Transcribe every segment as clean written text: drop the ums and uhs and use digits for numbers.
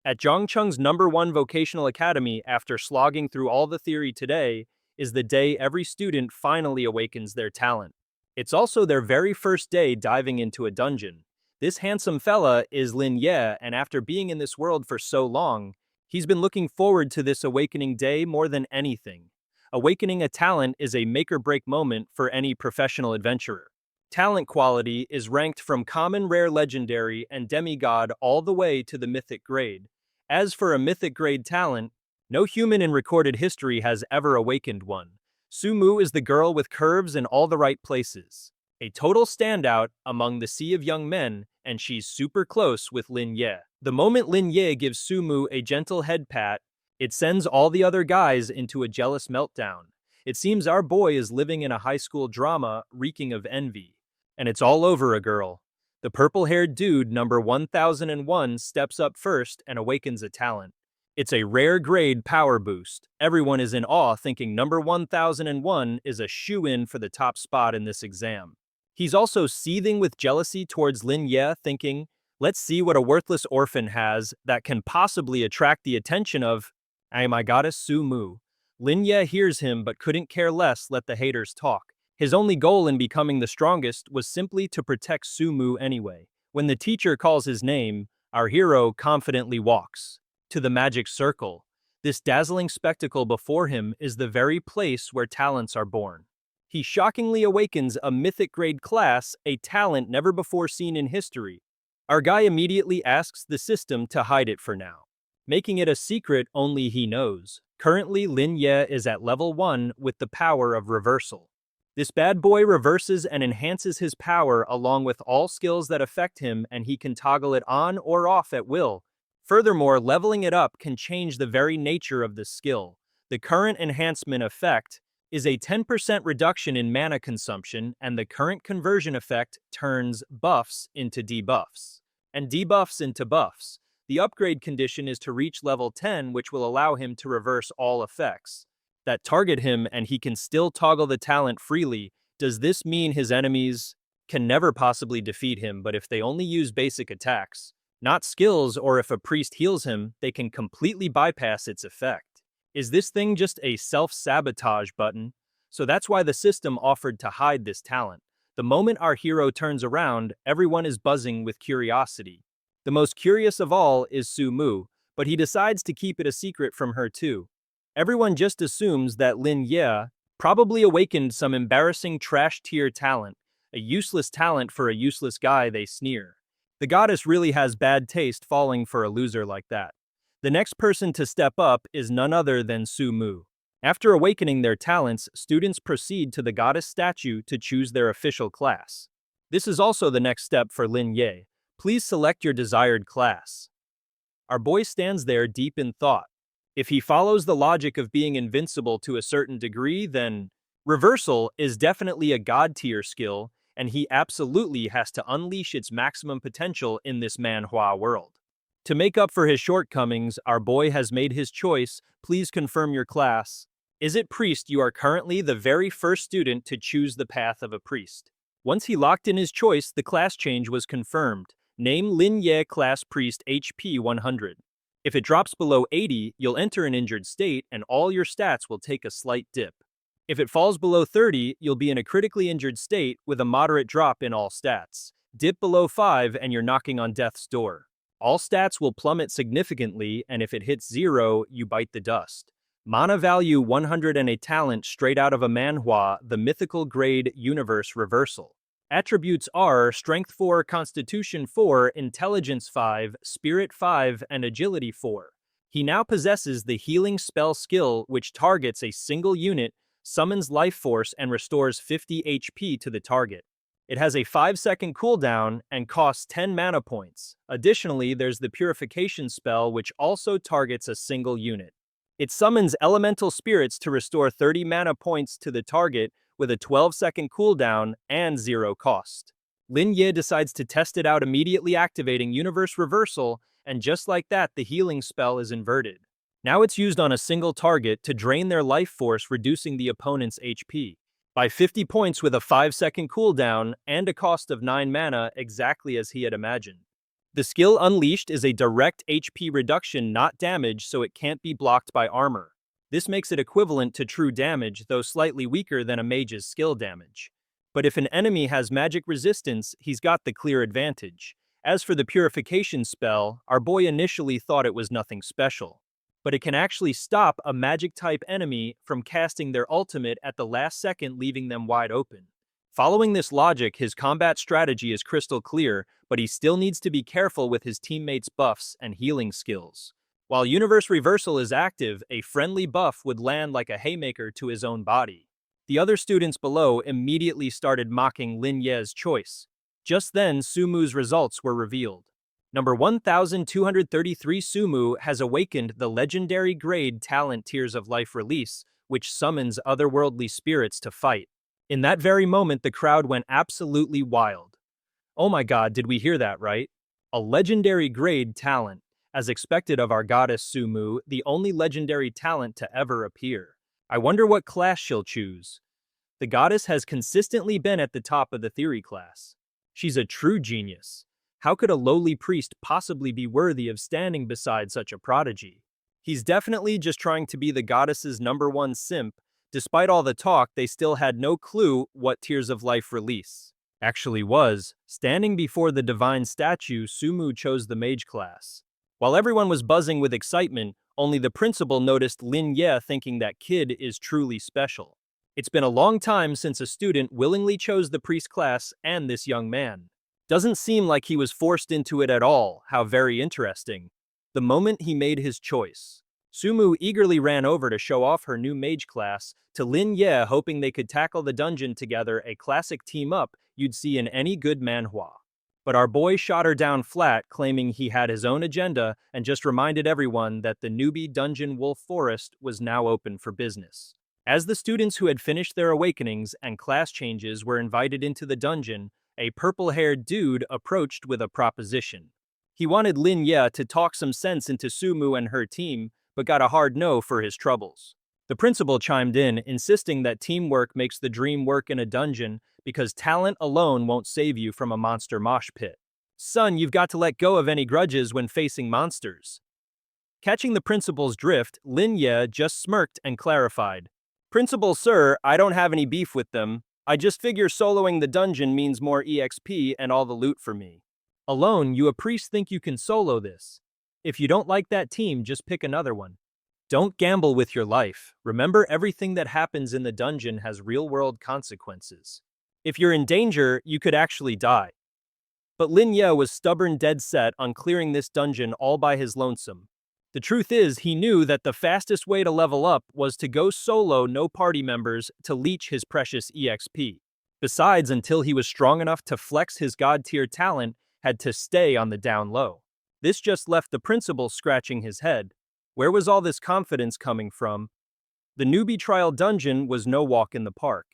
At Zhongcheng's #1 vocational academy, after slogging through all the theory today, is the day every student finally awakens their talent. It's also their very first day diving into a dungeon. This handsome fella is Lin Ye, and after being in this world for so long, he's been looking forward to this awakening day more than anything. Awakening a talent is a make-or-break moment for any professional adventurer. Talent quality is ranked from common, rare, legendary, and demigod all the way to the mythic grade. As for a mythic grade talent, no human in recorded history has ever awakened one. Sumu is the girl with curves in all the right places. A total standout among the sea of young men, and she's super close with Lin Ye. The moment Lin Ye gives Sumu a gentle head pat, it sends all the other guys into a jealous meltdown. It seems our boy is living in a high school drama reeking of envy. And it's all over a girl. The purple-haired dude number 1001 steps up first and awakens a talent. It's a rare grade power boost. Everyone is in awe thinking number 1001 is a shoo-in for the top spot in this exam. He's also seething with jealousy towards Lin Ye, thinking, let's see what a worthless orphan has that can possibly attract the attention of, my goddess Sumu. Lin Ye hears him but couldn't care less, let the haters talk. His only goal in becoming the strongest was simply to protect Sumu anyway. When the teacher calls his name, our hero confidently walks to the magic circle. This dazzling spectacle before him is the very place where talents are born. He shockingly awakens a mythic grade class, a talent never before seen in history. Our guy immediately asks the system to hide it for now, making it a secret only he knows. Currently, Lin Ye is at level 1 with the power of reversal. This bad boy reverses and enhances his power along with all skills that affect him, and he can toggle it on or off at will. Furthermore, leveling it up can change the very nature of the skill. The current enhancement effect is a 10% reduction in mana consumption, and the current conversion effect turns buffs into debuffs, and debuffs into buffs. The upgrade condition is to reach level 10, which will allow him to reverse all effects that target him, and he can still toggle the talent freely. Does this mean his enemies can never possibly defeat him, but if they only use basic attacks, not skills, or if a priest heals him, they can completely bypass its effect? Is this thing just a self-sabotage button? So that's why the system offered to hide this talent. The moment our hero turns around, everyone is buzzing with curiosity. The most curious of all is Sumu, but he decides to keep it a secret from her too. Everyone just assumes that Lin Ye probably awakened some embarrassing trash-tier talent, a useless talent for a useless guy, they sneer. The goddess really has bad taste falling for a loser like that. The next person to step up is none other than Sumu. After awakening their talents, students proceed to the goddess statue to choose their official class. This is also the next step for Lin Ye. Please select your desired class. Our boy stands there deep in thought. If he follows the logic of being invincible to a certain degree, then reversal is definitely a god-tier skill, and he absolutely has to unleash its maximum potential in this Manhwa world. To make up for his shortcomings, our boy has made his choice. Please confirm your class. Is it priest? You are currently the very first student to choose the path of a priest. Once he locked in his choice, the class change was confirmed. Name Lin Ye, class priest, HP 100. If it drops below 80, you'll enter an injured state and all your stats will take a slight dip. If it falls below 30, you'll be in a critically injured state with a moderate drop in all stats. Dip below 5 and you're knocking on death's door. All stats will plummet significantly, and if it hits 0, you bite the dust. Mana value 100 and a talent straight out of a manhwa, the mythical grade universe reversal. Attributes are Strength 4, Constitution 4, Intelligence 5, Spirit 5, and Agility 4. He now possesses the Healing Spell skill, which targets a single unit, summons life force, and restores 50 HP to the target. It has a 5-second cooldown and costs 10 mana points. Additionally, there's the Purification spell, which also targets a single unit. It summons elemental spirits to restore 30 mana points to the target with a 12-second cooldown and 0 cost. Lin Ye decides to test it out, immediately activating Universe Reversal, and just like that, the healing spell is inverted. Now it's used on a single target to drain their life force, reducing the opponent's HP by 50 points with a 5-second cooldown and a cost of 9 mana, exactly as he had imagined. The skill unleashed is a direct HP reduction, not damage, so it can't be blocked by armor. This makes it equivalent to true damage, though slightly weaker than a mage's skill damage. But if an enemy has magic resistance, he's got the clear advantage. As for the purification spell, our boy initially thought it was nothing special. But it can actually stop a magic-type enemy from casting their ultimate at the last second, leaving them wide open. Following this logic, his combat strategy is crystal clear, but he still needs to be careful with his teammates' buffs and healing skills. While Universe Reversal is active, a friendly buff would land like a haymaker to his own body. The other students below immediately started mocking Lin Ye's choice. Just then, Sumu's results were revealed. Number 1233 Sumu has awakened the legendary grade talent Tears of Life release, which summons otherworldly spirits to fight. In that very moment, the crowd went absolutely wild. Oh my god, did we hear that right? A legendary grade talent, as expected of our goddess Sumu, the only legendary talent to ever appear. I wonder what class she'll choose. The goddess has consistently been at the top of the theory class. She's a true genius. How could a lowly priest possibly be worthy of standing beside such a prodigy? He's definitely just trying to be the goddess's #1 simp. Despite all the talk, they still had no clue what Tears of Life release actually was. Standing before the divine statue, Sumu chose the mage class. While everyone was buzzing with excitement, only the principal noticed Lin Ye, thinking that kid is truly special. It's been a long time since a student willingly chose the priest class and this young man. Doesn't seem like he was forced into it at all. How very interesting. The moment he made his choice, Sumu eagerly ran over to show off her new mage class to Lin Ye, hoping they could tackle the dungeon together, a classic team-up you'd see in any good manhwa. But our boy shot her down flat, claiming he had his own agenda and just reminded everyone that the newbie dungeon Wolf Forest was now open for business. As the students who had finished their awakenings and class changes were invited into the dungeon, a purple-haired dude approached with a proposition. He wanted Lin Ye to talk some sense into Sumu and her team, but got a hard no for his troubles. The principal chimed in, insisting that teamwork makes the dream work in a dungeon because talent alone won't save you from a monster mosh pit. Son, you've got to let go of any grudges when facing monsters. Catching the principal's drift, Lin Ye just smirked and clarified. Principal sir, I don't have any beef with them. I just figure soloing the dungeon means more EXP and all the loot for me. Alone, you a priest think you can solo this. If you don't like that team, just pick another one. Don't gamble with your life. Remember, everything that happens in the dungeon has real-world consequences. If you're in danger, you could actually die. But Lin Ye was stubborn, dead set on clearing this dungeon all by his lonesome. The truth is, he knew that the fastest way to level up was to go solo, no party members, to leech his precious EXP. Besides, until he was strong enough to flex his god-tier talent, had to stay on the down low. This just left the principal scratching his head. Where was all this confidence coming from? The newbie trial dungeon was no walk in the park.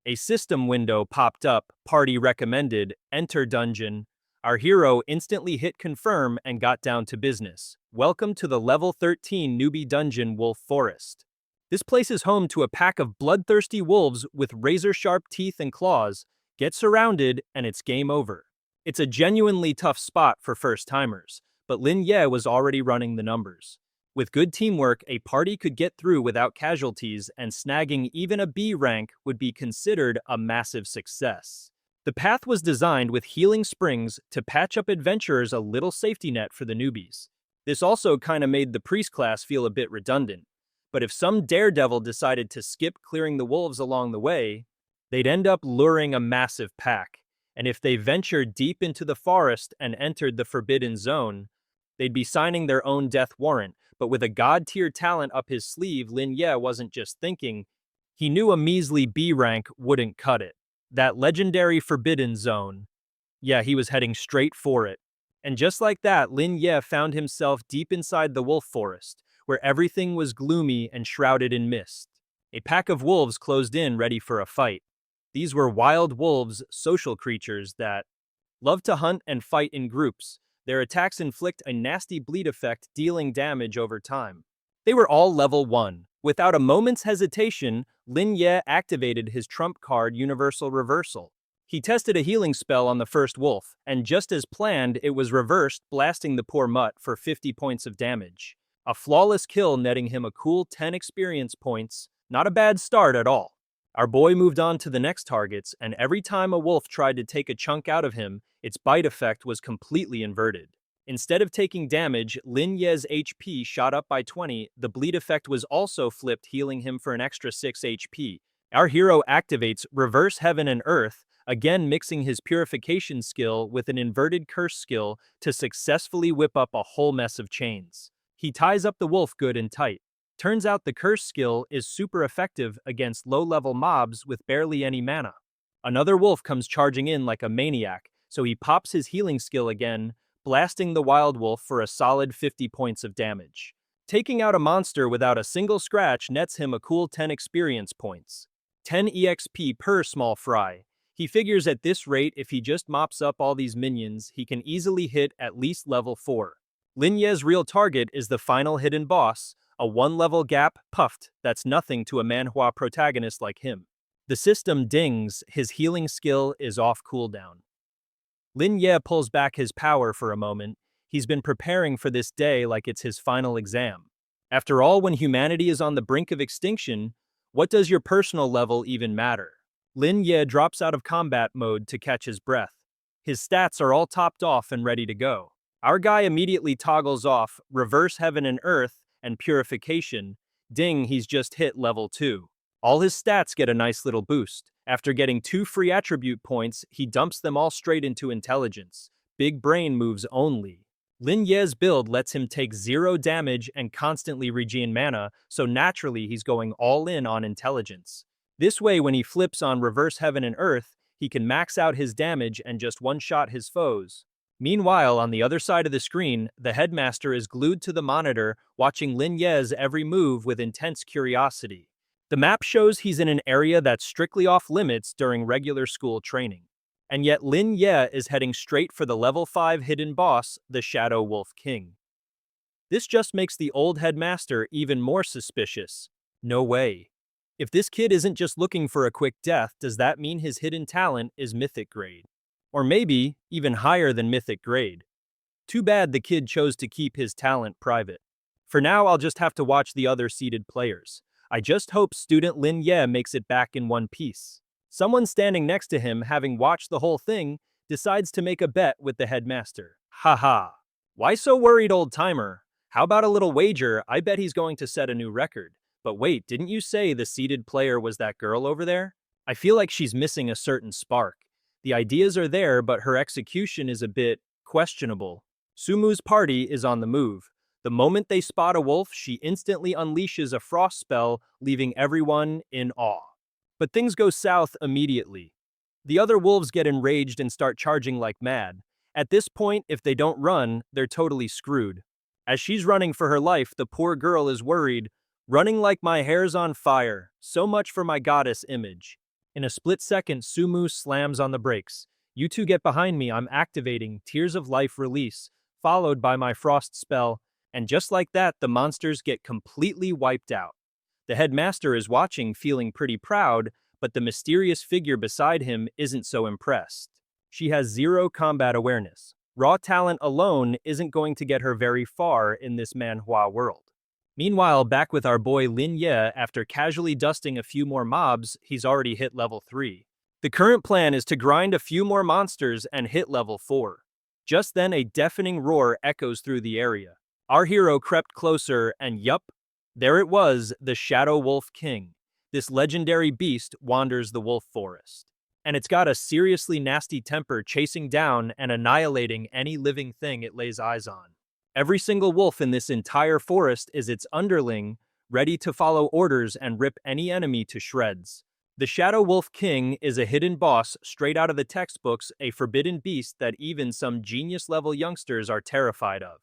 A system window popped up, party recommended, enter dungeon. Our hero instantly hit confirm and got down to business. Welcome to the level 13 newbie dungeon Wolf Forest. This place is home to a pack of bloodthirsty wolves with razor-sharp teeth and claws. Get surrounded and it's game over. It's a genuinely tough spot for first-timers, but Lin Ye was already running the numbers. With good teamwork, a party could get through without casualties, and snagging even a B rank would be considered a massive success. The path was designed with healing springs to patch up adventurers, a little safety net for the newbies. This also kinda made the priest class feel a bit redundant. But if some daredevil decided to skip clearing the wolves along the way, they'd end up luring a massive pack. And if they ventured deep into the forest and entered the forbidden zone, they'd be signing their own death warrant. But with a god-tier talent up his sleeve, Lin Ye wasn't just thinking. He knew a measly B rank wouldn't cut it. That legendary forbidden zone. Yeah, he was heading straight for it. And just like that, Lin Ye found himself deep inside the wolf forest, where everything was gloomy and shrouded in mist. A pack of wolves closed in, ready for a fight. These were wild wolves, social creatures that love to hunt and fight in groups. Their attacks inflict a nasty bleed effect, dealing damage over time. They were all level 1. Without a moment's hesitation, Lin Ye activated his trump card, Universal Reversal. He tested a healing spell on the first wolf, and just as planned, it was reversed, blasting the poor mutt for 50 points of damage. A flawless kill netting him a cool 10 experience points. Not a bad start at all. Our boy moved on to the next targets, and every time a wolf tried to take a chunk out of him, its bite effect was completely inverted. Instead of taking damage, Lin Ye's HP shot up by 20, the bleed effect was also flipped, healing him for an extra 6 HP. Our hero activates Reverse Heaven and Earth, again mixing his purification skill with an inverted curse skill to successfully whip up a whole mess of chains. He ties up the wolf good and tight. Turns out the curse skill is super effective against low-level mobs with barely any mana. Another wolf comes charging in like a maniac, so he pops his healing skill again, blasting the wild wolf for a solid 50 points of damage. Taking out a monster without a single scratch nets him a cool 10 experience points. 10 EXP per small fry. He figures at this rate, if he just mops up all these minions, he can easily hit at least level 4. Lin Ye's real target is the final hidden boss, a 1-level gap, puffed, that's nothing to a manhwa protagonist like him. The system dings, his healing skill is off cooldown. Lin Ye pulls back his power for a moment. He's been preparing for this day like it's his final exam. After all, when humanity is on the brink of extinction, what does your personal level even matter? Lin Ye drops out of combat mode to catch his breath. His stats are all topped off and ready to go. Our guy immediately toggles off Reverse Heaven and Earth and Purification. Ding, he's just hit level 2. All his stats get a nice little boost. After getting 2 free attribute points, he dumps them all straight into intelligence. Big brain moves only. Lin Ye's build lets him take 0 damage and constantly regen mana, so naturally he's going all in on intelligence. This way, when he flips on Reverse Heaven and Earth, he can max out his damage and just one-shot his foes. Meanwhile, on the other side of the screen, the headmaster is glued to the monitor, watching Lin Ye's every move with intense curiosity. The map shows he's in an area that's strictly off-limits during regular school training. And yet Lin Ye is heading straight for the level 5 hidden boss, the Shadow Wolf King. This just makes the old headmaster even more suspicious. No way. If this kid isn't just looking for a quick death, does that mean his hidden talent is mythic-grade? Or maybe even higher than mythic-grade? Too bad the kid chose to keep his talent private. For now, I'll just have to watch the other seeded players. I just hope student Lin Ye makes it back in one piece. Someone standing next to him, having watched the whole thing, decides to make a bet with the headmaster. Haha. Why so worried, old timer? How about a little wager? I bet he's going to set a new record. But wait, didn't you say the seeded player was that girl over there? I feel like she's missing a certain spark. The ideas are there, but her execution is a bit questionable. Sumu's party is on the move. The moment they spot a wolf, she instantly unleashes a frost spell, leaving everyone in awe. But things go south immediately. The other wolves get enraged and start charging like mad. At this point, if they don't run, they're totally screwed. As she's running for her life, the poor girl is worried. Running like my hair's on fire. So much for my goddess image. In a split second, Sumu slams on the brakes. You two get behind me, I'm activating Tears of Life release, followed by my frost spell. And just like that, the monsters get completely wiped out. The headmaster is watching, feeling pretty proud, but the mysterious figure beside him isn't so impressed. She has 0 combat awareness. Raw talent alone isn't going to get her very far in this manhwa world. Meanwhile, back with our boy Lin Ye, after casually dusting a few more mobs, he's already hit level 3. The current plan is to grind a few more monsters and hit level 4. Just then, a deafening roar echoes through the area. Our hero crept closer, and yup, there it was, the Shadow Wolf King. This legendary beast wanders the wolf forest. And it's got a seriously nasty temper, chasing down and annihilating any living thing it lays eyes on. Every single wolf in this entire forest is its underling, ready to follow orders and rip any enemy to shreds. The Shadow Wolf King is a hidden boss straight out of the textbooks, a forbidden beast that even some genius-level youngsters are terrified of.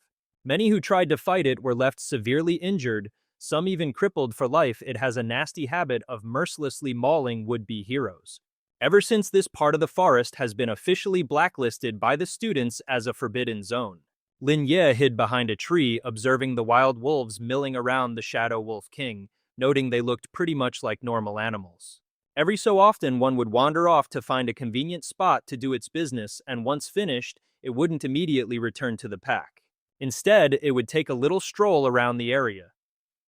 Many who tried to fight it were left severely injured, some even crippled for life. It has a nasty habit of mercilessly mauling would-be heroes. Ever since this part of the forest has been officially blacklisted by the students as a forbidden zone. Lin Ye hid behind a tree, observing the wild wolves milling around the Shadow Wolf King, noting they looked pretty much like normal animals. Every so often, one would wander off to find a convenient spot to do its business, and once finished, it wouldn't immediately return to the pack. Instead, it would take a little stroll around the area.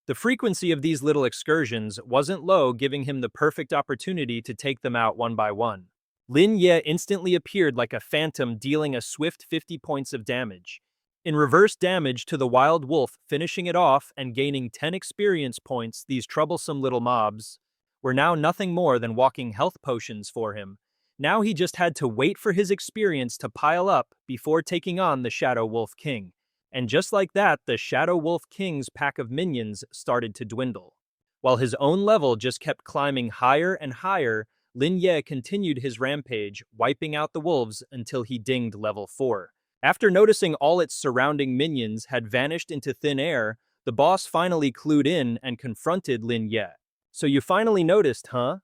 The frequency of these little excursions wasn't low, giving him the perfect opportunity to take them out one by one. Lin Ye instantly appeared like a phantom, dealing a swift 50 points of damage. In reverse damage to the wild wolf, finishing it off and gaining 10 experience points, these troublesome little mobs were now nothing more than walking health potions for him. Now he just had to wait for his experience to pile up before taking on the Shadow Wolf King. And just like that, the Shadow Wolf King's pack of minions started to dwindle. While his own level just kept climbing higher and higher, Lin Ye continued his rampage, wiping out the wolves until he dinged level 4. After noticing all its surrounding minions had vanished into thin air, the boss finally clued in and confronted Lin Ye. "So you finally noticed, huh?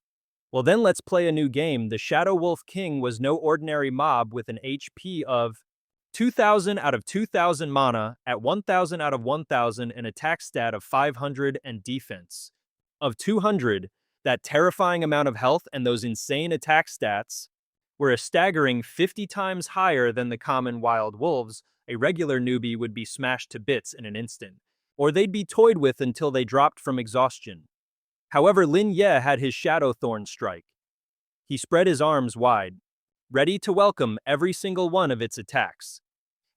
Well then let's play a new game." The Shadow Wolf King was no ordinary mob with an HP of 2000 out of 2000 mana, at 1000 out of 1000, an attack stat of 500 and defense of 200. That terrifying amount of health and those insane attack stats were a staggering 50 times higher than the common wild wolves. A regular newbie would be smashed to bits in an instant, or they'd be toyed with until they dropped from exhaustion. However, Lin Ye had his Shadow Thorn strike. He spread his arms wide, ready to welcome every single one of its attacks.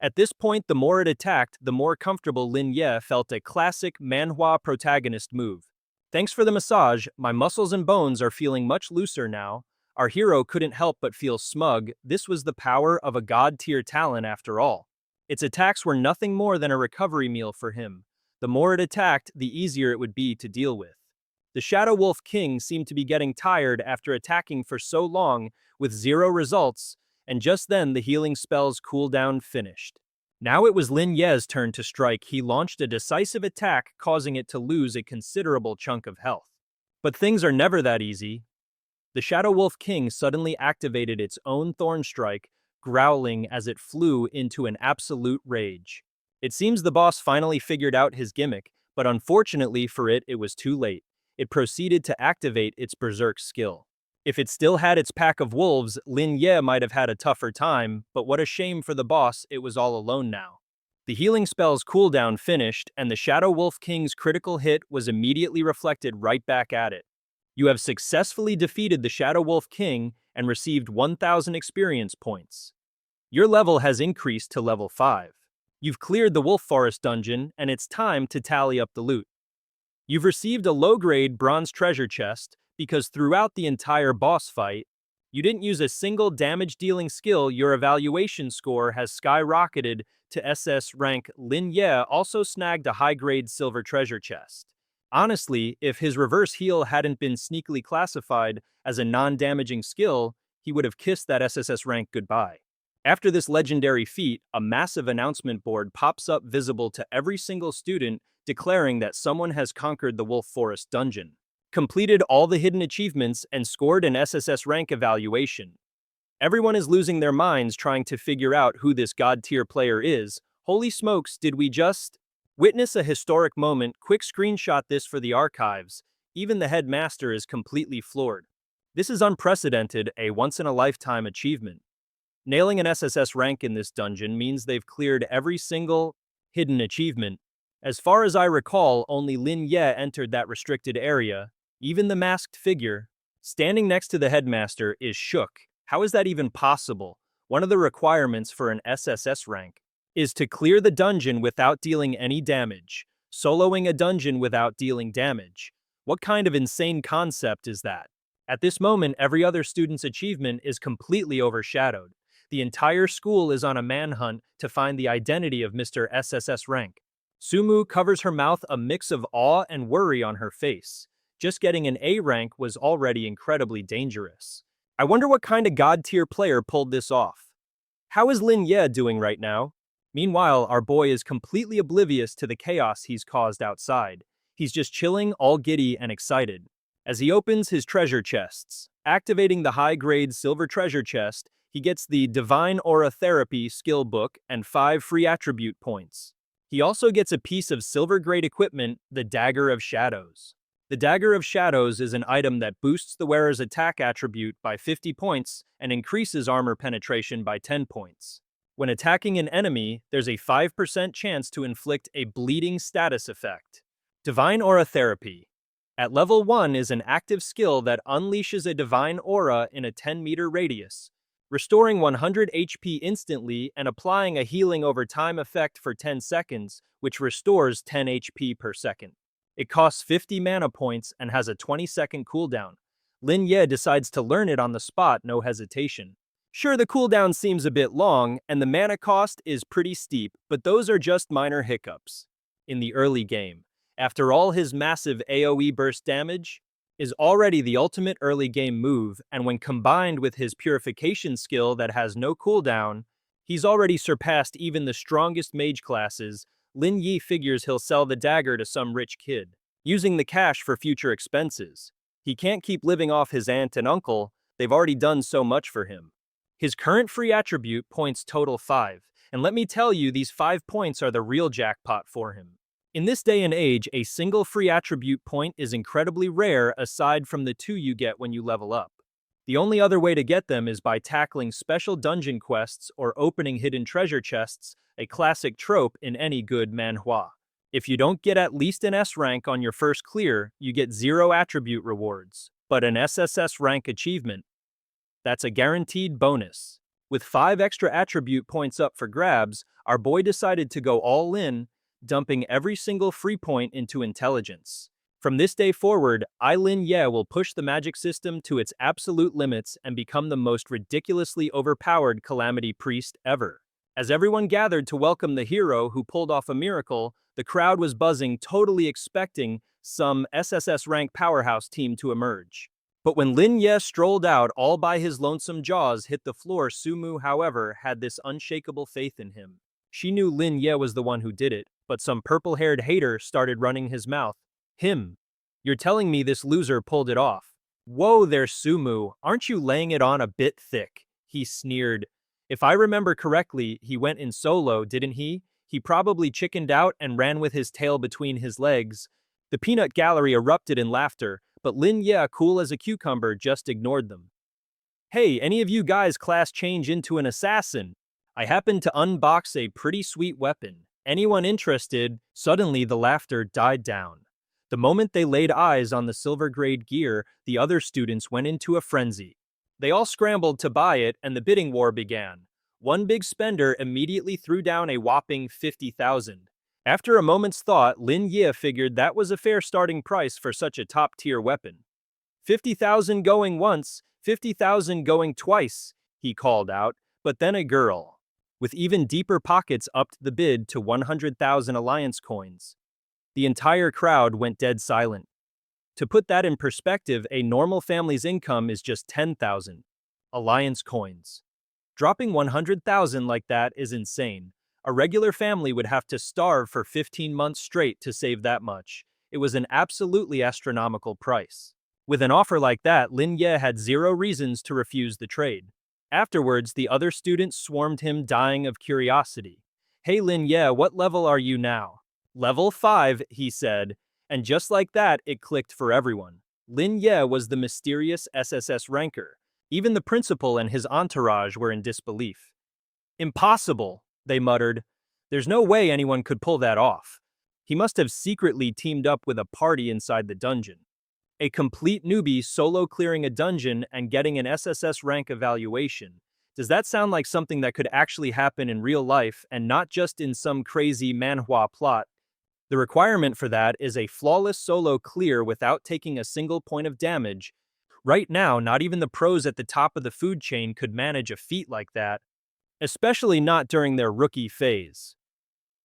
At this point, the more it attacked, the more comfortable Lin Ye felt, a classic Manhwa protagonist move. "Thanks for the massage, my muscles and bones are feeling much looser now." Our hero couldn't help but feel smug. This was the power of a god-tier talent after all. Its attacks were nothing more than a recovery meal for him. The more it attacked, the easier it would be to deal with. The Shadow Wolf King seemed to be getting tired after attacking for so long with zero results, and just then the healing spell's cooldown finished. Now it was Lin Ye's turn to strike. He launched a decisive attack, causing it to lose a considerable chunk of health. But things are never that easy. The Shadow Wolf King suddenly activated its own Thorn Strike, growling as it flew into an absolute rage. It seems the boss finally figured out his gimmick, but unfortunately for it, it was too late. It proceeded to activate its Berserk skill. If it still had its pack of wolves, Lin Ye might have had a tougher time, but what a shame for the boss, it was all alone now. The healing spell's cooldown finished, and the Shadow Wolf King's critical hit was immediately reflected right back at it. You have successfully defeated the Shadow Wolf King and received 1000 experience points. Your level has increased to level 5. You've cleared the Wolf Forest dungeon, and it's time to tally up the loot. You've received a low-grade bronze treasure chest, because throughout the entire boss fight, you didn't use a single damage-dealing skill. Your evaluation score has skyrocketed to SS rank. Lin Ye also snagged a high-grade silver treasure chest. Honestly, if his reverse heal hadn't been sneakily classified as a non-damaging skill, he would have kissed that SSS rank goodbye. After this legendary feat, a massive announcement board pops up visible to every single student, declaring that someone has conquered the Wolf Forest dungeon, completed all the hidden achievements, and scored an SSS rank evaluation. Everyone is losing their minds trying to figure out who this god-tier player is. Holy smokes, did we just witness a historic moment? Quick screenshot this for the archives. Even the headmaster is completely floored. This is unprecedented, a once-in-a-lifetime achievement. Nailing an SSS rank in this dungeon means they've cleared every single hidden achievement. As far as I recall, only Lin Ye entered that restricted area. Even the masked figure, standing next to the headmaster, is shook. How is that even possible? One of the requirements for an SSS rank is to clear the dungeon without dealing any damage. Soloing a dungeon without dealing damage. What kind of insane concept is that? At this moment, every other student's achievement is completely overshadowed. The entire school is on a manhunt to find the identity of Mr. SSS rank. Sumu covers her mouth, a mix of awe and worry on her face. Just getting an A rank was already incredibly dangerous. I wonder what kind of god-tier player pulled this off. How is Lin Ye doing right now? Meanwhile, our boy is completely oblivious to the chaos he's caused outside. He's just chilling, all giddy and excited. As he opens his treasure chests, activating the high-grade silver treasure chest, he gets the Divine Aura Therapy skill book and 5 free attribute points. He also gets a piece of silver-grade equipment, the Dagger of Shadows. The Dagger of Shadows is an item that boosts the wearer's attack attribute by 50 points and increases armor penetration by 10 points. When attacking an enemy, there's a 5% chance to inflict a bleeding status effect. Divine Aura Therapy. At level 1 is an active skill that unleashes a divine aura in a 10-meter radius, restoring 100 HP instantly and applying a healing over time effect for 10 seconds, which restores 10 HP per second. It costs 50 mana points and has a 20-second cooldown. Lin Ye decides to learn it on the spot, no hesitation. Sure, the cooldown seems a bit long, and the mana cost is pretty steep, but those are just minor hiccups. In the early game, after all, his massive AoE burst damage is already the ultimate early game move, and when combined with his purification skill that has no cooldown, he's already surpassed even the strongest mage classes. Lin Ye figures he'll sell the dagger to some rich kid, using the cash for future expenses. He can't keep living off his aunt and uncle, they've already done so much for him. His current free attribute points total 5, and let me tell you, these 5 points are the real jackpot for him. In this day and age, a single free attribute point is incredibly rare aside from the 2 you get when you level up. The only other way to get them is by tackling special dungeon quests or opening hidden treasure chests, a classic trope in any good manhwa. If you don't get at least an S rank on your first clear, you get 0 attribute rewards, but an SSS rank achievement, that's a guaranteed bonus. With 5 extra attribute points up for grabs, our boy decided to go all in, dumping every single free point into intelligence. From this day forward, Lin Ye will push the magic system to its absolute limits and become the most ridiculously overpowered Calamity Priest ever. As everyone gathered to welcome the hero who pulled off a miracle, the crowd was buzzing, totally expecting some SSS rank powerhouse team to emerge. But when Lin Ye strolled out all by his lonesome jaws hit the floor, Sumu, however, had this unshakable faith in him. She knew Lin Ye was the one who did it, but some purple-haired hater started running his mouth. Him. You're telling me this loser pulled it off? Whoa there, Sumu, aren't you laying it on a bit thick? He sneered. If I remember correctly, he went in solo, didn't he? He probably chickened out and ran with his tail between his legs. The peanut gallery erupted in laughter, but Lin Ye, cool as a cucumber, just ignored them. Hey, any of you guys class change into an assassin? I happened to unbox a pretty sweet weapon. Anyone interested? Suddenly the laughter died down. The moment they laid eyes on the silver-grade gear, the other students went into a frenzy. They all scrambled to buy it, and the bidding war began. One big spender immediately threw down a whopping 50,000. After a moment's thought, Lin Ye figured that was a fair starting price for such a top-tier weapon. 50,000 going once, 50,000 going twice, he called out, but then a girl, with even deeper pockets, upped the bid to 100,000 alliance coins. The entire crowd went dead silent. To put that in perspective, a normal family's income is just 10,000 alliance coins. Dropping 100,000 like that is insane. A regular family would have to starve for 15 months straight to save that much. It was an absolutely astronomical price. With an offer like that, Lin Ye had 0 reasons to refuse the trade. Afterwards, the other students swarmed him, dying of curiosity. Hey Lin Ye, what level are you now? Level 5, he said, and just like that, it clicked for everyone. Lin Ye was the mysterious SSS ranker. Even the principal and his entourage were in disbelief. Impossible, they muttered. There's no way anyone could pull that off. He must have secretly teamed up with a party inside the dungeon. A complete newbie solo clearing a dungeon and getting an SSS rank evaluation. Does that sound like something that could actually happen in real life and not just in some crazy manhwa plot? The requirement for that is a flawless solo clear without taking a single point of damage. Right now, not even the pros at the top of the food chain could manage a feat like that, especially not during their rookie phase.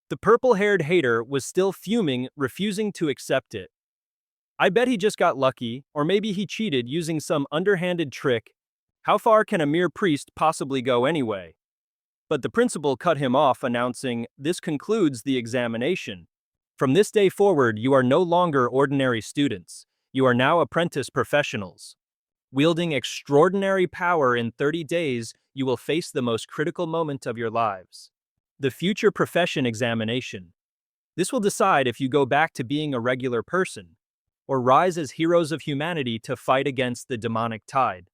The purple-haired hater was still fuming, refusing to accept it. I bet he just got lucky, or maybe he cheated using some underhanded trick. How far can a mere priest possibly go anyway? But the principal cut him off, announcing, "This concludes the examination. From this day forward, you are no longer ordinary students. You are now apprentice professionals. Wielding extraordinary power in 30 days, you will face the most critical moment of your lives. The future profession examination. This will decide if you go back to being a regular person, or rise as heroes of humanity to fight against the demonic tide.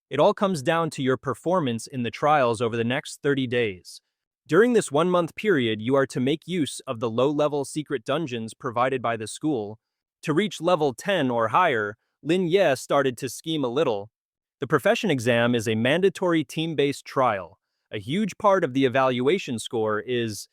It all comes down to your performance in the trials over the next 30 days. During this 1-month period, you are to make use of the low-level secret dungeons provided by the school. To reach level 10 or higher, Lin Ye started to scheme a little. The profession exam is a mandatory team-based trial. A huge part of the evaluation score is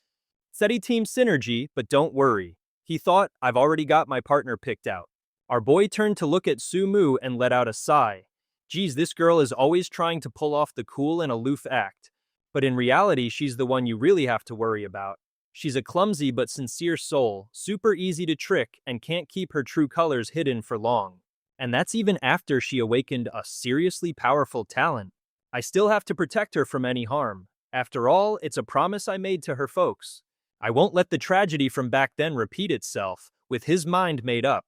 steady team synergy, but don't worry. He thought, I've already got my partner picked out. Our boy turned to look at Sumu and let out a sigh. Geez, this girl is always trying to pull off the cool and aloof act. But in reality, she's the one you really have to worry about. She's a clumsy but sincere soul, super easy to trick, and can't keep her true colors hidden for long. And that's even after she awakened a seriously powerful talent. I still have to protect her from any harm. After all, it's a promise I made to her folks. I won't let the tragedy from back then repeat itself, with his mind made up.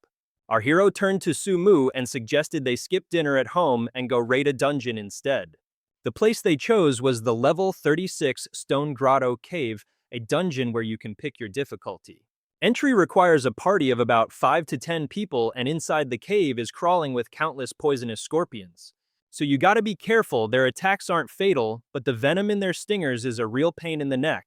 Our hero turned to Sumu and suggested they skip dinner at home and go raid a dungeon instead. The place they chose was the level 36 Stone Grotto cave, a dungeon where you can pick your difficulty. Entry requires a party of about 5 to 10 people, and inside the cave is crawling with countless poisonous scorpions. So you gotta be careful, their attacks aren't fatal, but the venom in their stingers is a real pain in the neck.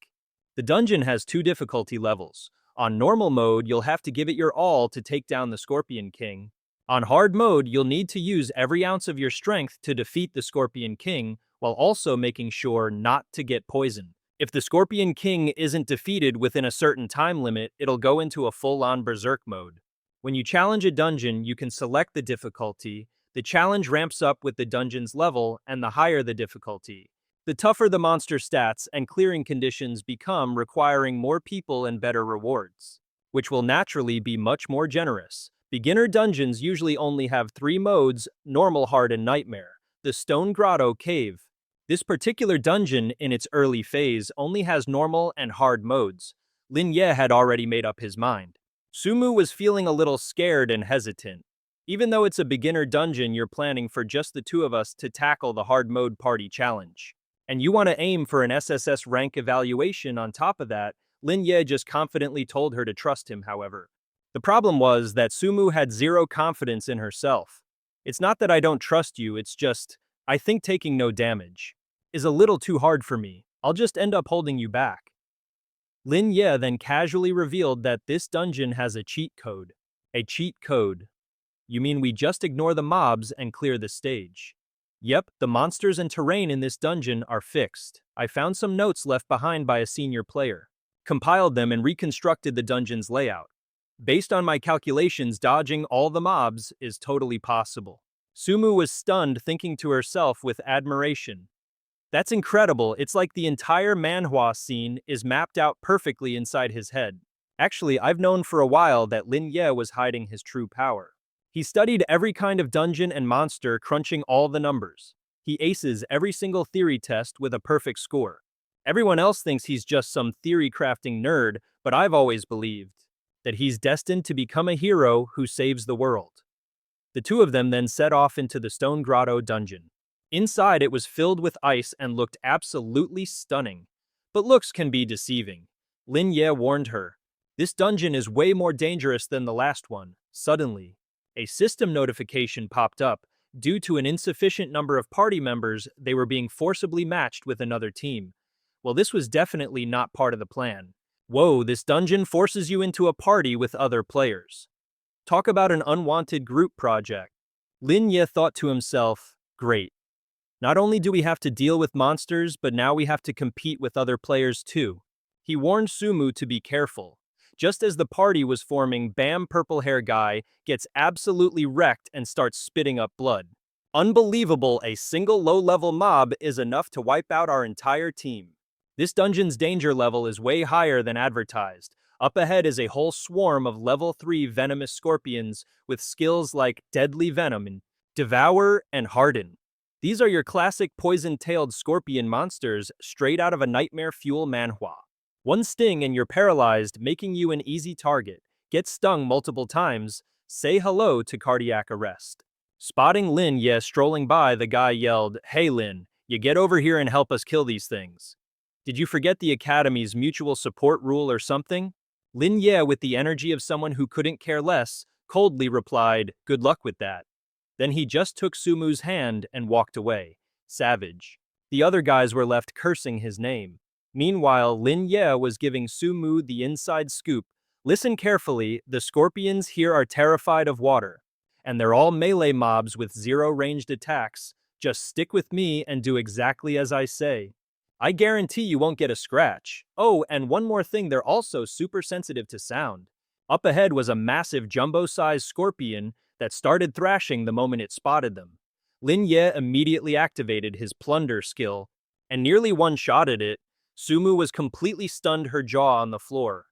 The dungeon has 2 difficulty levels. On normal mode, you'll have to give it your all to take down the Scorpion King. On hard mode, you'll need to use every ounce of your strength to defeat the Scorpion King, while also making sure not to get poisoned. If the Scorpion King isn't defeated within a certain time limit, it'll go into a full-on berserk mode. When you challenge a dungeon, you can select the difficulty. The challenge ramps up with the dungeon's level, and the higher the difficulty, the tougher the monster stats and clearing conditions become, requiring more people and better rewards, which will naturally be much more generous. Beginner dungeons usually only have 3 modes: normal, hard, and nightmare. The Stone Grotto cave. This particular dungeon, in its early phase, only has normal and hard modes. Lin Ye had already made up his mind. Sumu was feeling a little scared and hesitant. Even though it's a beginner dungeon, you're planning for just the 2 of us to tackle the hard mode party challenge. And you want to aim for an SSS rank evaluation on top of that. Lin Ye just confidently told her to trust him, however. The problem was that Sumu had 0 confidence in herself. It's not that I don't trust you, it's just, I think taking no damage is a little too hard for me. I'll just end up holding you back. Lin Ye then casually revealed that this dungeon has a cheat code. A cheat code? You mean we just ignore the mobs and clear the stage? Yep, the monsters and terrain in this dungeon are fixed. I found some notes left behind by a senior player, compiled them and reconstructed the dungeon's layout. Based on my calculations, dodging all the mobs is totally possible. Sumu was stunned, thinking to herself with admiration. That's incredible, it's like the entire Manhwa scene is mapped out perfectly inside his head. Actually, I've known for a while that Lin Ye was hiding his true power. He studied every kind of dungeon and monster, crunching all the numbers. He aces every single theory test with a perfect score. Everyone else thinks he's just some theory-crafting nerd, but I've always believed that he's destined to become a hero who saves the world. The 2 of them then set off into the Stone Grotto dungeon. Inside, it was filled with ice and looked absolutely stunning. But looks can be deceiving. Lin Ye warned her. This dungeon is way more dangerous than the last one. Suddenly, a system notification popped up. Due to an insufficient number of party members, they were being forcibly matched with another team. Well, this was definitely not part of the plan. Whoa, this dungeon forces you into a party with other players. Talk about an unwanted group project. Lin Ye thought to himself, great. Not only do we have to deal with monsters, but now we have to compete with other players too. He warned Sumu to be careful. Just as the party was forming, bam, purple hair guy gets absolutely wrecked and starts spitting up blood. Unbelievable, a single low-level mob is enough to wipe out our entire team. This dungeon's danger level is way higher than advertised. Up ahead is a whole swarm of level 3 venomous scorpions with skills like Deadly Venom and Devour and Harden. These are your classic poison-tailed scorpion monsters straight out of a nightmare fuel manhwa. One sting and you're paralyzed, making you an easy target. Get stung multiple times, say hello to cardiac arrest. Spotting Lin Ye strolling by, the guy yelled, "Hey Lin, you get over here and help us kill these things. Did you forget the Academy's mutual support rule or something?" Lin Ye, with the energy of someone who couldn't care less, coldly replied, "Good luck with that." Then he just took Sumu's hand and walked away. Savage. The other guys were left cursing his name. Meanwhile, Lin Ye was giving Sumu the inside scoop. Listen carefully, the scorpions here are terrified of water. And they're all melee mobs with zero ranged attacks. Just stick with me and do exactly as I say. I guarantee you won't get a scratch. Oh, and one more thing, they're also super sensitive to sound. Up ahead was a massive jumbo-sized scorpion that started thrashing the moment it spotted them. Lin Ye immediately activated his plunder skill and nearly one-shotted it. Sumu was completely stunned, her jaw on the floor.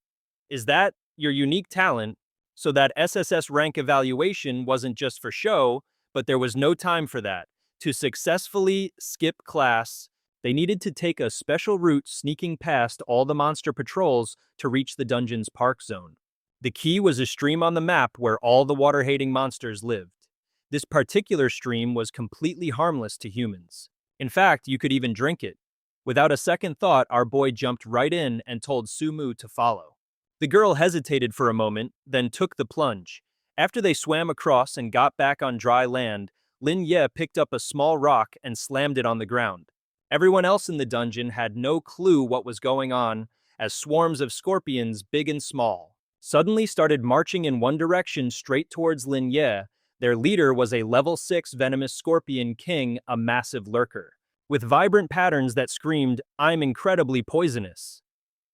Is that your unique talent? So that SSS rank evaluation wasn't just for show, but there was no time for that. To successfully skip class, they needed to take a special route sneaking past all the monster patrols to reach the dungeon's park zone. The key was a stream on the map where all the water-hating monsters lived. This particular stream was completely harmless to humans. In fact, you could even drink it. Without a second thought, our boy jumped right in and told Sumu to follow. The girl hesitated for a moment, then took the plunge. After they swam across and got back on dry land, Lin Ye picked up a small rock and slammed it on the ground. Everyone else in the dungeon had no clue what was going on, as swarms of scorpions, big and small, suddenly started marching in one direction straight towards Lin Ye. Their leader was a level 6 venomous scorpion king, a massive lurker, with vibrant patterns that screamed, "I'm incredibly poisonous."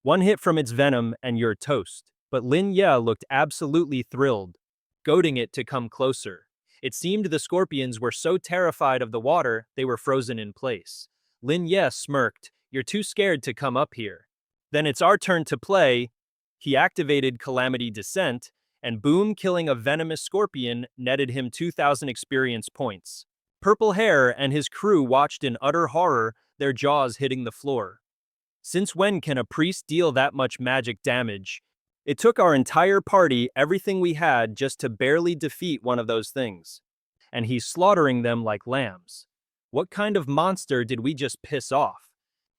One hit from its venom and you're toast. But Lin Ye looked absolutely thrilled, goading it to come closer. It seemed the scorpions were so terrified of the water, they were frozen in place. Lin Ye smirked, "You're too scared to come up here." "Then it's our turn to play." He activated Calamity Descent, and boom, killing a venomous scorpion netted him 2,000 experience points. Purple Hair and his crew watched in utter horror, their jaws hitting the floor. Since when can a priest deal that much magic damage? It took our entire party, everything we had, just to barely defeat one of those things. And he's slaughtering them like lambs. What kind of monster did we just piss off?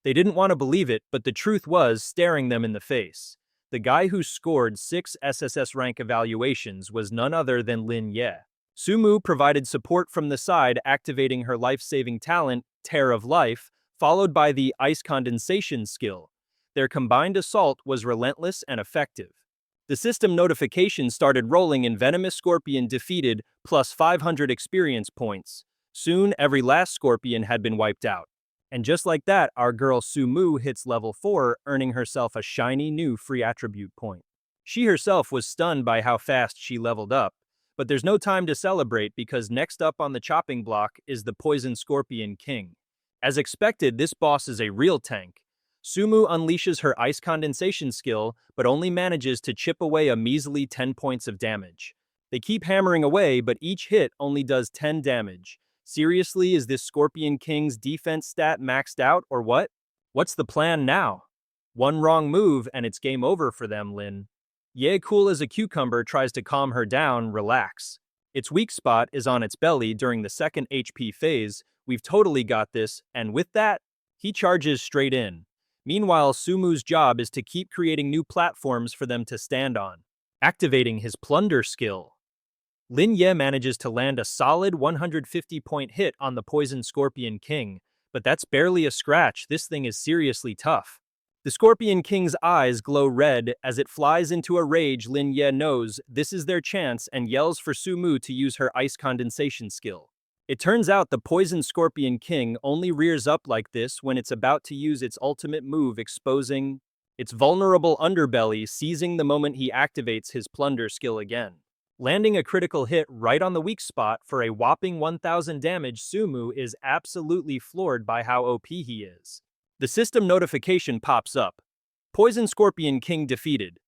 They didn't want to believe it, but the truth was staring them in the face. The guy who scored 6 SSS rank evaluations was none other than Lin Ye. Sumu provided support from the side, activating her life-saving talent, Tear of Life, followed by the Ice Condensation skill. Their combined assault was relentless and effective. The system notification started rolling and Venomous Scorpion defeated, plus 500 experience points. Soon, every last scorpion had been wiped out. And just like that, our girl Sumu hits level 4, earning herself a shiny new free attribute point. She herself was stunned by how fast she leveled up. But there's no time to celebrate because next up on the chopping block is the Poison Scorpion King. As expected, this boss is a real tank. Sumu unleashes her Ice Condensation skill, but only manages to chip away a measly 10 points of damage. They keep hammering away, but each hit only does 10 damage. Seriously, is this Scorpion King's defense stat maxed out, or what? What's the plan now? One wrong move and it's game over for them, Lin. Ye, cool as a cucumber, tries to calm her down. Relax. Its weak spot is on its belly during the second HP phase. We've totally got this, and with that, he charges straight in. Meanwhile, Sumu's job is to keep creating new platforms for them to stand on, activating his plunder skill. Lin Ye manages to land a solid 150-point hit on the Poison Scorpion King, but that's barely a scratch. This thing is seriously tough. The Scorpion King's eyes glow red as it flies into a rage. Lin Ye knows this is their chance and yells for Sumu to use her Ice Condensation skill. It turns out the Poison Scorpion King only rears up like this when it's about to use its ultimate move, exposing its vulnerable underbelly, seizing the moment he activates his plunder skill again. Landing a critical hit right on the weak spot for a whopping 1,000 damage, Sumu is absolutely floored by how OP he is. The system notification pops up. Poison Scorpion King defeated.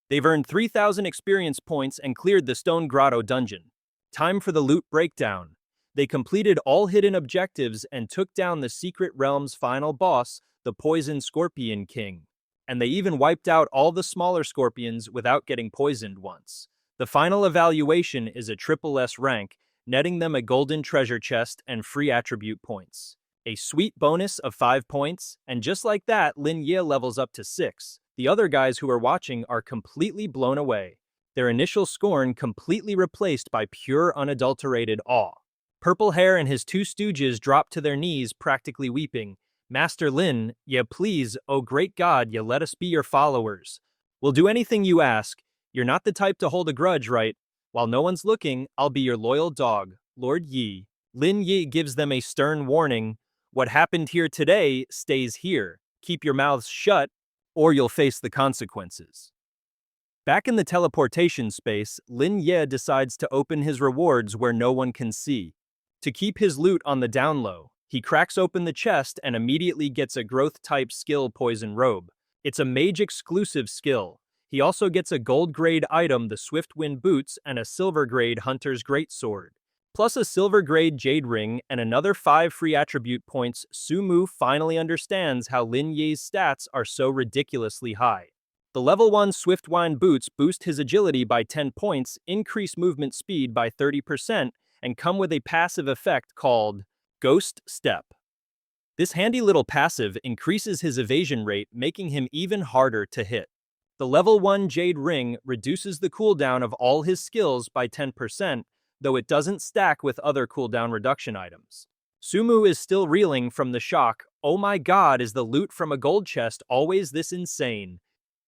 They've earned 3,000 experience points and cleared the Stone Grotto dungeon. Time for the loot breakdown. They completed all hidden objectives and took down the Secret Realm's final boss, the Poison Scorpion King. And they even wiped out all the smaller scorpions without getting poisoned once. The final evaluation is a SSS rank, netting them a golden treasure chest and free attribute points. A sweet bonus of 5 points, and just like that, Lin Ye levels up to 6. The other guys who are watching are completely blown away. their initial scorn completely replaced by pure unadulterated awe. Purple Hair and his two stooges dropped to their knees, practically weeping. Master Lin Ye, please, oh great God, ye let us be your followers. We'll do anything you ask. You're not the type to hold a grudge, right? While no one's looking, I'll be your loyal dog, Lord Yi. Lin Ye gives them a stern warning. What happened here today stays here. Keep your mouths shut, or you'll face the consequences. Back in the teleportation space, Lin Ye decides to open his rewards where no one can see. To keep his loot on the down low, he cracks open the chest and immediately gets a growth-type skill Poison Robe. It's a mage-exclusive skill. He also gets a gold-grade item, the Swift-Wind Boots, and a silver-grade Hunter's Greatsword. Plus a silver-grade Jade Ring and another 5 free attribute points. Sumu finally understands how Lin Ye's stats are so ridiculously high. The level 1 Swift-Wind Boots boost his agility by 10 points, increase movement speed by 30%, and come with a passive effect called Ghost Step. This handy little passive increases his evasion rate, making him even harder to hit. The level 1 Jade Ring reduces the cooldown of all his skills by 10%, though it doesn't stack with other cooldown reduction items. Sumu is still reeling from the shock. Oh my god, is the loot from a gold chest always this insane?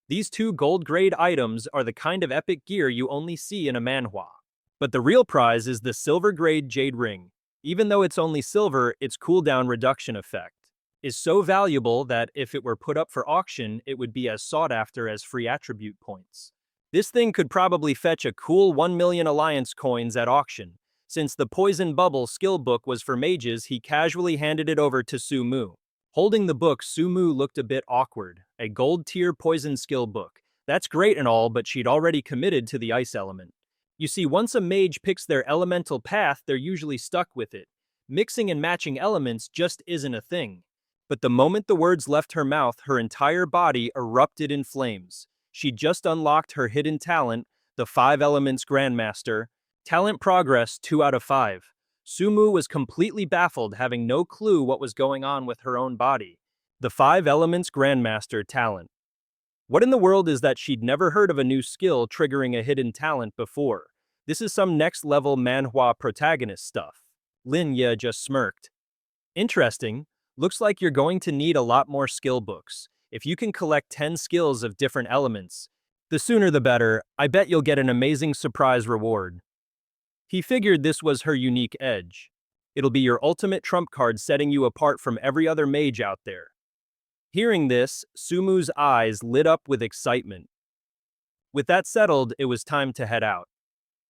These two gold-grade items are the kind of epic gear you only see in a manhwa. But the real prize is the silver-grade Jade Ring. Even though it's only silver, its cooldown reduction effect is so valuable that if it were put up for auction, it would be as sought after as free attribute points. This thing could probably fetch a cool 1 million alliance coins at auction. Since the Poison Bubble skill book was for mages, he casually handed it over to Sumu. Holding the book, Sumu looked a bit awkward. A gold-tier poison skill book. That's great and all, but she'd already committed to the ice element. You see, once a mage picks their elemental path, they're usually stuck with it. Mixing and matching elements just isn't a thing. But the moment the words left her mouth, her entire body erupted in flames. She'd just unlocked her hidden talent, the 5 Elements Grandmaster. Talent progress 2 out of 5. Sumu was completely baffled, having no clue what was going on with her own body. The 5 Elements Grandmaster talent. What in the world is that? She'd never heard of a new skill triggering a hidden talent before. This is some next-level manhwa protagonist stuff. Lin Ye just smirked. Interesting. Looks like you're going to need a lot more skill books. If you can collect 10 skills of different elements, the sooner the better. I bet you'll get an amazing surprise reward. He figured this was her unique edge. It'll be your ultimate trump card, setting you apart from every other mage out there. Hearing this, Sumu's eyes lit up with excitement. With that settled, it was time to head out.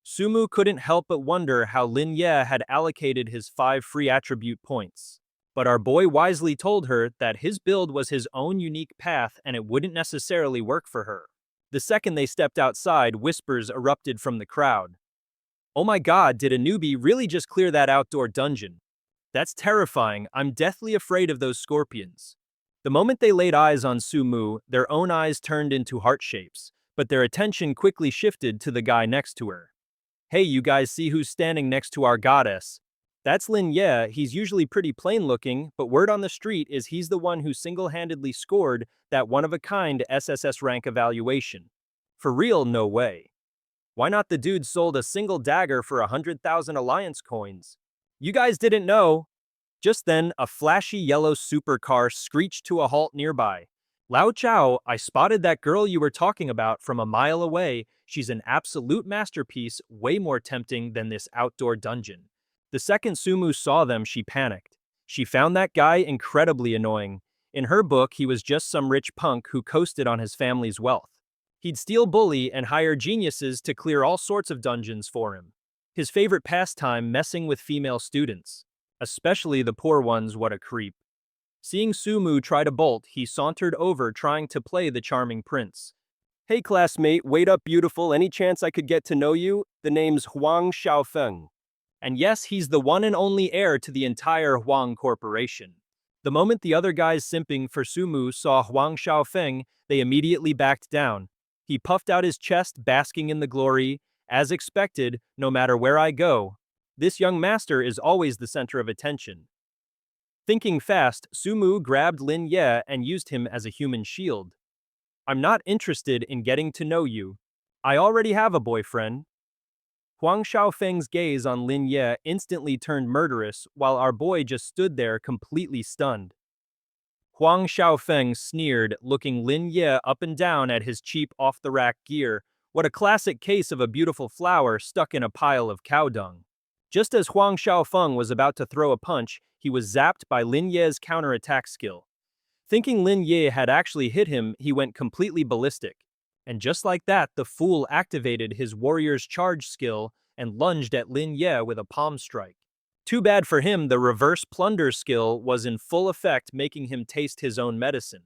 Sumu couldn't help but wonder how Lin Ye had allocated his 5 free attribute points. But our boy wisely told her that his build was his own unique path and it wouldn't necessarily work for her. The second they stepped outside, whispers erupted from the crowd. Oh my god, did a newbie really just clear that outdoor dungeon? That's terrifying. I'm deathly afraid of those scorpions. The moment they laid eyes on Sumu, their own eyes turned into heart shapes, but their attention quickly shifted to the guy next to her. Hey, you guys see who's standing next to our goddess? That's Lin Ye. He's usually pretty plain looking, but word on the street is he's the one who single-handedly scored that one-of-a-kind SSS rank evaluation. For real, no way. Why not? The dude sold a single dagger for 100,000 alliance coins. You guys didn't know? Just then, a flashy yellow supercar screeched to a halt nearby. Lao Chao, I spotted that girl you were talking about from a mile away. She's an absolute masterpiece, way more tempting than this outdoor dungeon. The second Sumu saw them, she panicked. She found that guy incredibly annoying. In her book, he was just some rich punk who coasted on his family's wealth. He'd steal, bully, and hire geniuses to clear all sorts of dungeons for him. His favorite pastime, messing with female students. Especially the poor ones. What a creep. Seeing Sumu try to bolt, he sauntered over, trying to play the charming prince. Hey classmate, wait up beautiful, any chance I could get to know you? The name's Huang Xiaofeng. And yes, he's the one and only heir to the entire Huang Corporation. The moment the other guys simping for Sumu saw Huang Xiaofeng, they immediately backed down. He puffed out his chest, basking in the glory. As expected, no matter where I go, this young master is always the center of attention. Thinking fast, Sumu grabbed Lin Ye and used him as a human shield. I'm not interested in getting to know you. I already have a boyfriend. Huang Xiaofeng's gaze on Lin Ye instantly turned murderous, while our boy just stood there completely stunned. Huang Xiaofeng sneered, looking Lin Ye up and down at his cheap off-the-rack gear. What a classic case of a beautiful flower stuck in a pile of cow dung. Just as Huang Xiaofeng was about to throw a punch, he was zapped by Lin Ye's counterattack skill. Thinking Lin Ye had actually hit him, he went completely ballistic. And just like that, the fool activated his warrior's charge skill and lunged at Lin Ye with a palm strike. Too bad for him, the reverse plunder skill was in full effect, making him taste his own medicine.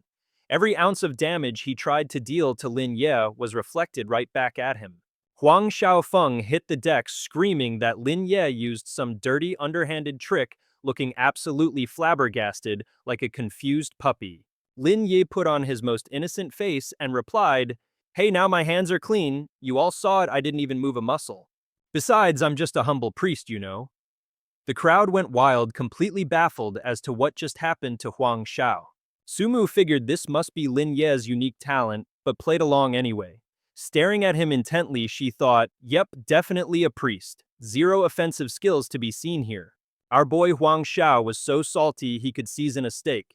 Every ounce of damage he tried to deal to Lin Ye was reflected right back at him. Huang Xiaofeng hit the deck screaming that Lin Ye used some dirty underhanded trick, looking absolutely flabbergasted like a confused puppy. Lin Ye put on his most innocent face and replied, "Hey, now my hands are clean. You all saw it, I didn't even move a muscle. Besides, I'm just a humble priest, you know." The crowd went wild, completely baffled as to what just happened to Huang Xiao. Sumu figured this must be Lin Ye's unique talent, but played along anyway. Staring at him intently, she thought, yep, definitely a priest. Zero offensive skills to be seen here. Our boy Huang Xiao was so salty he could season a steak.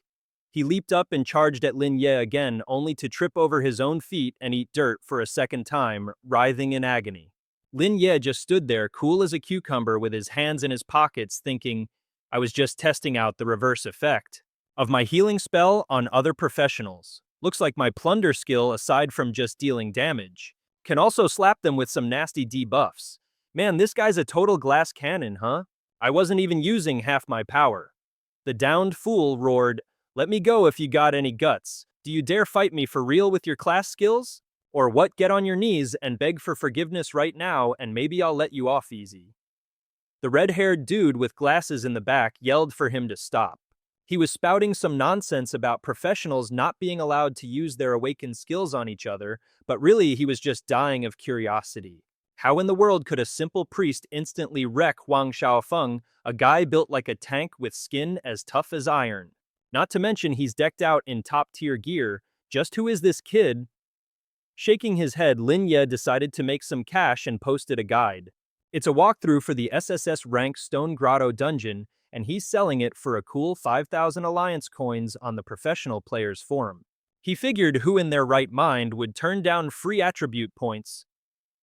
He leaped up and charged at Lin Ye again, only to trip over his own feet and eat dirt for a second time, writhing in agony. Lin Ye just stood there, cool as a cucumber with his hands in his pockets, thinking, I was just testing out the reverse effect of my healing spell on other professionals. Looks like my plunder skill, aside from just dealing damage, can also slap them with some nasty debuffs. Man, this guy's a total glass cannon, huh? I wasn't even using half my power. The downed fool roared, "Let me go if you got any guts. Do you dare fight me for real with your class skills? Or what, get on your knees and beg for forgiveness right now and maybe I'll let you off easy." The red-haired dude with glasses in the back yelled for him to stop. He was spouting some nonsense about professionals not being allowed to use their awakened skills on each other, but really he was just dying of curiosity. How in the world could a simple priest instantly wreck Huang Xiaofeng, a guy built like a tank with skin as tough as iron? Not to mention he's decked out in top-tier gear. Just who is this kid? Shaking his head, Lin Ye decided to make some cash and posted a guide. It's a walkthrough for the SSS rank Stone Grotto dungeon, and he's selling it for a cool 5,000 alliance coins on the professional players forum. He figured who in their right mind would turn down free attribute points.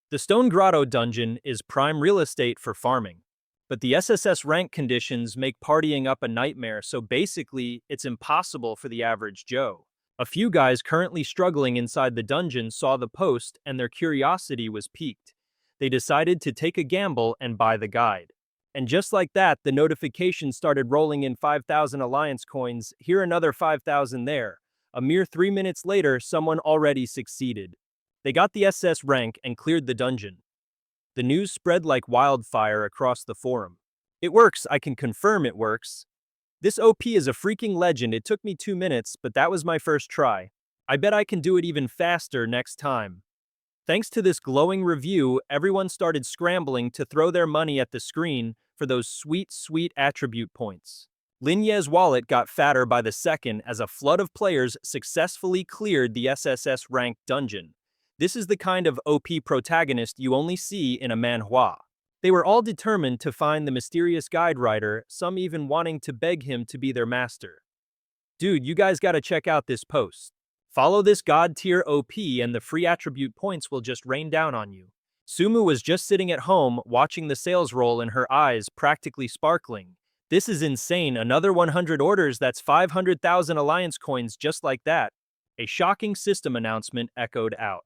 The Stone Grotto dungeon is prime real estate for farming. But the SSS rank conditions make partying up a nightmare, so basically, it's impossible for the average Joe. A few guys currently struggling inside the dungeon saw the post and their curiosity was piqued. They decided to take a gamble and buy the guide. And just like that, the notification started rolling in 5,000 alliance coins, here another 5,000 there. A mere 3 minutes later, someone already succeeded. They got the SS rank and cleared the dungeon. The news spread like wildfire across the forum. It works, I can confirm it works. This OP is a freaking legend. It took me 2 minutes, but that was my first try. I bet I can do it even faster next time. Thanks to this glowing review, everyone started scrambling to throw their money at the screen for those sweet, sweet attribute points. Lin Ye's wallet got fatter by the second as a flood of players successfully cleared the SSS ranked dungeon. This is the kind of OP protagonist you only see in a manhwa. They were all determined to find the mysterious guide writer, some even wanting to beg him to be their master. Dude, you guys gotta check out this post. Follow this god tier OP and the free attribute points will just rain down on you. Sumu was just sitting at home, watching the sales roll and her eyes practically sparkling. This is insane, another 100 orders, that's 500,000 alliance coins just like that. A shocking system announcement echoed out.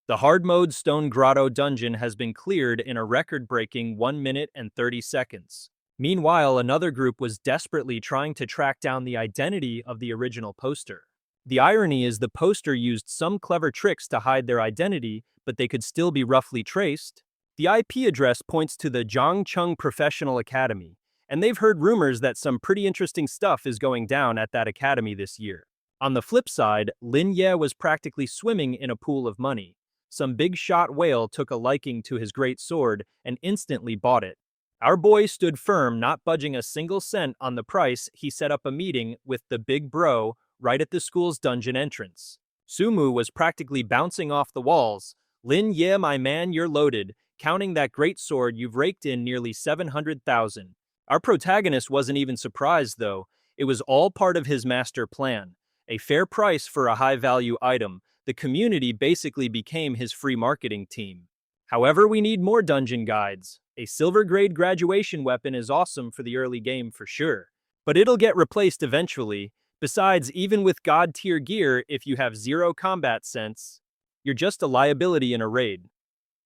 The hard mode Stone Grotto dungeon has been cleared in a record-breaking 1 minute and 30 seconds. Meanwhile, another group was desperately trying to track down the identity of the original poster. The irony is the poster used some clever tricks to hide their identity, but they could still be roughly traced. The IP address points to the Zhangcheng Professional Academy, and they've heard rumors that some pretty interesting stuff is going down at that academy this year. On the flip side, Lin Ye was practically swimming in a pool of money. Some big shot whale took a liking to his great sword and instantly bought it. Our boy stood firm, not budging a single cent on the price. He set up a meeting with the big bro right at the school's dungeon entrance. Sumu was practically bouncing off the walls. Lin Ye, my man, you're loaded. Counting that great sword, you've raked in nearly 700,000. Our protagonist wasn't even surprised, though. It was all part of his master plan. A fair price for a high-value item. The community basically became his free marketing team. However, we need more dungeon guides. A silver-grade graduation weapon is awesome for the early game for sure. But it'll get replaced eventually. Besides, even with god-tier gear, if you have zero combat sense, you're just a liability in a raid.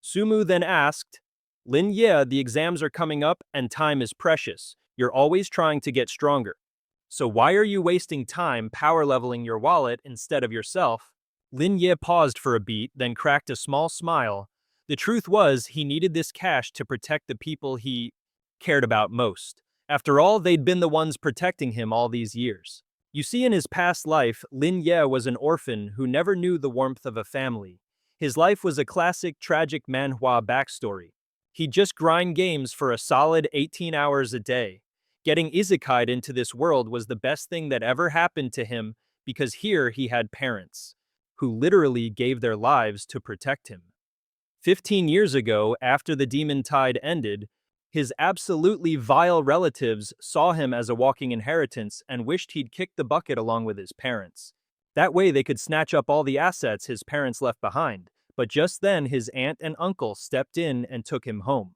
Sumu then asked, Lin Ye, the exams are coming up and time is precious. You're always trying to get stronger. So why are you wasting time power leveling your wallet instead of yourself? Lin Ye paused for a beat, then cracked a small smile. The truth was, he needed this cash to protect the people he cared about most. After all, they'd been the ones protecting him all these years. You see, in his past life, Lin Ye was an orphan who never knew the warmth of a family. His life was a classic, tragic manhwa backstory. He'd just grind games for a solid 18 hours a day. Getting isekai'd into this world was the best thing that ever happened to him because here he had parents who literally gave their lives to protect him. 15 years ago, after the demon tide ended, his absolutely vile relatives saw him as a walking inheritance and wished he'd kicked the bucket along with his parents. That way they could snatch up all the assets his parents left behind, but just then his aunt and uncle stepped in and took him home.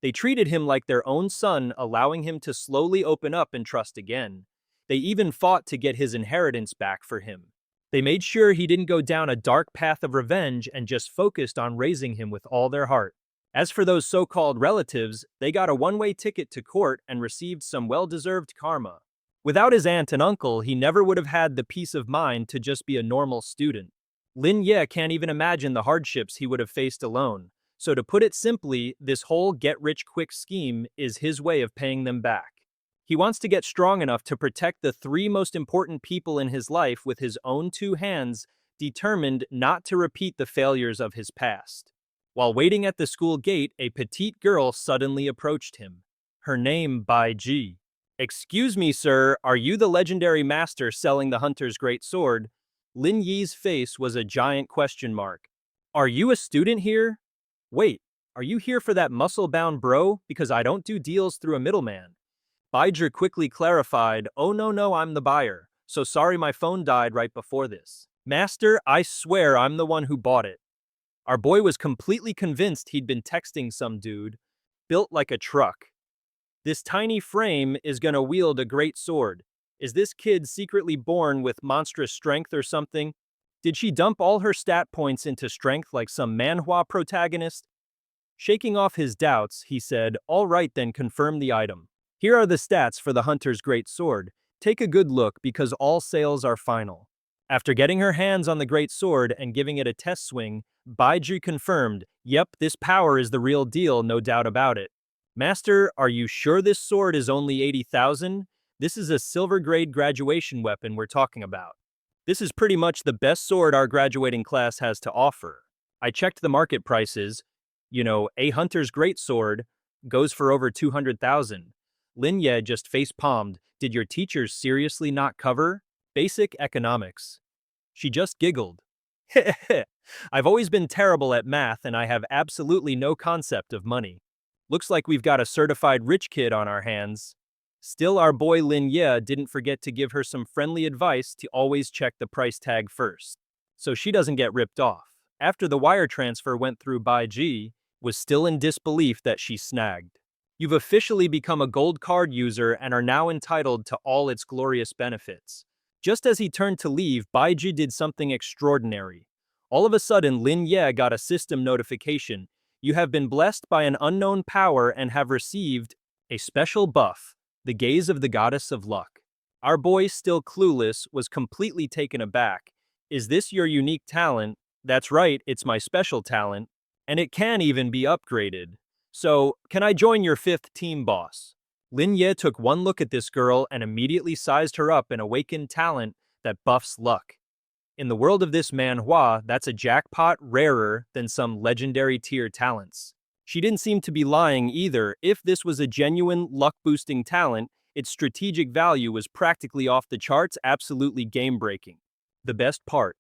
They treated him like their own son, allowing him to slowly open up and trust again. They even fought to get his inheritance back for him. They made sure he didn't go down a dark path of revenge and just focused on raising him with all their heart. As for those so-called relatives, they got a one-way ticket to court and received some well-deserved karma. Without his aunt and uncle, he never would have had the peace of mind to just be a normal student. Lin Ye can't even imagine the hardships he would have faced alone. So to put it simply, this whole get-rich-quick scheme is his way of paying them back. He wants to get strong enough to protect the three most important people in his life with his own two hands, determined not to repeat the failures of his past. While waiting at the school gate, a petite girl suddenly approached him. Her name, Bai Zhi. Excuse me, sir, are you the legendary master selling the hunter's great sword? Lin Ye's face was a giant question mark. Are you a student here? Wait, are you here for that muscle-bound bro? Because I don't do deals through a middleman. Bai Zhi quickly clarified, oh no, I'm the buyer. So sorry my phone died right before this. Master, I swear I'm the one who bought it. Our boy was completely convinced he'd been texting some dude, built like a truck. This tiny frame is gonna wield a great sword. Is this kid secretly born with monstrous strength or something? Did she dump all her stat points into strength like some manhwa protagonist? Shaking off his doubts, he said, all right then, confirm the item. Here are the stats for the hunter's great sword. Take a good look because all sales are final. After getting her hands on the great sword and giving it a test swing, Bai Zhi confirmed, yep, this power is the real deal, no doubt about it. Master, are you sure this sword is only 80,000? This is a silver-grade graduation weapon we're talking about. This is pretty much the best sword our graduating class has to offer. I checked the market prices. A hunter's great sword goes for over 200,000. Lin Ye just face-palmed. Did your teachers seriously not cover basic economics? She just giggled. I've always been terrible at math and I have absolutely no concept of money. Looks like we've got a certified rich kid on our hands. Still, our boy Lin Ye didn't forget to give her some friendly advice to always check the price tag first, so she doesn't get ripped off. After the wire transfer went through, Bai Zhi was still in disbelief that she snagged. You've officially become a gold card user and are now entitled to all its glorious benefits. Just as he turned to leave, Bai Zhi did something extraordinary. All of a sudden, Lin Ye got a system notification. You have been blessed by an unknown power and have received a special buff, the gaze of the goddess of luck. Our boy, still clueless, was completely taken aback. Is this your unique talent? That's right, it's my special talent, and it can even be upgraded. So, can I join your 5th team, boss? Lin Ye took one look at this girl and immediately sized her up an awakened talent that buffs luck. In the world of this manhwa, that's a jackpot rarer than some legendary tier talents. She didn't seem to be lying either. If this was a genuine luck-boosting talent, its strategic value was practically off the charts, absolutely game-breaking. The best part.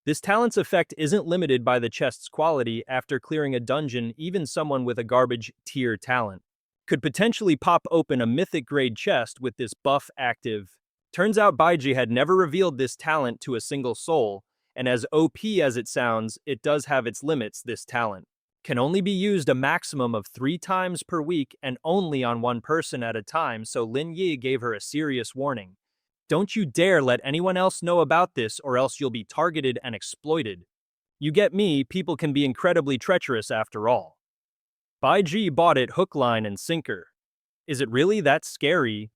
This talent's effect isn't limited by the chest's quality. After clearing a dungeon, even someone with a garbage tier talent could potentially pop open a mythic-grade chest with this buff active. Turns out Bai Zhi had never revealed this talent to a single soul, and as OP as it sounds, it does have its limits. This talent can only be used a maximum of 3 times per week and only on one person at a time, so Lin Ye gave her a serious warning. Don't you dare let anyone else know about this or else you'll be targeted and exploited. You get me, people can be incredibly treacherous after all. Bai Zhi bought it hook, line, and sinker. Is it really that scary?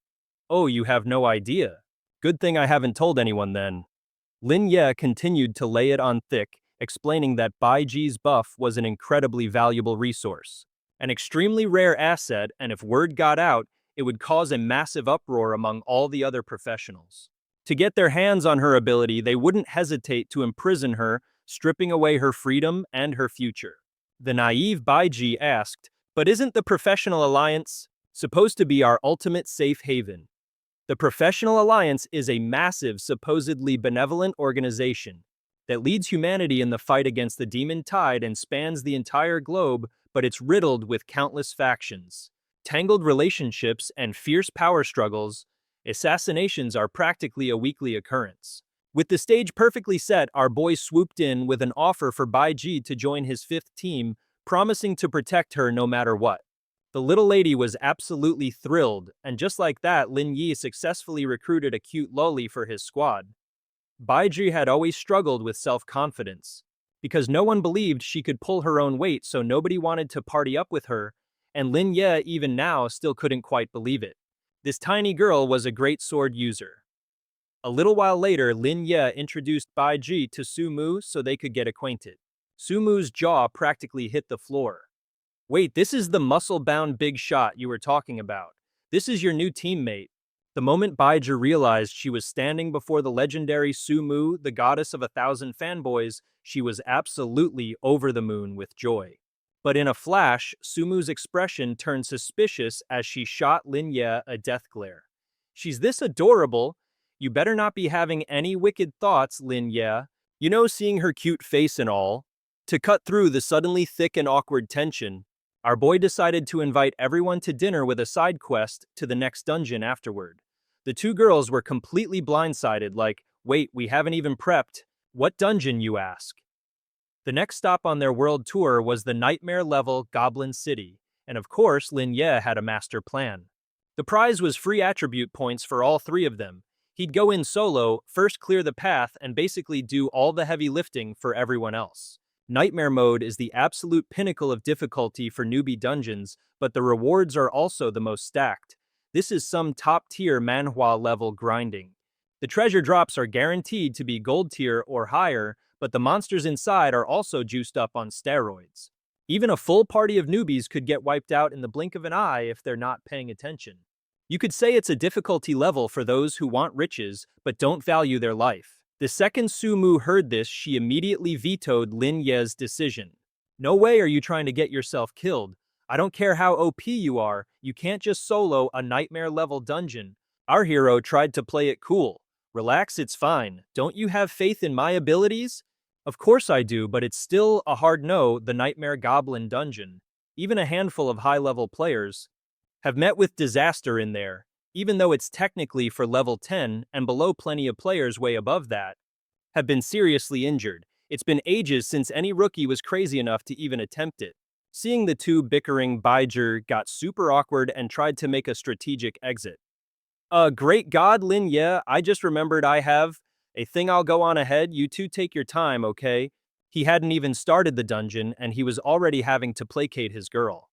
Oh, you have no idea. Good thing I haven't told anyone then. Lin Ye continued to lay it on thick, explaining that Bai Zhi's buff was an incredibly valuable resource, an extremely rare asset, and if word got out, it would cause a massive uproar among all the other professionals. To get their hands on her ability, they wouldn't hesitate to imprison her, stripping away her freedom and her future. The naive Bai Zhi asked, "But isn't the Professional Alliance supposed to be our ultimate safe haven?" The Professional Alliance is a massive, supposedly benevolent organization that leads humanity in the fight against the demon tide and spans the entire globe, but it's riddled with countless factions, tangled relationships, and fierce power struggles. Assassinations are practically a weekly occurrence. With the stage perfectly set, our boy swooped in with an offer for Bai Zhi to join his 5th team, promising to protect her no matter what. The little lady was absolutely thrilled, and just like that, Lin Ye successfully recruited a cute loli for his squad. Bai Zhi had always struggled with self-confidence, because no one believed she could pull her own weight, so nobody wanted to party up with her, and Lin Ye even now still couldn't quite believe it. This tiny girl was a great sword user. A little while later, Lin Ye introduced Bai Zhi to Su Mu so they could get acquainted. Su Mu's jaw practically hit the floor. Wait, this is the muscle-bound big shot you were talking about. This is your new teammate. The moment Bai Zhi realized she was standing before the legendary Su Mu, the goddess of 1,000 fanboys, she was absolutely over the moon with joy. But in a flash, Su Mu's expression turned suspicious as she shot Lin Ye a death glare. She's this adorable. You better not be having any wicked thoughts, Lin Ye. You know, seeing her cute face and all. To cut through the suddenly thick and awkward tension, our boy decided to invite everyone to dinner with a side quest to the next dungeon afterward. The two girls were completely blindsided, like, wait, we haven't even prepped. What dungeon, you ask? The next stop on their world tour was the nightmare-level Goblin City, and of course, Lin Ye had a master plan. The prize was free attribute points for all 3 of them. He'd go in solo, first clear the path, and basically do all the heavy lifting for everyone else. Nightmare mode is the absolute pinnacle of difficulty for newbie dungeons, but the rewards are also the most stacked. This is some top-tier Manhwa level grinding. The treasure drops are guaranteed to be gold tier or higher, but the monsters inside are also juiced up on steroids. Even a full party of newbies could get wiped out in the blink of an eye if they're not paying attention. You could say it's a difficulty level for those who want riches but don't value their life. The second Su Mu heard this, she immediately vetoed Lin Ye's decision. No way are you trying to get yourself killed. I don't care how OP you are, you can't just solo a nightmare-level dungeon. Our hero tried to play it cool. Relax, it's fine. Don't you have faith in my abilities? Of course I do, but it's still a hard no. The Nightmare Goblin dungeon, even a handful of high-level players, have met with disaster in there, even though it's technically for level 10 and below. Plenty of players way above that have been seriously injured. It's been ages since any rookie was crazy enough to even attempt it. Seeing the two bickering, Bai Zhi got super awkward and tried to make a strategic exit. Great God, Lin Ye, I just remembered I have a thing. I'll go on ahead. You two take your time, okay? He hadn't even started the dungeon and he was already having to placate his girl.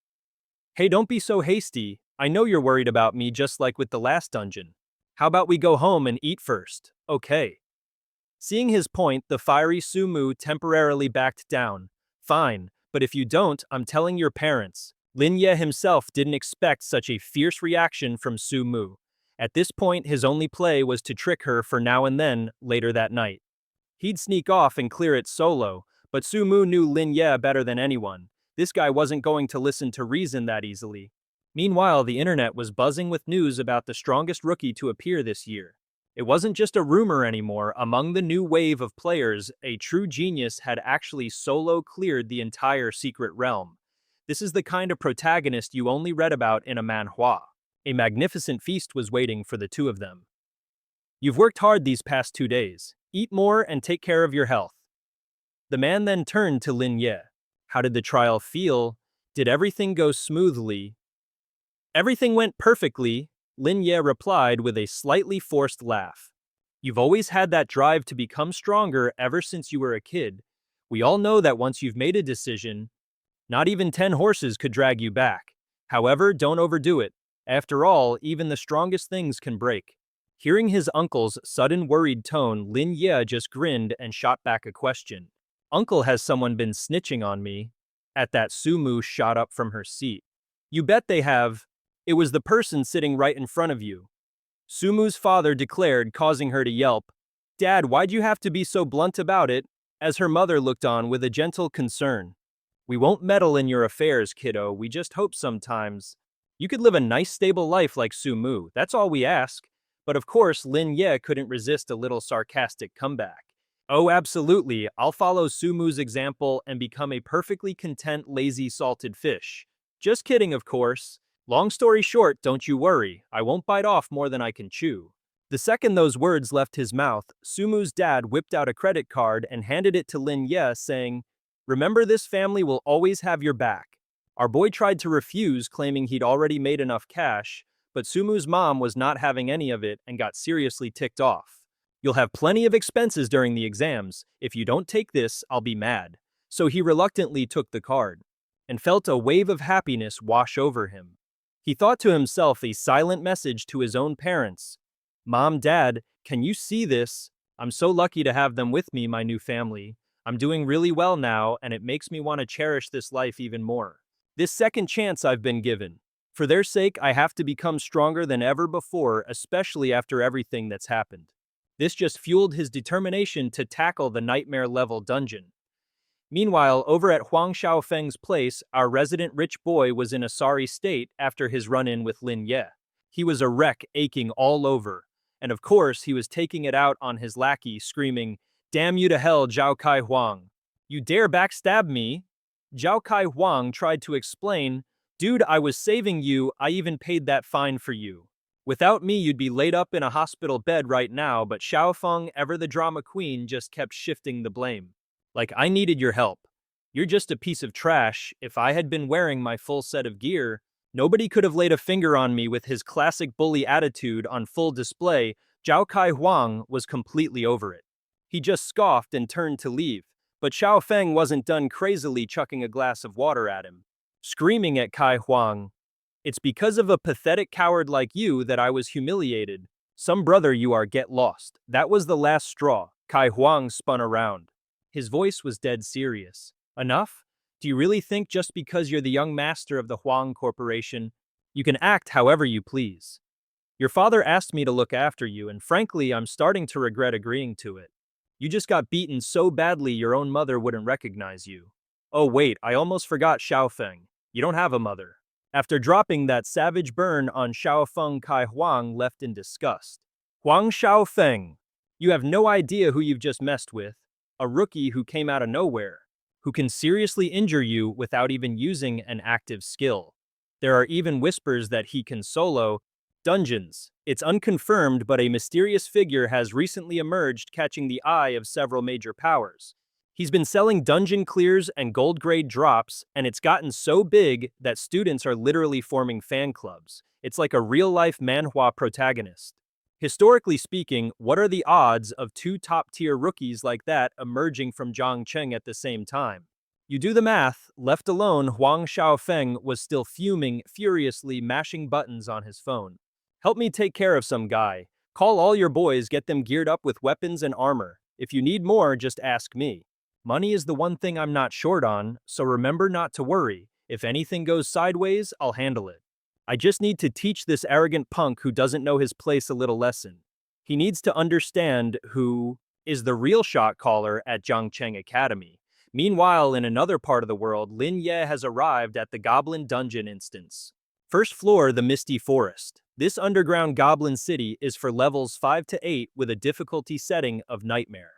Hey, don't be so hasty. I know you're worried about me just like with the last dungeon. How about we go home and eat first? Okay. Seeing his point, the fiery Su Mu temporarily backed down. Fine, but if you don't, I'm telling your parents. Lin Ye himself didn't expect such a fierce reaction from Su Mu. At this point, his only play was to trick her for now and then, later that night. He'd sneak off and clear it solo, but Su Mu knew Lin Ye better than anyone. This guy wasn't going to listen to reason that easily. Meanwhile, the internet was buzzing with news about the strongest rookie to appear this year. It wasn't just a rumor anymore. Among the new wave of players, a true genius had actually solo cleared the entire secret realm. This is the kind of protagonist you only read about in a manhwa. A magnificent feast was waiting for the two of them. You've worked hard these past 2 days. Eat more and take care of your health. The man then turned to Lin Ye. How did the trial feel? Did everything go smoothly? Everything went perfectly, Lin Ye replied with a slightly forced laugh. You've always had that drive to become stronger ever since you were a kid. We all know that once you've made a decision, not even 10 horses could drag you back. However, don't overdo it. After all, even the strongest things can break. Hearing his uncle's sudden worried tone, Lin Ye just grinned and shot back a question. Uncle, has someone been snitching on me? At that, Sumu shot up from her seat. You bet they have. It was the person sitting right in front of you. Sumu's father declared, causing her to yelp. Dad, why'd you have to be so blunt about it? As her mother looked on with a gentle concern. We won't meddle in your affairs, kiddo. We just hope sometimes you could live a nice stable life like Sumu. That's all we ask. But of course, Lin Ye couldn't resist a little sarcastic comeback. Oh, absolutely. I'll follow Sumu's example and become a perfectly content, lazy salted fish. Just kidding, of course. Long story short, don't you worry. I won't bite off more than I can chew. The second those words left his mouth, Sumu's dad whipped out a credit card and handed it to Lin Ye, saying, Remember, this family will always have your back. Our boy tried to refuse, claiming he'd already made enough cash, but Sumu's mom was not having any of it and got seriously ticked off. You'll have plenty of expenses during the exams. If you don't take this, I'll be mad. So he reluctantly took the card and felt a wave of happiness wash over him. He thought to himself a silent message to his own parents. Mom, Dad, can you see this? I'm so lucky to have them with me, my new family. I'm doing really well now, and it makes me want to cherish this life even more. This second chance I've been given. For their sake, I have to become stronger than ever before, especially after everything that's happened. This just fueled his determination to tackle the nightmare-level dungeon. Meanwhile, over at Huang Xiaofeng's place, our resident rich boy was in a sorry state after his run-in with Lin Ye. He was a wreck, aching all over. And of course, he was taking it out on his lackey, screaming, Damn you to hell, Zhao Kai Huang. You dare backstab me? Zhao Kai Huang tried to explain, Dude, I was saving you, I even paid that fine for you. Without me, you'd be laid up in a hospital bed right now, but Xiaofeng, ever the drama queen, just kept shifting the blame. Like, I needed your help. You're just a piece of trash. If I had been wearing my full set of gear, nobody could have laid a finger on me. With his classic bully attitude on full display, Zhao Kai Huang was completely over it. He just scoffed and turned to leave, but Xiaofeng wasn't done crazily chucking a glass of water at him, screaming at Kai Huang. It's because of a pathetic coward like you that I was humiliated. Some brother you are, get lost. That was the last straw. Kai Huang spun around. His voice was dead serious. Enough? Do you really think just because you're the young master of the Huang Corporation, you can act however you please? Your father asked me to look after you, and frankly, I'm starting to regret agreeing to it. You just got beaten so badly your own mother wouldn't recognize you. Oh wait, I almost forgot Xiaofeng. You don't have a mother. After dropping that savage burn on Xiaofeng, Kai Huang left in disgust. Huang Xiaofeng, you have no idea who you've just messed with. A rookie who came out of nowhere, who can seriously injure you without even using an active skill. There are even whispers that he can solo dungeons. It's unconfirmed, but a mysterious figure has recently emerged, catching the eye of several major powers. He's been selling dungeon clears and gold-grade drops, and it's gotten so big that students are literally forming fan clubs. It's like a real-life manhwa protagonist. Historically speaking, what are the odds of two top-tier rookies like that emerging from Zhangcheng at the same time? You do the math. Left alone, Huang Xiaofeng was still fuming, furiously mashing buttons on his phone. Help me take care of some guy. Call all your boys, get them geared up with weapons and armor. If you need more, just ask me. Money is the one thing I'm not short on, so remember not to worry. If anything goes sideways, I'll handle it. I just need to teach this arrogant punk who doesn't know his place a little lesson. He needs to understand who is the real shot caller at Zhangcheng Academy. Meanwhile, in another part of the world, Lin Ye has arrived at the Goblin Dungeon instance. First floor, the Misty Forest. This underground goblin city is for levels 5 to 8 with a difficulty setting of Nightmare.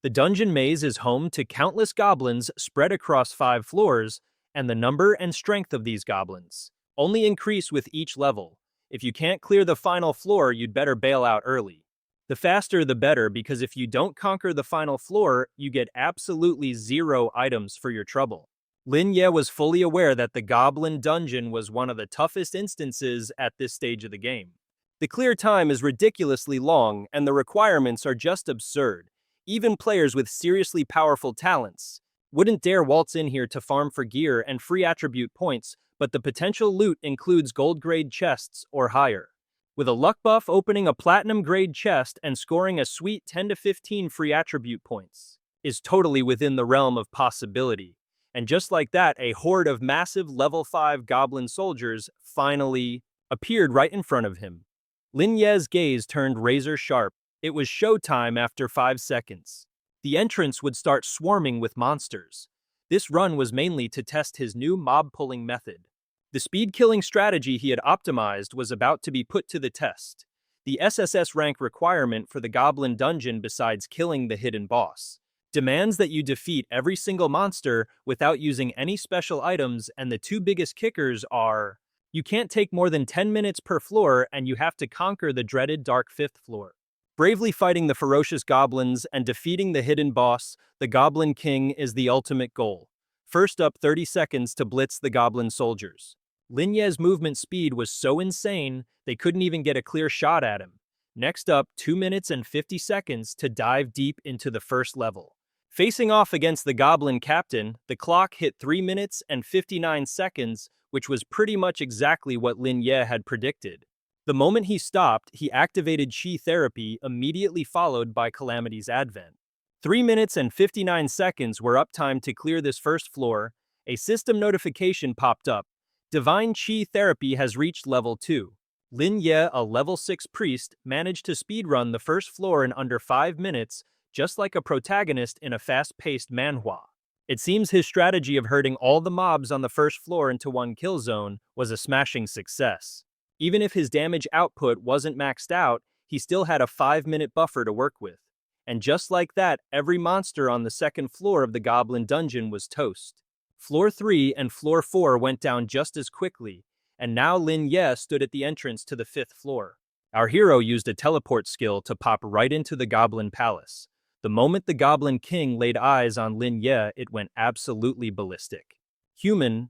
The dungeon maze is home to countless goblins spread across 5 floors, and the number and strength of these goblins only increase with each level. If you can't clear the final floor, you'd better bail out early. The faster the better, because if you don't conquer the final floor, you get absolutely 0 items for your trouble. Lin Ye was fully aware that the Goblin Dungeon was one of the toughest instances at this stage of the game. The clear time is ridiculously long, and the requirements are just absurd. Even players with seriously powerful talents wouldn't dare waltz in here to farm for gear and free attribute points, but the potential loot includes gold-grade chests or higher. With a luck buff, opening a platinum-grade chest and scoring a sweet 10 to 15 free attribute points is totally within the realm of possibility. And just like that, a horde of massive level 5 goblin soldiers finally appeared right in front of him. Lin Ye's gaze turned razor sharp. It was showtime after 5 seconds. The entrance would start swarming with monsters. This run was mainly to test his new mob-pulling method. The speed-killing strategy he had optimized was about to be put to the test. The SSS rank requirement for the Goblin Dungeon, besides killing the hidden boss, demands that you defeat every single monster without using any special items, and the 2 biggest kickers are: you can't take more than 10 minutes per floor, and you have to conquer the dreaded Dark 5th floor. Bravely fighting the ferocious goblins and defeating the hidden boss, the Goblin King, is the ultimate goal. First up, 30 seconds to blitz the goblin soldiers. Lin Ye's movement speed was so insane, they couldn't even get a clear shot at him. Next up, 2 minutes and 50 seconds to dive deep into the first level. Facing off against the Goblin Captain, the clock hit 3 minutes and 59 seconds, which was pretty much exactly what Lin Ye had predicted. The moment he stopped, he activated Chi Therapy, immediately followed by Calamity's Advent. 3 minutes and 59 seconds were uptime to clear this first floor. A system notification popped up. Divine Chi Therapy has reached level 2. Lin Ye, a level 6 priest, managed to speedrun the first floor in under 5 minutes, just like a protagonist in a fast-paced manhwa. It seems his strategy of herding all the mobs on the first floor into one kill zone was a smashing success. Even if his damage output wasn't maxed out, he still had a 5-minute buffer to work with. And just like that, every monster on the second floor of the Goblin Dungeon was toast. Floor 3 and Floor 4 went down just as quickly, and now Lin Ye stood at the entrance to the 5th floor. Our hero used a teleport skill to pop right into the Goblin Palace. The moment the Goblin King laid eyes on Lin Ye, it went absolutely ballistic. "Human,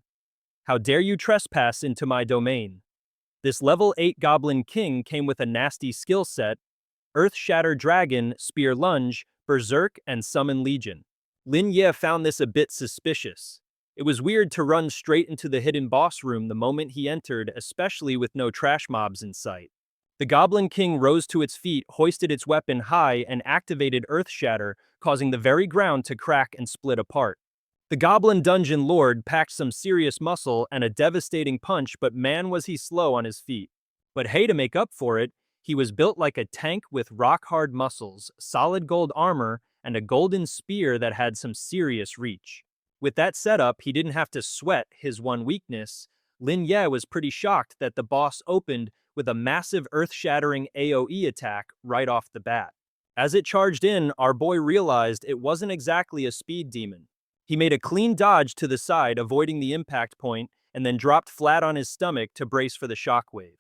how dare you trespass into my domain?" This level 8 Goblin King came with a nasty skill set: Earth Shatter Dragon, Spear Lunge, Berserk, and Summon Legion. Lin Ye found this a bit suspicious. It was weird to run straight into the hidden boss room the moment he entered, especially with no trash mobs in sight. The Goblin King rose to its feet, hoisted its weapon high, and activated Earth Shatter, causing the very ground to crack and split apart. The Goblin Dungeon Lord packed some serious muscle and a devastating punch, but man was he slow on his feet. But hey, to make up for it, he was built like a tank with rock-hard muscles, solid gold armor, and a golden spear that had some serious reach. With that setup, he didn't have to sweat his one weakness. Lin Ye was pretty shocked that the boss opened with a massive earth-shattering AoE attack right off the bat. As it charged in, our boy realized it wasn't exactly a speed demon. He made a clean dodge to the side, avoiding the impact point, and then dropped flat on his stomach to brace for the shockwave.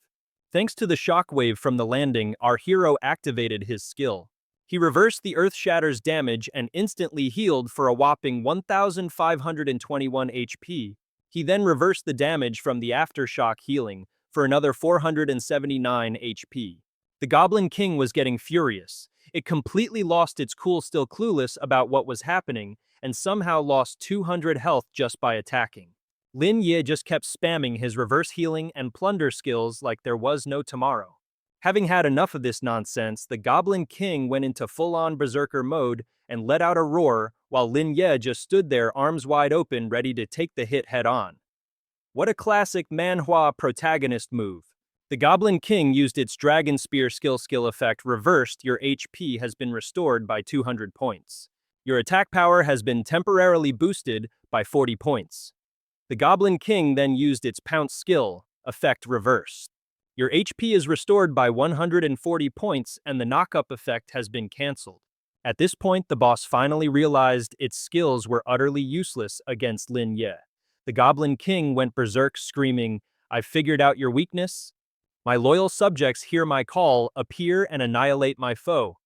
Thanks to the shockwave from the landing, our hero activated his skill. He reversed the Earth Shatter's damage and instantly healed for a whopping 1,521 HP. He then reversed the damage from the Aftershock healing for another 479 HP. The Goblin King was getting furious. It completely lost its cool, still clueless about what was happening, and somehow lost 200 health just by attacking. Lin Ye just kept spamming his reverse healing and plunder skills like there was no tomorrow. Having had enough of this nonsense, the Goblin King went into full-on berserker mode and let out a roar, while Lin Ye just stood there arms wide open, ready to take the hit head-on. What a classic manhwa protagonist move. The Goblin King used its Dragon Spear skill effect reversed. Your HP has been restored by 200 points. Your attack power has been temporarily boosted by 40 points. The Goblin King then used its Pounce skill, effect reversed. Your HP is restored by 140 points and the knock-up effect has been cancelled. At this point, the boss finally realized its skills were utterly useless against Lin Ye. The Goblin King went berserk screaming, "I've figured out your weakness. My loyal subjects hear my call, appear and annihilate my foe."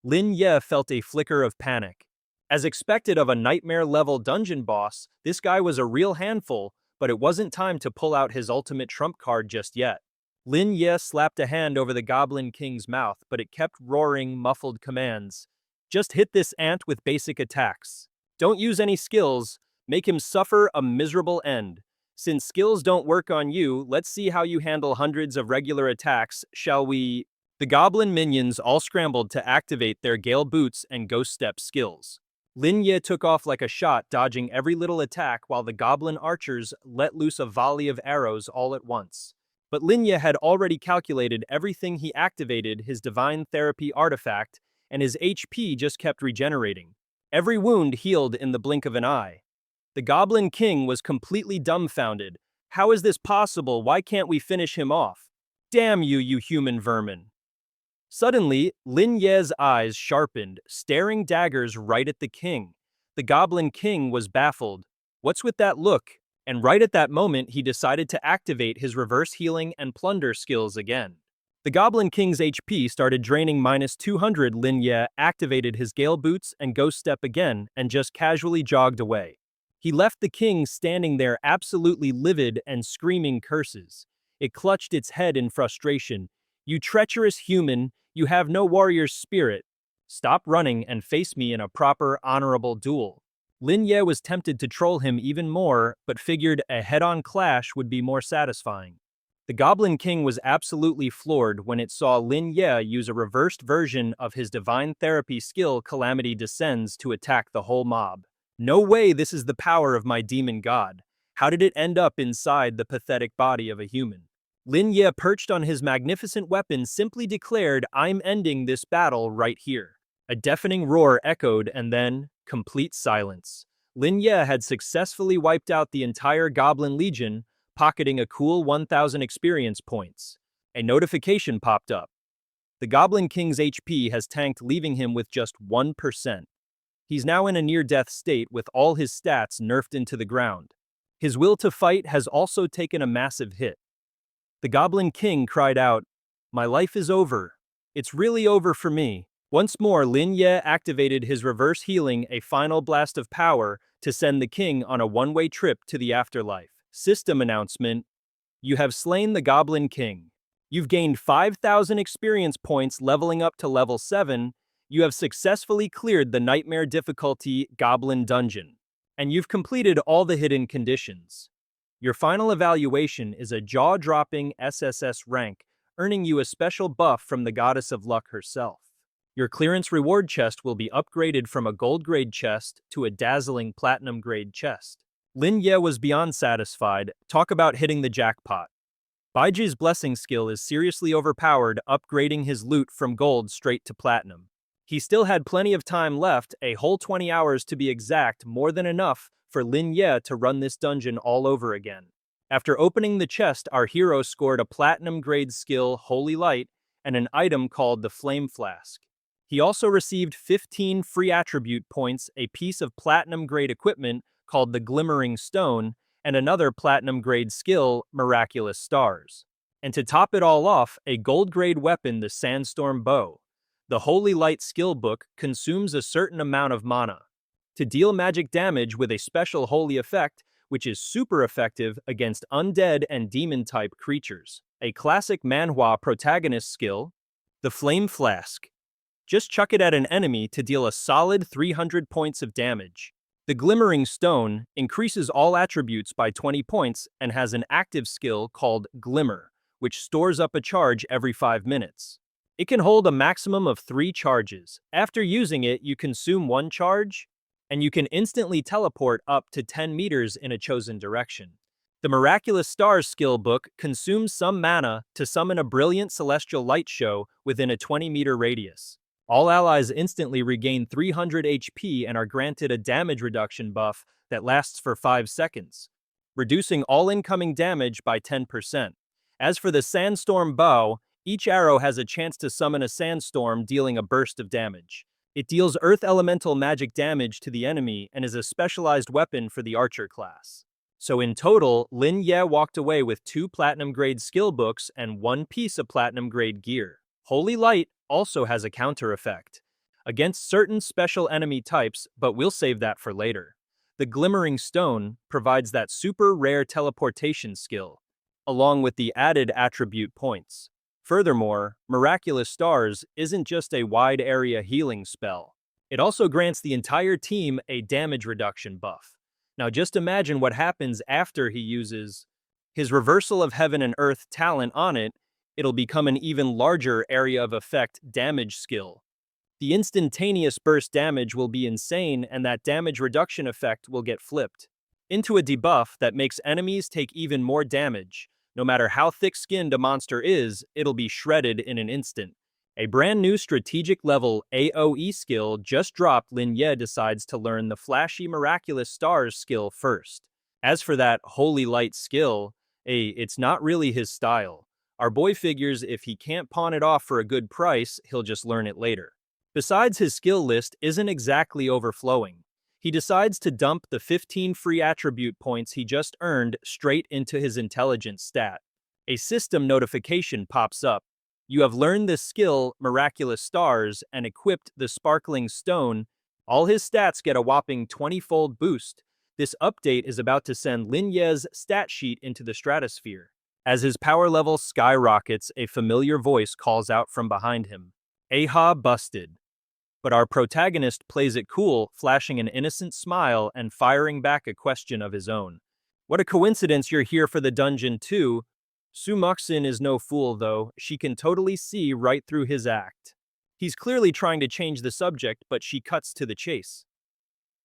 Lin Ye felt a flicker of panic. As expected of a nightmare-level dungeon boss, this guy was a real handful, but it wasn't time to pull out his ultimate trump card just yet. Lin Ye slapped a hand over the Goblin King's mouth, but it kept roaring muffled commands. "Just hit this ant with basic attacks. Don't use any skills. Make him suffer a miserable end. Since skills don't work on you, let's see how you handle hundreds of regular attacks, shall we?" The Goblin minions all scrambled to activate their Gale Boots and Ghost Step skills. Lin Ye took off like a shot, dodging every little attack while the Goblin archers let loose a volley of arrows all at once. But Lin Ye had already calculated everything. He activated his Divine Therapy artifact, and his HP just kept regenerating. Every wound healed in the blink of an eye. The Goblin King was completely dumbfounded. "How is this possible? Why can't we finish him off? Damn you, you human vermin." Suddenly, Lin Ye's eyes sharpened, staring daggers right at the king. The Goblin King was baffled. "What's with that look?" And right at that moment, he decided to activate his reverse healing and plunder skills again. The Goblin King's HP started draining -200. Lin Ye activated his Gale Boots and Ghost Step again and just casually jogged away. He left the king standing there absolutely livid and screaming curses. It clutched its head in frustration. "You treacherous human, you have no warrior's spirit. Stop running and face me in a proper, honorable duel." Lin Ye was tempted to troll him even more, but figured a head-on clash would be more satisfying. The Goblin King was absolutely floored when it saw Lin Ye use a reversed version of his Divine Therapy skill Calamity Descends to attack the whole mob. "No way, this is the power of my demon god. How did it end up inside the pathetic body of a human?" Lin Ye, perched on his magnificent weapon, simply declared, "I'm ending this battle right here." A deafening roar echoed and then, complete silence. Lin Ye had successfully wiped out the entire Goblin Legion, pocketing a cool 1,000 experience points. A notification popped up. The Goblin King's HP has tanked, leaving him with just 1%. He's now in a near-death state with all his stats nerfed into the ground. His will to fight has also taken a massive hit. The Goblin King cried out, "My life is over. It's really over for me." Once more, Lin Ye activated his reverse healing, a final blast of power, to send the king on a one-way trip to the afterlife. System announcement: you have slain the Goblin King. You've gained 5,000 experience points, leveling up to level 7. You have successfully cleared the Nightmare difficulty Goblin Dungeon. And you've completed all the hidden conditions. Your final evaluation is a jaw-dropping SSS rank, earning you a special buff from the Goddess of Luck herself. Your clearance reward chest will be upgraded from a gold grade chest to a dazzling platinum grade chest. Lin Ye was beyond satisfied. Talk about hitting the jackpot. Bai Zhi's blessing skill is seriously overpowered, upgrading his loot from gold straight to platinum. He still had plenty of time left, a whole 20 hours to be exact, more than enough for Lin Ye to run this dungeon all over again. After opening the chest, our hero scored a platinum grade skill, Holy Light, and an item called the Flame Flask. He also received 15 free attribute points, a piece of platinum grade equipment called the Glimmering Stone, and another platinum grade skill, Miraculous Stars. And to top it all off, a gold grade weapon, the Sandstorm Bow. The Holy Light skill book consumes a certain amount of mana to deal magic damage with a special holy effect, which is super effective against undead and demon-type creatures. A classic Manhwa protagonist skill, the Flame Flask. Just chuck it at an enemy to deal a solid 300 points of damage. The Glimmering Stone increases all attributes by 20 points and has an active skill called Glimmer, which stores up a charge every 5 minutes. It can hold a maximum of 3 charges. After using it, you consume 1 charge, and you can instantly teleport up to 10 meters in a chosen direction. The Miraculous Stars skill book consumes some mana to summon a brilliant celestial light show within a 20-meter radius. All allies instantly regain 300 HP and are granted a damage reduction buff that lasts for 5 seconds, reducing all incoming damage by 10%. As for the sandstorm bow, each arrow has a chance to summon a sandstorm, dealing a burst of damage. It deals earth elemental magic damage to the enemy and is a specialized weapon for the archer class. So in total, Lin Ye walked away with 2 platinum-grade skill books and 1 piece of platinum-grade gear. Holy Light also has a counter effect against certain special enemy types, but we'll save that for later. The Glimmering Stone provides that super rare teleportation skill, along with the added attribute points. Furthermore, Miraculous Stars isn't just a wide area healing spell. It also grants the entire team a damage reduction buff. Now just imagine what happens after he uses his Reversal of Heaven and Earth talent on it. It'll become an even larger area of effect damage skill. The instantaneous burst damage will be insane, and that damage reduction effect will get flipped into a debuff that makes enemies take even more damage. No matter how thick-skinned a monster is, it'll be shredded in an instant. A brand new strategic level AoE skill just dropped. Lin Ye decides to learn the flashy Miraculous Stars skill first. As for that Holy Light skill, it's not really his style. Our boy figures if he can't pawn it off for a good price, he'll just learn it later. Besides, his skill list isn't exactly overflowing. He decides to dump the 15 free attribute points he just earned straight into his intelligence stat. A system notification pops up. You have learned this skill, Miraculous Stars, and equipped the Sparkling Stone. All his stats get a whopping 20-fold boost. This update is about to send Lin Ye's stat sheet into the stratosphere. As his power level skyrockets, a familiar voice calls out from behind him. Aha, busted. But our protagonist plays it cool, flashing an innocent smile and firing back a question of his own. What a coincidence you're here for the dungeon too. Su Muxin is no fool though, she can totally see right through his act. He's clearly trying to change the subject, but she cuts to the chase.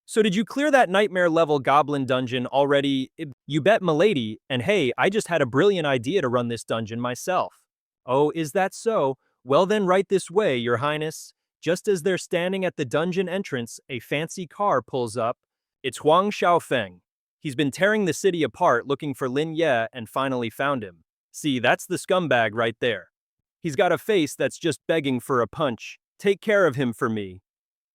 So did you clear that nightmare level goblin dungeon already? You bet, milady, and hey, I just had a brilliant idea to run this dungeon myself. Oh, is that so? Well then, right this way, your highness. Just as they're standing at the dungeon entrance, a fancy car pulls up. It's Huang Xiaofeng. He's been tearing the city apart looking for Lin Ye and finally found him. See, that's the scumbag right there. He's got a face that's just begging for a punch. Take care of him for me.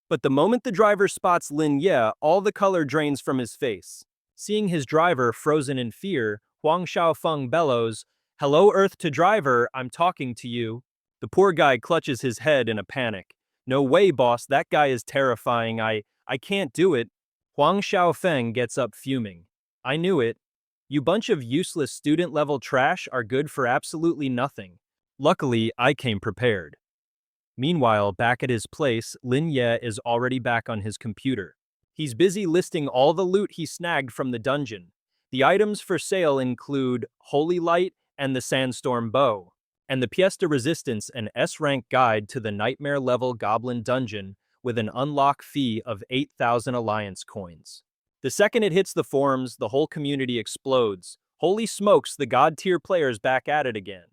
But the moment the driver spots Lin Ye, all the color drains from his face. Seeing his driver frozen in fear, Huang Xiaofeng bellows, "Hello, Earth to driver, I'm talking to you." The poor guy clutches his head in a panic. "No way, boss, that guy is terrifying. I can't do it." Huang Xiaofeng gets up fuming. "I knew it. You bunch of useless student-level trash are good for absolutely nothing. Luckily, I came prepared." Meanwhile, back at his place, Lin Ye is already back on his computer. He's busy listing all the loot he snagged from the dungeon. The items for sale include Holy Light and the Sandstorm Bow, and the pièce de resistance, an S-rank guide to the nightmare-level goblin dungeon with an unlock fee of 8,000 Alliance coins. The second it hits the forums, the whole community explodes. Holy smokes, the god-tier player's back at it again.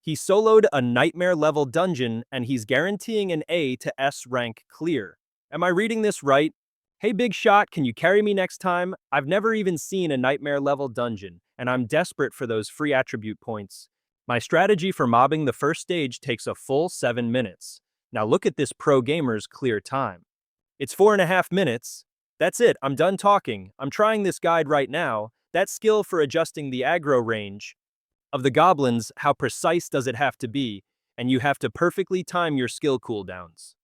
He soloed a nightmare-level dungeon, and he's guaranteeing an A to S rank clear. Am I reading this right? Hey big shot, can you carry me next time? I've never even seen a nightmare-level dungeon, and I'm desperate for those free attribute points. My strategy for mobbing the first stage takes a full 7 minutes. Now look at this pro gamer's clear time. It's 4.5 minutes. That's it, I'm done talking. I'm trying this guide right now. That skill for adjusting the aggro range of the goblins, how precise does it have to be? And you have to perfectly time your skill cooldowns.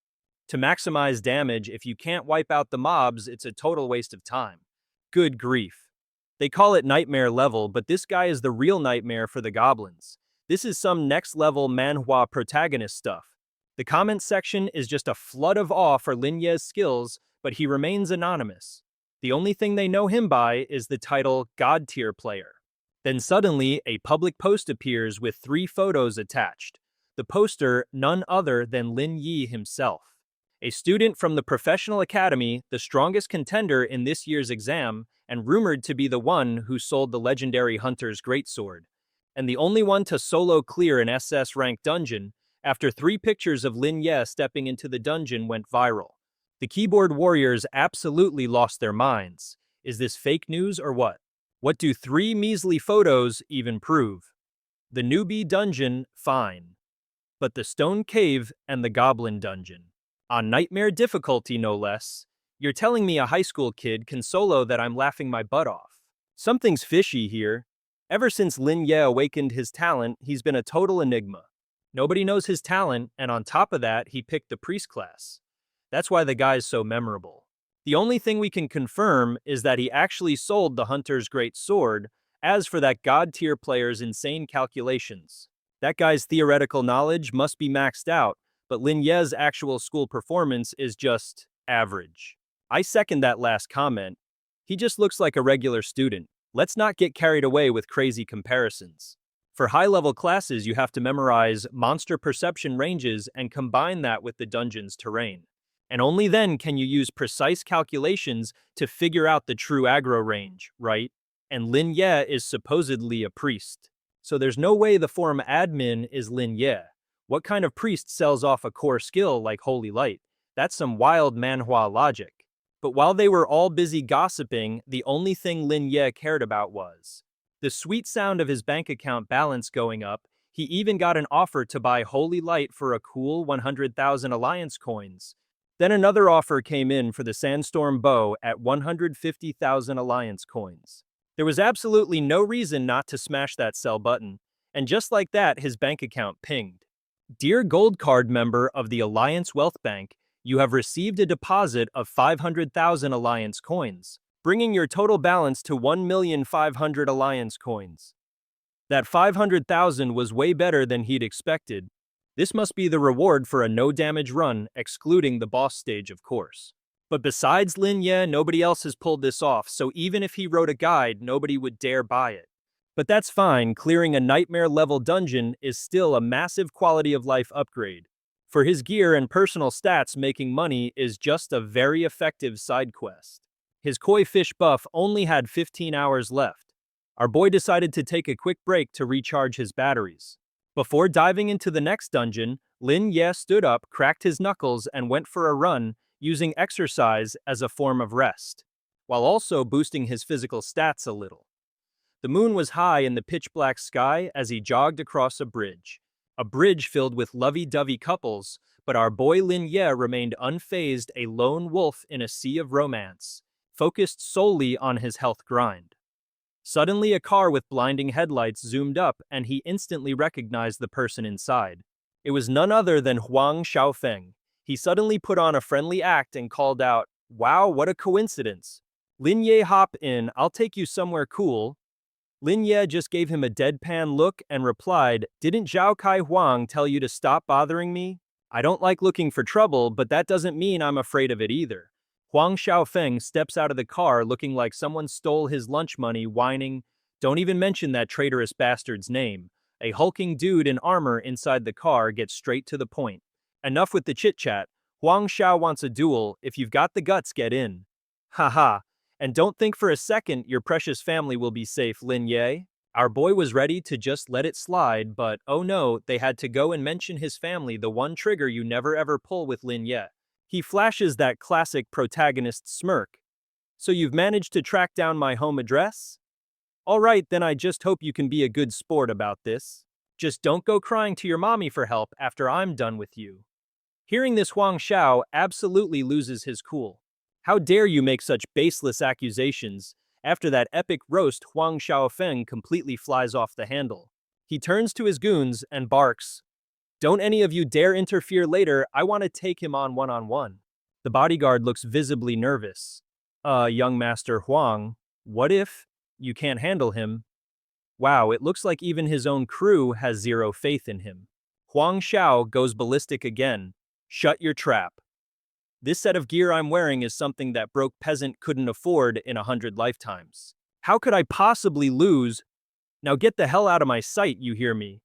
To maximize damage, if you can't wipe out the mobs, it's a total waste of time. Good grief. They call it nightmare level, but this guy is the real nightmare for the goblins. This is some next-level Manhwa protagonist stuff. The comment section is just a flood of awe for Lin Ye's skills, but he remains anonymous. The only thing they know him by is the title God-tier player. Then suddenly, a public post appears with 3 photos attached. The poster, none other than Lin Ye himself. A student from the Professional Academy, the strongest contender in this year's exam, and rumored to be the one who sold the legendary Hunter's Greatsword. And the only one to solo clear an SS rank dungeon, after 3 pictures of Lin Ye stepping into the dungeon went viral. The keyboard warriors absolutely lost their minds. Is this fake news or what? What do 3 measly photos even prove? The newbie dungeon, fine. But the stone cave and the goblin dungeon. On nightmare difficulty, no less. You're telling me a high school kid can solo that I'm laughing my butt off. Something's fishy here. Ever since Lin Ye awakened his talent, he's been a total enigma. Nobody knows his talent, and on top of that, he picked the priest class. That's why the guy's so memorable. The only thing we can confirm is that he actually sold the hunter's great sword. As for that god-tier player's insane calculations, that guy's theoretical knowledge must be maxed out, but Lin Ye's actual school performance is just average. I second that last comment. He just looks like a regular student. Let's not get carried away with crazy comparisons. For high-level classes, you have to memorize monster perception ranges and combine that with the dungeon's terrain. And only then can you use precise calculations to figure out the true aggro range, right? And Lin Ye is supposedly a priest. So there's no way the forum admin is Lin Ye. What kind of priest sells off a core skill like Holy Light? That's some wild manhwa logic. But while they were all busy gossiping, the only thing Lin Ye cared about was the sweet sound of his bank account balance going up. He even got an offer to buy Holy Light for a cool 100,000 alliance coins. Then another offer came in for the Sandstorm Bow at 150,000 alliance coins. There was absolutely no reason not to smash that sell button, and just like that, his bank account pinged. Dear Gold Card member of the Alliance Wealth Bank, you have received a deposit of 500,000 alliance coins, bringing your total balance to 1,500,000 alliance coins. That 500,000 was way better than he'd expected. This must be the reward for a no-damage run, excluding the boss stage, of course. But besides Lin Ye, nobody else has pulled this off, so even if he wrote a guide, nobody would dare buy it. But that's fine, clearing a nightmare-level dungeon is still a massive quality-of-life upgrade. For his gear and personal stats, making money is just a very effective side quest. His koi fish buff only had 15 hours left. Our boy decided to take a quick break to recharge his batteries. Before diving into the next dungeon, Lin Ye stood up, cracked his knuckles, and went for a run, using exercise as a form of rest, while also boosting his physical stats a little. The moon was high in the pitch-black sky as he jogged across a bridge filled with lovey-dovey couples, but our boy Lin Ye remained unfazed, a lone wolf in a sea of romance, focused solely on his health grind. Suddenly, a car with blinding headlights zoomed up, and he instantly recognized the person inside. It was none other than Huang Xiaofeng. He suddenly put on a friendly act and called out, "Wow, what a coincidence. Lin Ye, hop in, I'll take you somewhere cool." Lin Ye just gave him a deadpan look and replied, "Didn't Zhao Kai Huang tell you to stop bothering me? I don't like looking for trouble, but that doesn't mean I'm afraid of it either." Huang Xiaofeng steps out of the car looking like someone stole his lunch money, whining, "Don't even mention that traitorous bastard's name." A hulking dude in armor inside the car gets straight to the point. "Enough with the chit-chat. Huang Xiao wants a duel. If you've got the guts, get in." Haha. And don't think for a second your precious family will be safe, Lin Ye. Our boy was ready to just let it slide, but oh no, they had to go and mention his family, the one trigger you never ever pull with Lin Ye. He flashes that classic protagonist smirk. "So you've managed to track down my home address? All right, then I just hope you can be a good sport about this. Just don't go crying to your mommy for help after I'm done with you." Hearing this, Huang Xiao absolutely loses his cool. "How dare you make such baseless accusations?" After that epic roast, Huang Xiaofeng completely flies off the handle. He turns to his goons and barks, "Don't any of you dare interfere later, I want to take him on one-on-one." The bodyguard looks visibly nervous. Young Master Huang, what if you can't handle him?" Wow, it looks like even his own crew has zero faith in him. Huang Xiao goes ballistic again. "Shut your trap. This set of gear I'm wearing is something that broke peasant couldn't afford in 100 lifetimes. How could I possibly lose? Now get the hell out of my sight, you hear me?"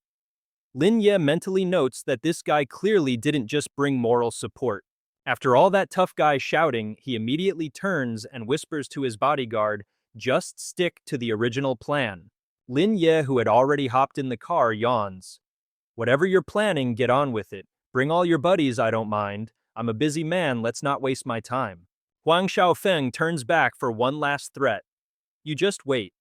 Lin Ye mentally notes that this guy clearly didn't just bring moral support. After all that tough guy shouting, he immediately turns and whispers to his bodyguard, "Just stick to the original plan." Lin Ye, who had already hopped in the car, yawns. "Whatever you're planning, get on with it. Bring all your buddies, I don't mind. I'm a busy man, let's not waste my time." Huang Xiaofeng turns back for one last threat. "You just wait.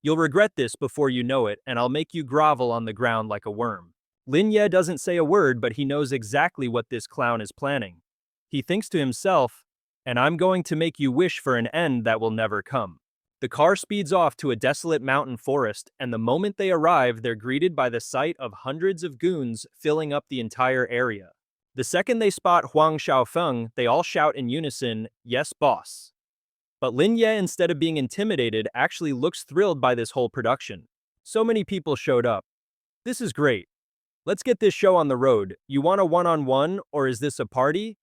You'll regret this before you know it, and I'll make you grovel on the ground like a worm. Lin Ye doesn't say a word, but he knows exactly what this clown is planning. He thinks to himself, and I'm going to make you wish for an end that will never come. The car speeds off to a desolate mountain forest, and the moment they arrive, they're greeted by the sight of hundreds of goons filling up the entire area. The second they spot Huang Xiaofeng, they all shout in unison, "Yes, boss." But Lin Ye, instead of being intimidated, actually looks thrilled by this whole production. So many people showed up. This is great. Let's get this show on the road. You want a one-on-one, or is this a party?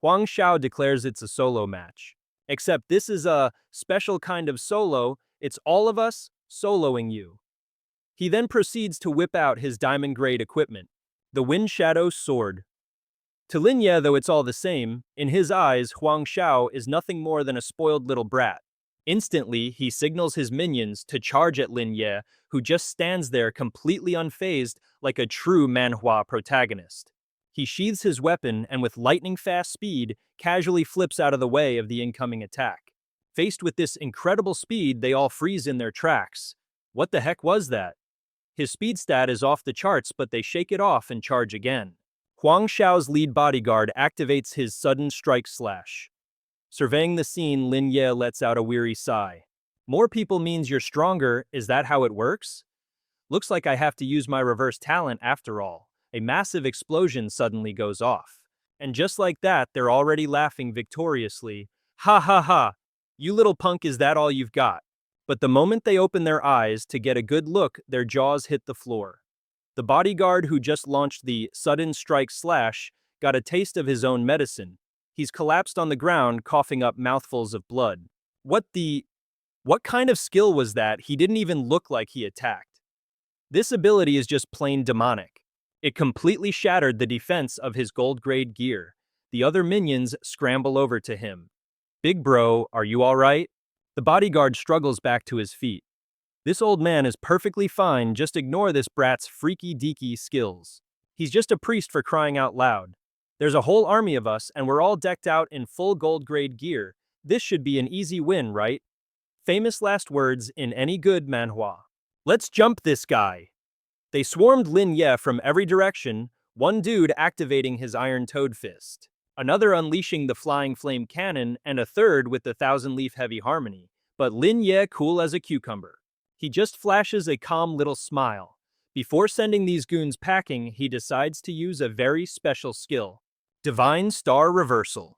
Huang Xiao declares it's a solo match. Except this is a special kind of solo, it's all of us soloing you. He then proceeds to whip out his diamond-grade equipment, the Wind Shadow Sword. To Lin Ye, though it's all the same, in his eyes, Huang Xiao is nothing more than a spoiled little brat. Instantly, he signals his minions to charge at Lin Ye, who just stands there completely unfazed like a true Manhwa protagonist. He sheathes his weapon and with lightning-fast speed, casually flips out of the way of the incoming attack. Faced with this incredible speed, they all freeze in their tracks. What the heck was that? His speed stat is off the charts, but they shake it off and charge again. Huang Xiao's lead bodyguard activates his sudden strike slash. Surveying the scene, Lin Ye lets out a weary sigh. More people means you're stronger, is that how it works? Looks like I have to use my reverse talent after all. A massive explosion suddenly goes off. And just like that, they're already laughing victoriously. Ha ha ha! You little punk, is that all you've got? But the moment they open their eyes to get a good look, their jaws hit the floor. The bodyguard who just launched the sudden strike slash got a taste of his own medicine. He's collapsed on the ground, coughing up mouthfuls of blood. What kind of skill was that? He didn't even look like he attacked. This ability is just plain demonic. It completely shattered the defense of his gold-grade gear. The other minions scramble over to him. Big bro, are you alright? The bodyguard struggles back to his feet. This old man is perfectly fine, just ignore this brat's freaky-deaky skills. He's just a priest for crying out loud. There's a whole army of us, and we're all decked out in full gold-grade gear. This should be an easy win, right? Famous last words in any good manhwa. Let's jump this guy. They swarmed Lin Ye from every direction, one dude activating his iron toad fist, another unleashing the flying flame cannon, and a third with the thousand-leaf heavy harmony. But Lin Ye cool as a cucumber. He just flashes a calm little smile. Before sending these goons packing, he decides to use a very special skill. Divine Star Reversal.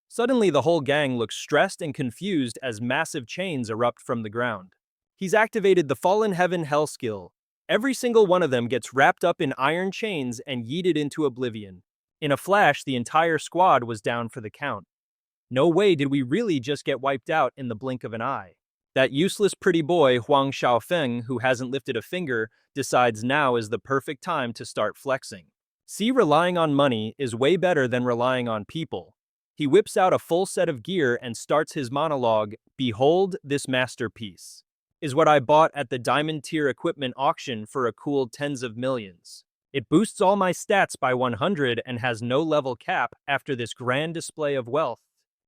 Suddenly the whole gang looks stressed and confused as massive chains erupt from the ground. He's activated the Fallen Heaven Hell skill. Every single one of them gets wrapped up in iron chains and yeeted into oblivion. In a flash, the entire squad was down for the count. No way did we really just get wiped out in the blink of an eye. That useless pretty boy, Huang Xiaofeng, who hasn't lifted a finger, decides now is the perfect time to start flexing. See, relying on money is way better than relying on people. He whips out a full set of gear and starts his monologue, "Behold this masterpiece. Is what I bought at the diamond tier equipment auction for a cool tens of millions. It boosts all my stats by 100 and has no level cap after this grand display of wealth.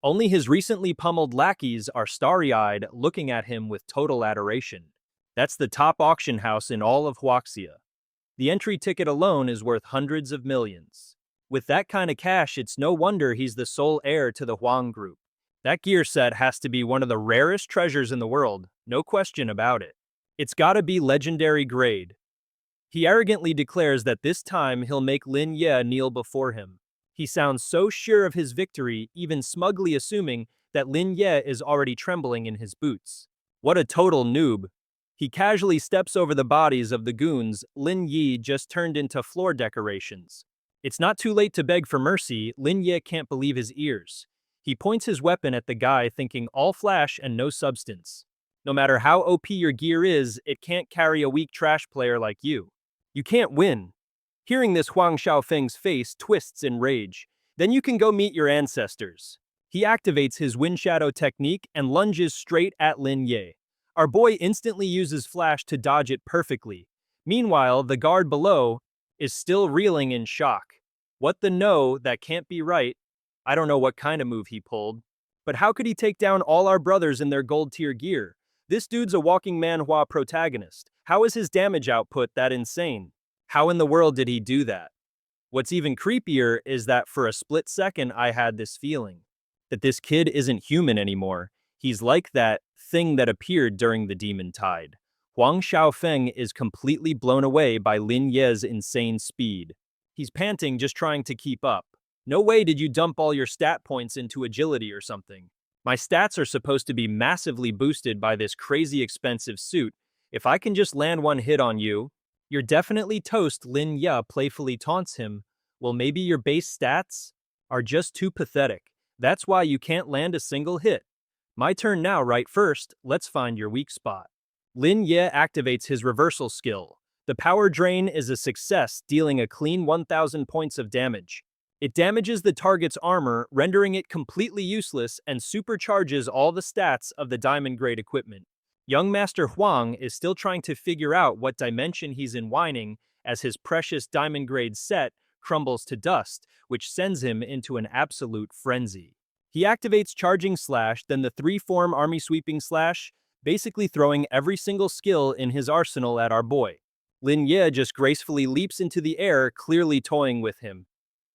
Only his recently pummeled lackeys are starry-eyed, looking at him with total adoration. That's the top auction house in all of Huaxia. The entry ticket alone is worth hundreds of millions. With that kind of cash, it's no wonder he's the sole heir to the Huang Group. That gear set has to be one of the rarest treasures in the world, no question about it. It's gotta be legendary grade." He arrogantly declares that this time he'll make Lin Ye kneel before him. He sounds so sure of his victory, even smugly assuming that Lin Ye is already trembling in his boots. What a total noob. He casually steps over the bodies of the goons Lin Ye just turned into floor decorations. It's not too late to beg for mercy. Lin Ye can't believe his ears. He points his weapon at the guy, thinking all flash and no substance. No matter how OP your gear is, it can't carry a weak trash player like you. You can't win. Hearing this, Huang Xiaofeng's face twists in rage. Then you can go meet your ancestors. He activates his wind shadow technique and lunges straight at Lin Ye. Our boy instantly uses flash to dodge it perfectly. Meanwhile, the guard below is still reeling in shock. What the no, that can't be right. I don't know what kind of move he pulled. But how could he take down all our brothers in their gold tier gear? This dude's a walking manhwa protagonist. How is his damage output that insane? How in the world did he do that? What's even creepier is that for a split second I had this feeling that this kid isn't human anymore. He's like that thing that appeared during the Demon Tide. Huang Xiaofeng is completely blown away by Lin Ye's insane speed. He's panting just trying to keep up. No way did you dump all your stat points into agility or something. My stats are supposed to be massively boosted by this crazy expensive suit. If I can just land one hit on you, you're definitely toast, Lin Ye playfully taunts him. Well, maybe your base stats are just too pathetic. That's why you can't land a single hit. My turn now, right? First, let's find your weak spot. Lin Ye activates his reversal skill. The power drain is a success, dealing a clean 1000 points of damage. It damages the target's armor, rendering it completely useless, and supercharges all the stats of the diamond-grade equipment. Young Master Huang is still trying to figure out what dimension he's in whining as his precious diamond-grade set crumbles to dust, which sends him into an absolute frenzy. He activates Charging Slash, then the 3-form Army Sweeping Slash, basically throwing every single skill in his arsenal at our boy. Lin Ye just gracefully leaps into the air, clearly toying with him.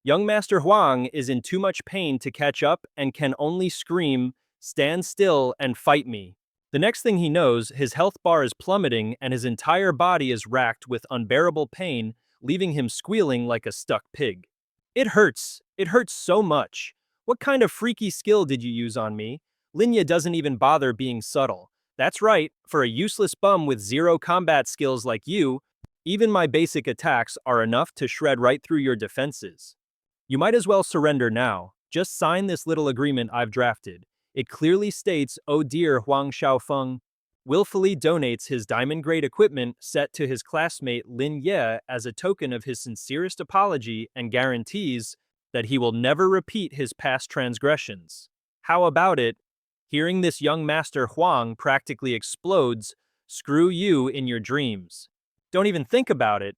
Young Master Huang is in too much pain to catch up and can only scream, "Stand still and fight me." The next thing he knows, his health bar is plummeting and his entire body is racked with unbearable pain, leaving him squealing like a stuck pig. It hurts so much. What kind of freaky skill did you use on me? Lin Ye doesn't even bother being subtle. That's right, for a useless bum with 0 combat skills like you, even my basic attacks are enough to shred right through your defenses. You might as well surrender now. Just sign this little agreement I've drafted. It clearly states, "Oh dear, Huang Xiaofeng willfully donates his diamond-grade equipment set to his classmate Lin Ye as a token of his sincerest apology and guarantees that he will never repeat his past transgressions." How about it? Hearing this, young Master Huang practically explodes. Screw you in your dreams. Don't even think about it.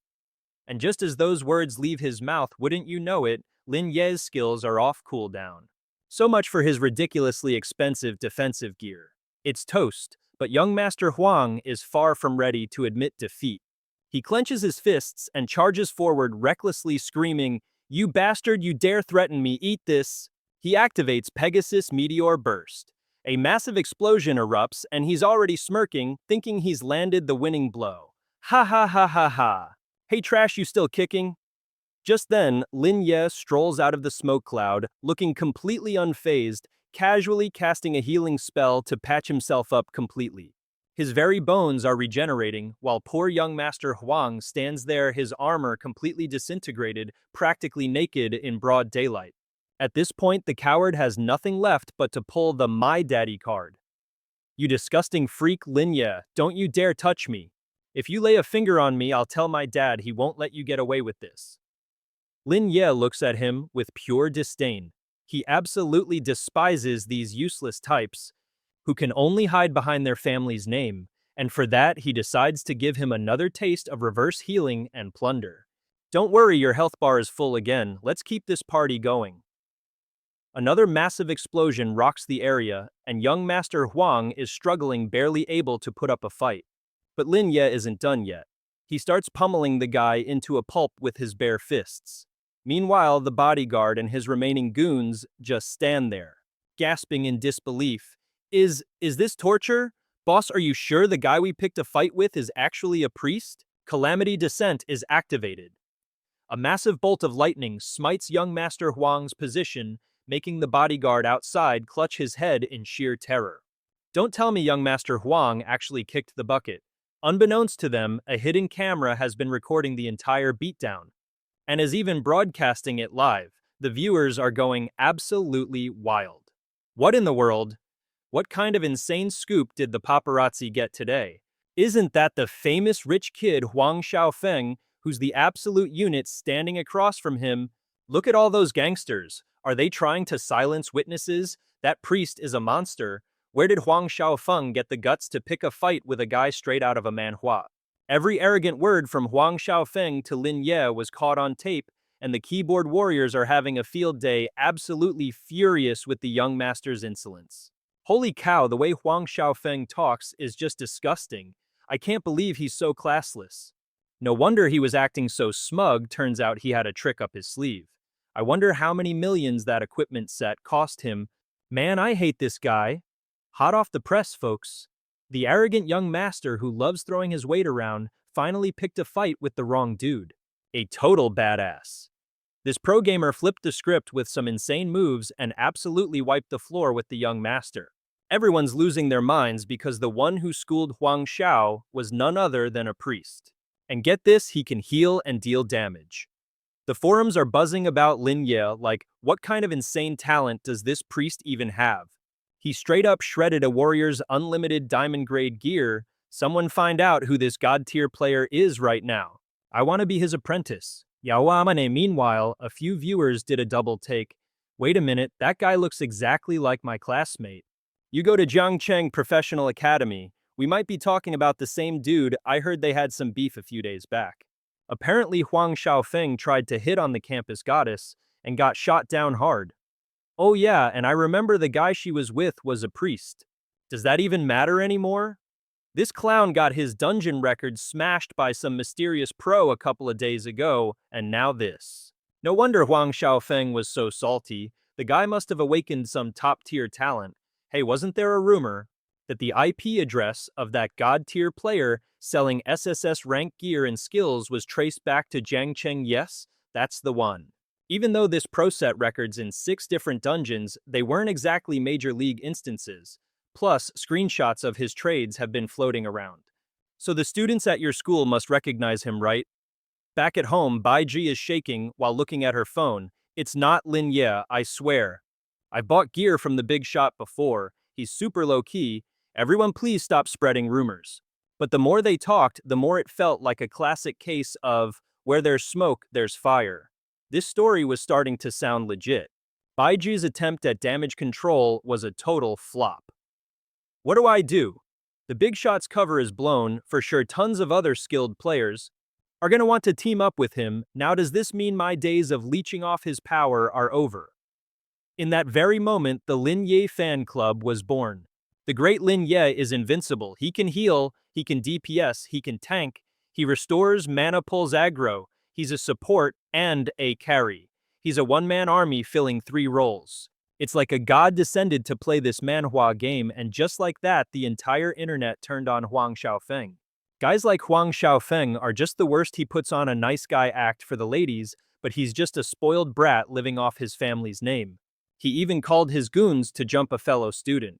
And just as those words leave his mouth, wouldn't you know it, Lin Ye's skills are off cooldown. So much for his ridiculously expensive defensive gear. It's toast, but young Master Huang is far from ready to admit defeat. He clenches his fists and charges forward recklessly, screaming, "You bastard, you dare threaten me, eat this!" He activates Pegasus Meteor Burst. A massive explosion erupts and he's already smirking, thinking he's landed the winning blow. Ha ha ha ha ha. Hey trash, you still kicking? Just then, Lin Ye strolls out of the smoke cloud, looking completely unfazed, casually casting a healing spell to patch himself up completely. His very bones are regenerating, while poor young Master Huang stands there, his armor completely disintegrated, practically naked in broad daylight. At this point, the coward has nothing left but to pull the "My Daddy" card. "You disgusting freak, Lin Ye, don't you dare touch me. If you lay a finger on me, I'll tell my dad he won't let you get away with this." Lin Ye looks at him with pure disdain. He absolutely despises these useless types who can only hide behind their family's name, and for that he decides to give him another taste of reverse healing and plunder. "Don't worry, your health bar is full again. Let's keep this party going." Another massive explosion rocks the area, and young Master Huang is struggling, barely able to put up a fight. But Lin Ye isn't done yet. He starts pummeling the guy into a pulp with his bare fists. Meanwhile, the bodyguard and his remaining goons just stand there, gasping in disbelief. Is this torture? Boss, are you sure the guy we picked a fight with is actually a priest?" Calamity Descent is activated. A massive bolt of lightning smites young Master Huang's position, making the bodyguard outside clutch his head in sheer terror. Don't tell me young Master Huang actually kicked the bucket. Unbeknownst to them, a hidden camera has been recording the entire beatdown, and is even broadcasting it live. The viewers are going absolutely wild. What in the world? What kind of insane scoop did the paparazzi get today? Isn't that the famous rich kid Huang Xiaofeng, who's the absolute unit standing across from him? Look at all those gangsters. Are they trying to silence witnesses? That priest is a monster. Where did Huang Xiaofeng get the guts to pick a fight with a guy straight out of a manhwa? Every arrogant word from Huang Xiaofeng to Lin Ye was caught on tape, and the keyboard warriors are having a field day, absolutely furious with the young master's insolence. Holy cow, the way Huang Xiaofeng talks is just disgusting. I can't believe he's so classless. No wonder he was acting so smug, turns out he had a trick up his sleeve. I wonder how many millions that equipment set cost him. Man, I hate this guy. Hot off the press, folks. The arrogant young master who loves throwing his weight around finally picked a fight with the wrong dude. A total badass. This pro gamer flipped the script with some insane moves and absolutely wiped the floor with the young master. Everyone's losing their minds because the one who schooled Huang Xiao was none other than a priest. And get this, he can heal and deal damage. The forums are buzzing about Lin Ye like, what kind of insane talent does this priest even have? He straight up shredded a warrior's unlimited diamond-grade gear. Someone find out who this god-tier player is right now. I want to be his apprentice. Yaoamane. Meanwhile, a few viewers did a double take. Wait a minute, that guy looks exactly like my classmate. You go to Jiangcheng Professional Academy. We might be talking about the same dude. I heard they had some beef a few days back. Apparently Huang Xiaofeng tried to hit on the campus goddess and got shot down hard. Oh yeah, and I remember the guy she was with was a priest. Does that even matter anymore? This clown got his dungeon record smashed by some mysterious pro a couple of days ago, and now this. No wonder Huang Xiaofeng was so salty. The guy must have awakened some top-tier talent. Hey, wasn't there a rumor that the IP address of that god-tier player selling SSS rank gear and skills was traced back to Jiangcheng? Yes, that's the one. Even though this pro set records in 6 different dungeons, they weren't exactly Major League instances. Plus, screenshots of his trades have been floating around. So the students at your school must recognize him, right? Back at home, Bai Zhi is shaking while looking at her phone. It's not Lin Ye, I swear. I've bought gear from the big shop before. He's super low-key. Everyone please stop spreading rumors. But the more they talked, the more it felt like a classic case of where there's smoke, there's fire. This story was starting to sound legit. Bai Zhi's attempt at damage control was a total flop. What do I do? The big shot's cover is blown. For sure tons of other skilled players are going to want to team up with him. Now does this mean my days of leeching off his power are over? In that very moment, the Lin Ye fan club was born. The great Lin Ye is invincible. He can heal, he can DPS, he can tank, he restores mana, pulls aggro, he's a support and a carry. He's a one-man army filling 3 roles. It's like a god descended to play this Manhwa game, and just like that, the entire internet turned on Huang Xiaofeng. Guys like Huang Xiaofeng are just the worst. He puts on a nice guy act for the ladies, but he's just a spoiled brat living off his family's name. He even called his goons to jump a fellow student.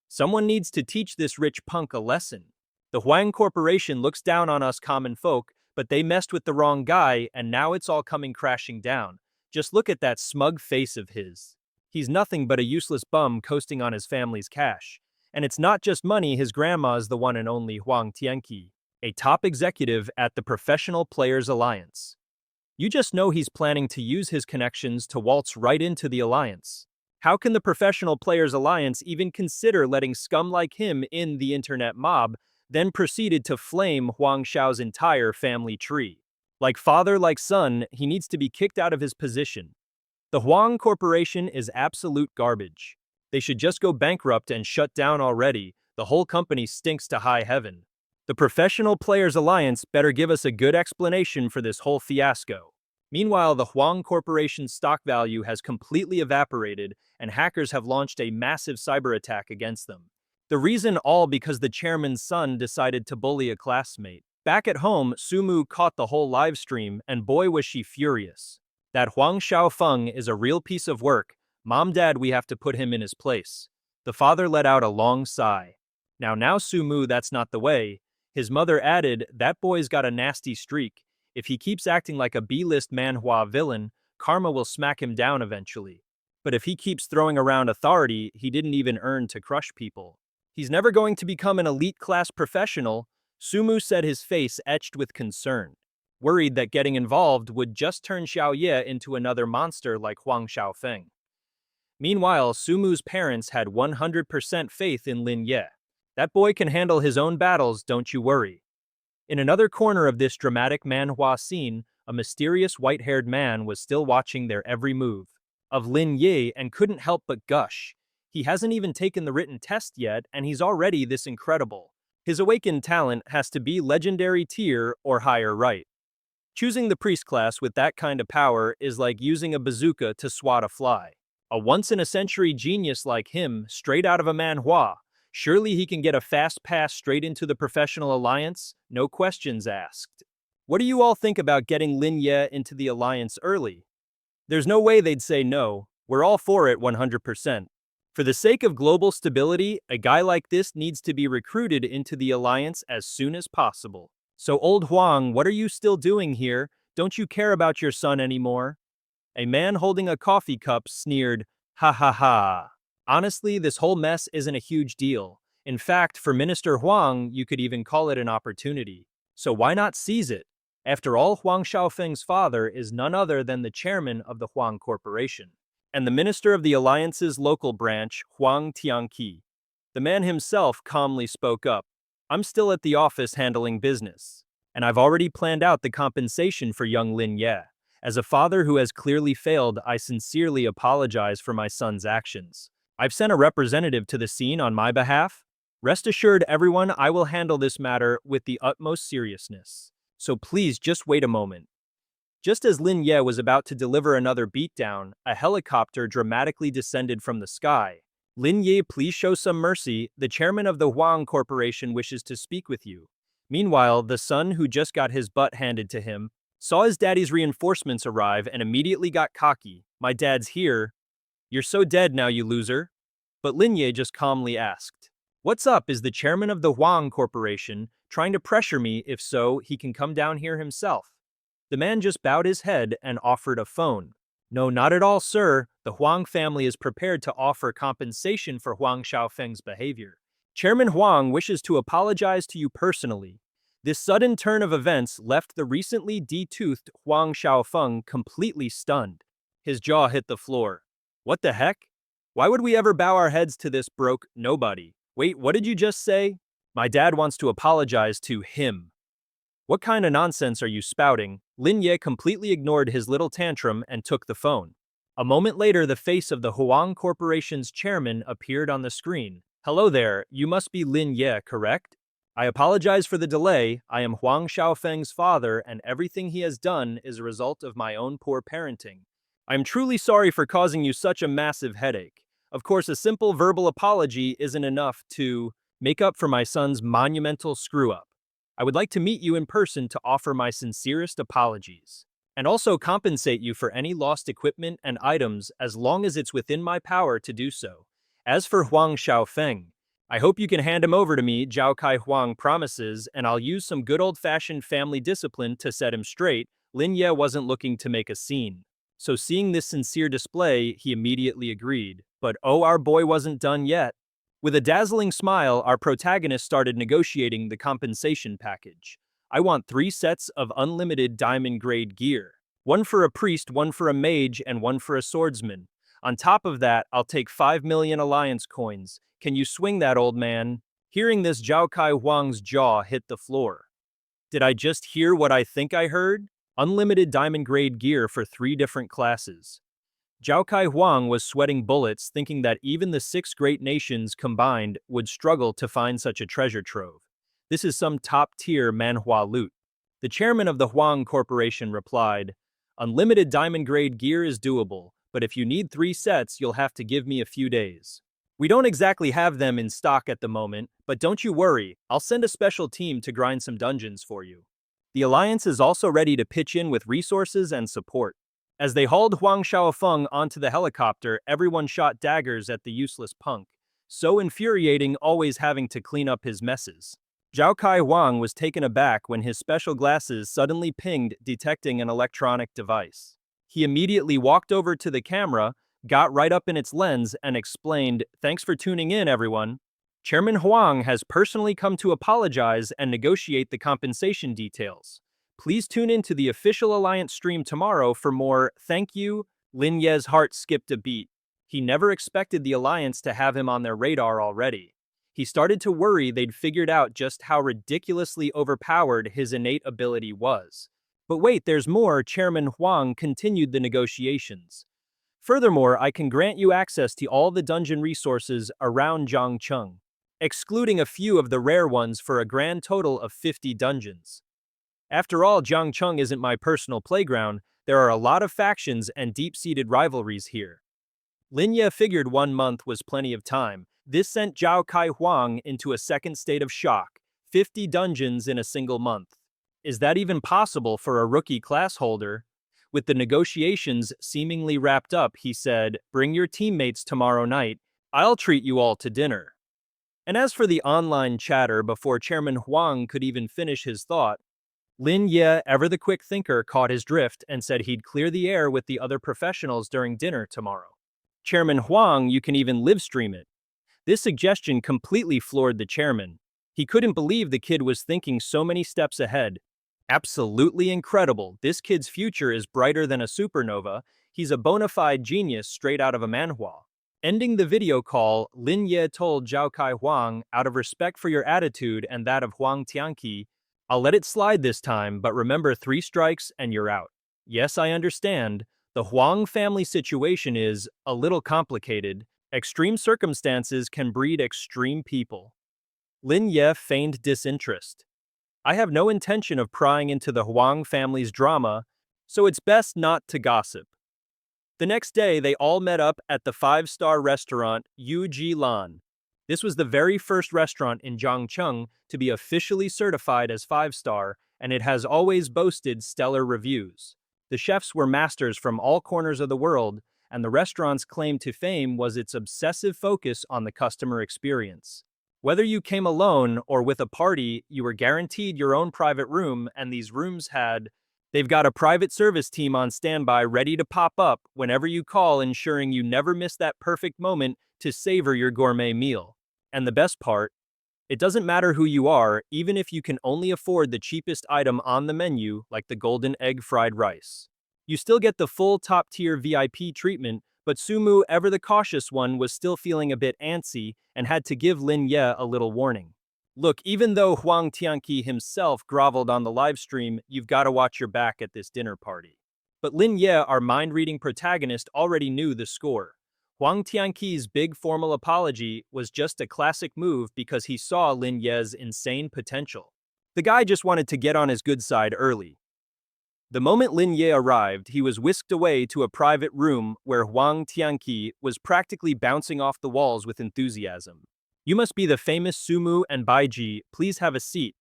Someone needs to teach this rich punk a lesson. The Huang Corporation looks down on us common folk, but they messed with the wrong guy, and now it's all coming crashing down. Just look at that smug face of his. He's nothing but a useless bum coasting on his family's cash. And it's not just money, his grandma is the one and only Huang Tianqi, a top executive at the Professional Players Alliance. You just know he's planning to use his connections to waltz right into the alliance. How can the Professional Players Alliance even consider letting scum like him in the internet mob, then proceeded to flame Huang Xiao's entire family tree? Like father, like son, he needs to be kicked out of his position. The Huang Corporation is absolute garbage. They should just go bankrupt and shut down already. The whole company stinks to high heaven. The Professional Players Alliance better give us a good explanation for this whole fiasco. Meanwhile, the Huang Corporation's stock value has completely evaporated, and hackers have launched a massive cyber attack against them. The reason all because the chairman's son decided to bully a classmate. Back at home, Sumu caught the whole live stream, and boy was she furious. That Huang Xiaofeng is a real piece of work. Mom, Dad, we have to put him in his place. The father let out a long sigh. Now Sumu, that's not the way. His mother added, that boy's got a nasty streak. If he keeps acting like a B-list Manhwa villain, karma will smack him down eventually. But if he keeps throwing around authority he didn't even earn to crush people, he's never going to become an elite class professional. Sumu said, his face etched with concern, worried that getting involved would just turn Xiao Ye into another monster like Huang Xiaofeng. Meanwhile, Sumu's parents had 100% faith in Lin Ye. That boy can handle his own battles, don't you worry. In another corner of this dramatic Manhwa scene, a mysterious white-haired man was still watching their every move of Lin Ye and couldn't help but gush. He hasn't even taken the written test yet, and he's already this incredible. His awakened talent has to be legendary tier or higher, right? Choosing the priest class with that kind of power is like using a bazooka to swat a fly. A once-in-a-century genius like him, straight out of a manhwa, surely he can get a fast pass straight into the professional alliance, no questions asked. What do you all think about getting Lin Ye into the alliance early? There's no way they'd say no. We're all for it 100%. For the sake of global stability, a guy like this needs to be recruited into the alliance as soon as possible. So old Huang, what are you still doing here? Don't you care about your son anymore? A man holding a coffee cup sneered, "Ha ha ha. Honestly, this whole mess isn't a huge deal. In fact, for Minister Huang, you could even call it an opportunity. So why not seize it? After all, Huang Xiaofeng's father is none other than the chairman of the Huang Corporation, and the minister of the Alliance's local branch, Huang Tianqi." The man himself calmly spoke up. "I'm still at the office handling business, and I've already planned out the compensation for young Lin Ye. As a father who has clearly failed, I sincerely apologize for my son's actions. I've sent a representative to the scene on my behalf. Rest assured, everyone, I will handle this matter with the utmost seriousness. So please just wait a moment." Just as Lin Ye was about to deliver another beatdown, a helicopter dramatically descended from the sky. "Lin Ye, please show some mercy. The chairman of the Huang Corporation wishes to speak with you." Meanwhile, the son, who just got his butt handed to him, saw his daddy's reinforcements arrive and immediately got cocky. "My dad's here." "You're so dead now, you loser." But Lin Ye just calmly asked, "What's up? Is the chairman of the Huang Corporation trying to pressure me? If so, he can come down here himself." The man just bowed his head and offered a phone. "No, not at all, sir. The Huang family is prepared to offer compensation for Huang Xiaofeng's behavior. Chairman Huang wishes to apologize to you personally. This sudden turn of events left the recently de-toothed Huang Xiaofeng completely stunned. His jaw hit the floor. What the heck? Why would we ever bow our heads to this broke nobody? Wait, what did you just say? My dad wants to apologize to him. What kind of nonsense are you spouting?" Lin Ye completely ignored his little tantrum and took the phone. A moment later, the face of the Huang Corporation's chairman appeared on the screen. "Hello there, you must be Lin Ye, correct? I apologize for the delay. I am Huang Xiaofeng's father, and everything he has done is a result of my own poor parenting. I am truly sorry for causing you such a massive headache. Of course, a simple verbal apology isn't enough to make up for my son's monumental screw-up. I would like to meet you in person to offer my sincerest apologies, and also compensate you for any lost equipment and items as long as it's within my power to do so. As for Huang Xiaofeng, I hope you can hand him over to me, Zhao Kai Huang promises, and I'll use some good old-fashioned family discipline to set him straight." Lin Ye wasn't looking to make a scene. So seeing this sincere display, he immediately agreed. But oh, our boy wasn't done yet. With a dazzling smile, our protagonist started negotiating the compensation package. "I want 3 sets of unlimited diamond-grade gear. 1 for a priest, 1 for a mage, and 1 for a swordsman. On top of that, I'll take 5 million alliance coins. Can you swing that, old man?" Hearing this, Zhao Kai Huang's jaw hit the floor. Did I just hear what I think I heard? Unlimited diamond-grade gear for 3 different classes. Zhao Kai Huang was sweating bullets, thinking that even the 6 great nations combined would struggle to find such a treasure trove. This is some top-tier manhwa loot. The chairman of the Huang Corporation replied, "Unlimited diamond-grade gear is doable, but if you need 3 sets, you'll have to give me a few days. We don't exactly have them in stock at the moment, but don't you worry, I'll send a special team to grind some dungeons for you." The Alliance is also ready to pitch in with resources and support. As they hauled Huang Xiaofeng onto the helicopter, everyone shot daggers at the useless punk. So infuriating, always having to clean up his messes. Zhao Kai Huang was taken aback when his special glasses suddenly pinged, detecting an electronic device. He immediately walked over to the camera, got right up in its lens, and explained, "Thanks for tuning in, everyone. Chairman Huang has personally come to apologize and negotiate the compensation details. Please tune in to the official Alliance stream tomorrow for more." "Thank you." Lin Ye's heart skipped a beat. He never expected the Alliance to have him on their radar already. He started to worry they'd figured out just how ridiculously overpowered his innate ability was. But wait, there's more. Chairman Huang continued the negotiations. Furthermore, I can grant you access to all the dungeon resources around Zhangcheng, excluding a few of the rare ones for a grand total of 50 dungeons. After all, Zhangcheng isn't my personal playground, there are a lot of factions and deep-seated rivalries here. Lin Ye figured 1 month was plenty of time. This sent Zhao Kai Huang into a second state of shock. 50 dungeons in a single month. Is that even possible for a rookie class holder? With the negotiations seemingly wrapped up, he said, "Bring your teammates tomorrow night. I'll treat you all to dinner." And as for the online chatter before Chairman Huang could even finish his thought, Lin Ye, ever the quick thinker, caught his drift and said he'd clear the air with the other professionals during dinner tomorrow. Chairman Huang, you can even live stream it. This suggestion completely floored the chairman. He couldn't believe the kid was thinking so many steps ahead. Absolutely incredible. This kid's future is brighter than a supernova. He's a bona fide genius straight out of a manhwa. Ending the video call, Lin Ye told Zhao Kai Huang, "Out of respect for your attitude and that of Huang Tianqi, I'll let it slide this time, but remember 3 strikes and you're out." Yes, I understand. The Huang family situation is a little complicated. Extreme circumstances can breed extreme people. Lin Ye feigned disinterest. I have no intention of prying into the Huang family's drama, so it's best not to gossip. The next day, they all met up at the 5-star restaurant Yu Ji Lan. This was the very first restaurant in Zhangcheng to be officially certified as 5-star, and it has always boasted stellar reviews. The chefs were masters from all corners of the world, and the restaurant's claim to fame was its obsessive focus on the customer experience. Whether you came alone or with a party, you were guaranteed your own private room, and these rooms they've got a private service team on standby ready to pop up whenever you call, ensuring you never miss that perfect moment to savor your gourmet meal. And the best part, it doesn't matter who you are, even if you can only afford the cheapest item on the menu, like the golden egg fried rice. You still get the full top-tier VIP treatment, but Sumu, ever the cautious one, was still feeling a bit antsy and had to give Lin Ye a little warning. Look, even though Huang Tianqi himself groveled on the livestream, you've got to watch your back at this dinner party. But Lin Ye, our mind-reading protagonist, already knew the score. Huang Tianqi's big formal apology was just a classic move because he saw Lin Ye's insane potential. The guy just wanted to get on his good side early. The moment Lin Ye arrived, he was whisked away to a private room where Huang Tianqi was practically bouncing off the walls with enthusiasm. "You must be the famous Sumu and Bai Zhi. Please have a seat.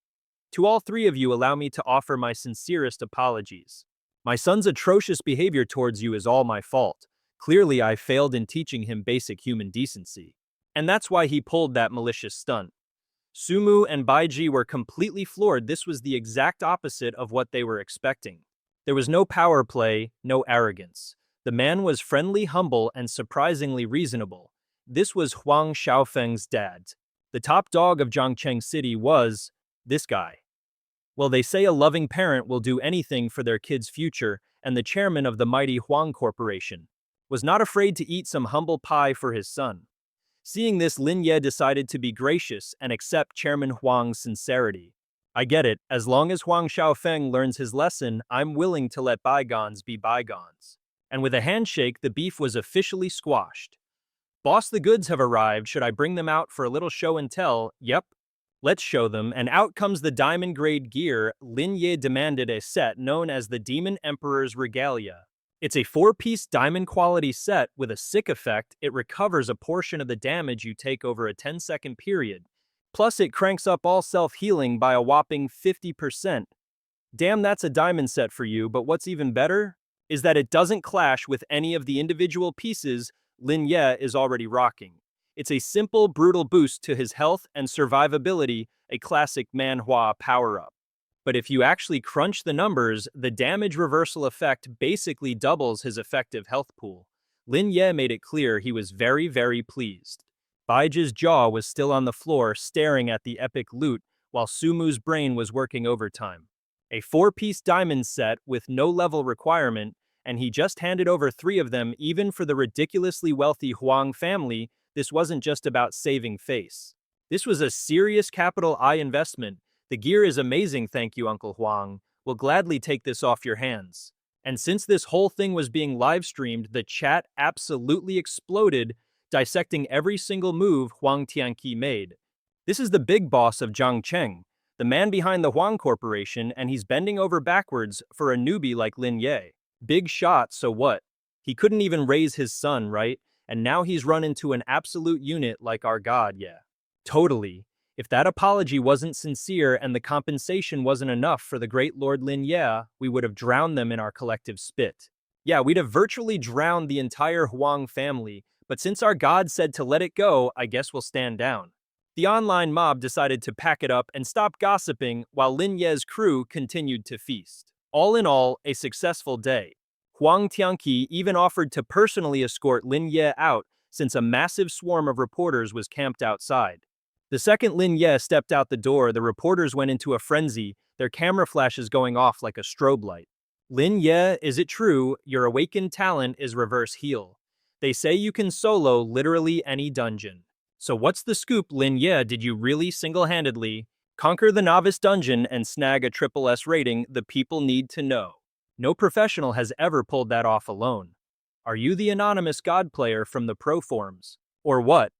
To all 3 of you, allow me to offer my sincerest apologies. My son's atrocious behavior towards you is all my fault. Clearly, I failed in teaching him basic human decency. And that's why he pulled that malicious stunt." Sumu and Bai Zhi were completely floored. This was the exact opposite of what they were expecting. There was no power play, no arrogance. The man was friendly, humble, and surprisingly reasonable. This was Huang Xiaofeng's dad. The top dog of Zhangcheng City was this guy. Well, they say a loving parent will do anything for their kid's future, and the chairman of the mighty Huang Corporation was not afraid to eat some humble pie for his son. Seeing this, Lin Ye decided to be gracious and accept Chairman Huang's sincerity. "I get it. As long as Huang Xiaofeng learns his lesson, I'm willing to let bygones be bygones." And with a handshake, the beef was officially squashed. "Boss, the goods have arrived. Should I bring them out for a little show and tell?" "Yep. Let's show them." And out comes the diamond-grade gear. Lin Ye demanded a set known as the Demon Emperor's Regalia. It's a 4-piece diamond-quality set with a sick effect. It recovers a portion of the damage you take over a 10-second period. Plus, it cranks up all self-healing by a whopping 50%. Damn, that's a diamond set for you, but what's even better is that it doesn't clash with any of the individual pieces Lin Ye is already rocking. It's a simple, brutal boost to his health and survivability, a classic manhwa power-up. But if you actually crunch the numbers, the damage reversal effect basically doubles his effective health pool. Lin Ye made it clear he was very, very pleased. Bai Zhi's jaw was still on the floor, staring at the epic loot, while Sumu's brain was working overtime. A 4-piece diamond set with no level requirement, and he just handed over 3 of them. Even for the ridiculously wealthy Huang family, this wasn't just about saving face. This was a serious capital I investment. "The gear is amazing, thank you, Uncle Huang. We'll gladly take this off your hands." And since this whole thing was being live streamed, the chat absolutely exploded, dissecting every single move Huang Tianqi made. This is the big boss of Zhangcheng, the man behind the Huang Corporation, and he's bending over backwards for a newbie like Lin Ye. Big shot, so what? He couldn't even raise his son, right? And now he's run into an absolute unit like our god, yeah. Totally. If that apology wasn't sincere and the compensation wasn't enough for the great Lord Lin Ye, we would have drowned them in our collective spit. Yeah, we'd have virtually drowned the entire Huang family, but since our god said to let it go, I guess we'll stand down. The online mob decided to pack it up and stop gossiping while Lin Ye's crew continued to feast. All in all, a successful day. Huang Tianqi even offered to personally escort Lin Ye out since a massive swarm of reporters was camped outside. The second Lin Ye stepped out the door, the reporters went into a frenzy, their camera flashes going off like a strobe light. Lin Ye, is it true, your awakened talent is reverse heal? They say you can solo literally any dungeon. So what's the scoop, Lin Ye? Did you really single-handedly conquer the novice dungeon and snag a SSS rating? The people need to know. No professional has ever pulled that off alone. Are you the anonymous god player from the pro forums? Or what?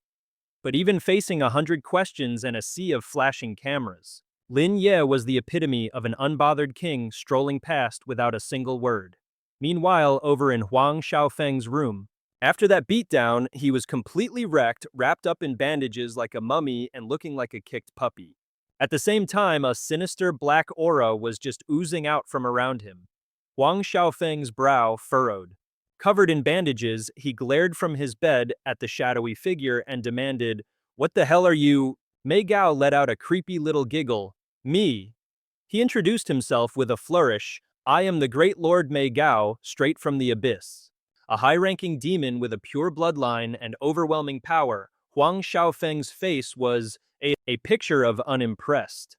But even facing 100 questions and a sea of flashing cameras, Lin Ye was the epitome of an unbothered king strolling past without a single word. Meanwhile, over in Huang Xiaofeng's room, after that beatdown, he was completely wrecked, wrapped up in bandages like a mummy and looking like a kicked puppy. At the same time, a sinister black aura was just oozing out from around him. Huang Xiaofeng's brow furrowed. Covered in bandages, he glared from his bed at the shadowy figure and demanded, "What the hell are you?" Mei Gao let out a creepy little giggle. "Me." He introduced himself with a flourish. "I am the great Lord Mei Gao, straight from the abyss." A high-ranking demon with a pure bloodline and overwhelming power, Huang Xiaofeng's face was a picture of unimpressed.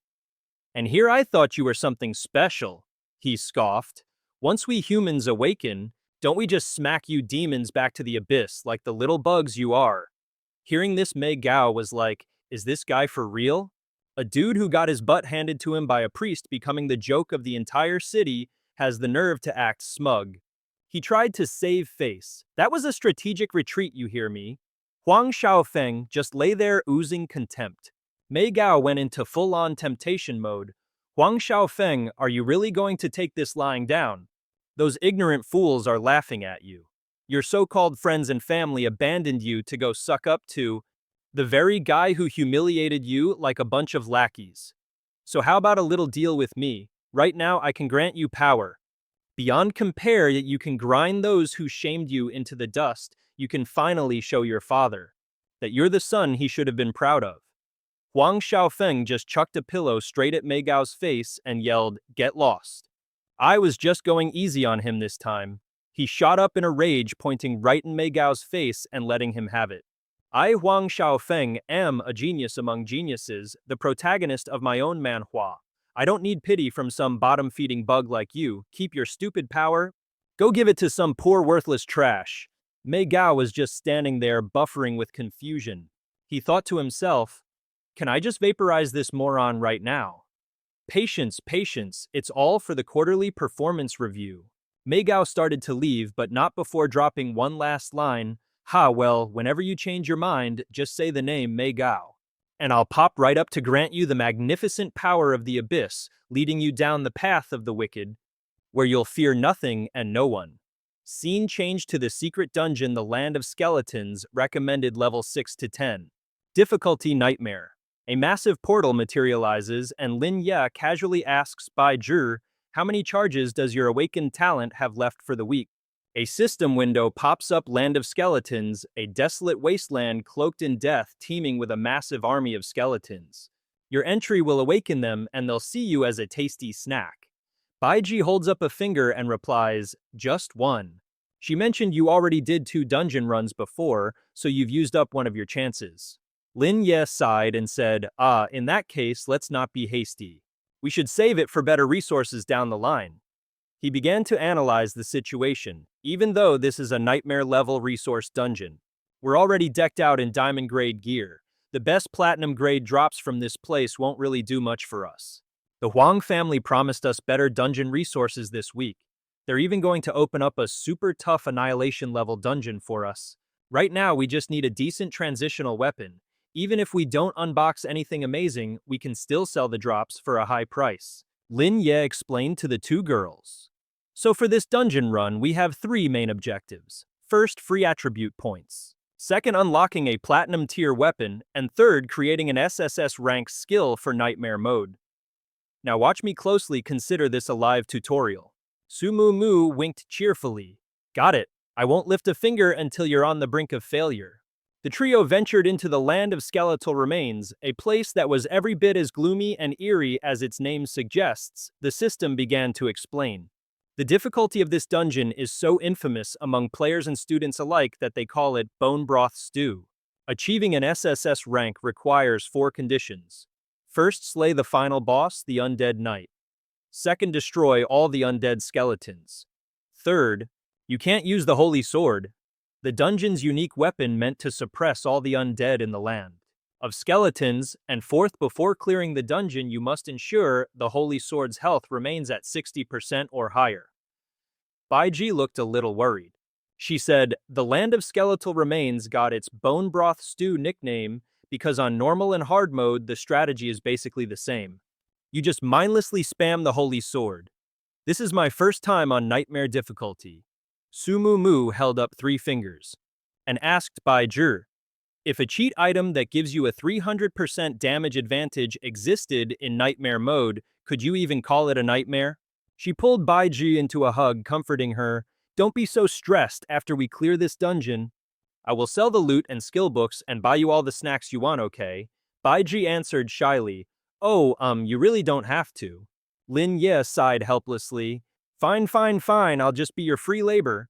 "And here I thought you were something special," he scoffed. "Once we humans awaken, don't we just smack you demons back to the abyss like the little bugs you are?" Hearing this, Mei Gao was like, is this guy for real? A dude who got his butt handed to him by a priest becoming the joke of the entire city has the nerve to act smug. He tried to save face. That was a strategic retreat, you hear me? Huang Xiaofeng just lay there oozing contempt. Mei Gao went into full-on temptation mode. "Huang Xiaofeng, are you really going to take this lying down? Those ignorant fools are laughing at you. Your so-called friends and family abandoned you to go suck up to the very guy who humiliated you like a bunch of lackeys. So how about a little deal with me? Right now I can grant you power. Beyond compare, yet you can grind those who shamed you into the dust. You can finally show your father that you're the son he should have been proud of." Huang Xiaofeng just chucked a pillow straight at Mei Gao's face and yelled, "Get lost." I was just going easy on him this time. He shot up in a rage, pointing right in Mei Gao's face and letting him have it. "I, Huang Xiaofeng, am a genius among geniuses, the protagonist of my own manhwa. I don't need pity from some bottom-feeding bug like you. Keep your stupid power. Go give it to some poor worthless trash." Mei Gao was just standing there buffering with confusion. He thought to himself, can I just vaporize this moron right now? Patience, patience, it's all for the quarterly performance review. Mei Gao started to leave, but not before dropping one last line. Well, whenever you change your mind, just say the name Mei Gao, and I'll pop right up to grant you the magnificent power of the abyss, leading you down the path of the wicked, where you'll fear nothing and no one. Scene changed to the secret dungeon, the Land of Skeletons, recommended level 6 to 10. Difficulty Nightmare. A massive portal materializes, and Lin Ye casually asks Bai Zhi, "How many charges does your awakened talent have left for the week?" A system window pops up. Land of Skeletons, a desolate wasteland cloaked in death, teeming with a massive army of skeletons. Your entry will awaken them, and they'll see you as a tasty snack. Bai Zhi holds up a finger and replies, "Just one. She mentioned you already did 2 dungeon runs before, so you've used up one of your chances." Lin Ye sighed and said, in that case, let's not be hasty. We should save it for better resources down the line." He began to analyze the situation. Even though this is a nightmare-level resource dungeon, we're already decked out in diamond-grade gear. The best platinum-grade drops from this place won't really do much for us. The Huang family promised us better dungeon resources this week. They're even going to open up a super tough annihilation level dungeon for us. Right now, we just need a decent transitional weapon. Even if we don't unbox anything amazing, we can still sell the drops for a high price. Lin Ye explained to the two girls. So for this dungeon run, we have three main objectives. First, free attribute points. Second, unlocking a platinum tier weapon. And third, creating an SSS rank skill for nightmare mode. Now watch me closely consider this a live tutorial. Su Mu winked cheerfully. Got it. I won't lift a finger until you're on the brink of failure. The trio ventured into the land of skeletal remains, a place that was every bit as gloomy and eerie as its name suggests. The system began to explain. The difficulty of this dungeon is so infamous among players and students alike that they call it Bone Broth Stew. Achieving an SSS rank requires 4 conditions. First, slay the final boss, the Undead Knight. Second, destroy all the undead skeletons. Third, you can't use the Holy Sword, the dungeon's unique weapon meant to suppress all the undead in the land of skeletons, and fourth, before clearing the dungeon, you must ensure the Holy Sword's health remains at 60% or higher. Bai Zhi looked a little worried. She said, the land of skeletal remains got its Bone Broth Stew nickname because on normal and hard mode, the strategy is basically the same. You just mindlessly spam the Holy Sword. This is my first time on Nightmare difficulty. Su Mu held up 3 fingers and asked Bai Zhi, if a cheat item that gives you a 300% damage advantage existed in Nightmare mode, could you even call it a nightmare? She pulled Bai Zhi into a hug, comforting her. Don't be so stressed after we clear this dungeon. I will sell the loot and skill books and buy you all the snacks you want, okay? Bai Zhi answered shyly. Oh, you really don't have to. Lin Ye sighed helplessly. Fine, I'll just be your free labor.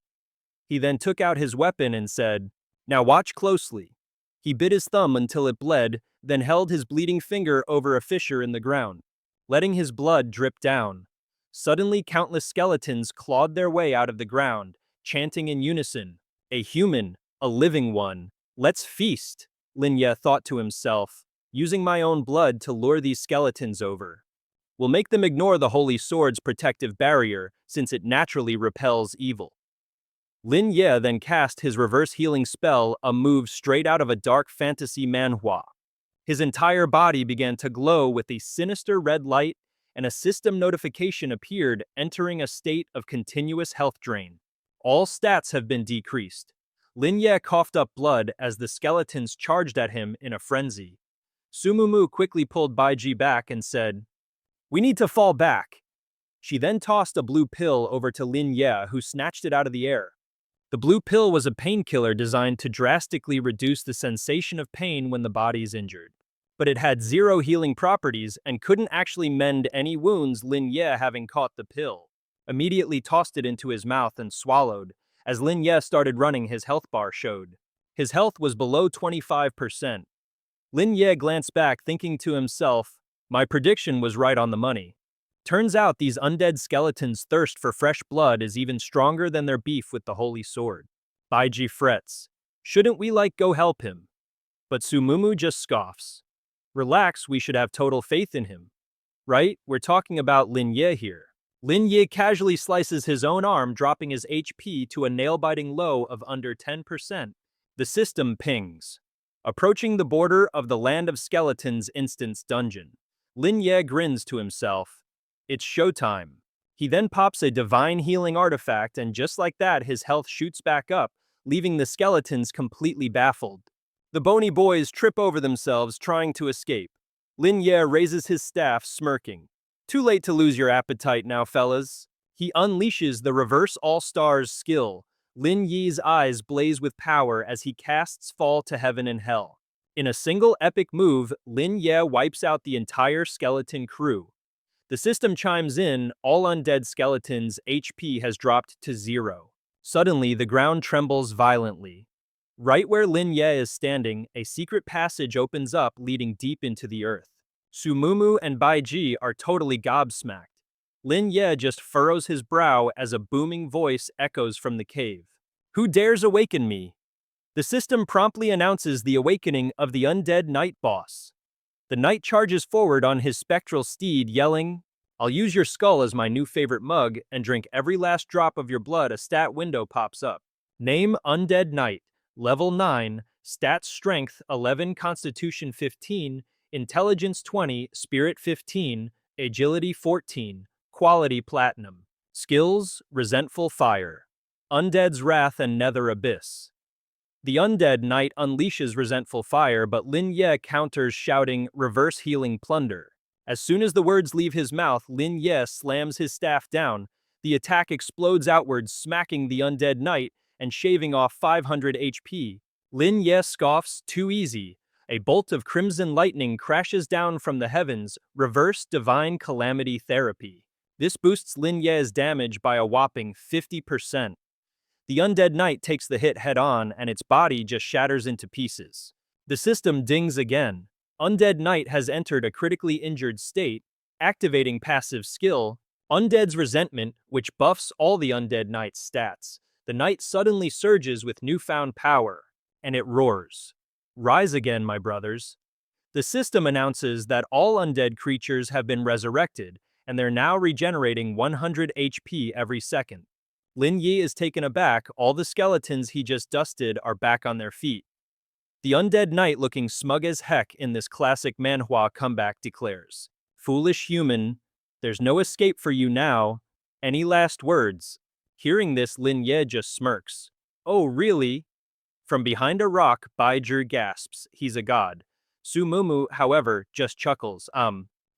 He then took out his weapon and said, now watch closely. He bit his thumb until it bled, then held his bleeding finger over a fissure in the ground, letting his blood drip down. Suddenly, countless skeletons clawed their way out of the ground, chanting in unison, a human, a living one. Let's feast, Lin Ye thought to himself, using my own blood to lure these skeletons over. We'll make them ignore the Holy Sword's protective barrier, since it naturally repels evil. Lin Ye then cast his reverse healing spell, a move straight out of a dark fantasy manhwa. His entire body began to glow with a sinister red light, and a system notification appeared, entering a state of continuous health drain. All stats have been decreased. Lin Ye coughed up blood as the skeletons charged at him in a frenzy. Su Mu quickly pulled Bai Zhi back and said, we need to fall back. She then tossed a blue pill over to Lin Ye, who snatched it out of the air. The blue pill was a painkiller designed to drastically reduce the sensation of pain when the body is injured. But it had 0 healing properties and couldn't actually mend any wounds. Lin Ye, having caught the pill, immediately tossed it into his mouth and swallowed. As Lin Ye started running, his health bar showed. His health was below 25%. Lin Ye glanced back, thinking to himself, my prediction was right on the money. Turns out these undead skeletons' thirst for fresh blood is even stronger than their beef with the Holy Sword. Bai Zhi frets. Shouldn't we go help him? But Su Mu just scoffs. Relax, we should have total faith in him. Right? We're talking about Lin Ye here. Lin Ye casually slices his own arm, dropping his HP to a nail-biting low of under 10%. The system pings. Approaching the border of the Land of Skeletons instance dungeon. Lin Ye grins to himself. It's showtime. He then pops a divine healing artifact, and just like that, his health shoots back up, leaving the skeletons completely baffled. The bony boys trip over themselves trying to escape. Lin Ye raises his staff, smirking. Too late to lose your appetite now, fellas. He unleashes the Reverse All-Stars skill. Lin Ye's eyes blaze with power as he casts Fall to Heaven and Hell. In a single epic move, Lin Ye wipes out the entire skeleton crew. The system chimes in, all undead skeletons' HP has dropped to 0. Suddenly, the ground trembles violently. Right where Lin Ye is standing, a secret passage opens up, leading deep into the earth. Su Mu and Bai Zhi are totally gobsmacked. Lin Ye just furrows his brow as a booming voice echoes from the cave. Who dares awaken me? The system promptly announces the awakening of the undead knight boss. The knight charges forward on his spectral steed, yelling, I'll use your skull as my new favorite mug and drink every last drop of your blood. A stat window pops up. Name Undead Knight. Level 9. Stats Strength 11, Constitution 15, Intelligence 20, Spirit 15, Agility 14, Quality Platinum. Skills, Resentful Fire. Undead's Wrath and Nether Abyss. The Undead Knight unleashes Resentful Fire, but Lin Ye counters, shouting, Reverse Healing Plunder. As soon as the words leave his mouth, Lin Ye slams his staff down. The attack explodes outwards, smacking the Undead Knight and shaving off 500 HP. Lin Ye scoffs, too easy. A bolt of crimson lightning crashes down from the heavens, reverse divine calamity therapy. This boosts Lin Ye's damage by a whopping 50%. The Undead Knight takes the hit head-on, and its body just shatters into pieces. The system dings again. Undead Knight has entered a critically injured state, activating passive skill, Undead's Resentment, which buffs all the Undead Knight's stats. The Knight suddenly surges with newfound power, and it roars. Rise again, my brothers. The system announces that all undead creatures have been resurrected, and they're now regenerating 100 HP every second. Lin Ye is taken aback. All the skeletons he just dusted are back on their feet. The Undead Knight, looking smug as heck in this classic Manhwa comeback, declares, Foolish human, there's no escape for you now. Any last words? Hearing this, Lin Ye just smirks. Oh, really? From behind a rock, Bai Zhi gasps. He's a god. Su Mumu, however, just chuckles.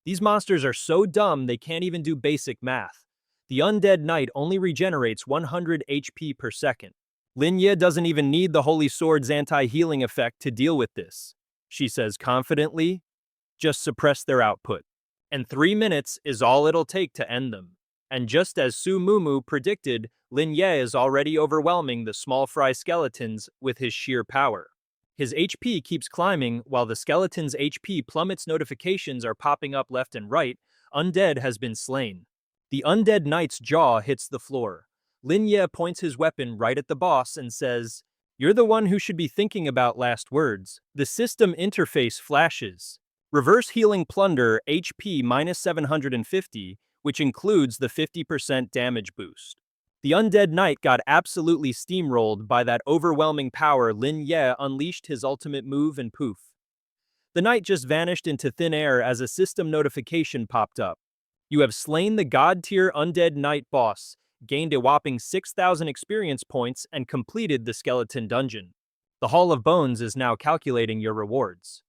These monsters are so dumb they can't even do basic math. The Undead Knight only regenerates 100 HP per second. Lin Ye doesn't even need the Holy Sword's anti-healing effect to deal with this. She says confidently, just suppress their output. And 3 minutes is all it'll take to end them. And just as Su Mumu predicted, Lin Ye is already overwhelming the small fry skeletons with his sheer power. His HP keeps climbing while the skeleton's HP plummets. Notifications are popping up left and right. Undead has been slain. The Undead Knight's jaw hits the floor. Lin Ye points his weapon right at the boss and says, You're the one who should be thinking about last words. The system interface flashes. Reverse Healing Plunder, HP minus 750, which includes the 50% damage boost. The Undead Knight got absolutely steamrolled by that overwhelming power. Lin Ye unleashed his ultimate move and poof. The knight just vanished into thin air as a system notification popped up. You have slain the God-tier Undead Knight boss, gained a whopping 6,000 experience points, and completed the skeleton dungeon. The Hall of Bones is now calculating your rewards.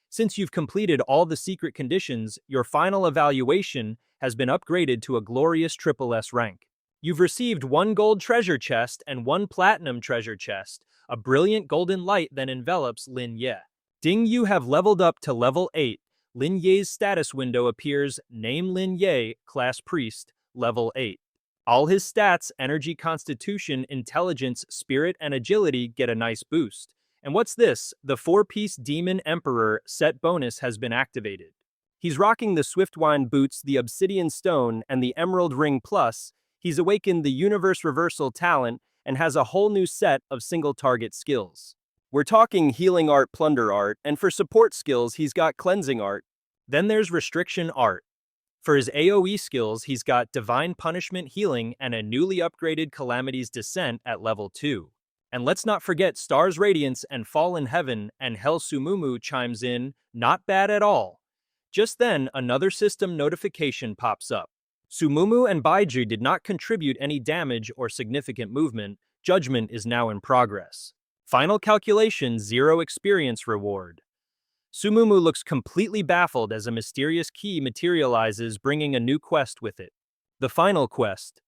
Since you've completed all the secret conditions, your final evaluation has been upgraded to a glorious SSS rank. You've received 1 gold treasure chest and 1 platinum treasure chest. A brilliant golden light then envelops Lin Ye. Ding, you have leveled up to level 8. Lin Ye's status window appears. Name Lin Ye, class priest, level 8. All his stats, energy, constitution, intelligence, spirit, and agility get a nice boost. And what's this? The 4-piece Demon Emperor set bonus has been activated. He's rocking the Swiftwind boots, the Obsidian Stone, and the Emerald Ring Plus. He's awakened the Universe Reversal talent and has a whole new set of single-target skills. We're talking Healing Art, Plunder Art, and for support skills, he's got Cleansing Art. Then there's Restriction Art. For his AoE skills, he's got Divine Punishment Healing and a newly upgraded Calamity's Descent at level 2. And let's not forget Stars Radiance and Fallen Heaven, and Hell. Su Mumu chimes in, not bad at all. Just then, another system notification pops up. Su Mumu and Bai Zhi did not contribute any damage or significant movement. Judgment is now in progress. Final calculation, 0 experience reward. Su Mumu looks completely baffled as a mysterious key materializes, bringing a new quest with it. The final quest.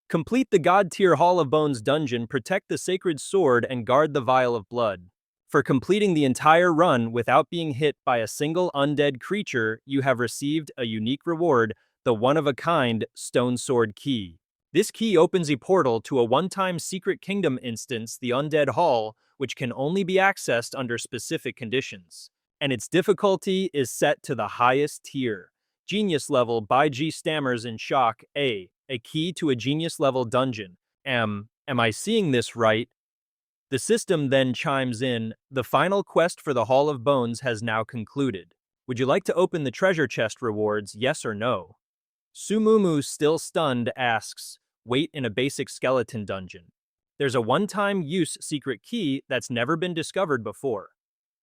Complete the God-tier Hall of Bones dungeon, protect the sacred sword, and guard the vial of blood. For completing the entire run without being hit by a single undead creature, you have received a unique reward, the one-of-a-kind Stone Sword Key. This key opens a portal to a one-time Secret Kingdom instance, the Undead Hall, which can only be accessed under specific conditions. And its difficulty is set to the highest tier. Genius level. Bai Zhi stammers in shock. A key to a genius level dungeon. Am I seeing this right? The system then chimes in, the final quest for the Hall of Bones has now concluded. Would you like to open the treasure chest rewards, yes or no? Sumumu, still stunned, asks, wait in a basic skeleton dungeon. There's a one-time use secret key that's never been discovered before.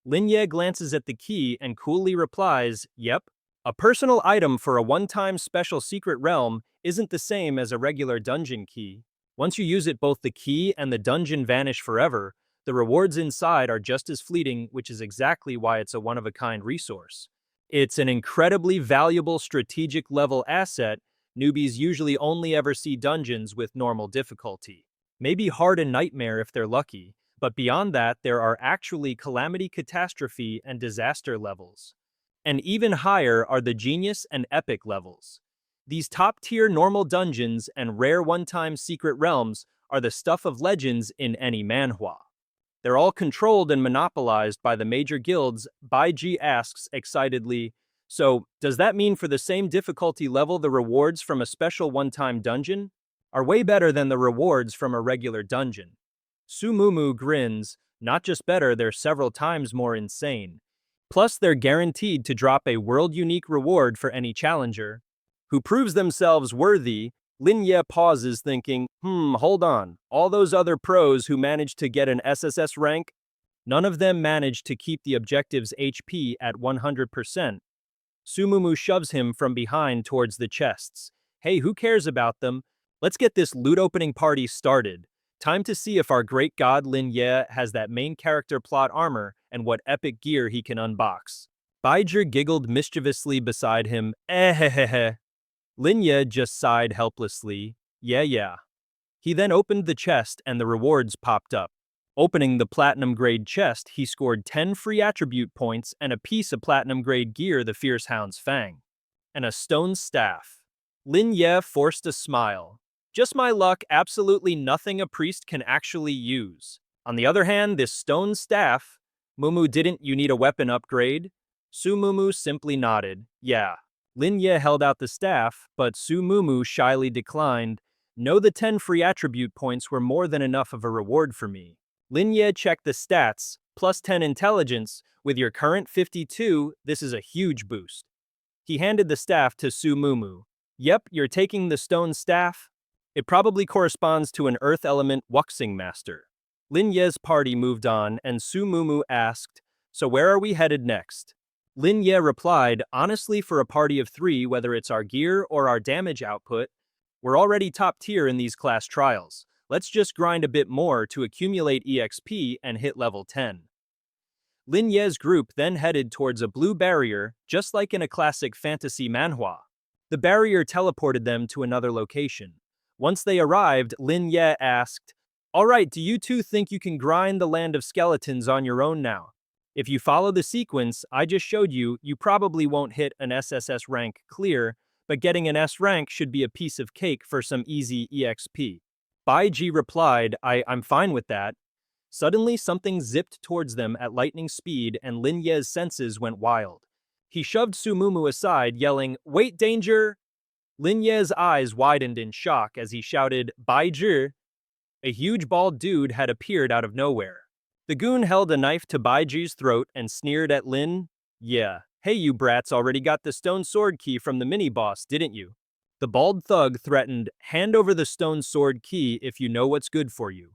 Lin Ye glances at the key and coolly replies, yep. A personal item for a one-time special secret realm isn't the same as a regular dungeon key. Once you use it, both the key and the dungeon vanish forever. The rewards inside are just as fleeting, which is exactly why it's a one-of-a-kind resource. It's an incredibly valuable strategic level asset. Newbies usually only ever see dungeons with normal difficulty. Maybe hard and nightmare if they're lucky, but beyond that there are actually calamity, catastrophe, and disaster levels. And even higher are the genius and epic levels. These top-tier normal dungeons and rare one-time secret realms are the stuff of legends in any manhwa. They're all controlled and monopolized by the major guilds. Bai Zhi asks excitedly, so, does that mean for the same difficulty level the rewards from a special one-time dungeon are way better than the rewards from a regular dungeon? Sumumu grins, not just better, they're several times more insane. Plus, they're guaranteed to drop a world-unique reward for any challenger who proves themselves worthy. Lin Ye pauses, thinking, hold on, all those other pros who managed to get an SSS rank? None of them managed to keep the objective's HP at 100%. Sumumu shoves him from behind towards the chests. Hey, who cares about them? Let's get this loot opening party started. Time to see if our great god Lin Ye has that main character plot armor and what epic gear he can unbox. Bai Zhi giggled mischievously beside him. Hehehe. Lin Ye just sighed helplessly. Yeah. He then opened the chest and the rewards popped up. Opening the platinum-grade chest, he scored 10 free attribute points and a piece of platinum-grade gear, the Fierce Hound's Fang, and a stone staff. Lin Ye forced a smile. Just my luck, absolutely nothing a priest can actually use. On the other hand, this stone staff... Mumu, didn't you need a weapon upgrade? Sumumu simply nodded. Yeah. Lin Ye held out the staff, but Sumumu shyly declined. No, the 10 free attribute points were more than enough of a reward for me. Lin Ye checked the stats, plus 10 intelligence. With your current 52, this is a huge boost. He handed the staff to Sumumu. Yep, you're taking the stone staff? It probably corresponds to an earth element wuxing master. Lin Ye's party moved on, and Sumumu asked, so where are we headed next? Lin Ye replied, honestly, for a party of 3, whether it's our gear or our damage output, we're already top tier in these class trials. Let's just grind a bit more to accumulate EXP and hit level 10. Lin Ye's group then headed towards a blue barrier, just like in a classic fantasy manhwa. The barrier teleported them to another location. Once they arrived, Lin Ye asked, alright, do you two think you can grind the land of skeletons on your own now? If you follow the sequence I just showed you, you probably won't hit an SSS rank clear, but getting an S rank should be a piece of cake for some easy EXP. Bai Zhi replied, I'm fine with that. Suddenly something zipped towards them at lightning speed and Lin Ye's senses went wild. He shoved Sumumu aside, yelling, wait, danger! Lin Ye's eyes widened in shock as he shouted, Bai Zhi! A huge bald dude had appeared out of nowhere. The goon held a knife to Bai Zhi's throat and sneered at Lin. Yeah, hey you brats already got the stone sword key from the mini-boss, didn't you? The bald thug threatened, hand over the stone sword key if you know what's good for you.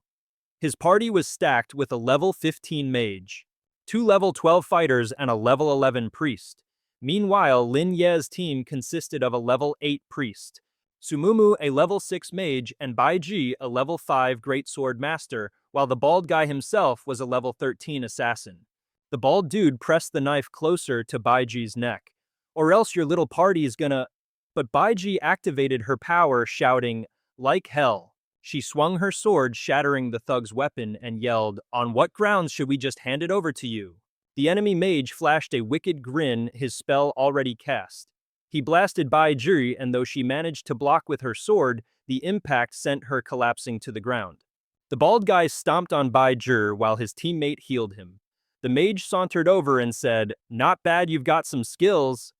His party was stacked with a level 15 mage, 2 level 12 fighters, and a level 11 priest. Meanwhile, Lin Ye's team consisted of a level 8 priest, Sumumu a level 6 mage, and Bai Zhi a level 5 greatsword master, while the bald guy himself was a level 13 assassin. The bald dude pressed the knife closer to Bai Zhi's neck. Or else your little party is gonna... But Bai Zhi activated her power, shouting, like hell. She swung her sword, shattering the thug's weapon, and yelled, on what grounds should we just hand it over to you? The enemy mage flashed a wicked grin, his spell already cast. He blasted Bai Zhi, and though she managed to block with her sword, the impact sent her collapsing to the ground. The bald guy stomped on Bai Zhi while his teammate healed him. The mage sauntered over and said, not bad, you've got some skills.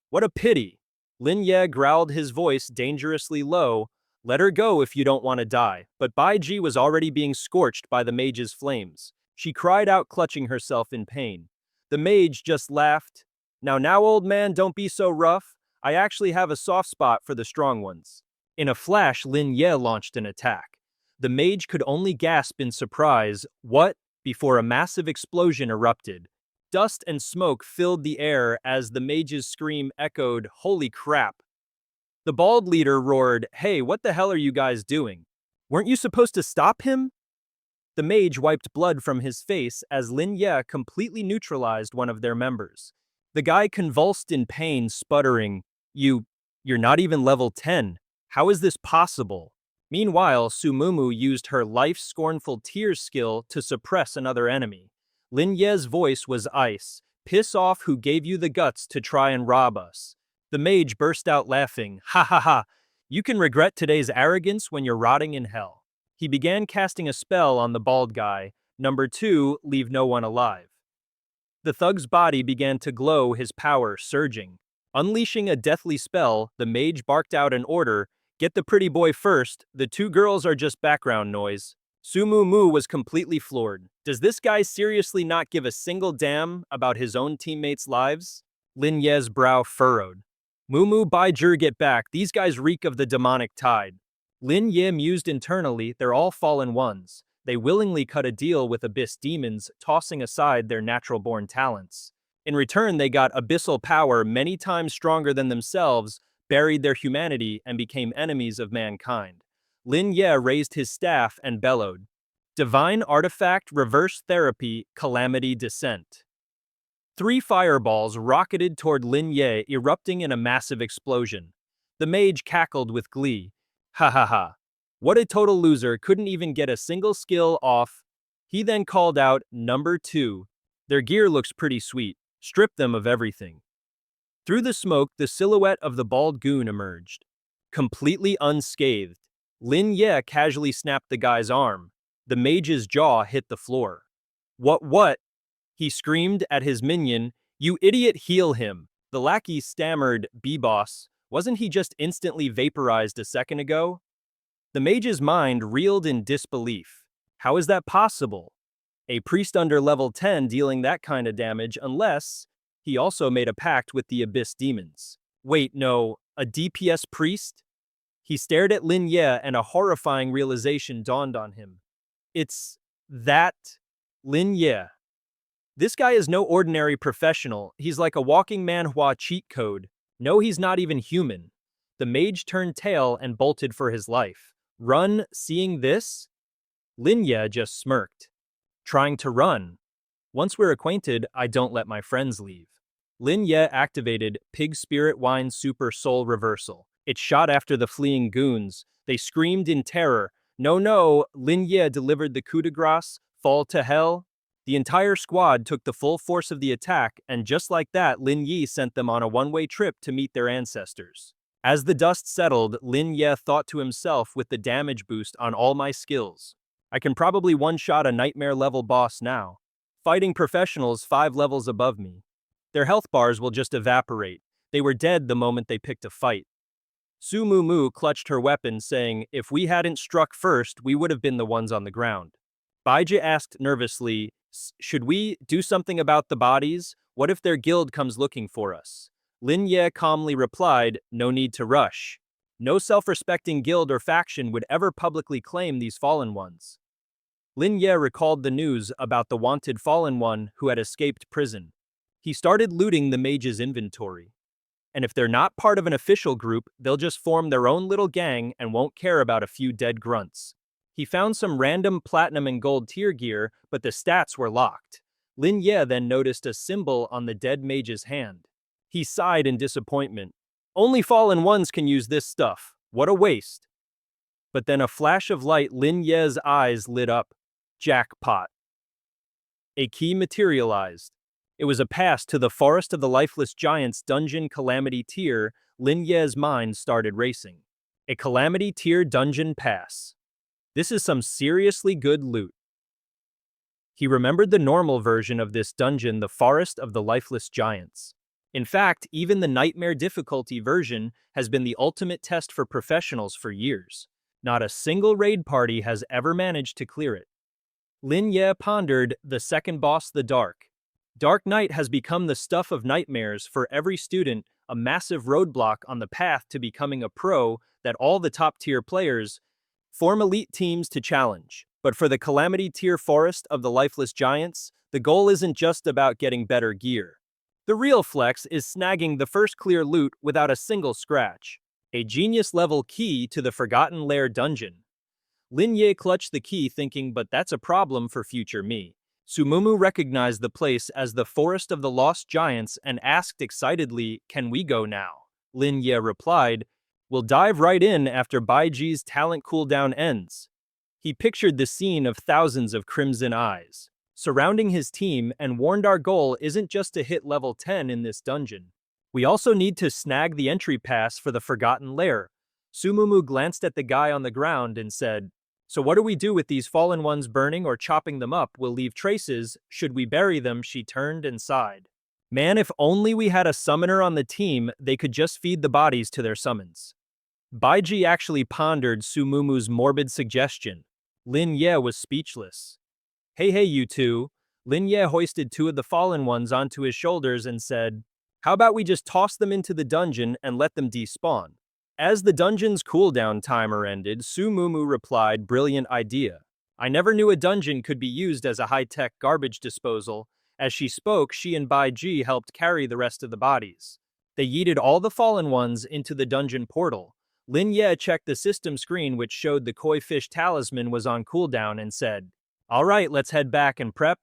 What a pity. Lin Ye growled, his voice dangerously low. Let her go if you don't want to die. But Bai Zhi was already being scorched by the mage's flames. She cried out, clutching herself in pain. The mage just laughed. Now, old man, don't be so rough. I actually have a soft spot for the strong ones. In a flash, Lin Ye launched an attack. The mage could only gasp in surprise, "What?" before a massive explosion erupted. Dust and smoke filled the air as the mage's scream echoed, "Holy crap!" The bald leader roared, "Hey, what the hell are you guys doing? Weren't you supposed to stop him?" The mage wiped blood from his face as Lin Ye completely neutralized one of their members. The guy convulsed in pain, sputtering, You're not even level 10. How is this possible?" Meanwhile, Sumumu used her life-scornful tears skill to suppress another enemy. Lin Ye's voice was ice. "Piss off, who gave you the guts to try and rob us?" The mage burst out laughing. "Ha ha ha! You can regret today's arrogance when you're rotting in hell." He began casting a spell on the bald guy. Number 2, leave no one alive. The thug's body began to glow, his power surging. Unleashing a deathly spell, the mage barked out an order, "Get the pretty boy first, the 2 girls are just background noise." Sumumu was completely floored. Does this guy seriously not give a single damn about his own teammates' lives? Lin Ye's brow furrowed. "Mumu, Bai Zhi, get back, these guys reek of the demonic tide." Lin Ye mused internally, "They're all fallen ones. They willingly cut a deal with abyss demons, tossing aside their natural-born talents. In return, they got abyssal power many times stronger than themselves, buried their humanity, and became enemies of mankind." Lin Ye raised his staff and bellowed, "Divine Artifact, Reverse Therapy, Calamity Descent." 3 fireballs rocketed toward Lin Ye, erupting in a massive explosion. The mage cackled with glee. "Ha ha ha. What a total loser, couldn't even get a single skill off." He then called out, "Number 2. Their gear looks pretty sweet. Strip them of everything." Through the smoke, the silhouette of the bald goon emerged. Completely unscathed, Lin Ye casually snapped the guy's arm. The mage's jaw hit the floor. What? He screamed at his minion, "You idiot, heal him." The lackey stammered, "B-boss, wasn't he just instantly vaporized a second ago?" The mage's mind reeled in disbelief. How is that possible? A priest under level 10 dealing that kind of damage unless he also made a pact with the abyss demons. Wait, no, a DPS priest? He stared at Lin Ye and a horrifying realization dawned on him. It's that Lin Ye. This guy is no ordinary professional, he's like a walking Manhwa cheat code. No, he's not even human. The mage turned tail and bolted for his life. Run, seeing this? Lin Ye just smirked. Trying to run. Once we're acquainted, I don't let my friends leave. Lin Ye activated Pig Spirit Wine Super Soul Reversal. It shot after the fleeing goons. They screamed in terror. No, Lin Ye delivered the coup de grace, fall to hell. The entire squad took the full force of the attack, and just like that, Lin Ye sent them on a one-way trip to meet their ancestors. As the dust settled, Lin Ye thought to himself, with the damage boost on all my skills, I can probably one-shot a nightmare-level boss now. Fighting professionals 5 levels above me. Their health bars will just evaporate. They were dead the moment they picked a fight. Su Mu clutched her weapon, saying, "If we hadn't struck first, we would have been the ones on the ground." Bai Zhi asked nervously, "Should we do something about the bodies? What if their guild comes looking for us?" Lin Ye calmly replied, "No need to rush. No self-respecting guild or faction would ever publicly claim these fallen ones." Lin Ye recalled the news about the wanted fallen one who had escaped prison. He started looting the mage's inventory. And if they're not part of an official group, they'll just form their own little gang and won't care about a few dead grunts. He found some random platinum and gold tier gear, but the stats were locked. Lin Ye then noticed a symbol on the dead mage's hand. He sighed in disappointment. Only fallen ones can use this stuff. What a waste. But then a flash of light, Lin Ye's eyes lit up. Jackpot. A key materialized. It was a pass to the Forest of the Lifeless Giants dungeon Calamity tier. Lin Ye's mind started racing. A Calamity tier dungeon pass. This is some seriously good loot. He remembered the normal version of this dungeon, the Forest of the Lifeless Giants. In fact, even the Nightmare difficulty version has been the ultimate test for professionals for years. Not a single raid party has ever managed to clear it. Lin Ye pondered, the second boss, the Dark. Dark Night has become the stuff of nightmares for every student, a massive roadblock on the path to becoming a pro that all the top-tier players form elite teams to challenge. But for the Calamity tier forest of the lifeless giants, the goal isn't just about getting better gear. The real flex is snagging the first clear loot without a single scratch. A genius-level key to the Forgotten Lair dungeon. Lin Ye clutched the key thinking, but that's a problem for future me. Sumumu recognized the place as the Forest of the Lost Giants and asked excitedly, "Can we go now?" Lin Ye replied, "We'll dive right in after Bai Zhi's talent cooldown ends." He pictured the scene of thousands of crimson eyes surrounding his team and warned our goal isn't just to hit level 10 in this dungeon. We also need to snag the entry pass for the Forgotten Lair. Sumumu glanced at the guy on the ground and said, "So what do we do with these fallen ones? Burning or chopping them up will leave traces. Should we bury them?" She turned and sighed. Man, if only we had a summoner on the team, they could just feed the bodies to their summons. Bai Zhi actually pondered Sumumu's morbid suggestion. Lin Ye was speechless. Hey you two. Lin Ye hoisted two of the fallen ones onto his shoulders and said, "How about we just toss them into the dungeon and let them despawn?" As the dungeon's cooldown timer ended, Sumumu replied, "Brilliant idea. I never knew a dungeon could be used as a high-tech garbage disposal." As she spoke, she and Bai Zhi helped carry the rest of the bodies. They yeeted all the fallen ones into the dungeon portal. Lin Ye checked the system screen which showed the koi fish talisman was on cooldown and said, "All right, let's head back and prep.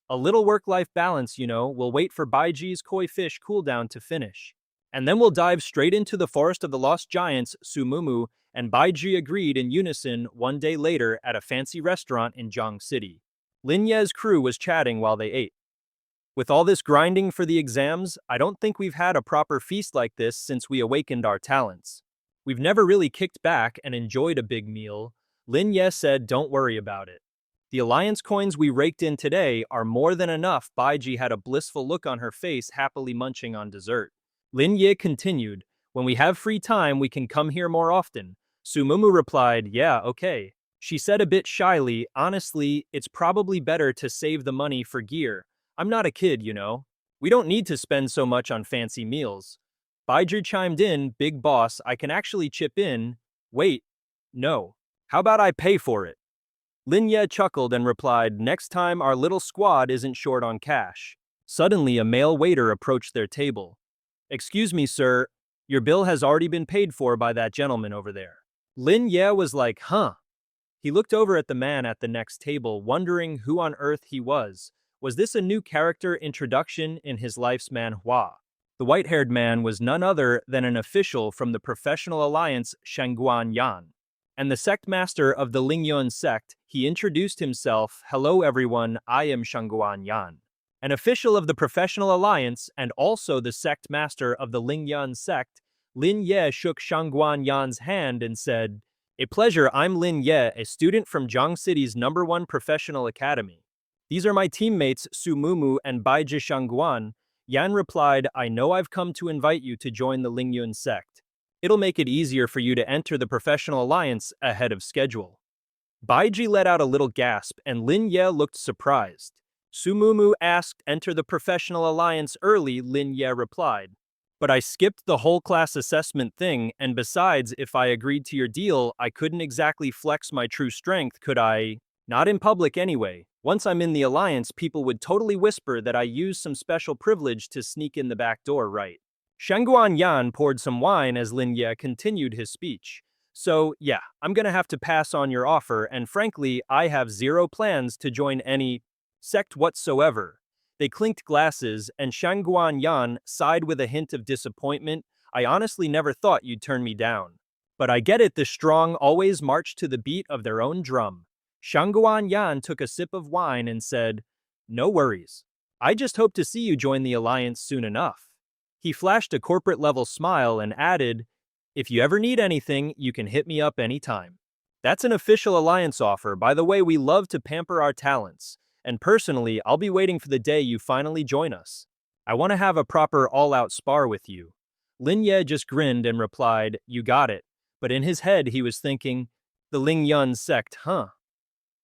A little work-life balance, you know. We'll wait for Bai Zhi's koi fish cooldown to finish. And then we'll dive straight into the Forest of the Lost Giants." Sumumu and Bai Zhi agreed in unison one day later at a fancy restaurant in Zhang City. Lin Ye's crew was chatting while they ate. With all this grinding for the exams, I don't think we've had a proper feast like this since we awakened our talents. We've never really kicked back and enjoyed a big meal. Lin Ye said, "Don't worry about it. The alliance coins we raked in today are more than enough." Bai Zhi had a blissful look on her face, happily munching on dessert. Lin Ye continued, "When we have free time, we can come here more often." Sumumu replied, "Yeah, okay." She said a bit shyly, "Honestly, it's probably better to save the money for gear. I'm not a kid, you know. We don't need to spend so much on fancy meals." Bai Zhi chimed in, "Big boss, I can actually chip in." "Wait, no. How about I pay for it?" Lin Ye chuckled and replied, "Next time our little squad isn't short on cash." Suddenly, a male waiter approached their table. "Excuse me, sir. Your bill has already been paid for by that gentleman over there." Lin Ye was like, "Huh?" He looked over at the man at the next table, wondering who on earth he was. Was this a new character introduction in his life's Manhwa? The white-haired man was none other than an official from the professional alliance Shangguan Yan. And the sect master of the Lingyun sect, he introduced himself, "Hello everyone, I am Shangguan Yan." An official of the professional alliance and also the sect master of the Lingyun sect, Lin Ye shook Shangguan Yan's hand and said, "A pleasure, I'm Lin Ye, a student from Zhang City's #1 professional academy. These are my teammates Sumumu and Bai Zhi." Shangguan Yan replied, "I know I've come to invite you to join the Lingyun sect. It'll make it easier for you to enter the professional alliance ahead of schedule." Bai Zhi let out a little gasp and Lin Ye looked surprised. Sumumu asked, "Enter the professional alliance early?" Lin Ye replied, "But I skipped the whole class assessment thing, and besides, if I agreed to your deal, I couldn't exactly flex my true strength, could I? Not in public anyway. Once I'm in the alliance, people would totally whisper that I used some special privilege to sneak in the back door, right?" Shangguan Yan poured some wine as Lin Ye continued his speech. "So, yeah, I'm gonna have to pass on your offer, and frankly, I have zero plans to join any sect whatsoever." They clinked glasses, and Shangguan Yan sighed with a hint of disappointment. "I honestly never thought you'd turn me down. But I get it, the strong always march to the beat of their own drum." Shangguan Yan took a sip of wine and said, "No worries. I just hope to see you join the alliance soon enough." He flashed a corporate-level smile and added, "If you ever need anything, you can hit me up anytime." That's an official alliance offer. By the way, we love to pamper our talents. And personally, I'll be waiting for the day you finally join us. I want to have a proper all-out spar with you." Lin Ye just grinned and replied, "You got it." But in his head, he was thinking, the Lingyun sect, huh?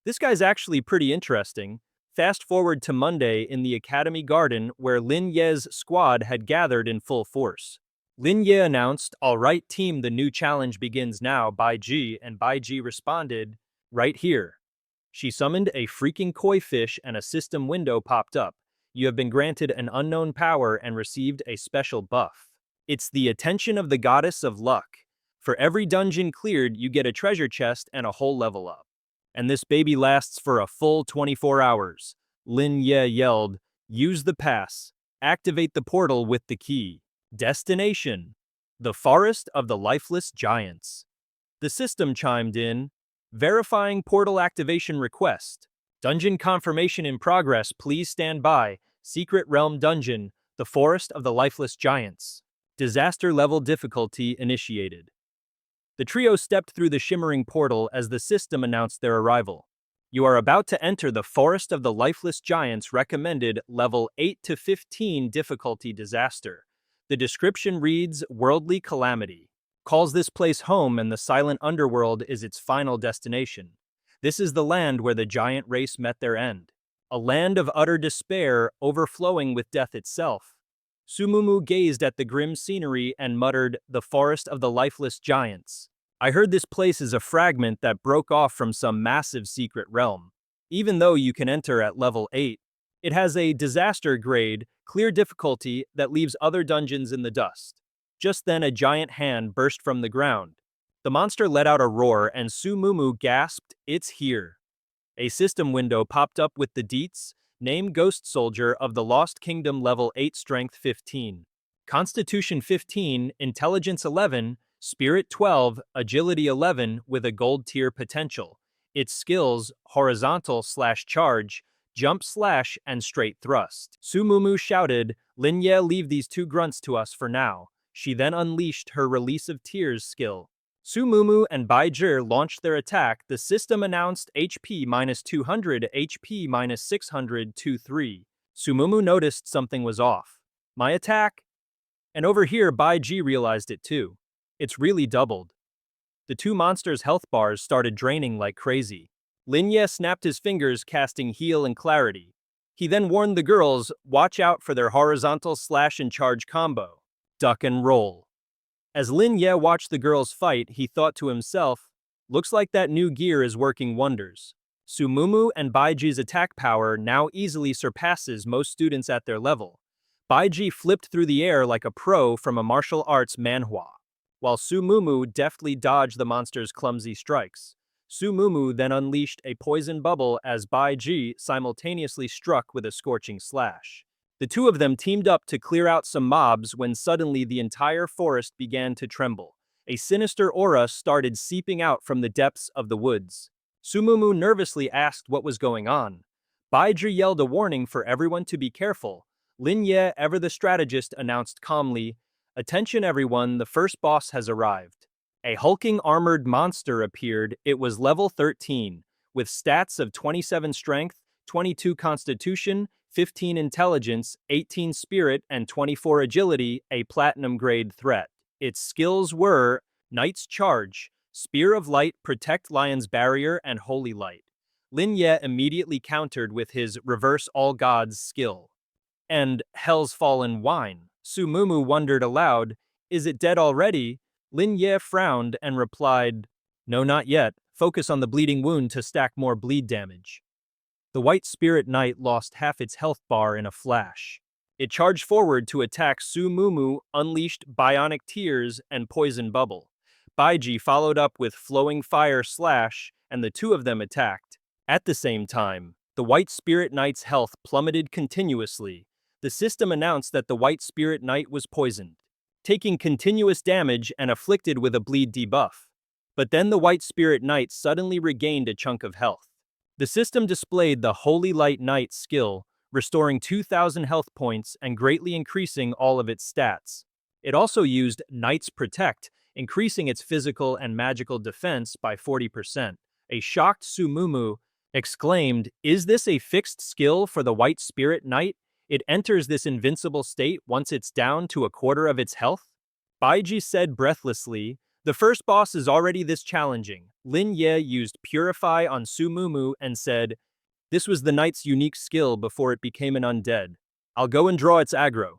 This guy's actually pretty interesting. Fast forward to Monday in the Academy Garden where Lin Ye's squad had gathered in full force. Lin Ye announced, "All right, team, the new challenge begins now, Bai Zhi," and Bai Zhi responded, "Right here." She summoned a freaking koi fish and a system window popped up. You have been granted an unknown power and received a special buff. It's the attention of the goddess of luck. For every dungeon cleared, you get a treasure chest and a whole level up. And this baby lasts for a full 24 hours. Lin Ye yelled, "Use the pass. Activate the portal with the key." Destination: the Forest of the Lifeless Giants. The system chimed in, verifying portal activation request. Dungeon confirmation in progress, please stand by. Secret Realm Dungeon, the Forest of the Lifeless Giants. Disaster level difficulty initiated. The trio stepped through the shimmering portal as the system announced their arrival. You are about to enter the Forest of the Lifeless Giants, recommended level 8 to 15 difficulty disaster. The description reads, worldly calamity. Calls this place home and the silent underworld is its final destination. This is the land where the giant race met their end. A land of utter despair, overflowing with death itself. Sumumu gazed at the grim scenery and muttered, "The Forest of the Lifeless Giants. I heard this place is a fragment that broke off from some massive secret realm. Even though you can enter at level 8, it has a disaster grade, clear difficulty that leaves other dungeons in the dust." Just then a giant hand burst from the ground. The monster let out a roar and Sumumu gasped, "It's here." A system window popped up with the deets, name Ghost Soldier of the Lost Kingdom, level 8, strength 15. Constitution 15, intelligence 11, spirit 12, agility 11 with a gold tier potential. Its skills, horizontal/charge, jump slash, and straight thrust. Sumumu shouted, "Lin Ye, leave these two grunts to us for now." She then unleashed her Release of Tears skill. Sumumu and Bai Zhi launched their attack. The system announced HP minus 200, HP minus 600, 2-3. Sumumu noticed something was off. My attack? And over here, Bai Zhi realized it too. It's really doubled. The two monsters' health bars started draining like crazy. Lin Ye snapped his fingers, casting Heal and Clarity. He then warned the girls, watch out for their horizontal slash and charge combo. Duck and roll. As Lin Ye watched the girls fight, he thought to himself, looks like that new gear is working wonders. Sumumu and Bai Zhi's attack power now easily surpasses most students at their level. Bai Zhi flipped through the air like a pro from a martial arts manhwa, while Sumumu deftly dodged the monster's clumsy strikes. Sumumu then unleashed a poison bubble as Bai Zhi simultaneously struck with a scorching slash. The two of them teamed up to clear out some mobs when suddenly the entire forest began to tremble. A sinister aura started seeping out from the depths of the woods. Sumumu nervously asked what was going on. Bai Zhi yelled a warning for everyone to be careful. Lin Ye, ever the strategist, announced calmly, "Attention everyone, the first boss has arrived." A hulking armored monster appeared. It was level 13, with stats of 27 strength, 22 constitution, 15 intelligence, 18 spirit, and 24 agility, a platinum-grade threat. Its skills were Knight's Charge, Spear of Light, Protect Lion's Barrier, and Holy Light. Lin Ye immediately countered with his Reverse All Gods skill. And Hell's Fallen Wine. Sumumu wondered aloud, is it dead already? Lin Ye frowned and replied, no, not yet. Focus on the bleeding wound to stack more bleed damage. The White Spirit Knight lost half its health bar in a flash. It charged forward to attack Sumumu, unleashed Bionic Tears and Poison Bubble. Bai Zhi followed up with Flowing Fire Slash, and the two of them attacked. At the same time, the White Spirit Knight's health plummeted continuously. The system announced that the White Spirit Knight was poisoned, taking continuous damage and afflicted with a bleed debuff. But then the White Spirit Knight suddenly regained a chunk of health. The system displayed the Holy Light Knight skill, restoring 2,000 health points and greatly increasing all of its stats. It also used Knight's Protect, increasing its physical and magical defense by 40%. A shocked Sumumu exclaimed, is this a fixed skill for the White Spirit Knight? It enters this invincible state once it's down to a quarter of its health? Bai Zhi said breathlessly, the first boss is already this challenging. Lin Ye used Purify on Sumumu and said, this was the knight's unique skill before it became an undead. I'll go and draw its aggro.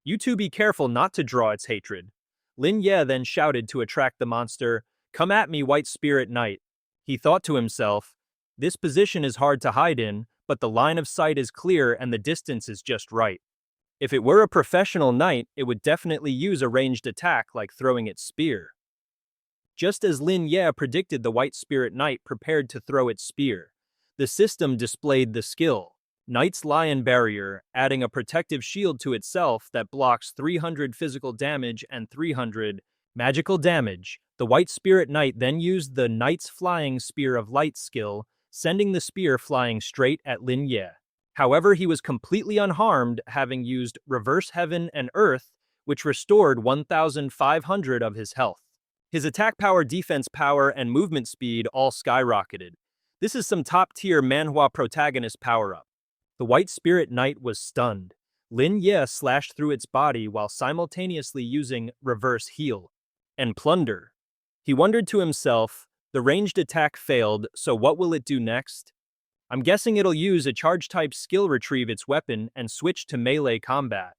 You two be careful not to draw its hatred. Lin Ye then shouted to attract the monster, "Come at me, white spirit knight." He thought to himself, this position is hard to hide in, but the line of sight is clear and the distance is just right. If it were a professional knight, it would definitely use a ranged attack like throwing its spear. Just as Lin Ye predicted, the white spirit knight prepared to throw its spear. The system displayed the skill. Knight's Lion Barrier, adding a protective shield to itself that blocks 300 physical damage and 300 magical damage. The White Spirit Knight then used the Knight's Flying Spear of Light skill, sending the spear flying straight at Lin Ye. However, he was completely unharmed, having used Reverse Heaven and Earth, which restored 1,500 of his health. His attack power, defense power, and movement speed all skyrocketed. This is some top-tier Manhwa protagonist power-up. The White Spirit Knight was stunned. Lin Ye slashed through its body while simultaneously using Reverse Heal and Plunder. He wondered to himself, the ranged attack failed, so what will it do next? I'm guessing it'll use a charge-type skill, retrieve its weapon, and switch to melee combat.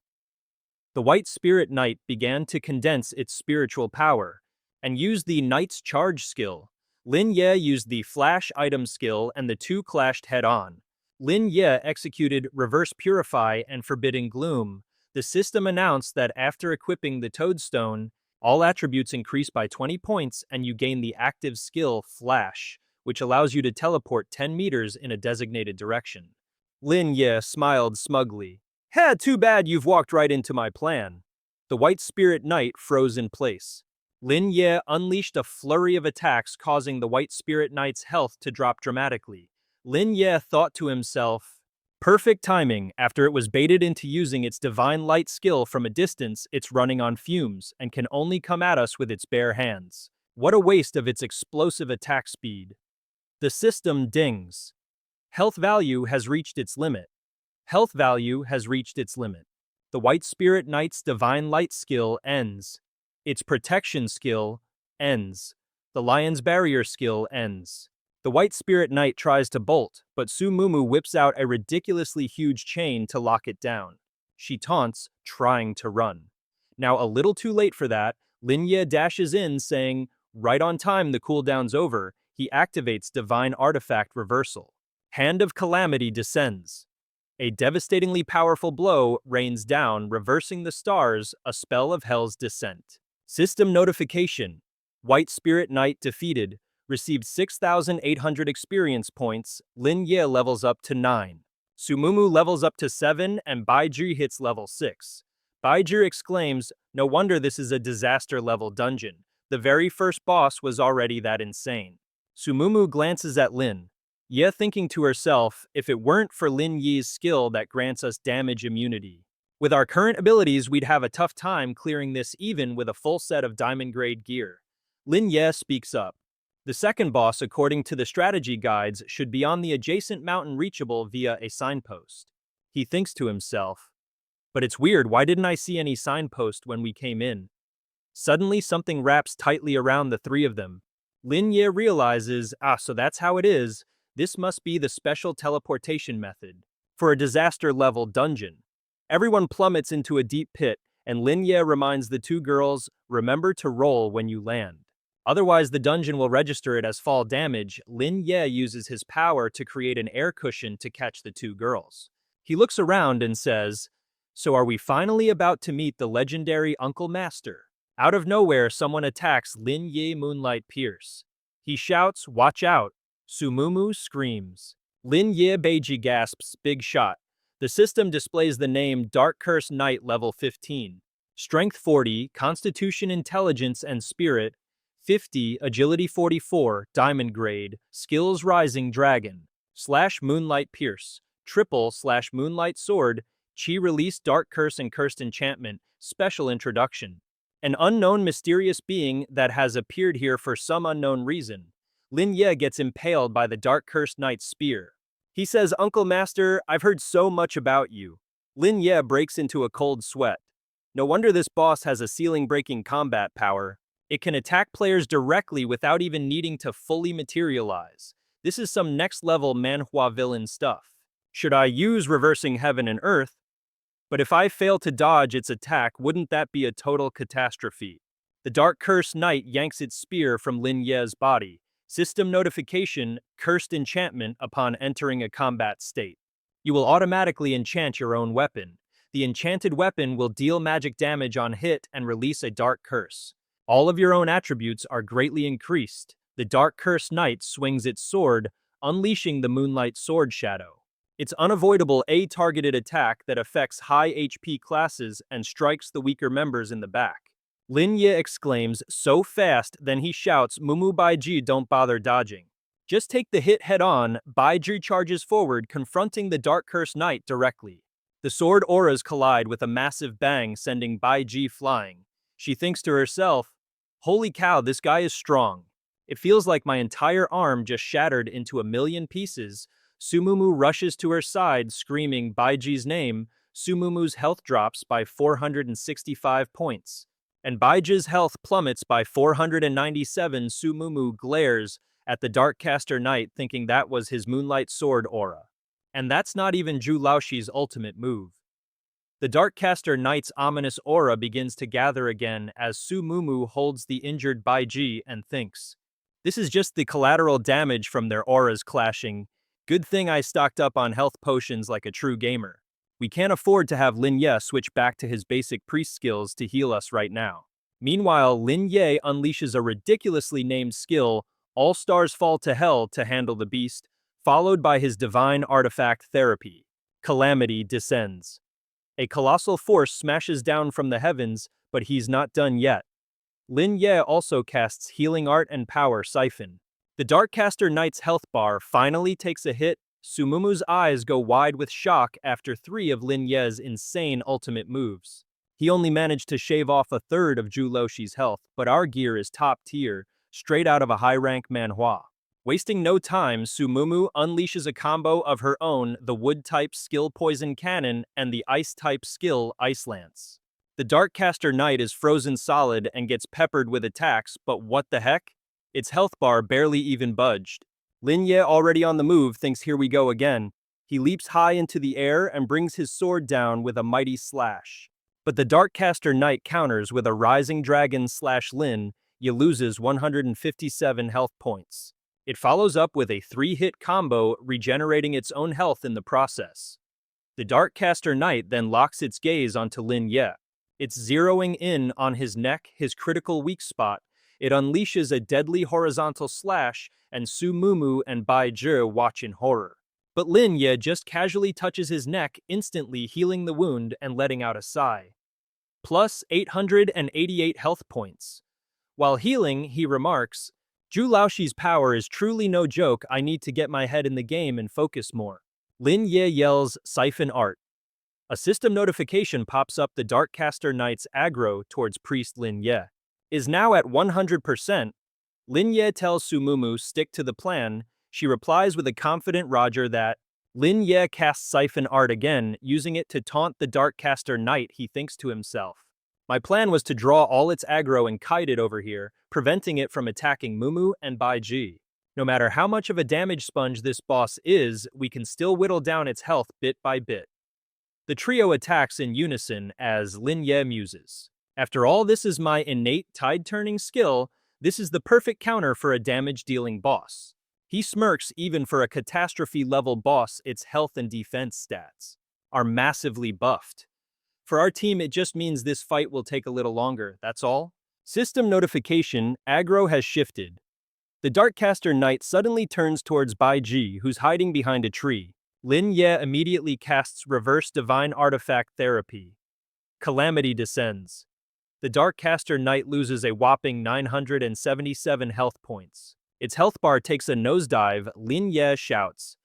The White Spirit Knight began to condense its spiritual power and used the Knight's Charge skill. Lin Ye used the Flash Item skill and the two clashed head-on. Lin Ye executed Reverse Purify and Forbidden Gloom. The system announced that after equipping the Toadstone, all attributes increase by 20 points and you gain the active skill Flash, which allows you to teleport 10 meters in a designated direction. Lin Ye smiled smugly. "Heh, too bad you've walked right into my plan." The White Spirit Knight froze in place. Lin Ye unleashed a flurry of attacks, causing the White Spirit Knight's health to drop dramatically. Lin Ye thought to himself, perfect timing. After it was baited into using its Divine Light skill from a distance, it's running on fumes and can only come at us with its bare hands. What a waste of its explosive attack speed. The system dings. Health value has reached its limit. Health value has reached its limit. The White Spirit Knight's Divine Light skill ends. Its Protection skill ends. The Lion's Barrier skill ends. The White Spirit Knight tries to bolt, but Su Mumu whips out a ridiculously huge chain to lock it down. She taunts, trying to run. Now a little too late for that, Lin Ye dashes in saying, right on time, the cooldown's over. He activates Divine Artifact Reversal. Hand of Calamity descends. A devastatingly powerful blow rains down, reversing the stars, a spell of Hell's descent. System notification. White Spirit Knight defeated. Received 6,800 experience points. Lin Ye levels up to 9. Su Mumu levels up to 7 and Bai Zhi hits level 6. Bai Zhi exclaims, no wonder this is a disaster level dungeon. The very first boss was already that insane. Su Mumu glances at Lin Ye, thinking to herself, if it weren't for Lin Ye's skill that grants us damage immunity. With our current abilities, we'd have a tough time clearing this even with a full set of diamond-grade gear. Lin Ye speaks up. The second boss, according to the strategy guides, should be on the adjacent mountain, reachable via a signpost. He thinks to himself, but it's weird, why didn't I see any signpost when we came in? Suddenly something wraps tightly around the three of them. Lin Ye realizes, so that's how it is. This must be the special teleportation method for a disaster-level dungeon. Everyone plummets into a deep pit, and Lin Ye reminds the two girls, remember to roll when you land. Otherwise, the dungeon will register it as fall damage. Lin Ye uses his power to create an air cushion to catch the two girls. He looks around and says, so are we finally about to meet the legendary Uncle Master? Out of nowhere, someone attacks Lin Ye. Moonlight Pierce. He shouts, watch out. Su Mumu screams. Lin Ye. Bai Zhi gasps, big shot. The system displays the name Dark Curse Knight level 15. Strength 40, Constitution, Intelligence, and Spirit 50, Agility 44, Diamond Grade, Skills Rising Dragon, / Moonlight Pierce, triple / Moonlight Sword, Chi Release Dark Curse and Cursed Enchantment, Special Introduction. An unknown mysterious being that has appeared here for some unknown reason. Lin Ye gets impaled by the Dark Cursed Knight's spear. He says, Uncle Master, I've heard so much about you. Lin Ye breaks into a cold sweat. No wonder this boss has a ceiling-breaking combat power. It can attack players directly without even needing to fully materialize. This is some next-level Manhwa villain stuff. Should I use Reversing Heaven and Earth? But if I fail to dodge its attack, wouldn't that be a total catastrophe? The Dark Curse Knight yanks its spear from Lin Ye's body. System notification, cursed enchantment upon entering a combat state. You will automatically enchant your own weapon. The enchanted weapon will deal magic damage on hit and release a dark curse. All of your own attributes are greatly increased. The Dark Curse Knight swings its sword, unleashing the Moonlight Sword Shadow. It's unavoidable A-targeted attack that affects high HP classes and strikes the weaker members in the back. Lin Ye exclaims so fast, then he shouts, "Mumu Bai Zhi, don't bother dodging." Just take the hit head-on. Bai Zhi charges forward, confronting the Dark Curse Knight directly. The sword auras collide with a massive bang, sending Bai Zhi flying. She thinks to herself, "Holy cow, this guy is strong. It feels like my entire arm just shattered into a million pieces." Sumumu rushes to her side, screaming Bai Zhi's name. Sumumu's health drops by 465 points. And Bai Zhi's health plummets by 497. Sumumu glares at the Darkcaster Knight, thinking that was his Moonlight Sword aura. And that's not even Zhu Laoxi's ultimate move. The Darkcaster Knight's ominous aura begins to gather again as Sumumu holds the injured Bai Zhi and thinks, "This is just the collateral damage from their auras clashing. Good thing I stocked up on health potions like a true gamer. We can't afford to have Lin Ye switch back to his basic priest skills to heal us right now." Meanwhile, Lin Ye unleashes a ridiculously named skill, All Stars Fall to Hell, to handle the beast, followed by his divine artifact therapy. Calamity descends. A colossal force smashes down from the heavens, but he's not done yet. Lin Ye also casts Healing Art and Power Siphon. The Darkcaster Knight's health bar finally takes a hit. Sumumu's eyes go wide with shock after 3 of Lin Ye's insane ultimate moves. He only managed to shave off a third of Zhu Laoxi's health, but our gear is top tier, straight out of a high-rank Manhwa. Wasting no time, Sumumu unleashes a combo of her own, the Wood-type skill Poison Cannon and the Ice-type skill Ice Lance. The Darkcaster Knight is frozen solid and gets peppered with attacks, but what the heck? Its health bar barely even budged. Lin Ye, already on the move, thinks here we go again. He leaps high into the air and brings his sword down with a mighty slash. But the Darkcaster Knight counters with a Rising Dragon / Lin. Ye loses 157 health points. It follows up with a 3-hit combo, regenerating its own health in the process. The Darkcaster Knight then locks its gaze onto Lin Ye. It's zeroing in on his neck, his critical weak spot. It unleashes a deadly horizontal slash, and Sumumu and Bai Zhi watch in horror. But Lin Ye just casually touches his neck, instantly healing the wound and letting out a sigh. Plus 888 health points. While healing, he remarks, "Zhu Laoxi's power is truly no joke. I need to get my head in the game and focus more." Lin Ye yells, "Siphon Art." A system notification pops up. The Darkcaster Knight's aggro towards Priest Lin Ye is now at 100%. Lin Ye tells Sumumu stick to the plan. She replies with a confident Roger that Lin Ye casts Siphon Art again, using it to taunt the Darkcaster Knight. He thinks to himself, "My plan was to draw all its aggro and kite it over here, preventing it from attacking Mumu and Bai Zhi. No matter how much of a damage sponge this boss is, we can still whittle down its health bit by bit." The trio attacks in unison as Lin Ye muses, "After all, this is my innate tide-turning skill. This is the perfect counter for a damage-dealing boss." He smirks. Even for a catastrophe-level boss, its health and defense stats are massively buffed. For our team, it just means this fight will take a little longer, that's all. System notification, aggro has shifted. The Darkcaster Knight suddenly turns towards Bai Zhi, who's hiding behind a tree. Lin Ye immediately casts Reverse Divine Artifact Therapy. Calamity descends. The Darkcaster Knight loses a whopping 977 health points. Its health bar takes a nosedive. Lin Ye shouts,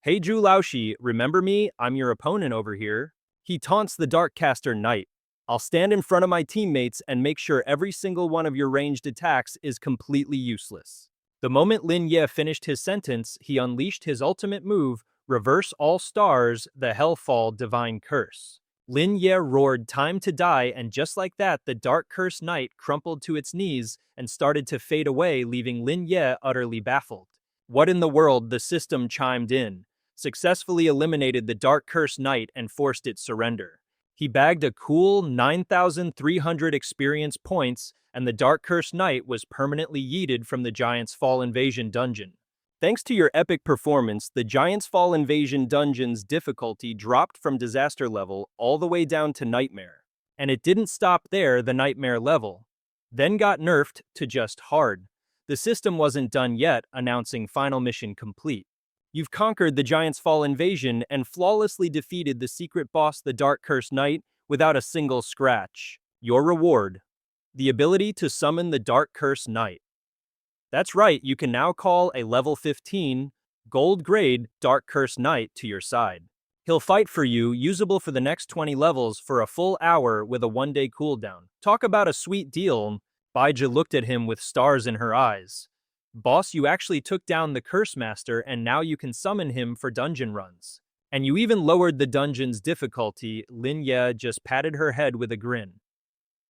"Hey Zhu Laoxi, remember me? I'm your opponent over here." He taunts the Darkcaster Knight. "I'll stand in front of my teammates and make sure every single one of your ranged attacks is completely useless." The moment Lin Ye finished his sentence, he unleashed his ultimate move, Reverse All Stars, the Hellfall Divine Curse. Lin Ye roared, "Time to die," and just like that, the Dark Curse Knight crumpled to its knees and started to fade away, leaving Lin Ye utterly baffled. What in the world? The system chimed in, successfully eliminated the Dark Curse Knight and forced its surrender. He bagged a cool 9,300 experience points, and the Dark Curse Knight was permanently yeeted from the Giant's Fall Invasion dungeon. Thanks to your epic performance, the Giant's Fall Invasion dungeon's difficulty dropped from disaster level all the way down to nightmare. And it didn't stop there, the nightmare level then got nerfed to just hard. The system wasn't done yet, announcing final mission complete. You've conquered the Giant's Fall Invasion and flawlessly defeated the secret boss, the Dark Curse Knight, without a single scratch. Your reward: the ability to summon the Dark Curse Knight. That's right, you can now call a level 15, gold grade Dark Curse Knight to your side. He'll fight for you, usable for the next 20 levels for a full hour with a one-day cooldown. Talk about a sweet deal. Bai Zhi looked at him with stars in her eyes. Boss, you actually took down the Curse Master and now you can summon him for dungeon runs. And you even lowered the dungeon's difficulty. Lin Ye just patted her head with a grin.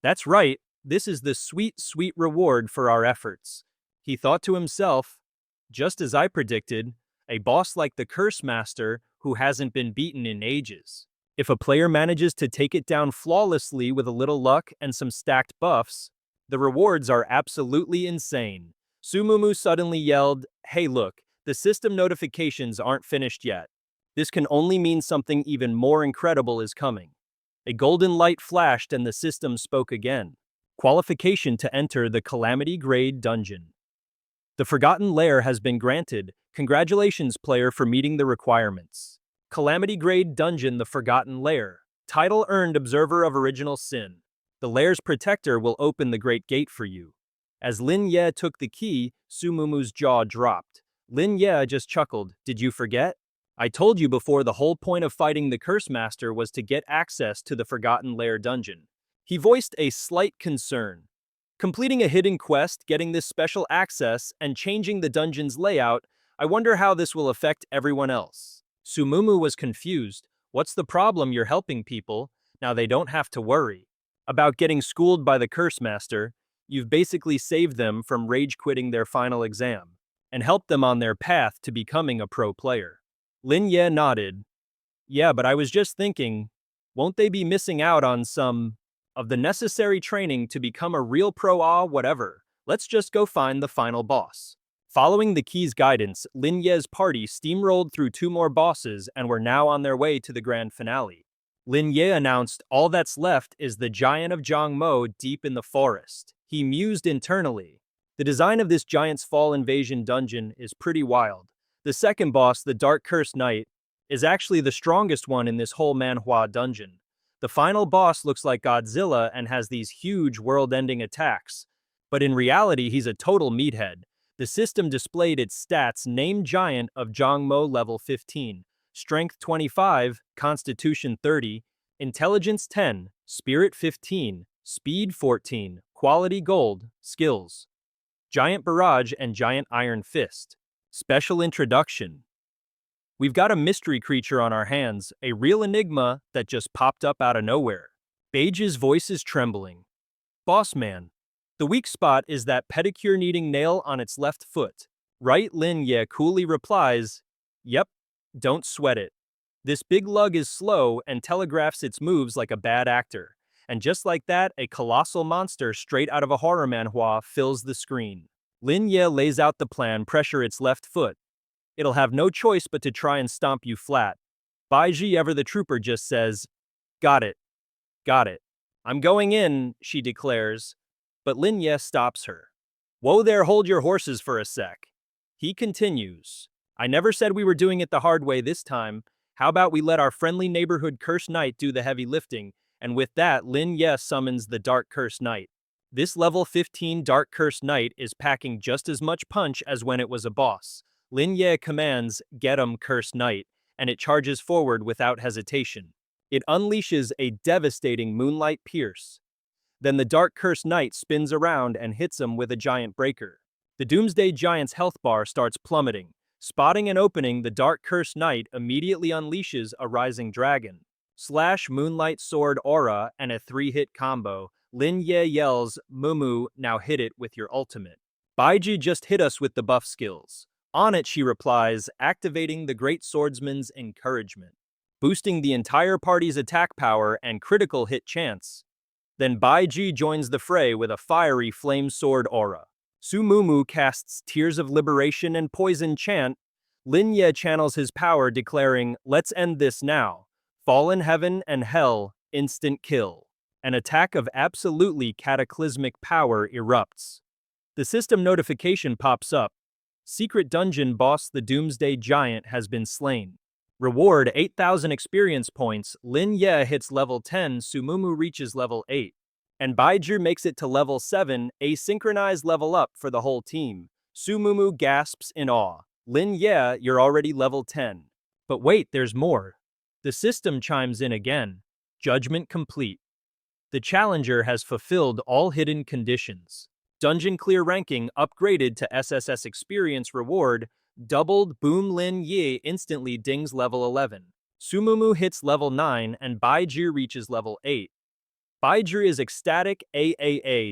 That's right, this is the sweet, sweet reward for our efforts. He thought to himself, just as I predicted, a boss like the Curse Master who hasn't been beaten in ages. If a player manages to take it down flawlessly with a little luck and some stacked buffs, the rewards are absolutely insane. Sumumu suddenly yelled, "Hey look, the system notifications aren't finished yet. This can only mean something even more incredible is coming." A golden light flashed and the system spoke again. Qualification to enter the Calamity-grade dungeon. The Forgotten Lair has been granted. Congratulations, player, for meeting the requirements. Calamity-grade dungeon, the Forgotten Lair. Title earned, Observer of Original Sin. The lair's protector will open the great gate for you. As Lin Ye took the key, Sumumu's jaw dropped. Lin Ye just chuckled. Did you forget? I told you before, the whole point of fighting the Curse Master was to get access to the Forgotten Lair dungeon. He voiced a slight concern. Completing a hidden quest, getting this special access, and changing the dungeon's layout, I wonder how this will affect everyone else. Sumumu was confused. What's the problem? You're helping people. Now they don't have to worry about getting schooled by the Curse Master. You've basically saved them from rage-quitting their final exam and helped them on their path to becoming a pro player. Lin Ye nodded. Yeah, but I was just thinking, won't they be missing out on some of the necessary training to become a real pro? Whatever. Let's just go find the final boss. Following the key's guidance, Lin Ye's party steamrolled through 2 more bosses and were now on their way to the grand finale. Lin Ye announced, all that's left is the Giant of Zhangmo deep in the forest. He mused internally. The design of this Giant's Fall Invasion dungeon is pretty wild. The second boss, the Dark Curse Knight, is actually the strongest one in this whole Manhwa dungeon. The final boss looks like Godzilla and has these huge world-ending attacks. But in reality, he's a total meathead. The system displayed its stats: named Giant of Zhangmo level 15, Strength 25, Constitution 30, Intelligence 10, Spirit 15, Speed 14, Quality Gold, Skills, Giant Barrage and Giant Iron Fist. Special introduction. We've got a mystery creature on our hands, a real enigma that just popped up out of nowhere. Bai Zhi's voice is trembling. Boss man, the weak spot is that pedicure-needing nail on its left foot. Right? Lin Ye coolly replies, yep, don't sweat it. This big lug is slow and telegraphs its moves like a bad actor. And just like that, a colossal monster straight out of a horror manhwa fills the screen. Lin Ye lays out the plan: pressure its left foot. It'll have no choice but to try and stomp you flat. Bai Zhi, ever the trooper, just says, got it. Got it. I'm going in, she declares. But Lin Ye stops her. Whoa there, hold your horses for a sec. He continues. I never said we were doing it the hard way this time. How about we let our friendly neighborhood Curse Knight do the heavy lifting? And with that, Lin Ye summons the Dark Curse Knight. This level 15 Dark Curse Knight is packing just as much punch as when it was a boss. Lin Ye commands, get 'em, Curse Knight, and it charges forward without hesitation. It unleashes a devastating Moonlight Pierce. Then the Dark Curse Knight spins around and hits him with a giant breaker. The Doomsday Giant's health bar starts plummeting. Spotting an opening, the Dark Curse Knight immediately unleashes a Rising Dragon. Slash, Moonlight Sword, Aura, and a 3-hit combo. Lin Ye yells, Mumu, now hit it with your ultimate. Bai Zhi just hit us with the buff skills. On it, she replies, activating the Great Swordsman's Encouragement. boosting the entire party's attack power and critical hit chance. Then Bai Zhi joins the fray with a fiery flame sword aura. Su Mumu casts Tears of Liberation and Poison chant. Lin Ye channels his power, declaring, "Let's end this now. Fallen heaven and hell, instant kill." An attack of absolutely cataclysmic power erupts. The system notification pops up. Secret Dungeon Boss the Doomsday Giant has been slain. Reward 8,000 experience points. Lin Ye hits level 10, Sumumu reaches level 8. And Bai Zhi makes it to level 7, a synchronized level up for the whole team. Sumumu gasps in awe. Lin Ye, you're already level 10. But wait, there's more. The system chimes in again. Judgment complete. The challenger has fulfilled all hidden conditions. Dungeon clear ranking upgraded to SSS experience reward, doubled. Boom. Lin Ye instantly dings level 11. Sumumu hits level 9 and Bai Zhi reaches level 8. Bai Zhi is ecstatic.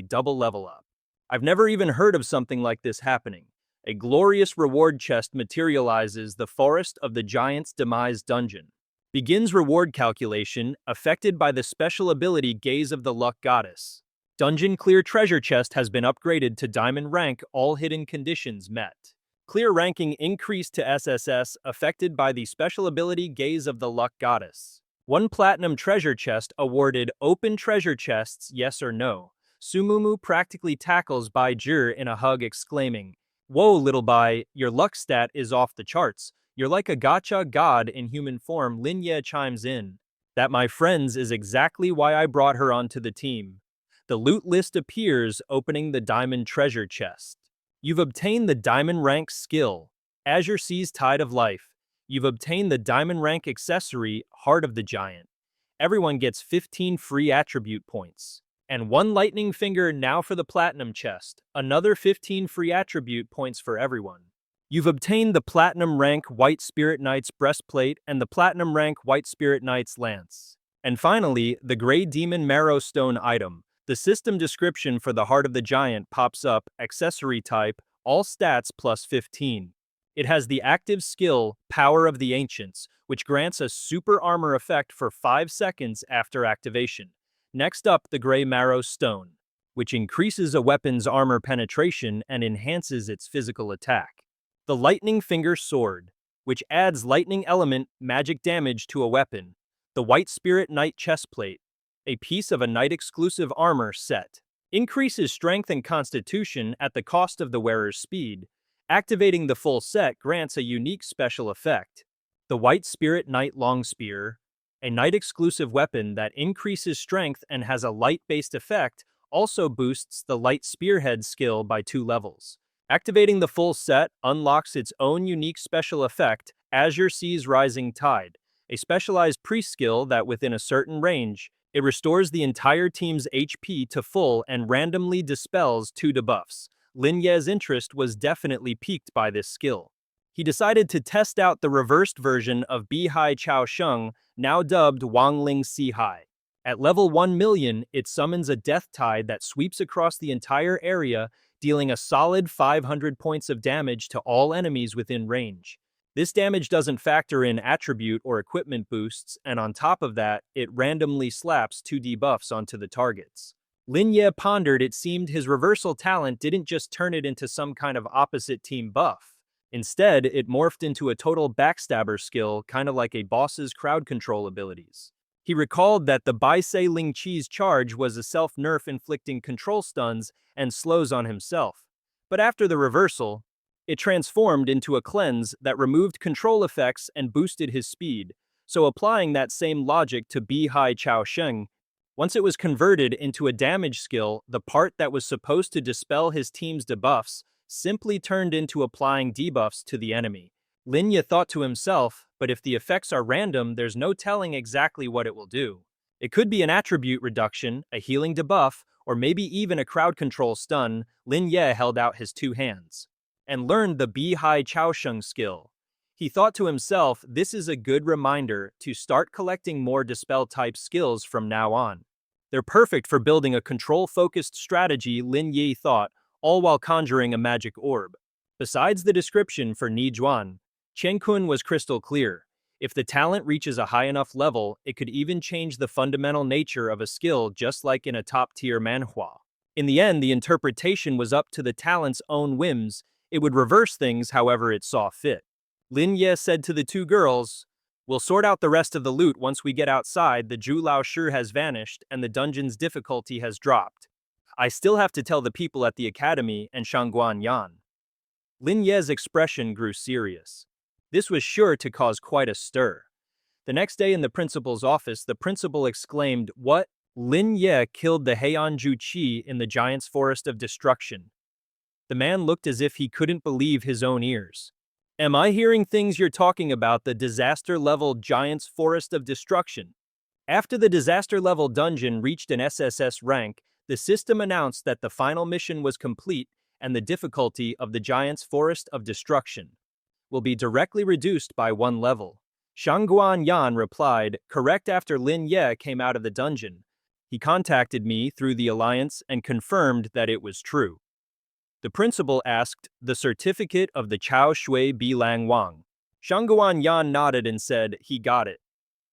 Double level up. I've never even heard of something like this happening. A glorious reward chest materializes. The Forest of the Giant's Demise dungeon. Begins reward calculation, affected by the special ability Gaze of the Luck Goddess. Dungeon clear treasure chest has been upgraded to diamond rank, all hidden conditions met. Clear ranking increased to SSS, affected by the special ability Gaze of the Luck Goddess. 1 platinum treasure chest awarded. Open treasure chests, yes or no. Sumumu practically tackles Bai Zhi in a hug, exclaiming, "Whoa, little Bai, your luck stat is off the charts. You're like a gacha god in human form." Lin Ye chimes in. That, my friends, is exactly why I brought her onto the team. The loot list appears, opening the diamond treasure chest. You've obtained the diamond rank skill, Azure Sea's Tide of Life. You've obtained the diamond rank accessory, Heart of the Giant. Everyone gets 15 free attribute points. And 1 lightning finger. Now for the platinum chest. Another 15 free attribute points for everyone. You've obtained the platinum rank White Spirit Knight's breastplate and the platinum rank White Spirit Knight's lance. And finally, the Grey Demon Marrow Stone item. The system description for the Heart of the Giant pops up. Accessory type, all stats plus 15. It has the active skill, Power of the Ancients, which grants a super armor effect for 5 seconds after activation. Next up, the Grey Marrow Stone, which increases a weapon's armor penetration and enhances its physical attack. The Lightning Finger Sword, which adds lightning element magic damage to a weapon. The White Spirit Knight Chestplate, a piece of a knight-exclusive armor set. Increases strength and constitution at the cost of the wearer's speed. Activating the full set grants a unique special effect. The White Spirit Knight Longspear, a knight-exclusive weapon that increases strength and has a light-based effect, also boosts the Light Spearhead skill by 2 levels. Activating the full set unlocks its own unique special effect, Azure Sea's Rising Tide, a specialized priest skill that within a certain range, it restores the entire team's HP to full and randomly dispels 2 debuffs. Lin Ye's interest was definitely piqued by this skill. He decided to test out the reversed version of Bihai Chao Sheng, now dubbed Wangling Si Hai. At level 1 million, it summons a death tide that sweeps across the entire area, dealing a solid 500 points of damage to all enemies within range. This damage doesn't factor in attribute or equipment boosts, and on top of that, it randomly slaps 2 debuffs onto the targets. Lin Ye pondered. It seemed his reversal talent didn't just turn it into some kind of opposite team buff. Instead, it morphed into a total backstabber skill, kind of like a boss's crowd control abilities. He recalled that the Bai Zhi Ling Qi's charge was a self-nerf inflicting control stuns and slows on himself. But after the reversal, it transformed into a cleanse that removed control effects and boosted his speed, so applying that same logic to Bihai Chao Sheng, once it was converted into a damage skill, the part that was supposed to dispel his team's debuffs simply turned into applying debuffs to the enemy. Lin Ye thought to himself, but if the effects are random, there's no telling exactly what it will do. It could be an attribute reduction, a healing debuff, or maybe even a crowd control stun. Lin Ye held out his 2 hands and learned the Bihai Chaosheng skill. He thought to himself, this is a good reminder to start collecting more dispel-type skills from now on. They're perfect for building a control-focused strategy, Lin Ye thought, all while conjuring a magic orb. Besides the description for Ni Juan, Chen Kun was crystal clear. If the talent reaches a high enough level, it could even change the fundamental nature of a skill, just like in a top-tier manhwa. In the end, the interpretation was up to the talent's own whims. It would reverse things however it saw fit. Lin Ye said to the two girls, "We'll sort out the rest of the loot once we get outside. The Zhu Lao Shi has vanished and the dungeon's difficulty has dropped. I still have to tell the people at the academy and Shangguan Yan." Lin Ye's expression grew serious. This was sure to cause quite a stir. The next day in the principal's office, the principal exclaimed, "What? Lin Ye killed the Heianju Qi in the Giant's Forest of Destruction." The man looked as if he couldn't believe his own ears. "Am I hearing things you're talking about, the disaster-level Giant's Forest of Destruction?" After the disaster-level dungeon reached an SSS rank, the system announced that the final mission was complete and the difficulty of the Giant's Forest of Destruction will be directly reduced by 1 level. Shangguan Yan replied, correct. After Lin Ye came out of the dungeon, he contacted me through the Alliance and confirmed that it was true. The principal asked, "The certificate of the Chao Shui Bilang Wang?" Shangguan Yan nodded and said, "He got it."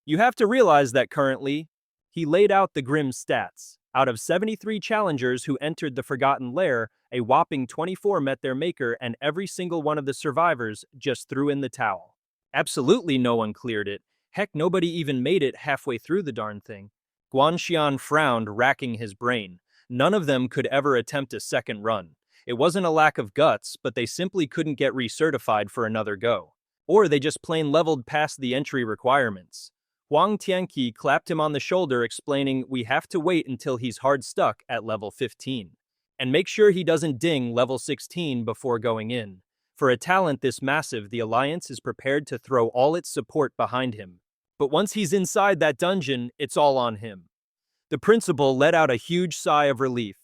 "You have to realize that currently," he laid out the grim stats. Out of 73 challengers who entered the Forgotten Lair, a whopping 24 met their maker, and every single one of the survivors just threw in the towel. Absolutely no one cleared it. Heck, nobody even made it halfway through the darn thing. Guanxian frowned, racking his brain. None of them could ever attempt a second run. It wasn't a lack of guts, but they simply couldn't get recertified for another go. Or they just plain leveled past the entry requirements. Huang Tianqi clapped him on the shoulder, explaining, "We have to wait until he's hard stuck at level 15. And make sure he doesn't ding level 16 before going in. For a talent this massive, the Alliance is prepared to throw all its support behind him. But once he's inside that dungeon, it's all on him." The principal let out a huge sigh of relief.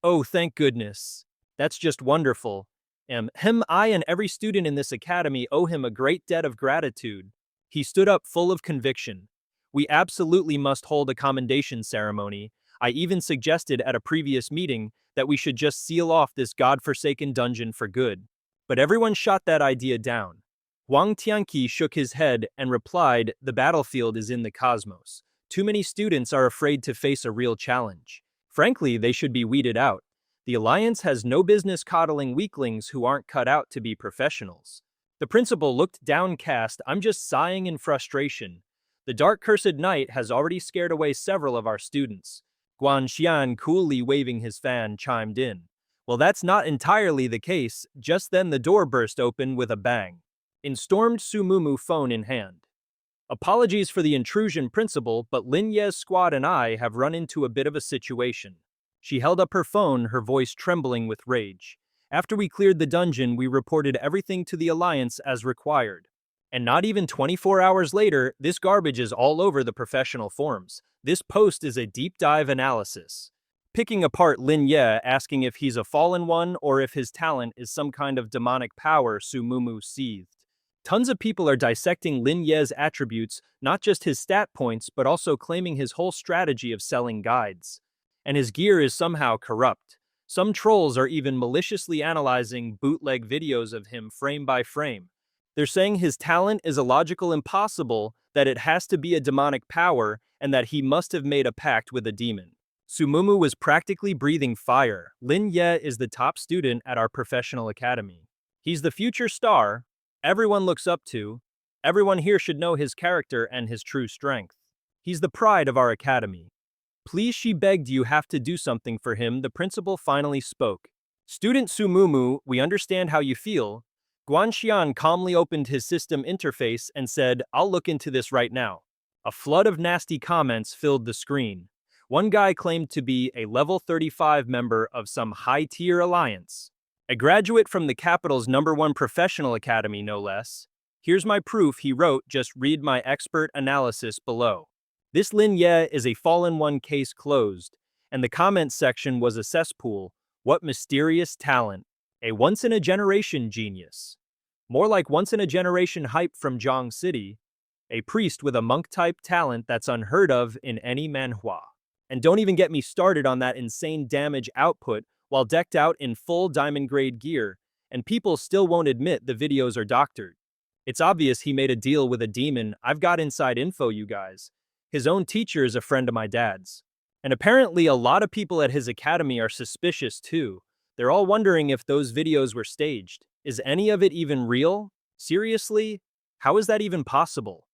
"Oh, thank goodness. That's just wonderful. I and every student in this academy owe him a great debt of gratitude." He stood up full of conviction. "We absolutely must hold a commendation ceremony. I even suggested at a previous meeting that we should just seal off this godforsaken dungeon for good. But everyone shot that idea down." Huang Tianqi shook his head and replied, "The battlefield is in the cosmos. Too many students are afraid to face a real challenge. Frankly, they should be weeded out. The Alliance has no business coddling weaklings who aren't cut out to be professionals." The principal looked downcast. "I'm just sighing in frustration. The Dark Cursed Knight has already scared away several of our students." Guanxian, coolly waving his fan, chimed in. "Well, that's not entirely the case." Just then the door burst open with a bang. In stormed Sumumu, phone in hand. "Apologies for the intrusion, principal, but Lin Ye's squad and I have run into a bit of a situation." She held up her phone, her voice trembling with rage. "After we cleared the dungeon, we reported everything to the Alliance as required. And not even 24 hours later, this garbage is all over the professional forums. This post is a deep dive analysis, picking apart Lin Ye, asking if he's a fallen one or if his talent is some kind of demonic power." Sumumu seethed. Tons of people are dissecting Lin Ye's attributes, not just his stat points, but also claiming his whole strategy of selling guides. And his gear is somehow corrupt. Some trolls are even maliciously analyzing bootleg videos of him frame by frame. They're saying his talent is illogical, impossible, that it has to be a demonic power, and that he must have made a pact with a demon. Sumumu was practically breathing fire. "Lin Ye is the top student at our professional academy. He's the future star everyone looks up to. Everyone here should know his character and his true strength. He's the pride of our academy. Please," she begged, "you have to do something for him." The principal finally spoke. "Student Sumumu, we understand how you feel." Guanxian calmly opened his system interface and said, "I'll look into this right now." A flood of nasty comments filled the screen. One guy claimed to be a level 35 member of some high-tier alliance. A graduate from the capital's #1 professional academy, no less. "Here's my proof," he wrote, "just read my expert analysis below. This Lin Ye is a fallen one, case closed." And the comments section was a cesspool. What mysterious talent. A once-in-a-generation genius. More like once-in-a-generation hype from Zhang City. A priest with a monk-type talent that's unheard of in any manhwa. And don't even get me started on that insane damage output while decked out in full diamond-grade gear, and people still won't admit the videos are doctored. It's obvious he made a deal with a demon. I've got inside info, you guys. His own teacher is a friend of my dad's. And apparently a lot of people at his academy are suspicious too. They're all wondering if those videos were staged. Is any of it even real? Seriously? How is that even possible?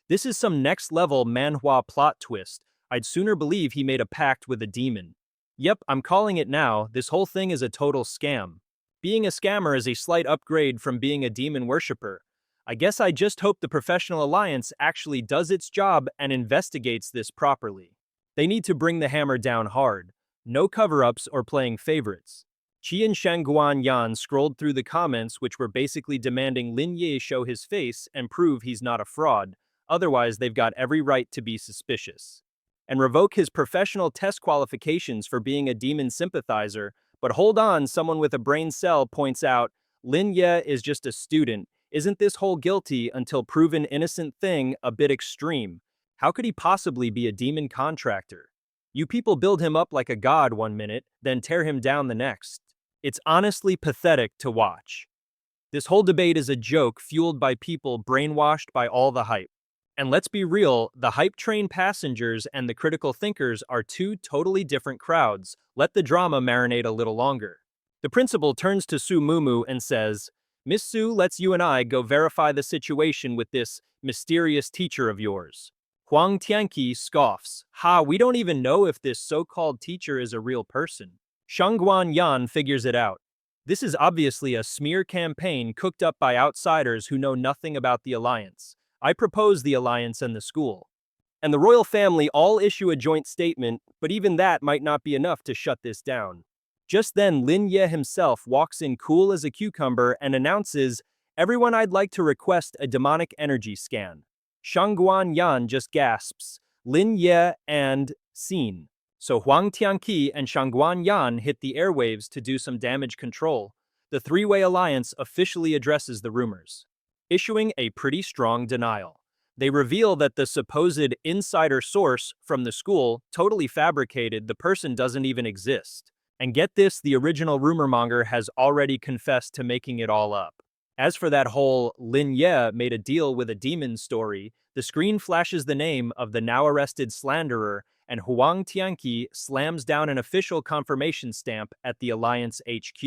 This is some next-level Manhwa plot twist. I'd sooner believe he made a pact with a demon. Yep, I'm calling it now. This whole thing is a total scam. Being a scammer is a slight upgrade from being a demon worshipper. I guess I just hope the Professional Alliance actually does its job and investigates this properly. They need to bring the hammer down hard. No cover-ups or playing favorites. Qi and Shangguan Yan scrolled through the comments which were basically demanding Lin Ye show his face and prove he's not a fraud. Otherwise, they've got every right to be suspicious. And revoke his professional test qualifications for being a demon sympathizer. But hold on, someone with a brain cell points out, Lin Ye is just a student. Isn't this whole guilty until proven innocent thing a bit extreme? How could he possibly be a demon contractor? You people build him up like a god one minute, then tear him down the next. It's honestly pathetic to watch. This whole debate is a joke fueled by people brainwashed by all the hype. And let's be real, the hype train passengers and the critical thinkers are two totally different crowds. Let the drama marinate a little longer. The principal turns to Su Mumu and says, Miss Su lets you and I go verify the situation with this mysterious teacher of yours. Huang Tianqi scoffs, ha, we don't even know if this so-called teacher is a real person. Shangguan Yan figures it out. This is obviously a smear campaign cooked up by outsiders who know nothing about the alliance. I propose the alliance and the school. And the royal family all issue a joint statement, but even that might not be enough to shut this down. Just then, Lin Ye himself walks in cool as a cucumber and announces, everyone, I'd like to request a demonic energy scan. Shangguan Yan just gasps, Lin Ye and scene. So Huang Tianqi and Shangguan Yan hit the airwaves to do some damage control. The three-way alliance officially addresses the rumors, issuing a pretty strong denial. They reveal that the supposed insider source from the school totally fabricated, the person doesn't even exist. And get this, the original rumormonger has already confessed to making it all up. As for that whole Lin Ye made a deal with a demon story, the screen flashes the name of the now arrested slanderer, and Huang Tianqi slams down an official confirmation stamp at the Alliance HQ.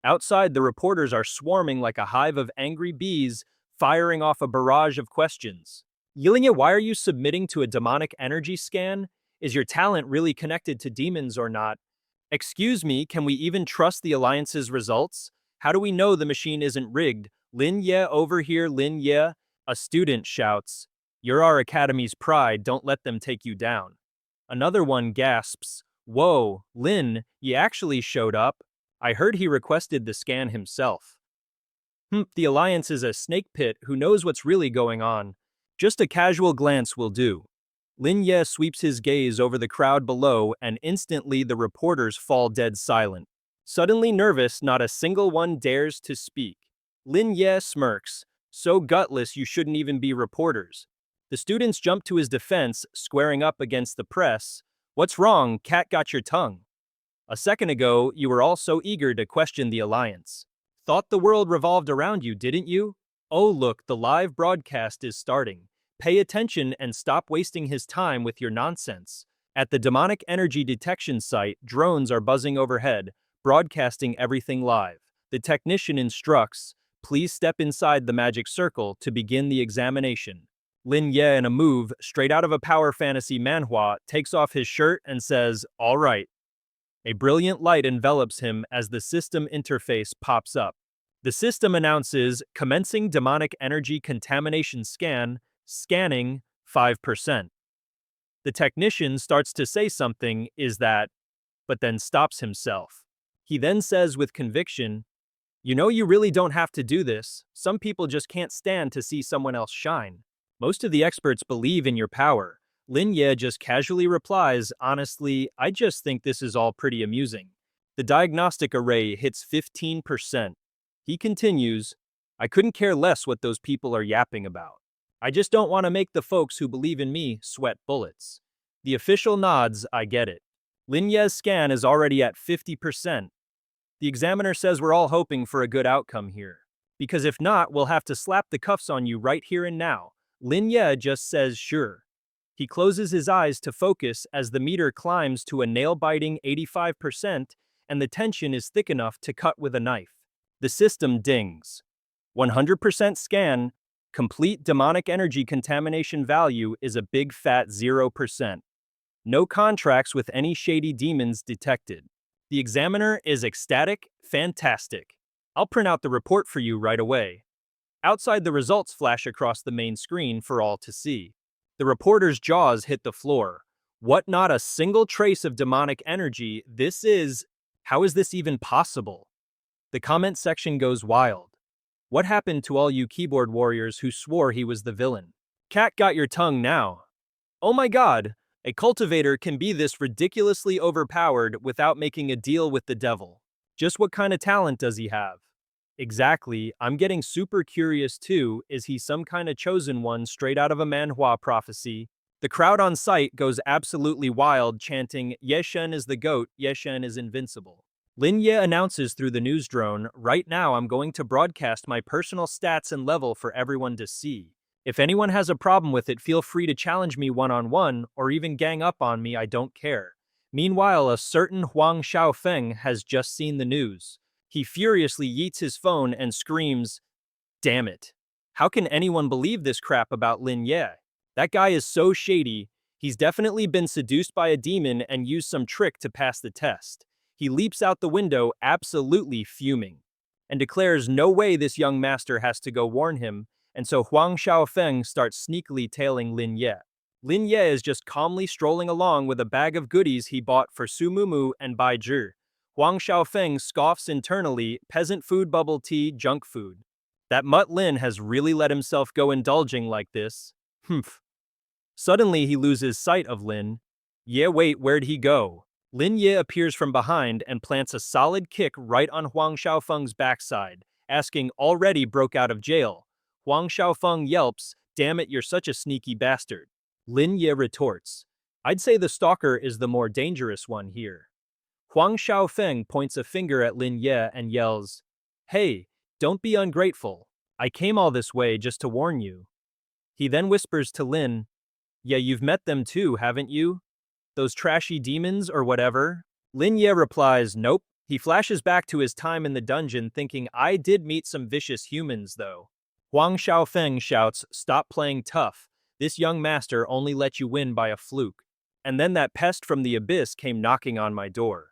Outside, the reporters are swarming like a hive of angry bees, firing off a barrage of questions. Lin Ye, why are you submitting to a demonic energy scan? Is your talent really connected to demons or not? Excuse me, can we even trust the Alliance's results? How do we know the machine isn't rigged? Lin Ye, over here, Lin Ye. A student shouts, you're our academy's pride, don't let them take you down. Another one gasps, whoa, Lin Ye actually showed up. I heard he requested the scan himself. The Alliance is a snake pit, who knows what's really going on. Just a casual glance will do. Lin Ye sweeps his gaze over the crowd below, and instantly the reporters fall dead silent. Suddenly nervous, not a single one dares to speak. Lin Ye smirks, so gutless you shouldn't even be reporters. The students jump to his defense, squaring up against the press. What's wrong? Cat got your tongue. A second ago, you were all so eager to question the Alliance. Thought the world revolved around you, didn't you? Oh look, the live broadcast is starting. Pay attention and stop wasting his time with your nonsense. At the demonic energy detection site, drones are buzzing overhead, broadcasting everything live. The technician instructs, please step inside the magic circle to begin the examination. Lin Ye, in a move straight out of a power fantasy manhwa, takes off his shirt and says, all right. A brilliant light envelops him as the system interface pops up. The system announces, commencing demonic energy contamination scan, scanning 5%. The technician starts to say something, is that, but then stops himself. He then says with conviction, you know you really don't have to do this. Some people just can't stand to see someone else shine. Most of the experts believe in your power. Lin Ye just casually replies, honestly, I just think this is all pretty amusing. The diagnostic array hits 15%. He continues, I couldn't care less what those people are yapping about. I just don't want to make the folks who believe in me sweat bullets. The official nods, I get it. Lin Ye's scan is already at 50%. The examiner says we're all hoping for a good outcome here. Because if not, we'll have to slap the cuffs on you right here and now. Lin Ye just says sure. He closes his eyes to focus as the meter climbs to a nail-biting 85%, and the tension is thick enough to cut with a knife. The system dings. 100% scan, complete demonic energy contamination value is a big fat 0%. No contracts with any shady demons detected. The examiner is ecstatic, fantastic. I'll print out the report for you right away. Outside, the results flash across the main screen for all to see. The reporter's jaws hit the floor. What, not a single trace of demonic energy? How is this even possible? The comment section goes wild. What happened to all you keyboard warriors who swore he was the villain? Cat got your tongue now. Oh my god, a cultivator can be this ridiculously overpowered without making a deal with the devil. Just what kind of talent does he have? Exactly, I'm getting super curious too. Is he some kind of chosen one straight out of a manhwa prophecy? The crowd on site goes absolutely wild, chanting, Ye Shen is the goat, Ye Shen is invincible. Lin Ye announces through the news drone, right now I'm going to broadcast my personal stats and level for everyone to see. If anyone has a problem with it, feel free to challenge me one-on-one, or even gang up on me, I don't care. Meanwhile, a certain Huang Xiaofeng has just seen the news. He furiously yeets his phone and screams, damn it. How can anyone believe this crap about Lin Ye? That guy is so shady. He's definitely been seduced by a demon and used some trick to pass the test. He leaps out the window, absolutely fuming, and declares no way this young master has to go warn him, and so Huang Xiaofeng starts sneakily tailing Lin Ye. Lin Ye is just calmly strolling along with a bag of goodies he bought for Su Mumu and Bai Zhi. Huang Xiaofeng scoffs internally, peasant food, bubble tea, junk food. That mutt Lin has really let himself go indulging like this. Humph. Suddenly he loses sight of Lin. Ye, wait, where'd he go? Lin Ye appears from behind and plants a solid kick right on Huang Xiaofeng's backside, asking, already broke out of jail. Huang Xiaofeng yelps, damn it, you're such a sneaky bastard. Lin Ye retorts, I'd say the stalker is the more dangerous one here. Huang Xiaofeng points a finger at Lin Ye and yells, hey, don't be ungrateful. I came all this way just to warn you. He then whispers to Lin, yeah, you've met them too, haven't you? Those trashy demons or whatever? Lin Ye replies, nope. He flashes back to his time in the dungeon thinking, I did meet some vicious humans though. Huang Xiaofeng shouts, stop playing tough. This young master only let you win by a fluke. And then that pest from the abyss came knocking on my door.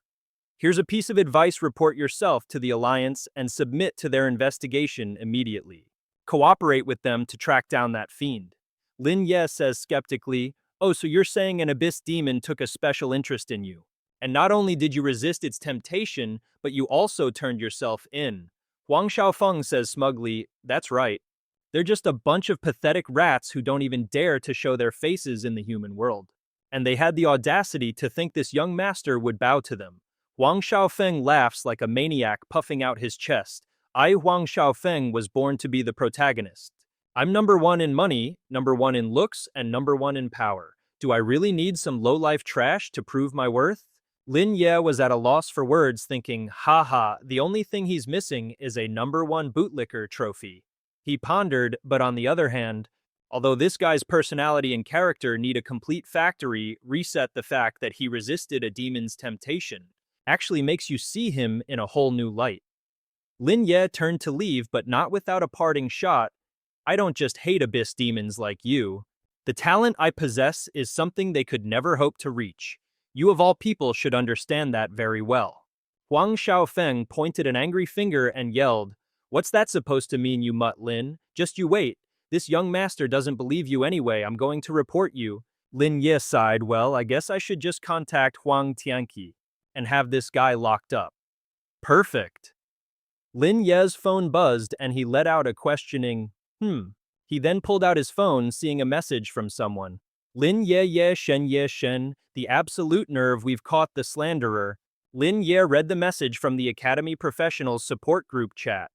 Here's a piece of advice, report yourself to the Alliance and submit to their investigation immediately. Cooperate with them to track down that fiend. Lin Ye says skeptically, oh, so you're saying an abyss demon took a special interest in you. And not only did you resist its temptation, but you also turned yourself in. Huang Xiaofeng says smugly, that's right. They're just a bunch of pathetic rats who don't even dare to show their faces in the human world. And they had the audacity to think this young master would bow to them. Huang Xiaofeng laughs like a maniac, puffing out his chest. I, Huang Xiaofeng, was born to be the protagonist. I'm number one in money, number one in looks, and number one in power. Do I really need some low-life trash to prove my worth? Lin Ye was at a loss for words, thinking, haha, the only thing he's missing is a number one bootlicker trophy. He pondered, but on the other hand, although this guy's personality and character need a complete factory reset, the fact that he resisted a demon's temptation actually makes you see him in a whole new light. Lin Ye turned to leave, but not without a parting shot. I don't just hate abyss demons like you. The talent I possess is something they could never hope to reach. You of all people should understand that very well. Huang Xiaofeng pointed an angry finger and yelled, what's that supposed to mean, you mutt Lin? Just you wait. This young master doesn't believe you anyway. I'm going to report you. Lin Ye sighed, well, I guess I should just contact Huang Tianqi and have this guy locked up. Perfect. Lin Ye's phone buzzed and he let out a questioning, He then pulled out his phone, seeing a message from someone. Lin Ye Shen, the absolute nerve, we've caught the slanderer. Lin Ye read the message from the Academy Professionals support group chat.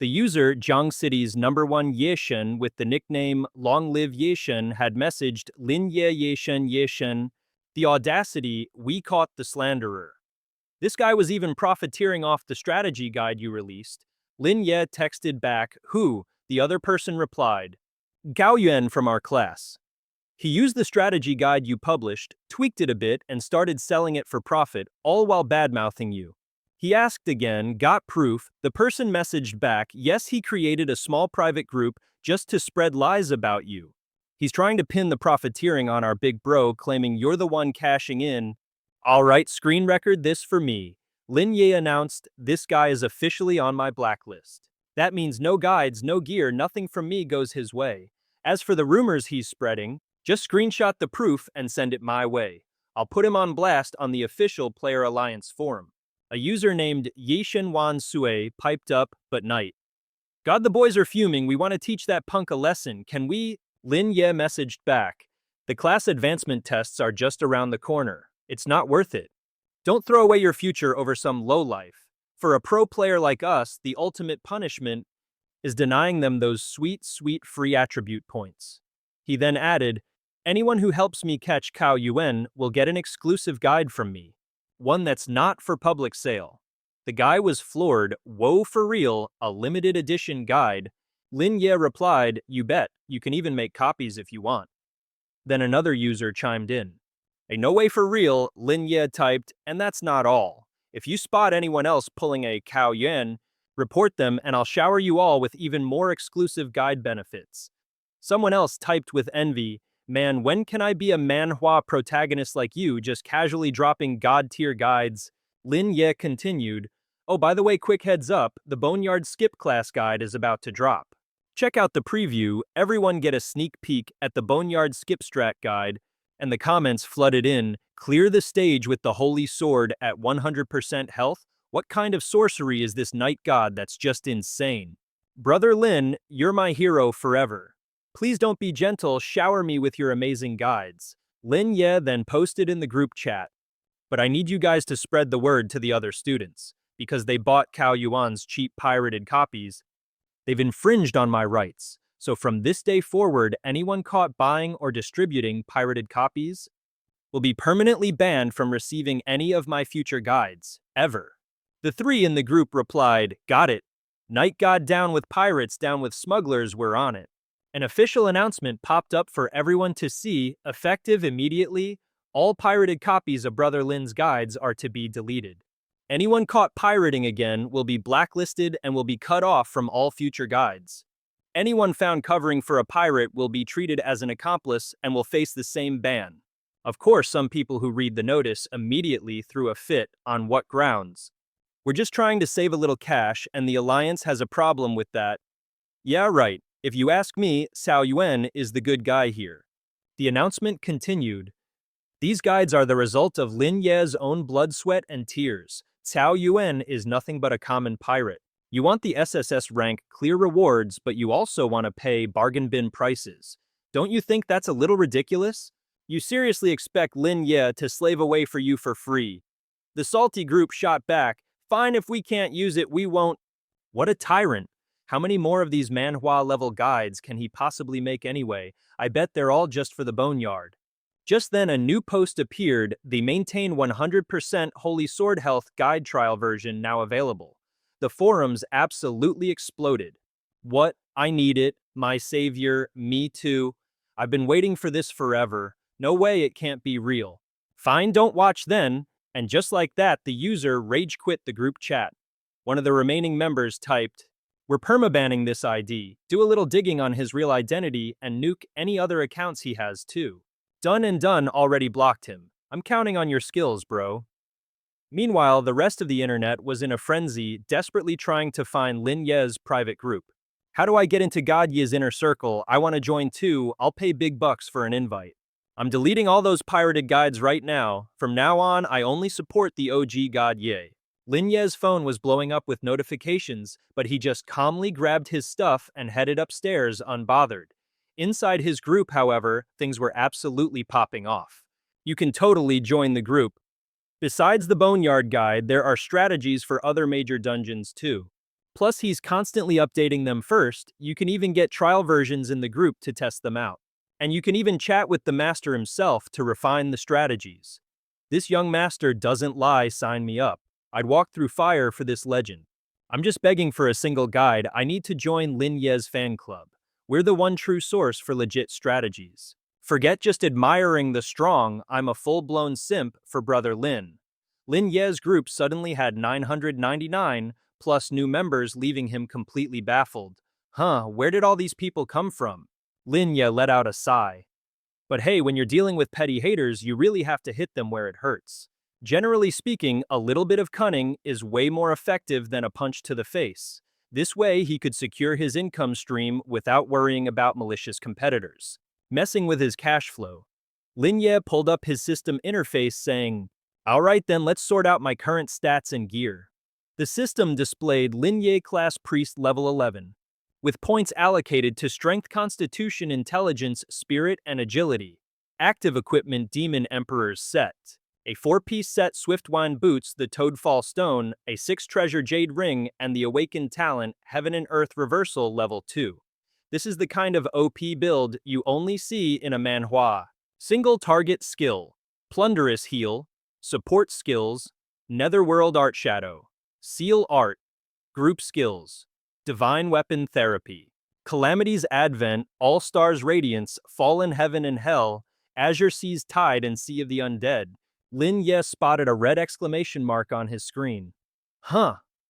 The user, Jiang City's number one Ye Shen with the nickname Long Live Ye Shen, had messaged Lin Ye Shen. The audacity, we caught the slanderer. This guy was even profiteering off the strategy guide you released. Lin Ye texted back, "Who?" The other person replied, "Gao Yuan from our class." He used the strategy guide you published, tweaked it a bit, and started selling it for profit, all while badmouthing you. He asked again, got proof. The person messaged back, yes, he created a small private group just to spread lies about you. He's trying to pin the profiteering on our big bro, claiming you're the one cashing in. All right, screen record this for me. Lin Ye announced, this guy is officially on my blacklist. That means no guides, no gear, nothing from me goes his way. As for the rumors he's spreading, just screenshot the proof and send it my way. I'll put him on blast on the official Player Alliance forum. A user named Yishenwan Sui piped up, but night. God, the boys are fuming. We want to teach that punk a lesson. Can we? Lin Ye messaged back. The class advancement tests are just around the corner. It's not worth it. Don't throw away your future over some lowlife. For a pro player like us, the ultimate punishment is denying them those sweet, sweet free attribute points. He then added, anyone who helps me catch Cao Yuan will get an exclusive guide from me. One that's not for public sale. The guy was floored. Whoa, for real, a limited edition guide. Lin Ye replied, you bet, you can even make copies if you want. Then another user chimed in. Hey, no way for real, Lin Ye typed, and that's not all. If you spot anyone else pulling a Cao Yuan, report them and I'll shower you all with even more exclusive guide benefits. Someone else typed with envy, man, when can I be a Manhwa protagonist like you, just casually dropping god-tier guides? Lin Ye continued, oh, by the way, quick heads up, the Boneyard Skip class guide is about to drop. Check out the preview, everyone get a sneak peek at the Boneyard Skip strat guide, and the comments flooded in, clear the stage with the holy sword at 100% health? What kind of sorcery is this night god that's just insane? Brother Lin, you're my hero forever. Please don't be gentle, shower me with your amazing guides. Lin Ye then posted in the group chat. But I need you guys to spread the word to the other students, because they bought Cao Yuan's cheap pirated copies. They've infringed on my rights. So from this day forward, anyone caught buying or distributing pirated copies will be permanently banned from receiving any of my future guides, ever. The three in the group replied, got it. Night God down with pirates, down with smugglers, we're on it. An official announcement popped up for everyone to see, effective immediately. All pirated copies of Brother Lin's guides are to be deleted. Anyone caught pirating again will be blacklisted and will be cut off from all future guides. Anyone found covering for a pirate will be treated as an accomplice and will face the same ban. Of course, some people who read the notice immediately threw a fit. On what grounds? We're just trying to save a little cash, and the Alliance has a problem with that. Yeah, right. If you ask me, Cao Yuan is the good guy here. The announcement continued. These guides are the result of Lin Ye's own blood, sweat, and tears. Cao Yuan is nothing but a common pirate. You want the SSS rank, clear rewards, but you also want to pay bargain bin prices. Don't you think that's a little ridiculous? You seriously expect Lin Ye to slave away for you for free? The salty group shot back, fine, if we can't use it, we won't. What a tyrant. How many more of these Manhwa-level guides can he possibly make anyway? I bet they're all just for the boneyard. Just then a new post appeared, the Maintain 100% Holy Sword Health guide trial version now available. The forums absolutely exploded. What? I need it. My savior. Me too. I've been waiting for this forever. No way it can't be real. Fine, don't watch then. And just like that, the user rage quit the group chat. One of the remaining members typed, we're permabanning this ID. Do a little digging on his real identity and nuke any other accounts he has too. Done and done, already blocked him. I'm counting on your skills, bro. Meanwhile, the rest of the internet was in a frenzy, desperately trying to find Lin Ye's private group. How do I get into God Ye's inner circle? I want to join too. I'll pay big bucks for an invite. I'm deleting all those pirated guides right now. From now on, I only support the OG God Ye. Lin Ye's phone was blowing up with notifications, but he just calmly grabbed his stuff and headed upstairs unbothered. Inside his group, however, things were absolutely popping off. You can totally join the group. Besides the Boneyard Guide, there are strategies for other major dungeons too. Plus, he's constantly updating them first. You can even get trial versions in the group to test them out. And you can even chat with the master himself to refine the strategies. This young master doesn't lie, sign me up. I'd walk through fire for this legend. I'm just begging for a single guide. I need to join Lin Ye's fan club. We're the one true source for legit strategies. Forget just admiring the strong, I'm a full-blown simp for Brother Lin. Lin Ye's group suddenly had 999 plus new members, leaving him completely baffled. Where did all these people come from? Lin Ye let out a sigh. But hey, when you're dealing with petty haters, you really have to hit them where it hurts. Generally speaking, a little bit of cunning is way more effective than a punch to the face. This way, he could secure his income stream without worrying about malicious competitors messing with his cash flow. Lin Ye pulled up his system interface saying, "Alright then, let's sort out my current stats and gear." The system displayed Lin Ye class priest level 11, with points allocated to strength, constitution, intelligence, spirit, and agility. Active equipment Demon Emperor's set. A 4-piece set Swiftwind boots, the Toadfall stone, a 6-treasure jade ring, and the awakened talent Heaven and Earth reversal level 2. This is the kind of OP build you only see in a manhwa. Single target skill, Plunderous heal, support skills, Netherworld art shadow, Seal art, group skills, Divine weapon therapy, Calamity's advent, All Stars radiance, Fallen heaven and hell, Azure sea's tide and sea of the undead. Lin Ye spotted a red exclamation mark on his screen.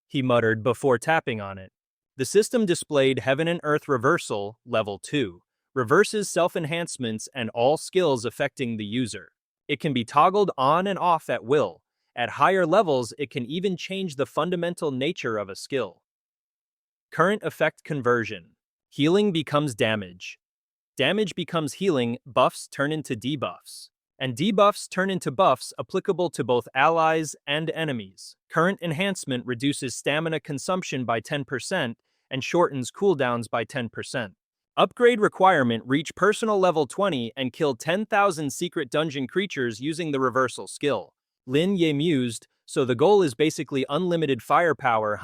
He muttered before tapping on it. The system displayed Heaven and Earth Reversal, Level 2, reverses self-enhancements and all skills affecting the user. It can be toggled on and off at will. At higher levels, it can even change the fundamental nature of a skill. Current effect conversion. Healing becomes damage. Damage becomes healing, buffs turn into debuffs. And debuffs turn into buffs applicable to both allies and enemies. Current enhancement reduces stamina consumption by 10% and shortens cooldowns by 10%. Upgrade requirement: reach personal level 20 and kill 10,000 secret dungeon creatures using the reversal skill. Lin Ye mused, so the goal is basically unlimited firepower,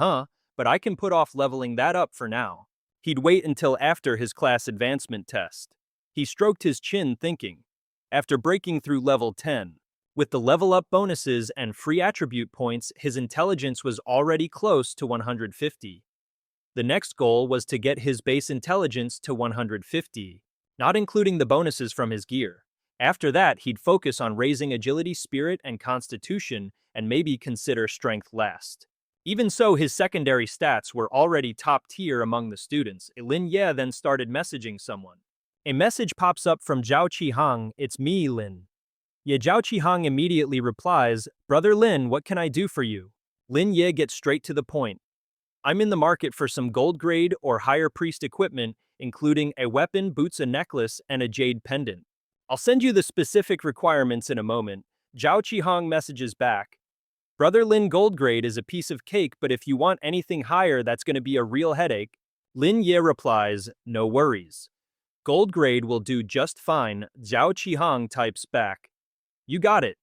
but I can put off leveling that up for now. He'd wait until after his class advancement test. He stroked his chin thinking. After breaking through level 10, with the level up bonuses and free attribute points, his intelligence was already close to 150. The next goal was to get his base intelligence to 150, not including the bonuses from his gear. After that, he'd focus on raising agility, spirit, and constitution, and maybe consider strength last. Even so, his secondary stats were already top tier among the students. Lin Ye then started messaging someone. A message pops up from Zhao Qihang. "It's me, Lin." Ye. Zhao Qihang immediately replies, "Brother Lin, what can I do for you?" Lin Ye gets straight to the point. "I'm in the market for some gold grade or higher priest equipment, including a weapon, boots, a necklace, and a jade pendant. I'll send you the specific requirements in a moment." Zhao Qihang messages back, "Brother Lin, gold grade is a piece of cake, but if you want anything higher, that's going to be a real headache." Lin Ye replies, "No worries. Gold grade will do just fine." Zhao Qihang types back, "You got it.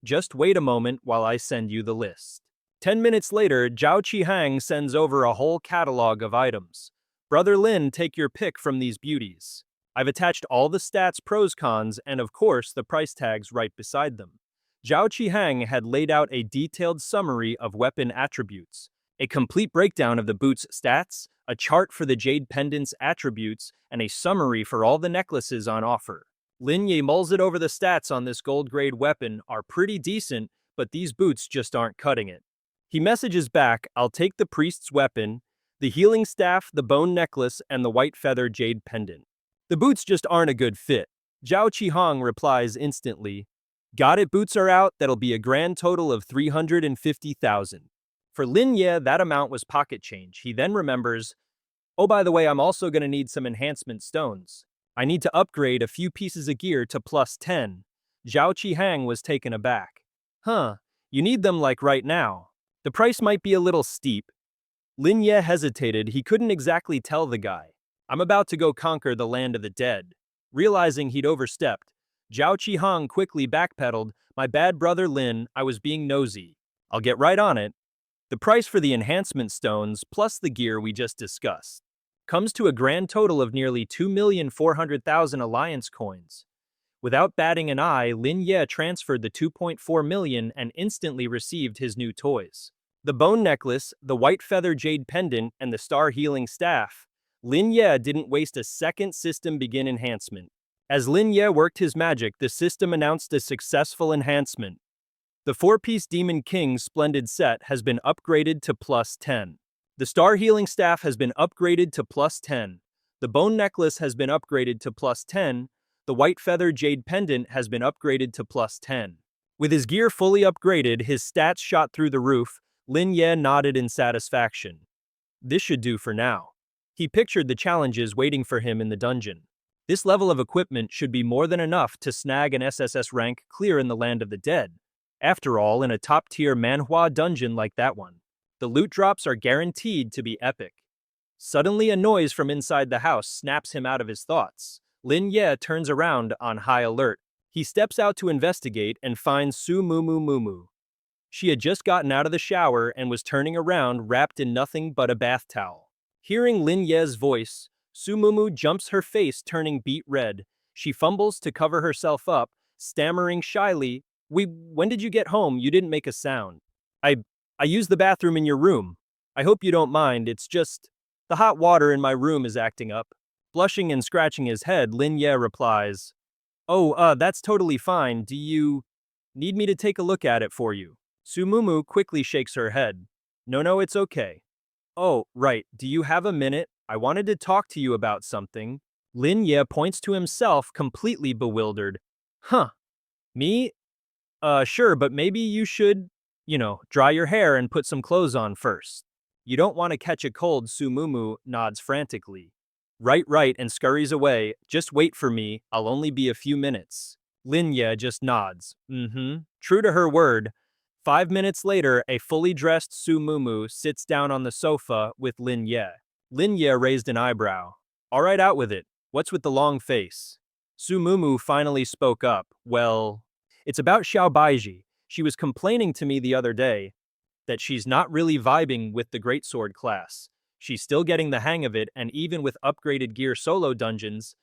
Just wait a moment while I send you the list." 10 minutes later, Zhao Qihang sends over a whole catalog of items. "Brother Lin, take your pick from these beauties. I've attached all the stats, pros, cons, and of course the price tags right beside them." Zhao Qihang had laid out a detailed summary of weapon attributes, a complete breakdown of the boot's stats, a chart for the jade pendant's attributes, and a summary for all the necklaces on offer. Lin Ye mulls it over. The stats on this gold-grade weapon are pretty decent, but these boots just aren't cutting it. He messages back, "I'll take the priest's weapon, the healing staff, the bone necklace, and the white feather jade pendant. The boots just aren't a good fit." Zhao Qihang replies instantly, "Got it, boots are out. That'll be a grand total of 350,000. For Lin Ye, that amount was pocket change. He then remembers, "Oh, by the way, I'm also going to need some enhancement stones. I need to upgrade a few pieces of gear to plus 10. Zhao Qihang was taken aback. You need them like right now. The price might be a little steep." Lin Ye hesitated. He couldn't exactly tell the guy. "I'm about to go conquer the land of the dead." Realizing he'd overstepped, Zhao Qihang quickly backpedaled. "My bad, Brother Lin, I was being nosy. I'll get right on it." The price for the enhancement stones, plus the gear we just discussed, comes to a grand total of nearly 2,400,000 alliance coins. Without batting an eye, Lin Ye transferred the 2.4 million and instantly received his new toys. The bone necklace, the white feather jade pendant, and the star healing staff. Lin Ye didn't waste a second. System begin enhancement. As Lin Ye worked his magic, the system announced a successful enhancement. The 4-piece Demon King Splendid set has been upgraded to plus 10. The star healing staff has been upgraded to plus 10. The bone necklace has been upgraded to plus 10. The white feather jade pendant has been upgraded to plus 10. With his gear fully upgraded, his stats shot through the roof. Lin Ye nodded in satisfaction. This should do for now. He pictured the challenges waiting for him in the dungeon. This level of equipment should be more than enough to snag an SSS rank clear in the land of the dead. After all, in a top-tier Manhwa dungeon like that one, the loot drops are guaranteed to be epic. Suddenly, a noise from inside the house snaps him out of his thoughts. Lin Ye turns around on high alert. He steps out to investigate and finds Su Mumu. She had just gotten out of the shower and was turning around wrapped in nothing but a bath towel. Hearing Lin Ye's voice, Su Mumu jumps, her face turning beet red. She fumbles to cover herself up, stammering shyly, When did you get home? You didn't make a sound." I used the bathroom in your room. I hope you don't mind, it's just, the hot water in my room is acting up." Blushing and scratching his head, Lin Ye replies, "Oh, that's totally fine. Do you need me to take a look at it for you?" Su Mumu quickly shakes her head. No, it's okay." "Oh, right. Do you have a minute? I wanted to talk to you about something." Lin Ye points to himself, completely bewildered. "Huh. Me? Sure, but maybe you should, dry your hair and put some clothes on first." "You don't want to catch a cold," Su Mumu nods frantically. Right, and scurries away. "Just wait for me, I'll only be a few minutes." Lin Ye just nods. True to her word. 5 minutes later, a fully dressed Su Mumu sits down on the sofa with Lin Ye. Lin Ye raised an eyebrow. "All right, out with it. What's with the long face?" Su Mumu finally spoke up. "Well, it's about Bai Zhi. She was complaining to me the other day that she's not really vibing with the greatsword class. She's still getting the hang of it, and even with upgraded gear, solo dungeons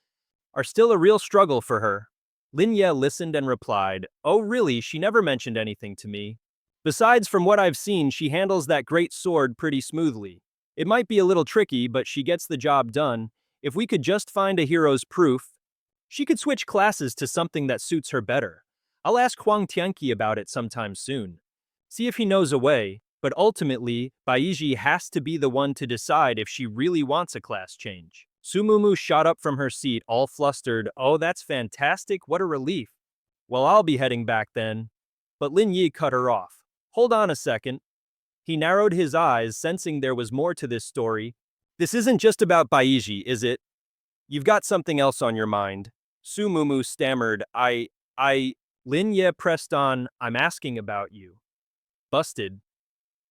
are still a real struggle for her." Lin Ye listened and replied, "Oh really, she never mentioned anything to me. Besides, from what I've seen, she handles that great sword pretty smoothly. It might be a little tricky, but she gets the job done. If we could just find a hero's proof, she could switch classes to something that suits her better. I'll ask Huang Tianqi about it sometime soon. See if he knows a way, but ultimately, Bai Zhi has to be the one to decide if she really wants a class change." Su Mumu shot up from her seat, all flustered. "Oh, that's fantastic, what a relief. Well, I'll be heading back then." But Lin Ye cut her off. "Hold on a second." He narrowed his eyes, sensing there was more to this story. "This isn't just about Bai Zhi, is it? You've got something else on your mind." Su Mumu stammered, I... Lin Ye pressed on, "I'm asking about you." Busted.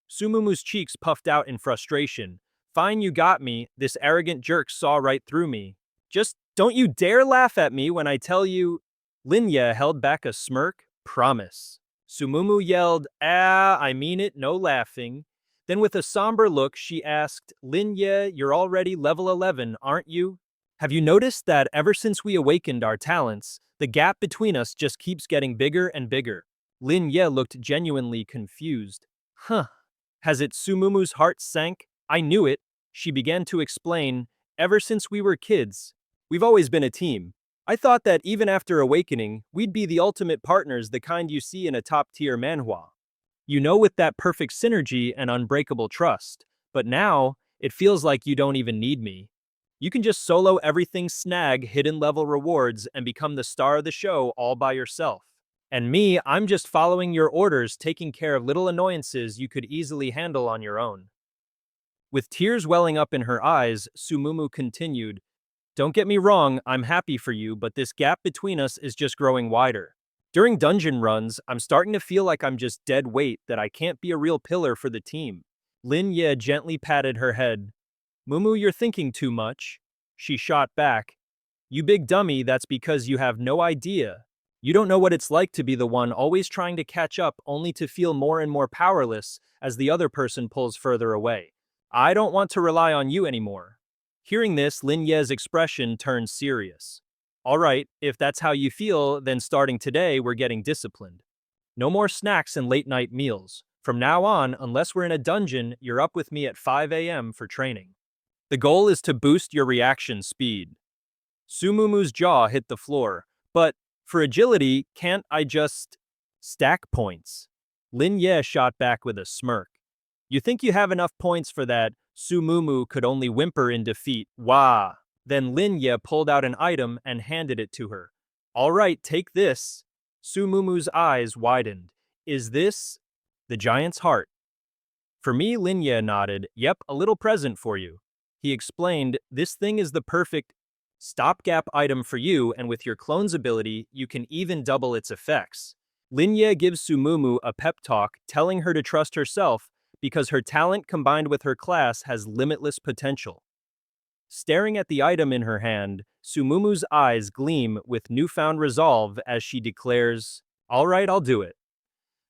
Su Mumu's cheeks puffed out in frustration. "Fine, you got me. This arrogant jerk saw right through me. Just don't you dare laugh at me when I tell you." Lin Ye held back a smirk. "Promise." Su Mumu yelled, I mean it, no laughing." Then with a somber look, she asked, "Lin Ye, you're already level 11, aren't you? Have you noticed that ever since we awakened our talents, the gap between us just keeps getting bigger and bigger?" Lin Ye looked genuinely confused. "Huh. Has it?" Su Mumu's heart sank. "I knew it." She began to explain, "Ever since we were kids, we've always been a team. I thought that even after awakening, we'd be the ultimate partners, the kind you see in a top-tier manhwa. With that perfect synergy and unbreakable trust. But now, it feels like you don't even need me. You can just solo everything, snag hidden level rewards, and become the star of the show all by yourself. And me, I'm just following your orders, taking care of little annoyances you could easily handle on your own." With tears welling up in her eyes, Su Mumu continued, "Don't get me wrong, I'm happy for you, but this gap between us is just growing wider. During dungeon runs, I'm starting to feel like I'm just dead weight, that I can't be a real pillar for the team." Lin Ye gently patted her head. "Mumu, you're thinking too much." She shot back, "You big dummy, that's because you have no idea. You don't know what it's like to be the one always trying to catch up, only to feel more and more powerless as the other person pulls further away. I don't want to rely on you anymore." Hearing this, Lin Ye's expression turned serious. "All right, if that's how you feel, then starting today, we're getting disciplined. No more snacks and late-night meals. From now on, unless we're in a dungeon, you're up with me at 5 a.m. for training. The goal is to boost your reaction speed. Sumumu's jaw hit the floor. But for agility, can't I just stack points? Lin Ye shot back with a smirk. You think you have enough points for that? Sumumu could only whimper in defeat. Wah! Then Lin Ye pulled out an item and handed it to her. All right, take this. Sumumu's eyes widened. Is this the giant's heart? For me, Lin Ye nodded. Yep, a little present for you. He explained, this thing is the perfect stopgap item for you, and with your clone's ability, you can even double its effects. Lin Ye gives Sumumu a pep talk, telling her to trust herself because her talent combined with her class has limitless potential. Staring at the item in her hand, Sumumu's eyes gleam with newfound resolve as she declares, all right, I'll do it.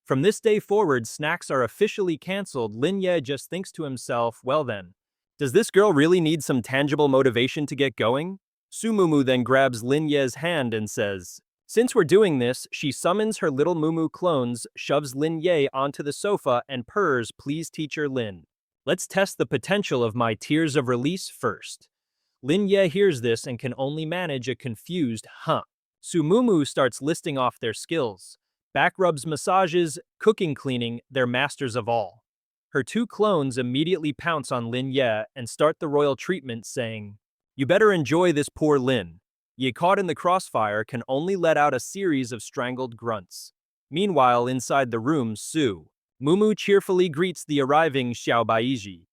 From this day forward, snacks are officially canceled. Lin Ye just thinks to himself, well then, does this girl really need some tangible motivation to get going? Sumumu then grabs Lin Ye's hand and says, since we're doing this, she summons her little Mumu clones, shoves Lin Ye onto the sofa, and purrs, please teacher Lin. Let's test the potential of my tears of release first. Lin Ye hears this and can only manage a confused, huh. Sumumu starts listing off their skills. Back rubs, massages, cooking, cleaning, they're masters of all. Her two clones immediately pounce on Lin Ye and start the royal treatment, saying, you better enjoy this poor Lin. Ye caught in the crossfire can only let out a series of strangled grunts. Meanwhile, inside the room, Mumu cheerfully greets the arriving Bai Zhi.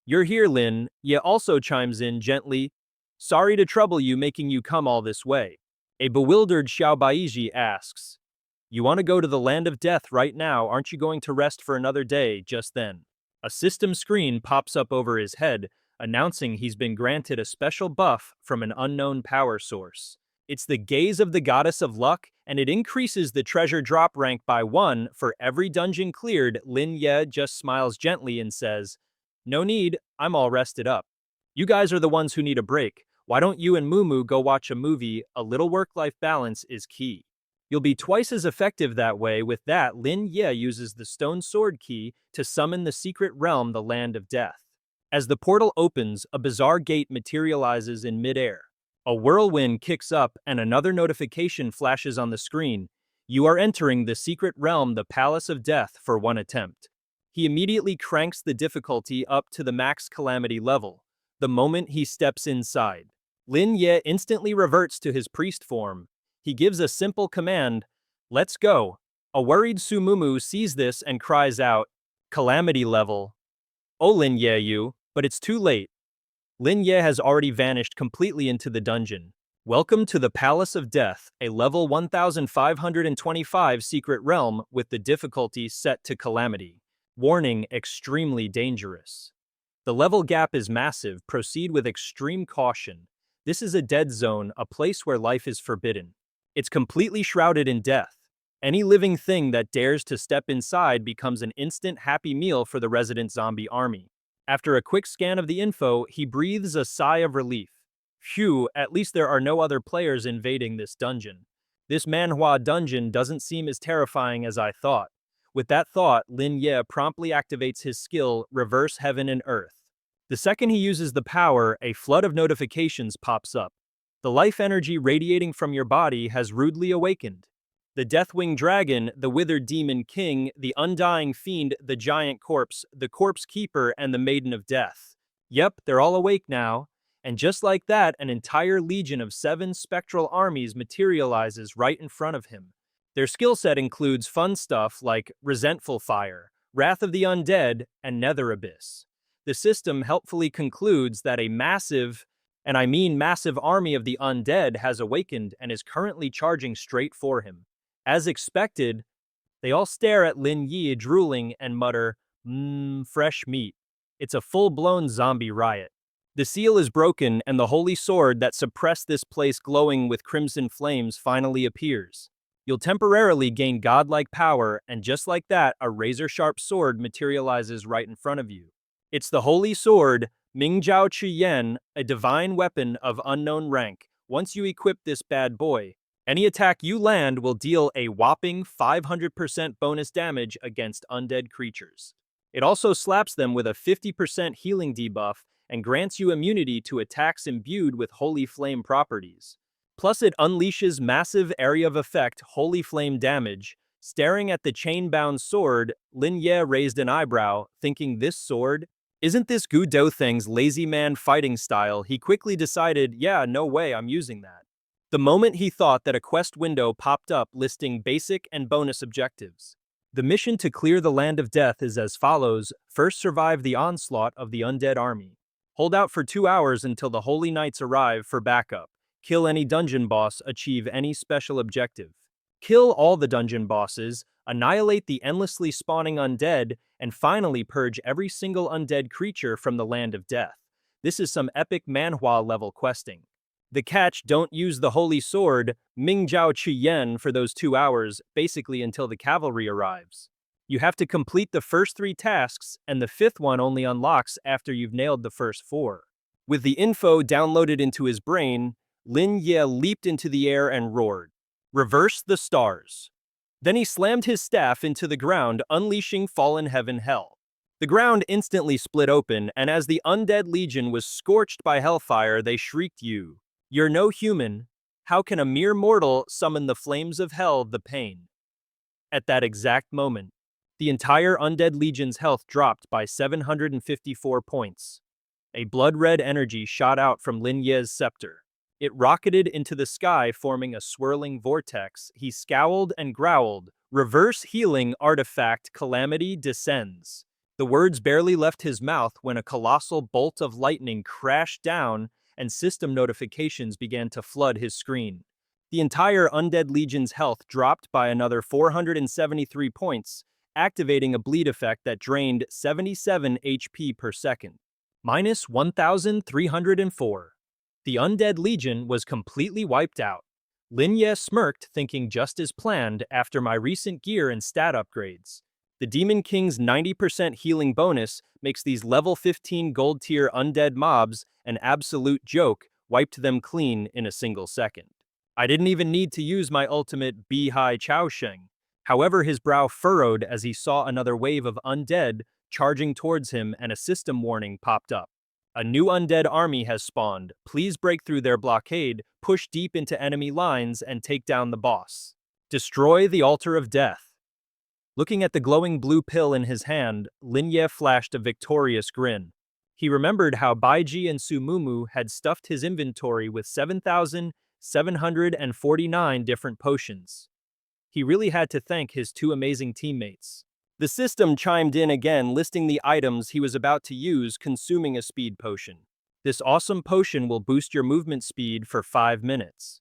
You're here, Lin. Ye also chimes in gently. Sorry to trouble you, making you come all this way. A bewildered Bai Zhi asks, you want to go to the land of death right now, aren't you going to rest for another day? Just then, a system screen pops up over his head, announcing he's been granted a special buff from an unknown power source. It's the Gaze of the Goddess of Luck, and it increases the treasure drop rank by 1 for every dungeon cleared. Lin Ye just smiles gently and says, no need, I'm all rested up. You guys are the ones who need a break. Why don't you and Mumu go watch a movie? A little work-life balance is key. You'll be twice as effective that way. With that, Lin Ye uses the stone sword key to summon the secret realm, the land of death. As the portal opens, a bizarre gate materializes in midair. A whirlwind kicks up and another notification flashes on the screen. You are entering the secret realm, the Palace of Death, for one attempt. He immediately cranks the difficulty up to the max calamity level. The moment he steps inside, Lin Ye instantly reverts to his priest form. He gives a simple command, let's go. A worried Sumumu sees this and cries out, calamity level. Oh Lin Ye, you, but it's too late. Lin Ye has already vanished completely into the dungeon. Welcome to the Palace of Death, a level 1525 secret realm with the difficulty set to calamity. Warning, extremely dangerous. The level gap is massive, proceed with extreme caution. This is a dead zone, a place where life is forbidden. It's completely shrouded in death. Any living thing that dares to step inside becomes an instant happy meal for the resident zombie army. After a quick scan of the info, he breathes a sigh of relief. Phew, at least there are no other players invading this dungeon. This Manhwa dungeon doesn't seem as terrifying as I thought. With that thought, Lin Ye promptly activates his skill, Reverse Heaven and Earth. The second he uses the power, a flood of notifications pops up. The life energy radiating from your body has rudely awakened. The Deathwing Dragon, the Withered Demon King, the Undying Fiend, the Giant Corpse, the Corpse Keeper, and the Maiden of Death. Yep, they're all awake now. And just like that, an entire legion of 7 spectral armies materializes right in front of him. Their skill set includes fun stuff like Resentful Fire, Wrath of the Undead, and Nether Abyss. The system helpfully concludes that a massive, and I mean massive, army of the undead has awakened and is currently charging straight for him. As expected, they all stare at Lin Ye drooling and mutter, fresh meat. It's a full-blown zombie riot. The seal is broken and the holy sword that suppressed this place glowing with crimson flames finally appears. You'll temporarily gain godlike power, and just like that, a razor-sharp sword materializes right in front of you. It's the holy sword, Mingjiao Chi Yan, a divine weapon of unknown rank. Once you equip this bad boy, Any attack you land will deal a whopping 500% bonus damage against undead creatures. It also slaps them with a 50% healing debuff and grants you immunity to attacks imbued with Holy Flame properties. Plus, it unleashes massive area of effect Holy Flame damage. Staring at the chain-bound sword, Lin Ye raised an eyebrow, thinking this sword? Isn't this Gudo thing's lazy man fighting style? He quickly decided, yeah, no way, I'm using that. The moment he thought that a quest window popped up listing basic and bonus objectives. The mission to clear the Land of Death is as follows. First, survive the onslaught of the undead army. Hold out for 2 hours until the Holy Knights arrive for backup. Kill any dungeon boss, achieve any special objective. Kill all the dungeon bosses, annihilate the endlessly spawning undead, and finally purge every single undead creature from the Land of Death. This is some epic Manhwa level questing. The catch, don't use the holy sword, Mingjiao Qiyan, for those 2 hours, basically until the cavalry arrives. You have to complete the first 3 tasks, and the 5th one only unlocks after you've nailed the first 4. With the info downloaded into his brain, Lin Ye leaped into the air and roared, "Reverse the stars." Then he slammed his staff into the ground, unleashing fallen heaven hell. The ground instantly split open, and as the undead legion was scorched by hellfire, they shrieked, "You're no human. How can a mere mortal summon the flames of hell, the pain?" At that exact moment, the entire undead legion's health dropped by 754 points. A blood-red energy shot out from Lin Ye's scepter. It rocketed into the sky, forming a swirling vortex. He scowled and growled, "Reverse healing artifact calamity descends." The words barely left his mouth when a colossal bolt of lightning crashed down and system notifications began to flood his screen. The entire Undead Legion's health dropped by another 473 points, activating a bleed effect that drained 77 HP per second. Minus 1,304. The Undead Legion was completely wiped out. Lin Ye smirked, thinking just as planned after my recent gear and stat upgrades. The Demon King's 90% healing bonus makes these level 15 gold tier undead mobs an absolute joke, wiped them clean in a single second. I didn't even need to use my ultimate Bihai Chaosheng. However, his brow furrowed as he saw another wave of undead charging towards him and a system warning popped up. A new undead army has spawned. Please break through their blockade, push deep into enemy lines, and take down the boss. Destroy the altar of death. Looking at the glowing blue pill in his hand, Lin Ye flashed a victorious grin. He remembered how Bai Zhi and Su Mumu had stuffed his inventory with 7,749 different potions. He really had to thank his 2 amazing teammates. The system chimed in again, listing the items he was about to use, consuming a speed potion. This awesome potion will boost your movement speed for 5 minutes.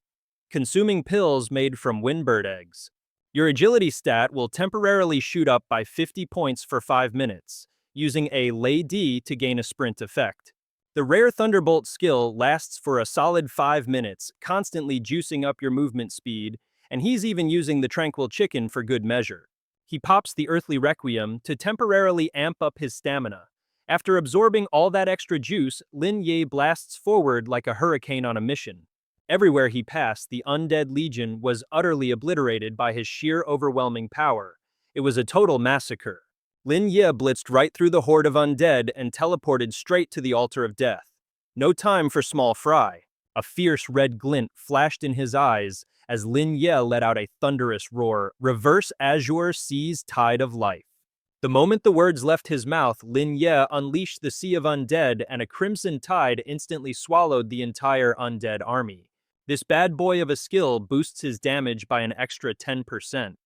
Consuming pills made from windbird eggs. Your agility stat will temporarily shoot up by 50 points for 5 minutes, using a Lei D to gain a sprint effect. The rare Thunderbolt skill lasts for a solid 5 minutes, constantly juicing up your movement speed, and he's even using the Tranquil Chicken for good measure. He pops the Earthly Requiem to temporarily amp up his stamina. After absorbing all that extra juice, Lin Ye blasts forward like a hurricane on a mission. Everywhere he passed, the Undead Legion was utterly obliterated by his sheer overwhelming power. It was a total massacre. Lin Ye blitzed right through the horde of undead and teleported straight to the altar of death. No time for small fry. A fierce red glint flashed in his eyes as Lin Ye let out a thunderous roar, "Reverse Azure Sea's Tide of Life." The moment the words left his mouth, Lin Ye unleashed the sea of undead, and a crimson tide instantly swallowed the entire undead army. This bad boy of a skill boosts his damage by an extra 10%.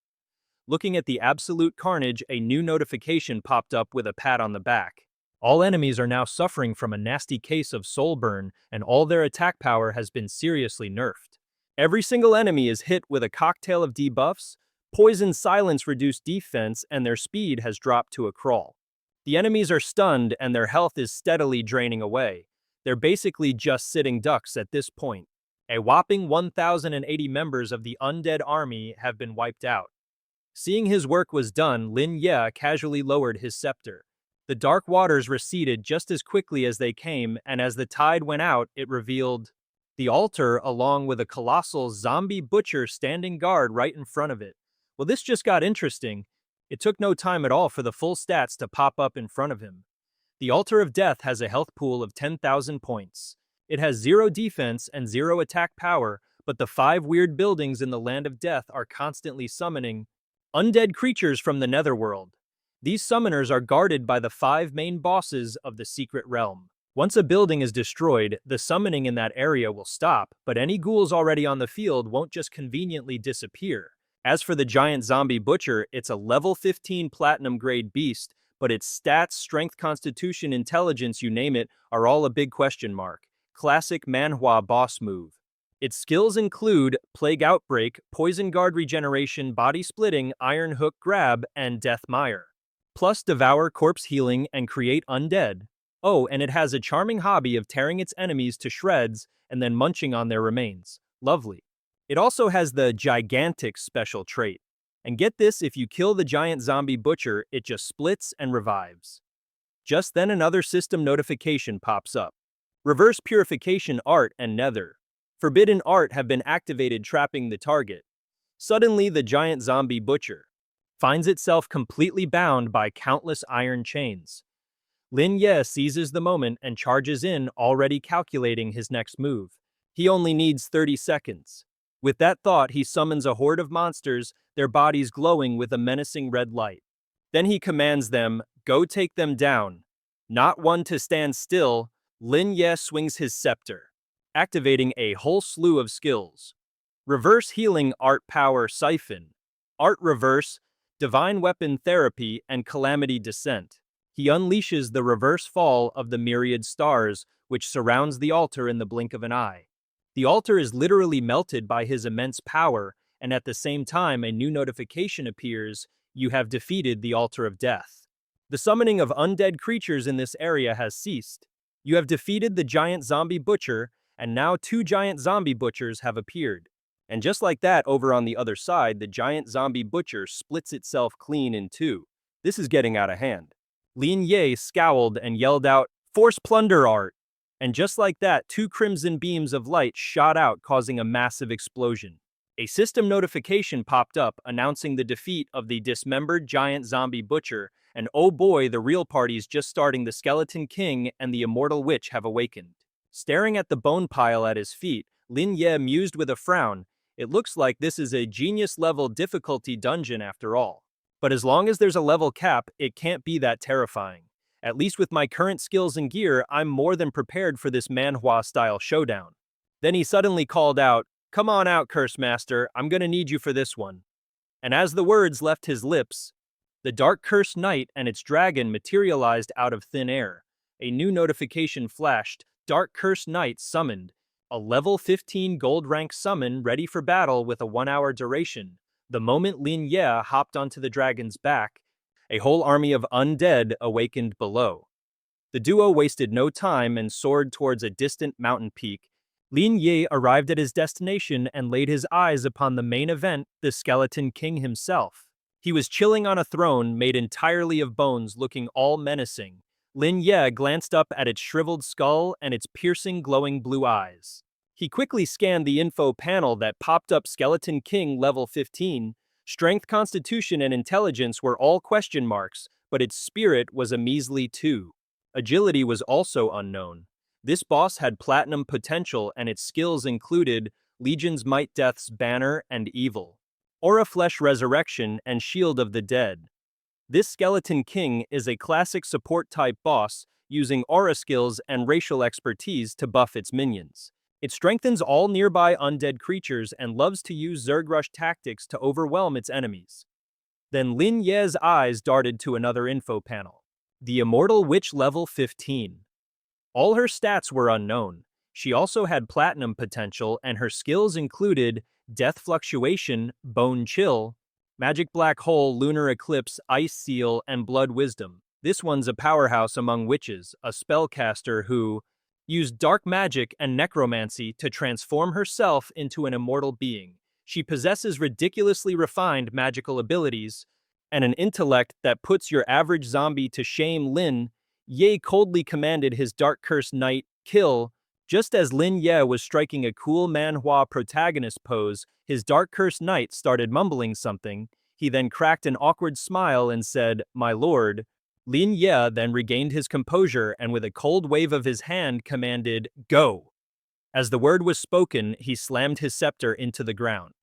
Looking at the absolute carnage, a new notification popped up with a pat on the back. All enemies are now suffering from a nasty case of soul burn, and all their attack power has been seriously nerfed. Every single enemy is hit with a cocktail of debuffs. Poison Silence reduced defense, and their speed has dropped to a crawl. The enemies are stunned, and their health is steadily draining away. They're basically just sitting ducks at this point. A whopping 1,080 members of the undead army have been wiped out. Seeing his work was done, Lin Ye casually lowered his scepter. The dark waters receded just as quickly as they came, and as the tide went out, it revealed the altar along with a colossal zombie butcher standing guard right in front of it. Well, this just got interesting. It took no time at all for the full stats to pop up in front of him. The Altar of Death has a health pool of 10,000 points. It has 0 defense and 0 attack power, but the 5 weird buildings in the Land of Death are constantly summoning undead creatures from the Netherworld. These summoners are guarded by the 5 main bosses of the Secret Realm. Once a building is destroyed, the summoning in that area will stop, but any ghouls already on the field won't just conveniently disappear. As for the giant zombie butcher, it's a level 15 platinum grade beast, but its stats, strength, constitution, intelligence, you name it, are all a big question mark. Classic Manhwa boss move. Its skills include Plague Outbreak, Poison Guard Regeneration, Body Splitting, Iron Hook Grab, and Death Mire. Plus Devour Corpse Healing and Create Undead. Oh, and it has a charming hobby of tearing its enemies to shreds and then munching on their remains. Lovely. It also has the Gigantic special trait. And get this, if you kill the giant zombie butcher, it just splits and revives. Just then another system notification pops up. Reverse Purification Art and Nether. Forbidden Art have been activated, trapping the target. Suddenly, the giant zombie butcher finds itself completely bound by countless iron chains. Lin Ye seizes the moment and charges in, already calculating his next move. He only needs 30 seconds. With that thought, he summons a horde of monsters, their bodies glowing with a menacing red light. Then he commands them, "Go take them down." Not one to stand still, Lin Ye swings his scepter, activating a whole slew of skills. Reverse Healing Art Power Siphon, Art Reverse, Divine Weapon Therapy, and Calamity Descent. He unleashes the reverse fall of the myriad stars, which surrounds the altar in the blink of an eye. The altar is literally melted by his immense power, and at the same time a new notification appears: you have defeated the Altar of Death. The summoning of undead creatures in this area has ceased. You have defeated the giant zombie butcher, and now 2 giant zombie butchers have appeared. And just like that, over on the other side, the giant zombie butcher splits itself clean in 2. This is getting out of hand. Lin Ye scowled and yelled out, "Force Plunder Art!" And just like that, 2 crimson beams of light shot out, causing a massive explosion. A system notification popped up announcing the defeat of the dismembered giant zombie butcher, and oh boy, the real party's just starting. The Skeleton King and the Immortal Witch have awakened. Staring at the bone pile at his feet, Lin Ye mused with a frown. It looks like this is a genius-level difficulty dungeon after all. But as long as there's a level cap, it can't be that terrifying. At least with my current skills and gear, I'm more than prepared for this Manhwa-style showdown. Then he suddenly called out, "Come on out, Curse Master, I'm gonna need you for this one." And as the words left his lips, the Dark Curse Knight and its dragon materialized out of thin air. A new notification flashed: Dark Curse Knight summoned. A level 15 gold rank summon ready for battle with a 1-hour duration. The moment Lin Ye hopped onto the dragon's back, a whole army of undead awakened below. The duo wasted no time and soared towards a distant mountain peak. Lin Ye arrived at his destination and laid his eyes upon the main event, the Skeleton King himself. He was chilling on a throne made entirely of bones, looking all menacing. Lin Ye glanced up at its shriveled skull and its piercing, glowing blue eyes. He quickly scanned the info panel that popped up: Skeleton King level 15. Strength, Constitution, and Intelligence were all question marks, but its spirit was a measly 2. Agility was also unknown. This boss had platinum potential, and its skills included Legion's Might, Death's Banner, and Evil, Aura Flesh Resurrection, and Shield of the Dead. This Skeleton King is a classic support-type boss, using aura skills and racial expertise to buff its minions. It strengthens all nearby undead creatures and loves to use Zergrush tactics to overwhelm its enemies. Then Lin Ye's eyes darted to another info panel. The Immortal Witch level 15. All her stats were unknown. She also had platinum potential, and her skills included Death Fluctuation, Bone Chill, Magic Black Hole, Lunar Eclipse, Ice Seal, and Blood Wisdom. This one's a powerhouse among witches, a spellcaster who used dark magic and necromancy to transform herself into an immortal being. She possesses ridiculously refined magical abilities and an intellect that puts your average zombie to shame. Lin Ye coldly commanded his Dark Curse Knight, "Kill," Just as Lin Ye was striking a cool Manhwa protagonist pose, his dark cursed knight started mumbling something. He then cracked an awkward smile and said, "My lord." Lin Ye then regained his composure and with a cold wave of his hand commanded, "Go." As the word was spoken, he slammed his scepter into the ground.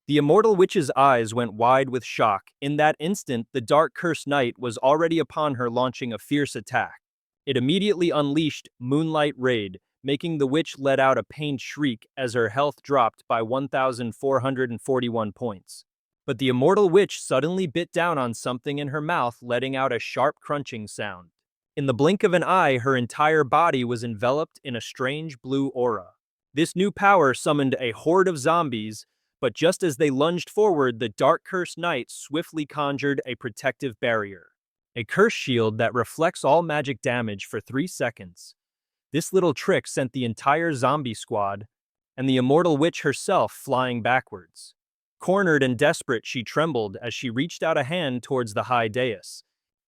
The immortal witch's eyes went wide with shock. In that instant, the dark cursed knight was already upon her, launching a fierce attack. It immediately unleashed Moonlight Raid, making the witch let out a pained shriek as her health dropped by 1,441 points. But the immortal witch suddenly bit down on something in her mouth, letting out a sharp crunching sound. In the blink of an eye, her entire body was enveloped in a strange blue aura. This new power summoned a horde of zombies, but just as they lunged forward, the dark cursed knight swiftly conjured a protective barrier. A curse shield that reflects all magic damage for 3 seconds. This little trick sent the entire zombie squad, and the immortal witch herself, flying backwards. Cornered and desperate, she trembled as she reached out a hand towards the high dais,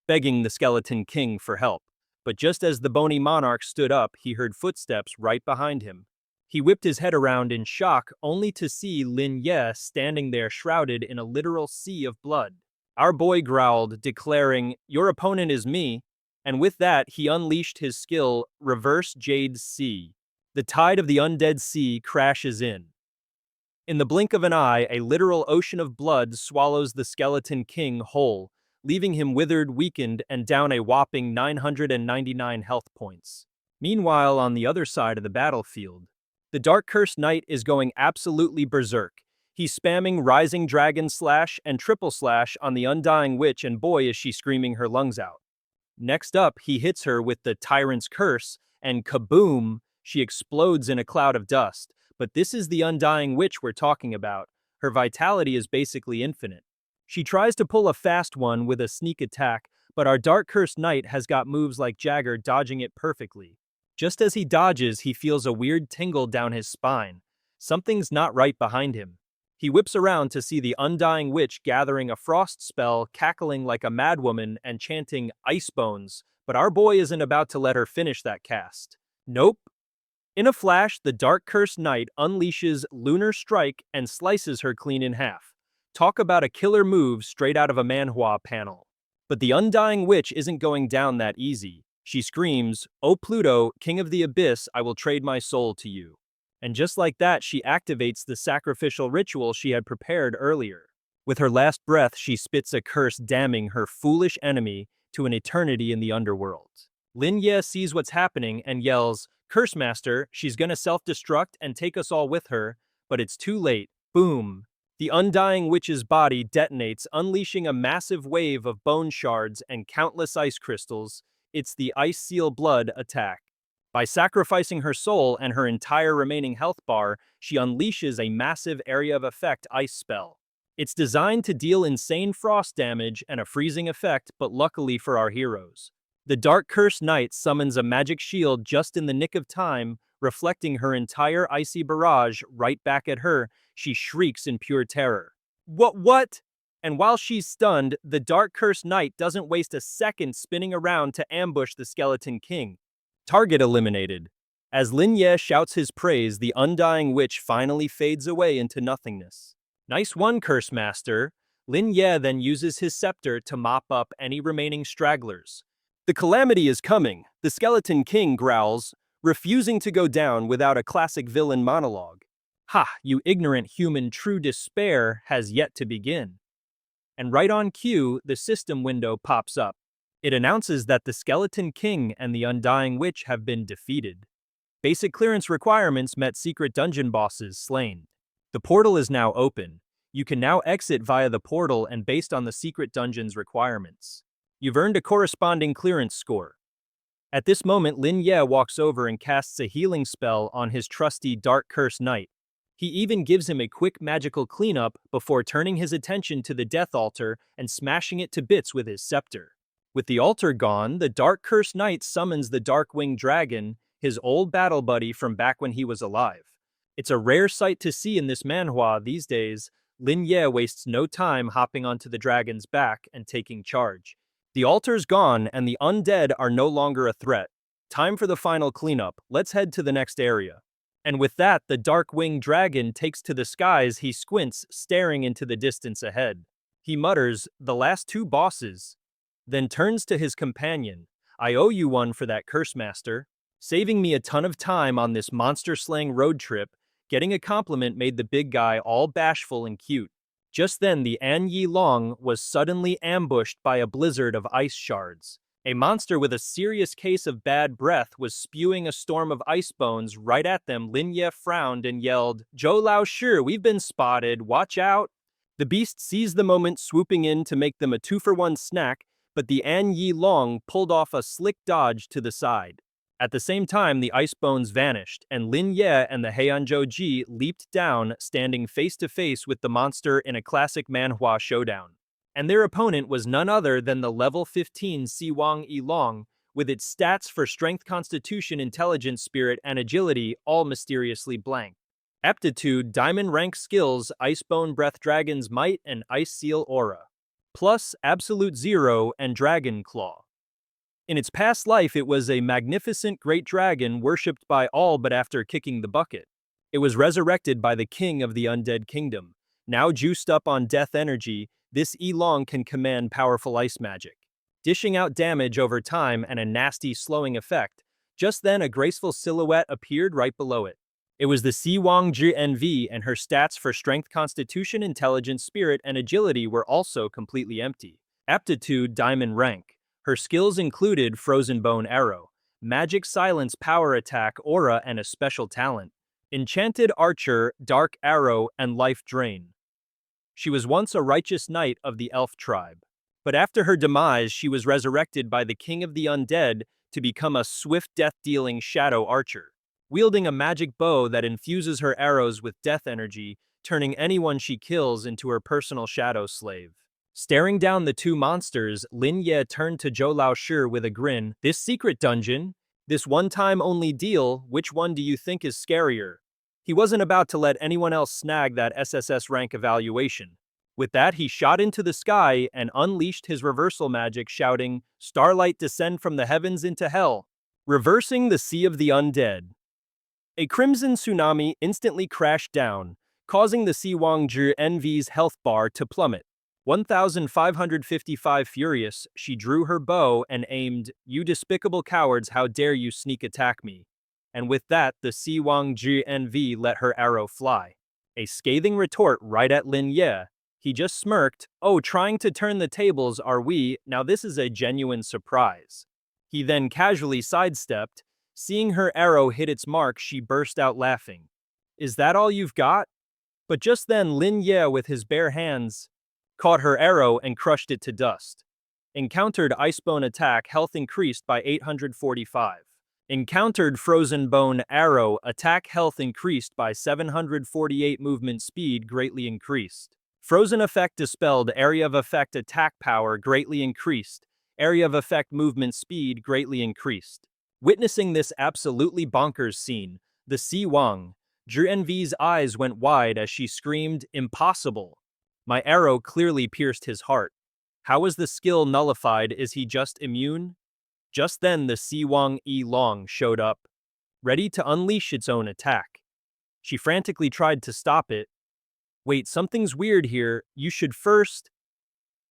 begging the Skeleton King for help. But just as the bony monarch stood up, he heard footsteps right behind him. He whipped his head around in shock, only to see Lin Ye standing there shrouded in a literal sea of blood. Our boy growled, declaring, "Your opponent is me," and with that he unleashed his skill, Reverse Jade Sea. The tide of the undead sea crashes in. In the blink of an eye, a literal ocean of blood swallows the Skeleton King whole, leaving him withered, weakened, and down a whopping 999 health points. Meanwhile, on the other side of the battlefield, the Dark Cursed Knight is going absolutely berserk. He's spamming Rising Dragon Slash and Triple Slash on the Undying Witch, and boy is she screaming her lungs out. Next up, he hits her with the Tyrant's Curse, and kaboom, she explodes in a cloud of dust. But this is the Undying Witch we're talking about. Her vitality is basically infinite. She tries to pull a fast one with a sneak attack, but our Dark Cursed Knight has got moves like Jagger, dodging it perfectly. Just as he dodges, he feels a weird tingle down his spine. Something's not right behind him. He whips around to see the Undying Witch gathering a frost spell, cackling like a madwoman and chanting "Ice Bones," but our boy isn't about to let her finish that cast. Nope. In a flash, the Dark Cursed Knight unleashes Lunar Strike and slices her clean in half. Talk about a killer move straight out of a Manhwa panel. But the Undying Witch isn't going down that easy. She screams, "O Pluto, King of the Abyss, I will trade my soul to you." And just like that, she activates the sacrificial ritual she had prepared earlier. With her last breath, she spits a curse damning her foolish enemy to an eternity in the underworld. Lin Ye sees what's happening and yells, "Curse Master, she's gonna self-destruct and take us all with her," but it's too late. Boom. The Undying Witch's body detonates, unleashing a massive wave of bone shards and countless ice crystals. It's the Ice Seal Blood attack. By sacrificing her soul and her entire remaining health bar, she unleashes a massive area of effect ice spell. It's designed to deal insane frost damage and a freezing effect, but luckily for our heroes, the Dark Cursed Knight summons a magic shield just in the nick of time, reflecting her entire icy barrage right back at her. She shrieks in pure terror. What? And while she's stunned, the Dark Cursed Knight doesn't waste a second spinning around to ambush the Skeleton King. Target eliminated. As Lin Ye shouts his praise, the Undying Witch finally fades away into nothingness. Nice one, Curse Master. Lin Ye then uses his scepter to mop up any remaining stragglers. The calamity is coming, the Skeleton King growls, refusing to go down without a classic villain monologue. "Ha, you ignorant human, true despair has yet to begin." And right on cue, the system window pops up. It announces that the Skeleton King and the Undying Witch have been defeated. Basic clearance requirements met, secret dungeon bosses slain. The portal is now open. You can now exit via the portal and based on the secret dungeon's requirements. You've earned a corresponding clearance score. At this moment, Lin Ye walks over and casts a healing spell on his trusty Dark Cursed Knight. He even gives him a quick magical cleanup before turning his attention to the Death Altar and smashing it to bits with his scepter. With the altar gone, the Dark Cursed Knight summons the Darkwing Dragon, his old battle buddy from back when he was alive. It's a rare sight to see in this manhwa these days. Lin Ye wastes no time hopping onto the dragon's back and taking charge. The altar's gone and the undead are no longer a threat. Time for the final cleanup. Let's head to the next area. And with that, the dark-winged dragon takes to the skies. He squints, staring into the distance ahead. He mutters, "The last two bosses," then turns to his companion. "I owe you one for that curse, master. Saving me a ton of time on this monster-slaying road trip." Getting a compliment made the big guy all bashful and cute. Just then, the An Yi Long was suddenly ambushed by a blizzard of ice shards. A monster with a serious case of bad breath was spewing a storm of ice bones right at them. Lin Ye frowned and yelled, "Zhou Lao Shi, we've been spotted, watch out." The beast seized the moment, swooping in to make them a two-for-one snack, but the An Yi Long pulled off a slick dodge to the side. At the same time, the ice bones vanished, and Lin Ye and the Heianzhou Ji leaped down, standing face-to-face with the monster in a classic Manhwa showdown. And their opponent was none other than the level 15 Siwang Yilong, with its stats for strength, constitution, intelligence, spirit, and agility all mysteriously blank. Aptitude, diamond rank skills, Icebone Breath Dragon's Might, and Ice Seal Aura. Plus, Absolute Zero and Dragon Claw. In its past life, it was a magnificent great dragon worshipped by all, but after kicking the bucket, it was resurrected by the king of the undead kingdom. Now juiced up on death energy, this Yilong can command powerful ice magic, dishing out damage over time and a nasty slowing effect. Just then, a graceful silhouette appeared right below it. It was the Siwang Zhi NV, and her stats for strength, constitution, intelligence, spirit, and agility were also completely empty. Aptitude, diamond rank. Her skills included Frozen Bone Arrow, Magic Silence Power Attack Aura, and a special talent, Enchanted Archer, Dark Arrow, and Life Drain. She was once a righteous knight of the elf tribe, but after her demise she was resurrected by the king of the undead to become a swift death-dealing shadow archer, wielding a magic bow that infuses her arrows with death energy, turning anyone she kills into her personal shadow slave. Staring down the two monsters, Lin Ye turned to Zhou Lao Shi with a grin. "This secret dungeon? This one-time only deal, which one do you think is scarier?" He wasn't about to let anyone else snag that SSS rank evaluation. With that, he shot into the sky and unleashed his reversal magic, shouting, "Starlight, descend from the heavens into hell," reversing the Sea of the Undead. A crimson tsunami instantly crashed down, causing the Siwang Zhi NV's health bar to plummet. 1,555 furious, she drew her bow and aimed. "You despicable cowards, how dare you sneak attack me?" And with that, the Siwang Zhi NV let her arrow fly. A scathing retort right at Lin Ye. He just smirked. "Oh, trying to turn the tables, are we? Now this is a genuine surprise." He then casually sidestepped. Seeing her arrow hit its mark, she burst out laughing. "Is that all you've got?" But just then, Lin Ye, with his bare hands, caught her arrow and crushed it to dust. Encountered Icebone Attack, health increased by 845. Encountered Frozen Bone Arrow, attack health increased by 748, movement speed greatly increased. Frozen Effect dispelled, area of effect attack power greatly increased. Area of effect movement speed greatly increased. Witnessing this absolutely bonkers scene, the Siwang Zhi NV's eyes went wide as she screamed, "Impossible! My arrow clearly pierced his heart. How was the skill nullified? Is he just immune?" Just then, the Siwang Yilong showed up, ready to unleash its own attack. She frantically tried to stop it. "Wait, something's weird here. You should first..."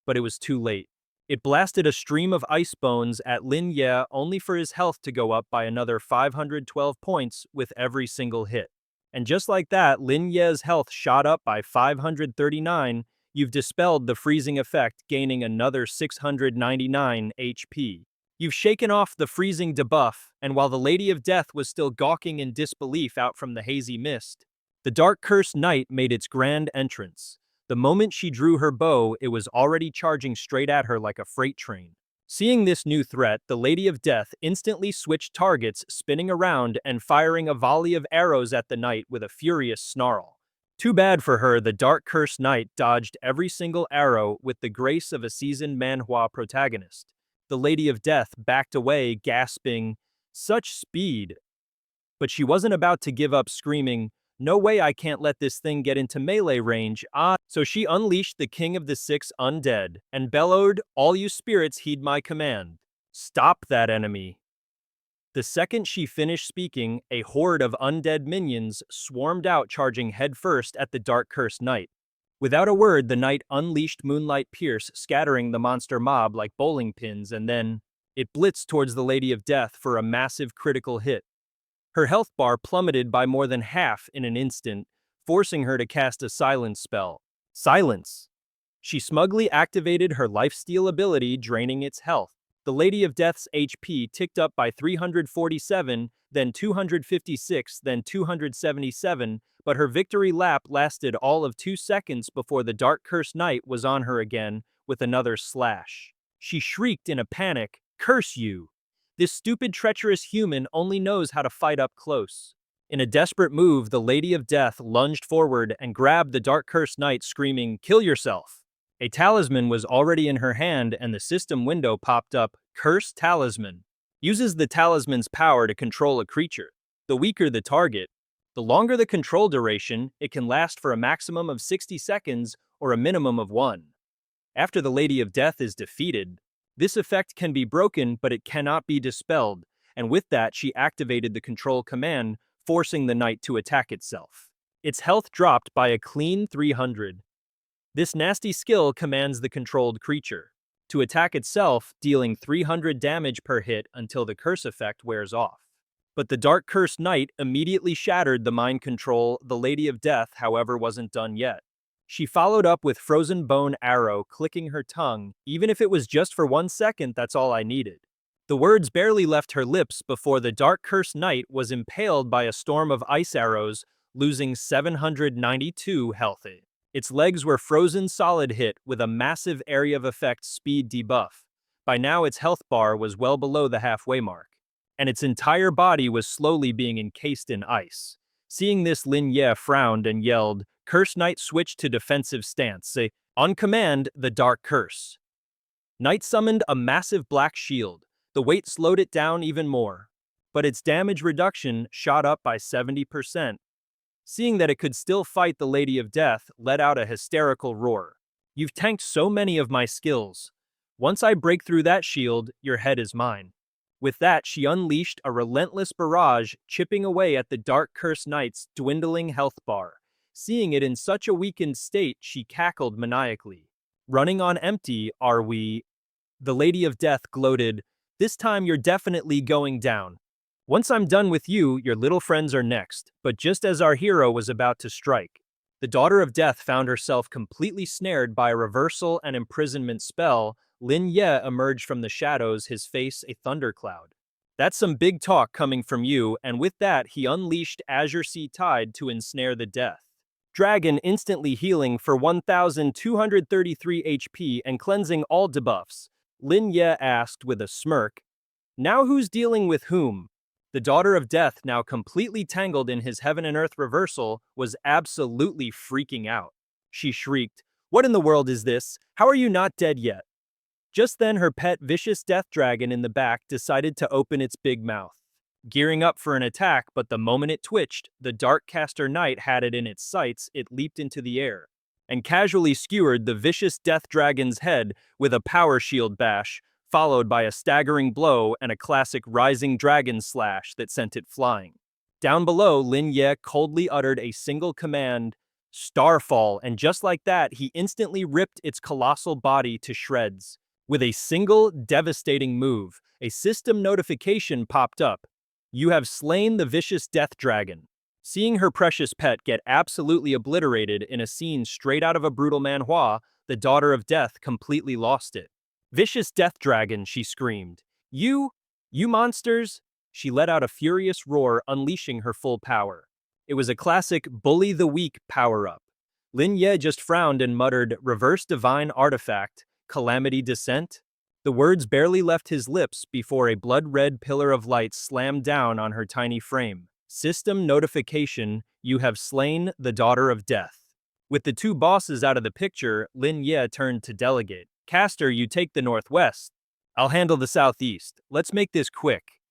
But it was too late. It blasted a stream of ice bones at Lin Ye, only for his health to go up by another 512 points with every single hit. And just like that, Lin Ye's health shot up by 539. You've dispelled the freezing effect, gaining another 699 HP. You've shaken off the freezing debuff, and while the Lady of Death was still gawking in disbelief out from the hazy mist, the Dark Cursed Knight made its grand entrance. The moment she drew her bow, it was already charging straight at her like a freight train. Seeing this new threat, the Lady of Death instantly switched targets, spinning around and firing a volley of arrows at the knight with a furious snarl. Too bad for her, the Dark Cursed Knight dodged every single arrow with the grace of a seasoned Manhwa protagonist. The Lady of Death backed away, gasping, "Such speed!" But she wasn't about to give up, screaming, "No way, I can't let this thing get into melee range, ah!" So she unleashed the King of the Six Undead and bellowed, "All you spirits heed my command. Stop that enemy." The second she finished speaking, a horde of undead minions swarmed out, charging headfirst at the dark cursed knight. Without a word, the knight unleashed Moonlight Pierce, scattering the monster mob like bowling pins, and then it blitzed towards the Lady of Death for a massive critical hit. Her health bar plummeted by more than half in an instant, forcing her to cast a silence spell. Silence! She smugly activated her lifesteal ability, draining its health. The Lady of Death's HP ticked up by 347, then 256, then 277, but her victory lap lasted all of 2 seconds before the Dark Cursed Knight was on her again with another slash. She shrieked in a panic, "Curse you! This stupid, treacherous human only knows how to fight up close." In a desperate move, the Lady of Death lunged forward and grabbed the Dark Cursed Knight, screaming, "Kill yourself!" A talisman was already in her hand, and the system window popped up, "Curse Talisman." Uses the talisman's power to control a creature. The weaker the target, the longer the control duration, it can last for a maximum of 60 seconds or a minimum of 1. After the Lady of Death is defeated, this effect can be broken, but it cannot be dispelled, and with that she activated the control command, forcing the knight to attack itself. Its health dropped by a clean 300. This nasty skill commands the controlled creature to attack itself, dealing 300 damage per hit until the curse effect wears off. But the Dark Cursed Knight immediately shattered the mind control. The Lady of Death, however, wasn't done yet. She followed up with Frozen Bone Arrow, clicking her tongue. "Even if it was just for 1 second, that's all I needed." The words barely left her lips before the Dark Cursed Knight was impaled by a storm of ice arrows, losing 792 health. Its legs were frozen solid, hit with a massive area of effect speed debuff. By now its health bar was well below the halfway mark, and its entire body was slowly being encased in ice. Seeing this, Lin Ye frowned and yelled, "Curse Knight, switch to defensive stance." On command, the Dark Curse Knight summoned a massive black shield. The weight slowed it down even more, but its damage reduction shot up by 70%. Seeing that it could still fight, the Lady of Death let out a hysterical roar. "You've tanked so many of my skills. Once I break through that shield, your head is mine." With that, she unleashed a relentless barrage, chipping away at the Dark Cursed Knight's dwindling health bar. Seeing it in such a weakened state, she cackled maniacally. "Running on empty, are we?" The Lady of Death gloated, "This time you're definitely going down. Once I'm done with you, your little friends are next." But just as our hero was about to strike, the Daughter of Death found herself completely snared by a reversal and imprisonment spell. Lin Ye emerged from the shadows, his face a thundercloud. "That's some big talk coming from you," and with that he unleashed Azure Sea Tide to ensnare the Death Dragon, instantly healing for 1,233 HP and cleansing all debuffs. Lin Ye asked with a smirk, "Now who's dealing with whom?" The Daughter of Death, now completely tangled in his heaven and earth reversal, was absolutely freaking out. She shrieked, "What in the world is this? How are you not dead yet?" Just then her pet vicious death dragon in the back decided to open its big mouth, gearing up for an attack, but the moment it twitched, the Dark Caster Knight had it in its sights. It leaped into the air and casually skewered the vicious death dragon's head with a power shield bash, followed by a staggering blow and a classic rising dragon slash that sent it flying. Down below, Lin Ye coldly uttered a single command, "Starfall," and just like that, he instantly ripped its colossal body to shreds. With a single devastating move, a system notification popped up. "You have slain the vicious death dragon." Seeing her precious pet get absolutely obliterated in a scene straight out of a brutal manhwa, the Daughter of Death completely lost it. "Vicious death dragon," she screamed. You monsters!" She let out a furious roar, unleashing her full power. It was a classic bully the weak power-up. Lin Ye just frowned and muttered, "Reverse divine artifact, calamity descent?" The words barely left his lips before a blood-red pillar of light slammed down on her tiny frame. System notification, you have slain the Daughter of Death. With the two bosses out of the picture, Lin Ye turned to delegate. "Caster, you take the northwest. I'll handle the southeast. Let's make this quick."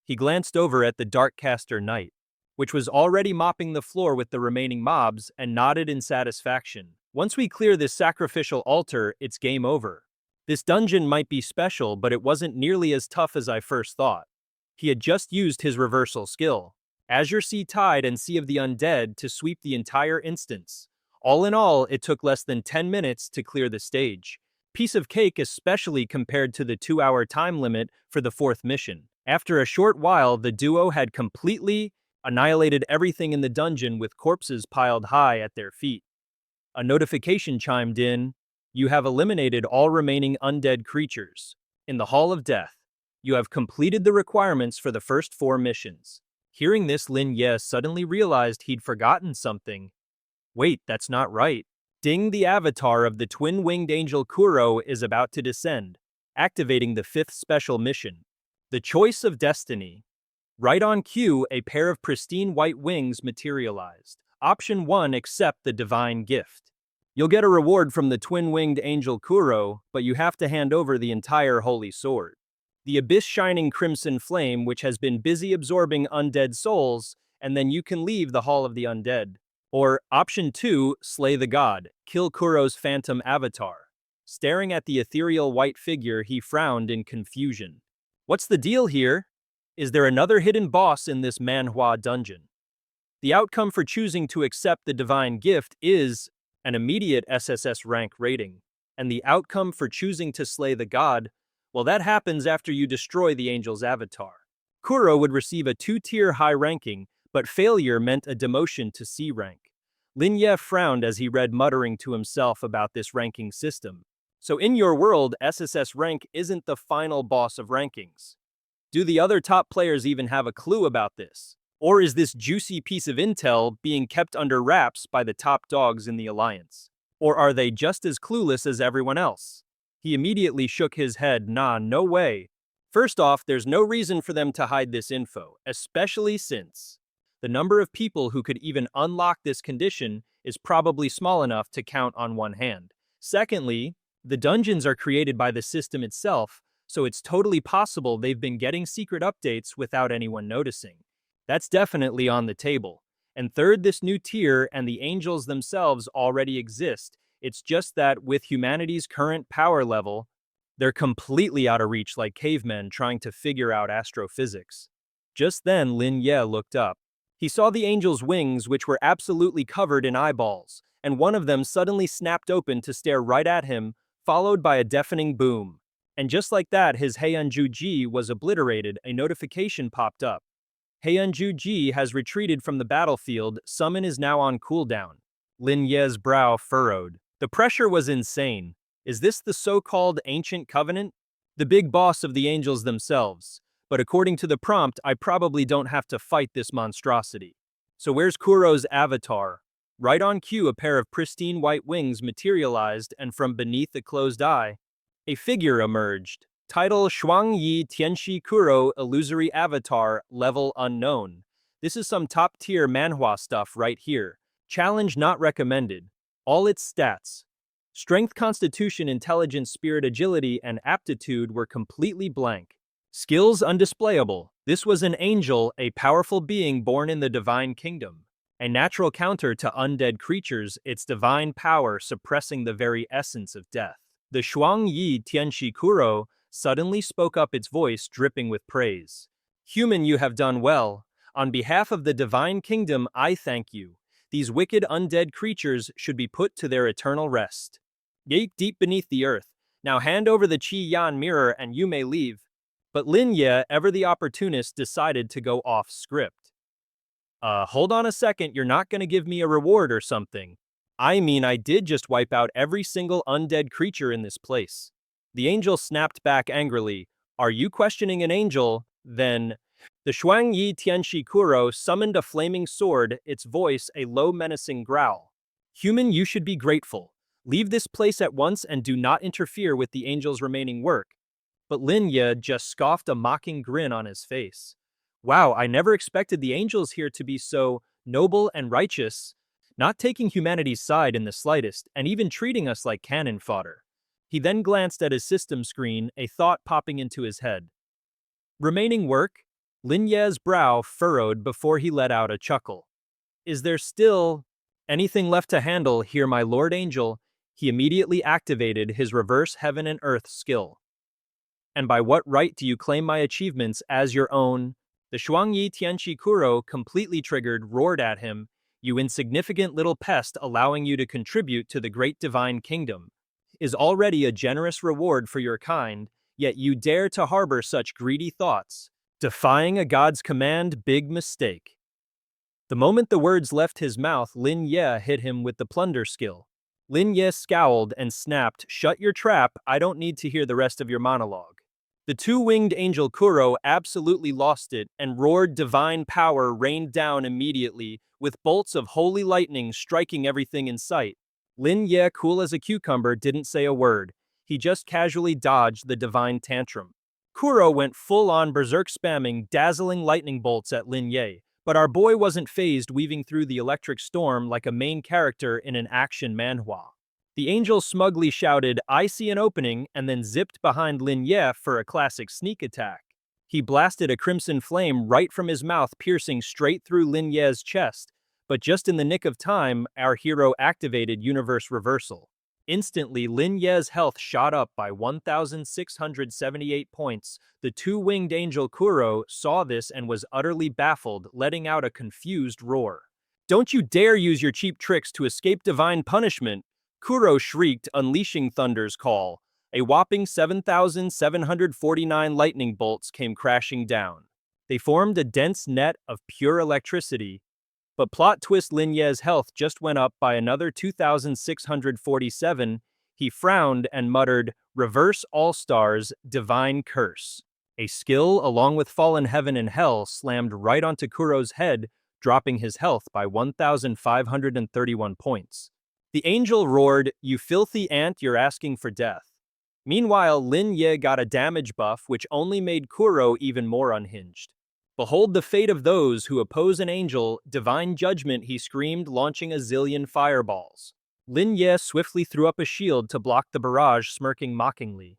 He glanced over at the Dark Caster Knight, which was already mopping the floor with the remaining mobs, and nodded in satisfaction. "Once we clear this sacrificial altar, it's game over. This dungeon might be special, but it wasn't nearly as tough as I first thought." He had just used his reversal skill, Azure Sea Tide and Sea of the Undead, to sweep the entire instance. All in all, it took less than 10 minutes to clear the stage. Piece of cake, especially compared to the 2-hour time limit for the fourth mission. After a short while, the duo had completely annihilated everything in the dungeon with corpses piled high at their feet. A notification chimed in. You have eliminated all remaining undead creatures. In the Hall of Death, you have completed the requirements for the first 4 missions. Hearing this, Lin Ye suddenly realized he'd forgotten something. Wait, that's not right. Ding, the avatar of the twin-winged angel Kuro is about to descend, activating the 5th special mission. The Choice of Destiny. Right on cue, a pair of pristine white wings materialized. Option 1, accept the divine gift. You'll get a reward from the twin-winged angel Kuro, but you have to hand over the entire holy sword. The abyss shining crimson flame, which has been busy absorbing undead souls, and then you can leave the Hall of the Undead. Or option 2, slay the god, kill Kuro's phantom avatar. Staring at the ethereal white figure, he frowned in confusion. What's the deal here? Is there another hidden boss in this Manhwa dungeon? The outcome for choosing to accept the divine gift is an immediate SSS rank rating. And the outcome for choosing to slay the god, well, that happens after you destroy the angel's avatar. Kuro would receive a 2-tier high ranking, but failure meant a demotion to C rank. Lin Ye frowned as he read, muttering to himself about this ranking system. So in your world, SSS rank isn't the final boss of rankings. Do the other top players even have a clue about this? Or is this juicy piece of intel being kept under wraps by the top dogs in the Alliance? Or are they just as clueless as everyone else? He immediately shook his head. Nah, no way. First off, there's no reason for them to hide this info, especially since the number of people who could even unlock this condition is probably small enough to count on one hand. Secondly, the dungeons are created by the system itself, so it's totally possible they've been getting secret updates without anyone noticing. That's definitely on the table. And third, this new tier and the angels themselves already exist. It's just that with humanity's current power level, they're completely out of reach, like cavemen trying to figure out astrophysics. Just then, Lin Ye looked up. He saw the angel's wings, which were absolutely covered in eyeballs, and one of them suddenly snapped open to stare right at him, followed by a deafening boom. And just like that, his Heianju Ji was obliterated. A notification popped up. Heianju Ji has retreated from the battlefield. Summon is now on cooldown. Lin Ye's brow furrowed. The pressure was insane. Is this the so-called Ancient Covenant? The big boss of the angels themselves. But according to the prompt, I probably don't have to fight this monstrosity. So where's Kuro's avatar? Right on cue, a pair of pristine white wings materialized, and from beneath a closed eye, a figure emerged. Title: Shuang Yi Tianshi Kuro Illusory Avatar, Level Unknown. This is some top-tier manhwa stuff right here. Challenge not recommended. All its stats: Strength, Constitution, Intelligence, Spirit, Agility, and Aptitude were completely blank. Skills undisplayable. This was an angel, a powerful being born in the divine kingdom. A natural counter to undead creatures, its divine power suppressing the very essence of death. The Shuang Yi Tianshi Kuro suddenly spoke up, its voice dripping with praise. Human, you have done well. On behalf of the divine kingdom, I thank you. These wicked undead creatures should be put to their eternal rest. Gape deep beneath the earth. Now hand over the Qi Yan mirror and you may leave. But Lin Ye, ever the opportunist, decided to go off script. Hold on a second, you're not gonna give me a reward or something. I mean, I did just wipe out every single undead creature in this place. The angel snapped back angrily. Are you questioning an angel? Then the Shuang Yi Tianshi Kuro summoned a flaming sword, its voice a low menacing growl. Human, you should be grateful. Leave this place at once and do not interfere with the angel's remaining work. But Lin Ye just scoffed, a mocking grin on his face. Wow, I never expected the angels here to be so noble and righteous, not taking humanity's side in the slightest, and even treating us like cannon fodder. He then glanced at his system screen, a thought popping into his head. Remaining work? Lin Ye's brow furrowed before he let out a chuckle. Is there still anything left to handle here, my Lord Angel? He immediately activated his reverse heaven and earth skill. And by what right do you claim my achievements as your own? The Shuangyi Tianqi Kuro, completely triggered, roared at him, "You insignificant little pest, allowing you to contribute to the great divine kingdom is already a generous reward for your kind, yet you dare to harbor such greedy thoughts. Defying a god's command, big mistake." The moment the words left his mouth, Lin Ye hit him with the plunder skill. Lin Ye scowled and snapped, "Shut your trap, I don't need to hear the rest of your monologue." The two-winged angel Kuro absolutely lost it and roared. Divine power rained down immediately, with bolts of holy lightning striking everything in sight. Lin Ye, cool as a cucumber, didn't say a word. He just casually dodged the divine tantrum. Kuro went full-on berserk, spamming dazzling lightning bolts at Lin Ye, but our boy wasn't phased, weaving through the electric storm like a main character in an action manhwa. The angel smugly shouted, "I see an opening," and then zipped behind Lin Ye for a classic sneak attack. He blasted a crimson flame right from his mouth, piercing straight through Lin Ye's chest, but just in the nick of time, our hero activated Universe Reversal. Instantly, Lin Ye's health shot up by 1,678 points. The two-winged angel Kuro saw this and was utterly baffled, letting out a confused roar. "Don't you dare use your cheap tricks to escape divine punishment!" Kuro shrieked, unleashing Thunder's call. A whopping 7,749 lightning bolts came crashing down. They formed a dense net of pure electricity, but plot twist, Lin Ye's health just went up by another 2,647. He frowned and muttered, "Reverse All-Stars, Divine Curse." A skill, along with Fallen Heaven and Hell, slammed right onto Kuro's head, dropping his health by 1,531 points. The angel roared, "You filthy ant, you're asking for death." Meanwhile, Lin Ye got a damage buff, which only made Kuro even more unhinged. "Behold the fate of those who oppose an angel, divine judgment," he screamed, launching a zillion fireballs. Lin Ye swiftly threw up a shield to block the barrage, smirking mockingly.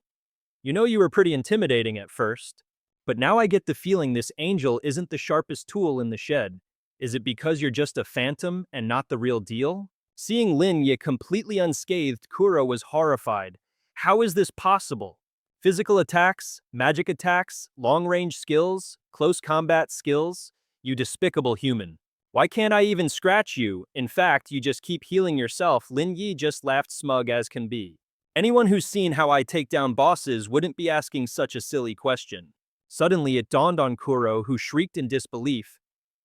"You know, you were pretty intimidating at first, but now I get the feeling this angel isn't the sharpest tool in the shed. Is it because you're just a phantom and not the real deal?" Seeing Lin Ye completely unscathed, Kuro was horrified. How is this possible? Physical attacks, magic attacks, long-range skills, close combat skills? You despicable human. Why can't I even scratch you? In fact, you just keep healing yourself. Lin Ye just laughed, smug as can be. Anyone who's seen how I take down bosses wouldn't be asking such a silly question. Suddenly, it dawned on Kuro, who shrieked in disbelief.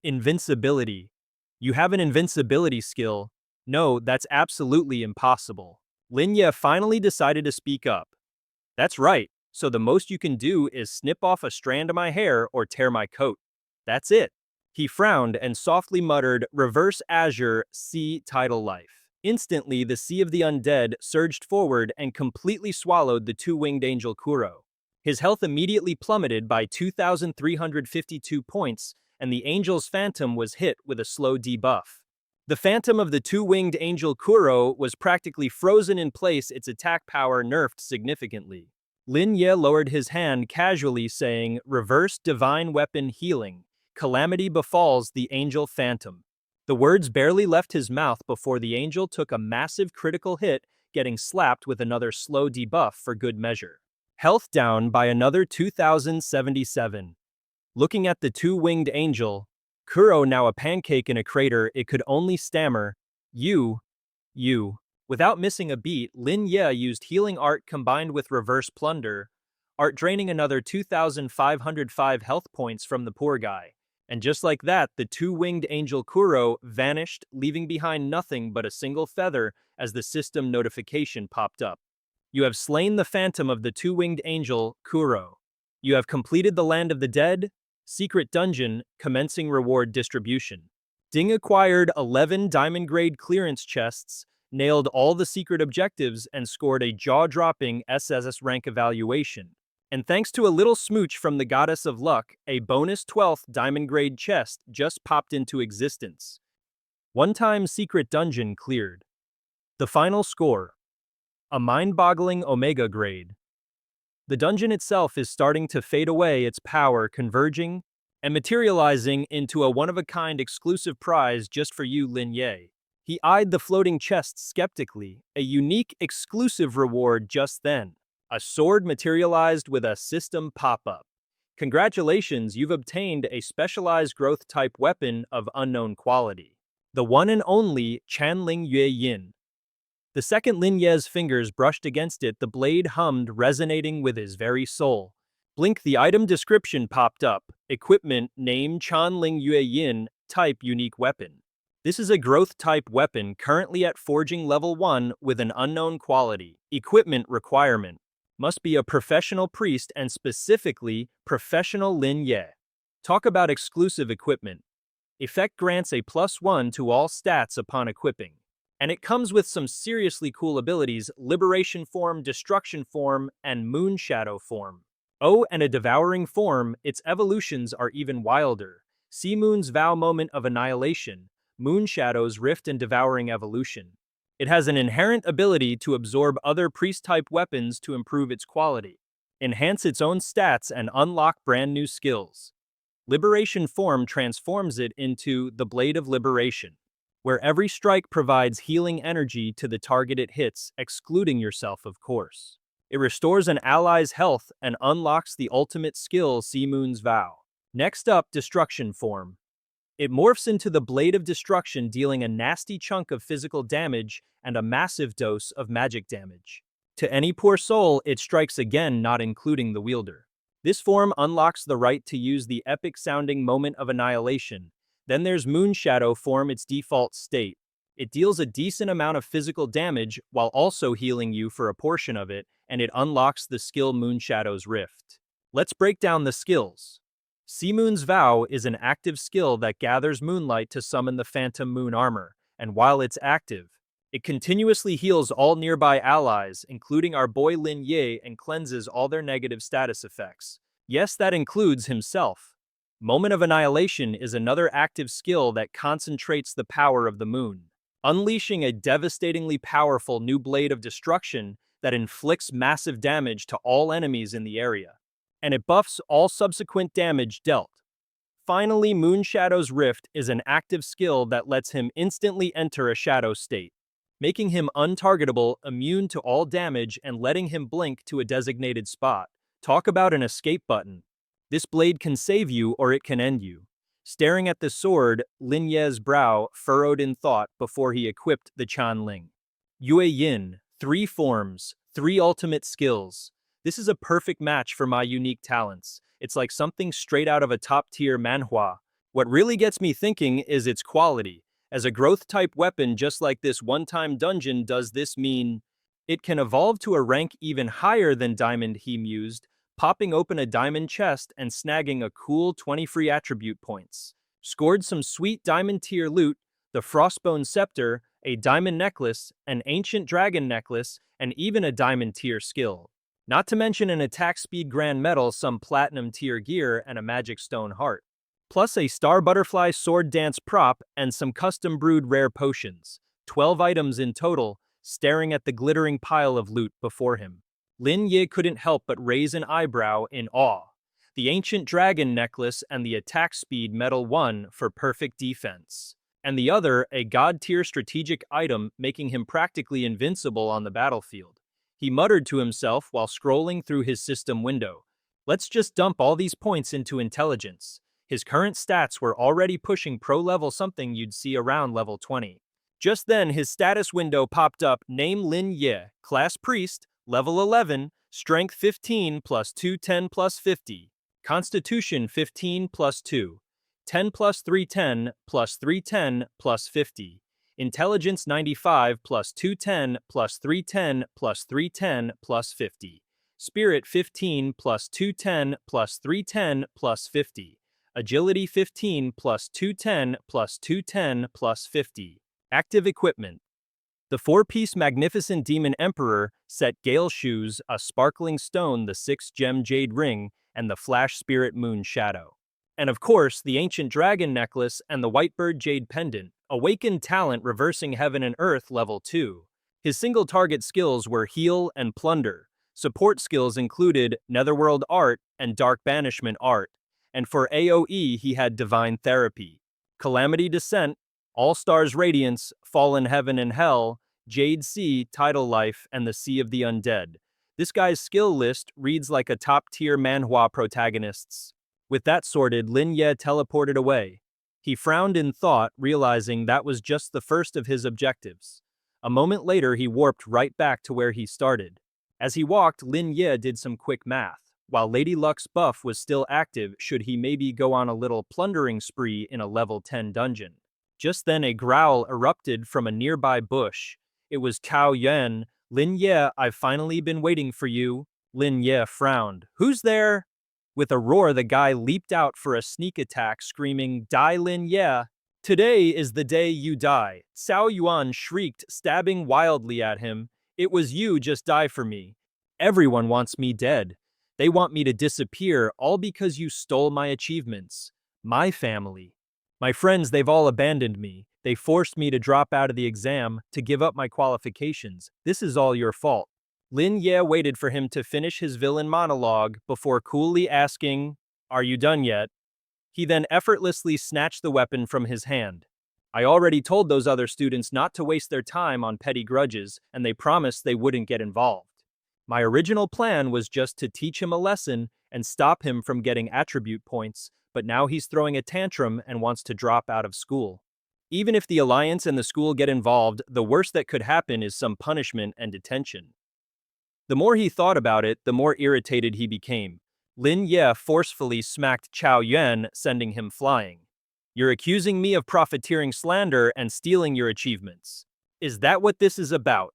"Invincibility. You have an invincibility skill. No, that's absolutely impossible." Lin Ye finally decided to speak up. "That's right, so the most you can do is snip off a strand of my hair or tear my coat. That's it." He frowned and softly muttered, "Reverse Azure, Sea Tidal Life." Instantly, the Sea of the Undead surged forward and completely swallowed the two-winged angel Kuro. His health immediately plummeted by 2,352 points, and the angel's phantom was hit with a slow debuff. The phantom of the two-winged angel Kuro was practically frozen in place, its attack power nerfed significantly. Lin Ye lowered his hand casually, saying, "Reverse divine weapon healing. Calamity befalls the angel phantom." The words barely left his mouth before the angel took a massive critical hit, getting slapped with another slow debuff for good measure. Health down by another 2,077. Looking at the two-winged angel, Kuro, now a pancake in a crater, it could only stammer, You. Without missing a beat, Lin Ye used healing art combined with reverse plunder, art draining another 2,505 health points from the poor guy. And just like that, the two-winged angel Kuro vanished, leaving behind nothing but a single feather as the system notification popped up. "You have slain the phantom of the two-winged angel, Kuro. You have completed the Land of the Dead. Secret Dungeon, commencing reward distribution." Ding acquired 11 diamond-grade clearance chests, nailed all the secret objectives, and scored a jaw-dropping SSS rank evaluation. And thanks to a little smooch from the Goddess of Luck, a bonus 12th diamond-grade chest just popped into existence. One-time secret dungeon cleared. The final score: a mind-boggling Omega grade. The dungeon itself is starting to fade away, its power converging and materializing into a one-of-a-kind exclusive prize just for you, Lin Ye. He eyed the floating chest skeptically, a unique, exclusive reward just then. A sword materialized with a system pop-up. Congratulations, you've obtained a specialized growth-type weapon of unknown quality. The one and only Lin Ye. The second Lin Ye's fingers brushed against it, the blade hummed, resonating with his very soul. Blink, the item description popped up. Equipment, name Lin Ye, type unique weapon. This is a growth-type weapon currently at forging level 1 with an unknown quality. Equipment requirement. Must be a professional priest and specifically professional Lin Ye. Talk about exclusive equipment. Effect grants a +1 to all stats upon equipping. And it comes with some seriously cool abilities: Liberation Form, Destruction Form, and Moon Shadow Form. Oh, and a Devouring Form. Its evolutions are even wilder. See Moon's Vow, Moment of Annihilation, Moon Shadow's Rift, and Devouring Evolution. It has an inherent ability to absorb other priest-type weapons to improve its quality, enhance its own stats, and unlock brand new skills. Liberation Form transforms it into the Blade of Liberation, where every strike provides healing energy to the target it hits, excluding yourself, of course. It restores an ally's health and unlocks the ultimate skill, Sea Moon's Vow. Next up, Destruction Form. It morphs into the Blade of Destruction, dealing a nasty chunk of physical damage and a massive dose of magic damage. To any poor soul, it strikes again, not including the wielder. This form unlocks the right to use the epic-sounding Moment of Annihilation. Then there's Moon Shadow Form, its default state. It deals a decent amount of physical damage while also healing you for a portion of it, and it unlocks the skill Moon Shadow's Rift. Let's break down the skills. Sea Moon's Vow is an active skill that gathers moonlight to summon the Phantom Moon armor, and while it's active, it continuously heals all nearby allies, including our boy Lin Ye, and cleanses all their negative status effects. Yes, that includes himself. Moment of Annihilation is another active skill that concentrates the power of the moon, unleashing a devastatingly powerful new blade of destruction that inflicts massive damage to all enemies in the area, and it buffs all subsequent damage dealt. Finally, Moon Shadow's Rift is an active skill that lets him instantly enter a shadow state, making him untargetable, immune to all damage, and letting him blink to a designated spot. Talk about an escape button. This blade can save you or it can end you. Staring at the sword, Lin Ye's brow furrowed in thought before he equipped the Qianling. Yue Yin, 3 forms, 3 ultimate skills. This is a perfect match for my unique talents. It's like something straight out of a top-tier manhwa. What really gets me thinking is its quality. As a growth-type weapon just like this one-time dungeon, does this mean it can evolve to a rank even higher than Diamond he mused, popping open a diamond chest and snagging a cool 20 free attribute points. Scored some sweet diamond tier loot, the Frostbone Scepter, a diamond necklace, an ancient dragon necklace, and even a diamond tier skill. Not to mention an attack speed grand medal, some platinum tier gear, and a magic stone heart. Plus a star butterfly sword dance prop and some custom brewed rare potions. 12 items in total, staring at the glittering pile of loot before him. Lin Ye couldn't help but raise an eyebrow in awe. The ancient dragon necklace and the attack speed medal, one for perfect defense, and the other a god-tier strategic item, making him practically invincible on the battlefield. He muttered to himself while scrolling through his system window. Let's just dump all these points into intelligence. His current stats were already pushing pro level, something you'd see around level 20. Just then his status window popped up. Name Lin Ye, class priest, level 11, strength 15 plus 2 10 plus 50, constitution 15 plus 2, 10 plus 310 plus 310 plus 50, intelligence 95 plus 210 plus 310 plus 310 plus 50, spirit 15 plus 210 plus 310 plus 50, agility 15 plus 210 plus 210 plus 50. Active equipment. The 4-piece Magnificent Demon Emperor set Gale Shoes, a sparkling stone, the 6-gem Jade Ring, and the Flash Spirit Moon Shadow. And of course, the Ancient Dragon Necklace and the Whitebird Jade Pendant. Awakened Talent, Reversing Heaven and Earth, level 2. His single target skills were Heal and Plunder. Support skills included Netherworld Art and Dark Banishment Art. And for AoE, he had Divine Therapy, Calamity Descent, All-Stars Radiance, Fallen Heaven and Hell, Jade Sea, Tidal Life, and the Sea of the Undead. This guy's skill list reads like a top-tier manhwa protagonist's. With that sorted, Lin Ye teleported away. He frowned in thought, realizing that was just the first of his objectives. A moment later, he warped right back to where he started. As he walked, Lin Ye did some quick math. While Lady Luck's buff was still active, should he maybe go on a little plundering spree in a level 10 dungeon? Just then a growl erupted from a nearby bush. It was Cao Yuan. Lin Ye, I've finally been waiting for you. Lin Ye frowned. Who's there? With a roar, the guy leaped out for a sneak attack, screaming, Die Lin Ye! Today is the day you die. Cao Yuan shrieked, stabbing wildly at him. It was you, just die for me. Everyone wants me dead. They want me to disappear, all because you stole my achievements. My family. My friends, they've all abandoned me. They forced me to drop out of the exam, to give up my qualifications. This is all your fault. Lin Ye waited for him to finish his villain monologue before coolly asking, Are you done yet? He then effortlessly snatched the weapon from his hand. I already told those other students not to waste their time on petty grudges, and they promised they wouldn't get involved. My original plan was just to teach him a lesson and stop him from getting attribute points, but now he's throwing a tantrum and wants to drop out of school. Even if the Alliance and the school get involved, the worst that could happen is some punishment and detention. The more he thought about it, the more irritated he became. Lin Ye forcefully smacked Cao Yuan, sending him flying. You're accusing me of profiteering slander and stealing your achievements. Is that what this is about?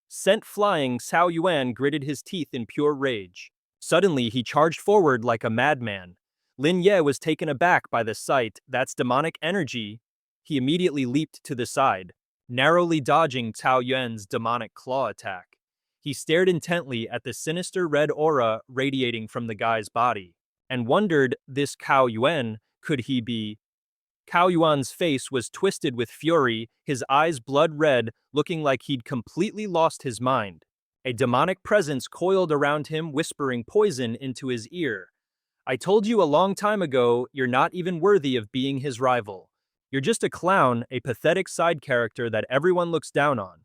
Sent flying, Cao Yuan gritted his teeth in pure rage. Suddenly, he charged forward like a madman. Lin Ye was taken aback by the sight. That's demonic energy. He immediately leaped to the side, narrowly dodging Cao Yuan's demonic claw attack. He stared intently at the sinister red aura radiating from the guy's body, and wondered, this Cao Yuan, could he be? Cao Yuan's face was twisted with fury, his eyes blood red, looking like he'd completely lost his mind. A demonic presence coiled around him, whispering poison into his ear. I told you a long time ago, you're not even worthy of being his rival. You're just a clown, a pathetic side character that everyone looks down on.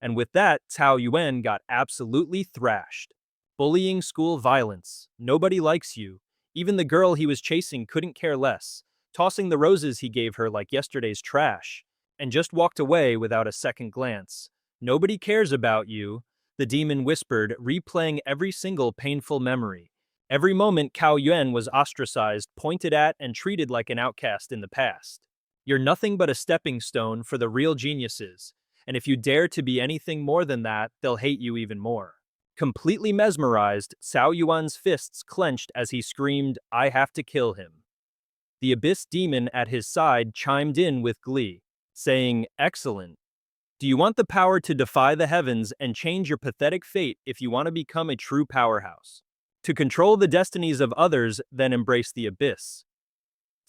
And with that, Cao Yuan got absolutely thrashed. Bullying, school violence. Nobody likes you. Even the girl he was chasing couldn't care less, tossing the roses he gave her like yesterday's trash, and just walked away without a second glance. Nobody cares about you, the demon whispered, replaying every single painful memory. Every moment Cao Yuan was ostracized, pointed at, and treated like an outcast in the past. You're nothing but a stepping stone for the real geniuses, and if you dare to be anything more than that, they'll hate you even more. Completely mesmerized, Cao Yuan's fists clenched as he screamed, I have to kill him. The abyss demon at his side chimed in with glee, saying, Excellent. Do you want the power to defy the heavens and change your pathetic fate if you want to become a true powerhouse? To control the destinies of others, then embrace the abyss.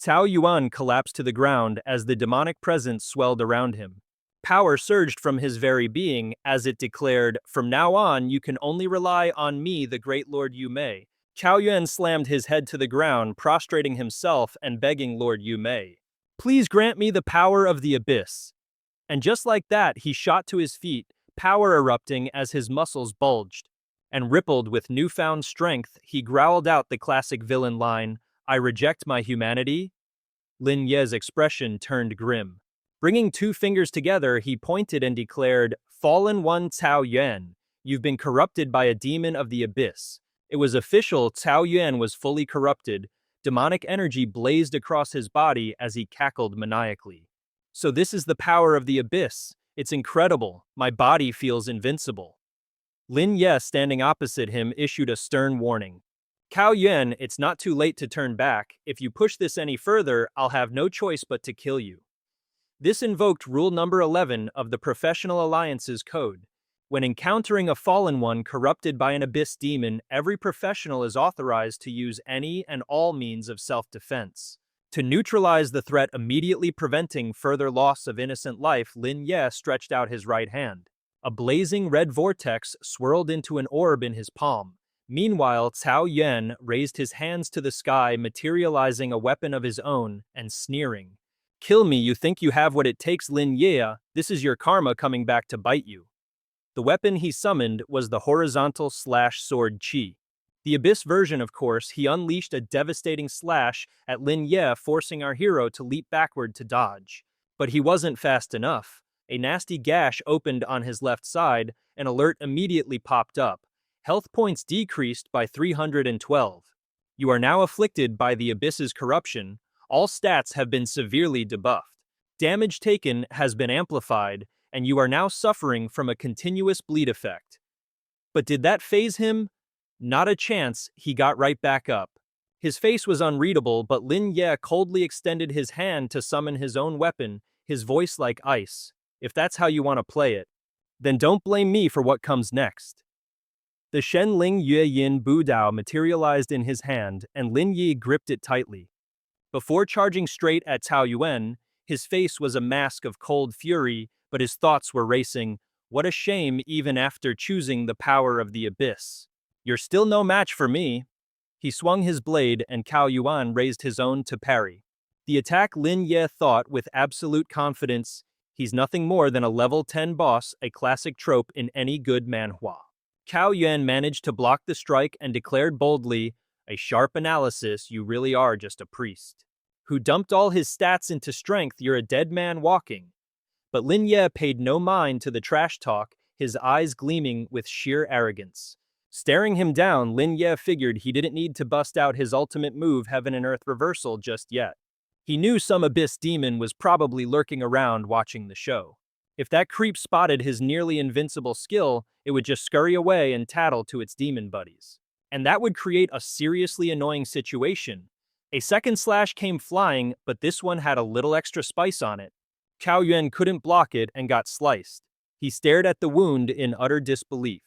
Cao Yuan collapsed to the ground as the demonic presence swelled around him. Power surged from his very being as it declared, From now on, you can only rely on me, the great Lord Yu Mei. Cao Yuan slammed his head to the ground, prostrating himself and begging Lord Yu Mei, Please grant me the power of the abyss. And just like that, he shot to his feet, power erupting as his muscles bulged. And rippled with newfound strength, he growled out the classic villain line, I reject my humanity. Lin Ye's expression turned grim. Bringing two fingers together, he pointed and declared, Fallen one Cao Yuan, you've been corrupted by a demon of the abyss. It was official, Cao Yuan was fully corrupted. Demonic energy blazed across his body as he cackled maniacally. So this is the power of the abyss. It's incredible. My body feels invincible. Lin Ye, standing opposite him, issued a stern warning. Cao Yuan, it's not too late to turn back. If you push this any further, I'll have no choice but to kill you. This invoked rule number 11 of the Professional Alliance's code. When encountering a fallen one corrupted by an abyss demon, every professional is authorized to use any and all means of self-defense. To neutralize the threat, immediately preventing further loss of innocent life, Lin Ye stretched out his right hand. A blazing red vortex swirled into an orb in his palm. Meanwhile, Cao Yuan raised his hands to the sky, materializing a weapon of his own, and sneering. Kill me, you think you have what it takes, Lin Ye? This is your karma coming back to bite you. The weapon he summoned was the horizontal slash sword chi. The Abyss version, of course, he unleashed a devastating slash at Lin Ye, forcing our hero to leap backward to dodge. But he wasn't fast enough. A nasty gash opened on his left side, an alert immediately popped up. Health points decreased by 312. You are now afflicted by the Abyss's corruption. All stats have been severely debuffed. Damage taken has been amplified, and you are now suffering from a continuous bleed effect. But did that faze him? Not a chance, he got right back up. His face was unreadable, but Lin Ye coldly extended his hand to summon his own weapon, his voice like ice. If that's how you want to play it, then don't blame me for what comes next. The Shen Ling Yue Yin Bu Dao materialized in his hand, and Lin Ye gripped it tightly. Before charging straight at Cao Yuan, his face was a mask of cold fury, but his thoughts were racing. What a shame, even after choosing the power of the Abyss. You're still no match for me. He swung his blade, and Cao Yuan raised his own to parry. The attack Lin Ye thought with absolute confidence, he's nothing more than a level 10 boss, a classic trope in any good manhwa. Cao Yuan managed to block the strike and declared boldly, a sharp analysis, you really are just a priest. Who dumped all his stats into strength, you're a dead man walking. But Lin Ye paid no mind to the trash talk, his eyes gleaming with sheer arrogance. Staring him down, Lin Ye figured he didn't need to bust out his ultimate move, Heaven and Earth Reversal, just yet. He knew some Abyss demon was probably lurking around watching the show. If that creep spotted his nearly invincible skill, it would just scurry away and tattle to its demon buddies. And that would create a seriously annoying situation. A second slash came flying, but this one had a little extra spice on it. Cao Yuan couldn't block it and got sliced. He stared at the wound in utter disbelief.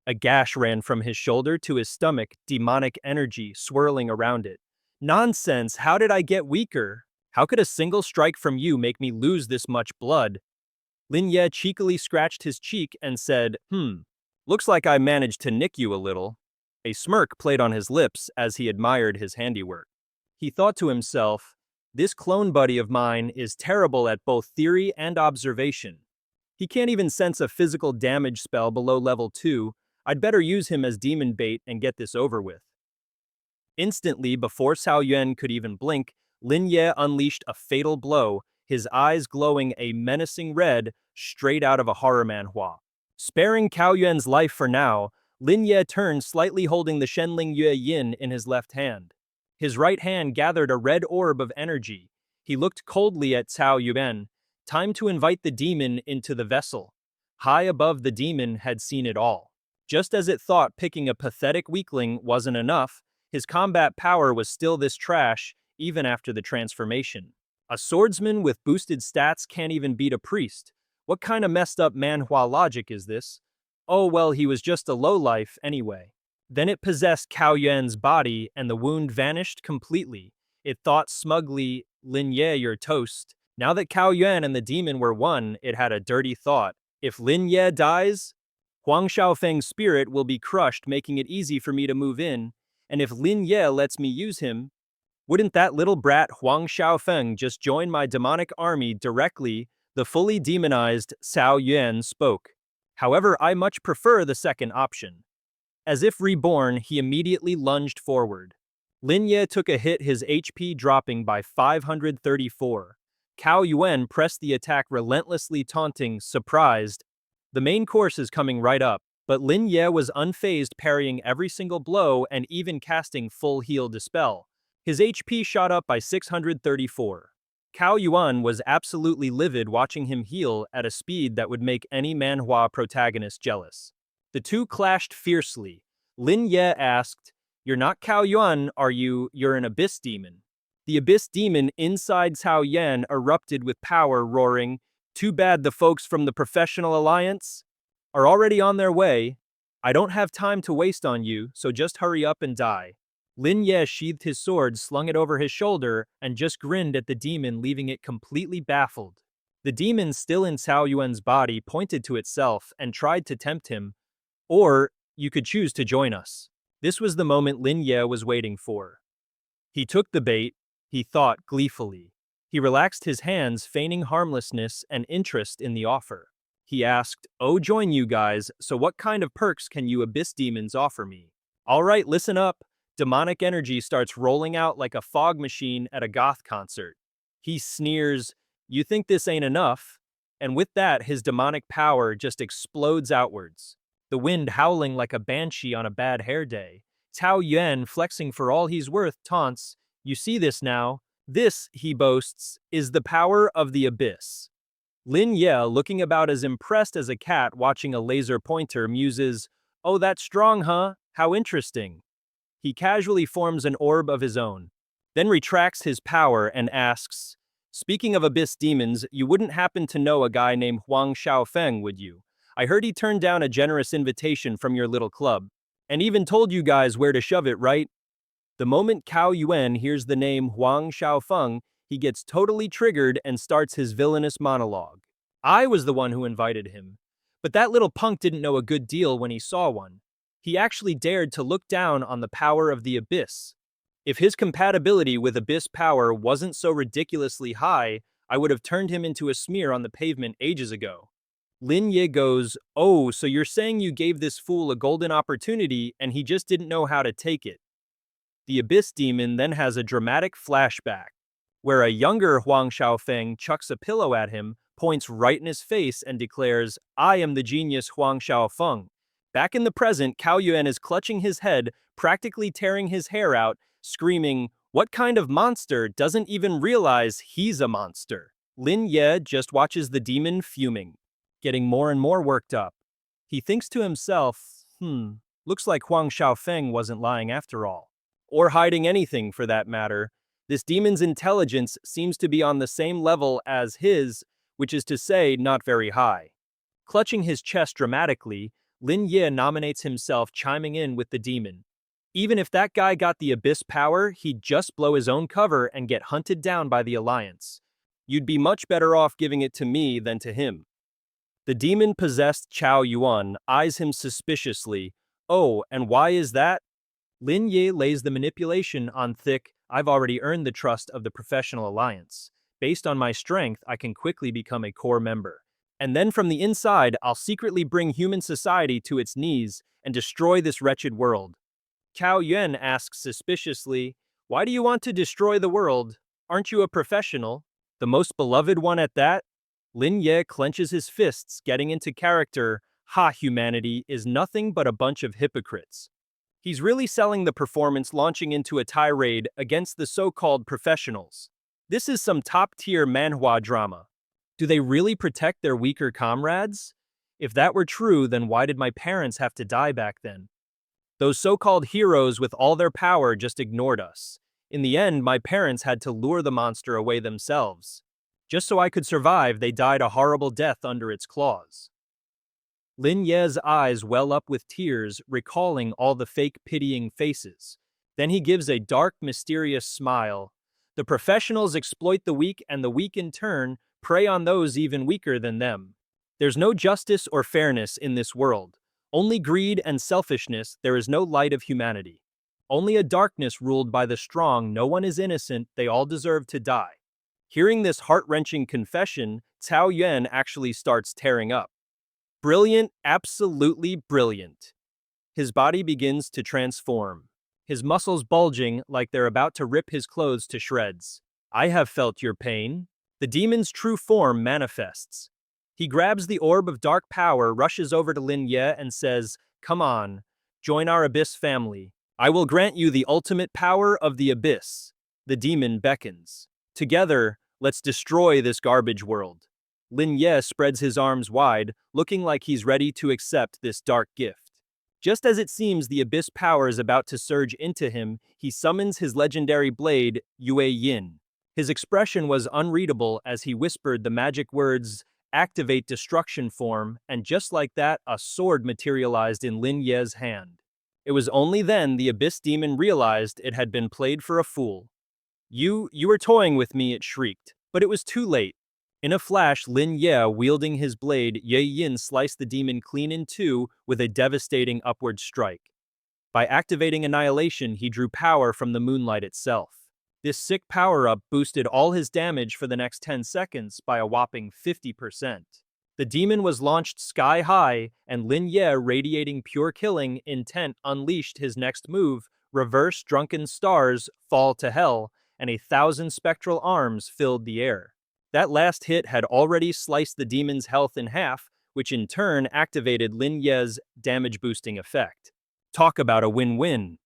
A gash ran from his shoulder to his stomach, demonic energy swirling around it. Nonsense, how did I get weaker? How could a single strike from you make me lose this much blood? Lin Ye cheekily scratched his cheek and said, looks like I managed to nick you a little. A smirk played on his lips as he admired his handiwork. He thought to himself, this clone buddy of mine is terrible at both theory and observation. He can't even sense a physical damage spell below level 2. I'd better use him as demon bait and get this over with. Instantly, before Cao Yuan could even blink, Lin Ye unleashed a fatal blow, his eyes glowing a menacing red straight out of a horror manhwa. Sparing Cao Yuan's life for now, Lin Ye turned, slightly holding the Shenling Yue Yin in his left hand. His right hand gathered a red orb of energy. He looked coldly at Cao Yuan. Time to invite the demon into the vessel. High above, the demon had seen it all. Just as it thought picking a pathetic weakling wasn't enough, his combat power was still this trash, even after the transformation. A swordsman with boosted stats can't even beat a priest. What kind of messed up manhwa logic is this? Oh well, he was just a lowlife anyway. Then it possessed Cao Yuan's body, and the wound vanished completely. It thought smugly, Lin Ye, you're toast. Now that Cao Yuan and the demon were one, it had a dirty thought. If Lin Ye dies, Huang Xiaofeng's spirit will be crushed, making it easy for me to move in. And if Lin Ye lets me use him, wouldn't that little brat Huang Xiaofeng just join my demonic army directly? The fully demonized Cao Yuan spoke. However, I much prefer the second option. As if reborn, he immediately lunged forward. Lin Ye took a hit, his HP dropping by 534. Cao Yuan pressed the attack relentlessly, taunting, surprised. The main course is coming right up, but Lin Ye was unfazed, parrying every single blow and even casting full heal dispel. His HP shot up by 634. Cao Yuan was absolutely livid, watching him heal at a speed that would make any manhwa protagonist jealous. The two clashed fiercely. Lin Ye asked, "You're not Cao Yuan, are you? You're an Abyss demon." The Abyss demon inside Cao Yuan erupted with power, roaring, "Too bad the folks from the Professional Alliance are already on their way. I don't have time to waste on you, so just hurry up and die." Lin Ye sheathed his sword, slung it over his shoulder, and just grinned at the demon, leaving it completely baffled. The demon, still in Cao Yuan's body, pointed to itself and tried to tempt him. Or, you could choose to join us. This was the moment Lin Ye was waiting for. He took the bait, he thought gleefully. He relaxed his hands, feigning harmlessness and interest in the offer. He asked, "Oh, join you guys, so what kind of perks can you abyss demons offer me?" All right, listen up. Demonic energy starts rolling out like a fog machine at a goth concert. He sneers, "You think this ain't enough?" And with that, his demonic power just explodes outwards. The wind howling like a banshee on a bad hair day. Tao Yuan, flexing for all he's worth, taunts, "You see this now? This," he boasts, "is the power of the abyss." Lin Ye, looking about as impressed as a cat watching a laser pointer, muses, "Oh, that's strong, huh? How interesting." He casually forms an orb of his own, then retracts his power and asks, "Speaking of abyss demons, you wouldn't happen to know a guy named Huang Xiaofeng, would you? I heard he turned down a generous invitation from your little club, and even told you guys where to shove it, right?" The moment Cao Yuan hears the name Huang Xiaofeng, he gets totally triggered and starts his villainous monologue. "I was the one who invited him. But that little punk didn't know a good deal when he saw one. He actually dared to look down on the power of the abyss. If his compatibility with abyss power wasn't so ridiculously high, I would have turned him into a smear on the pavement ages ago." Lin Ye goes, "Oh, so you're saying you gave this fool a golden opportunity and he just didn't know how to take it." The abyss demon then has a dramatic flashback, where a younger Huang Xiaofeng chucks a pillow at him, points right in his face, and declares, "I am the genius Huang Xiaofeng." Back in the present, Cao Yuan is clutching his head, practically tearing his hair out, screaming, "What kind of monster doesn't even realize he's a monster?" Lin Ye just watches the demon fuming, getting more and more worked up. He thinks to himself, looks like Huang Xiaofeng wasn't lying after all. Or hiding anything, for that matter. This demon's intelligence seems to be on the same level as his, which is to say, not very high. Clutching his chest dramatically, Lin Ye nominates himself, chiming in with the demon. Even if that guy got the abyss power, he'd just blow his own cover and get hunted down by the Alliance. You'd be much better off giving it to me than to him. The demon-possessed Cao Yuan eyes him suspiciously. "Oh, and why is that?" Lin Ye lays the manipulation on thick. "I've already earned the trust of the professional alliance. Based on my strength, I can quickly become a core member. And then from the inside, I'll secretly bring human society to its knees and destroy this wretched world." Cao Yuan asks suspiciously, "Why do you want to destroy the world? Aren't you a professional? The most beloved one at that?" Lin Ye clenches his fists, getting into character. "Ha, humanity is nothing but a bunch of hypocrites." He's really selling the performance, launching into a tirade against the so-called professionals. This is some top-tier manhwa drama. Do they really protect their weaker comrades? If that were true, then why did my parents have to die back then? Those so-called heroes with all their power just ignored us. In the end, my parents had to lure the monster away themselves. Just so I could survive, they died a horrible death under its claws. Lin Ye's eyes well up with tears, recalling all the fake pitying faces. Then he gives a dark, mysterious smile. "The professionals exploit the weak, and the weak in turn prey on those even weaker than them. There's no justice or fairness in this world. Only greed and selfishness. There is no light of humanity. Only a darkness ruled by the strong. No one is innocent. They all deserve to die." Hearing this heart-wrenching confession, Cao Yuan actually starts tearing up. Brilliant, absolutely brilliant. His body begins to transform, his muscles bulging like they're about to rip his clothes to shreds. "I have felt your pain." The demon's true form manifests. He grabs the orb of dark power, rushes over to Lin Ye, and says, "Come on, join our abyss family. I will grant you the ultimate power of the abyss." The demon beckons. "Together, let's destroy this garbage world." Lin Ye spreads his arms wide, looking like he's ready to accept this dark gift. Just as it seems the abyss power is about to surge into him, he summons his legendary blade, Yue Yin. His expression was unreadable as he whispered the magic words, "Activate destruction form," and just like that, a sword materialized in Lin Ye's hand. It was only then the abyss demon realized it had been played for a fool. You were toying with me," it shrieked. But it was too late. In a flash, Lin Ye, wielding his blade, Yue Yin sliced the demon clean in two with a devastating upward strike. By activating annihilation, he drew power from the moonlight itself. This sick power-up boosted all his damage for the next 10 seconds by a whopping 50%. The demon was launched sky high, and Lin Ye, radiating pure killing intent, unleashed his next move, reverse drunken stars, fall to hell, and 1,000 spectral arms filled the air. That last hit had already sliced the demon's health in half, which in turn activated Lin Ye's damage-boosting effect. Talk about a win-win.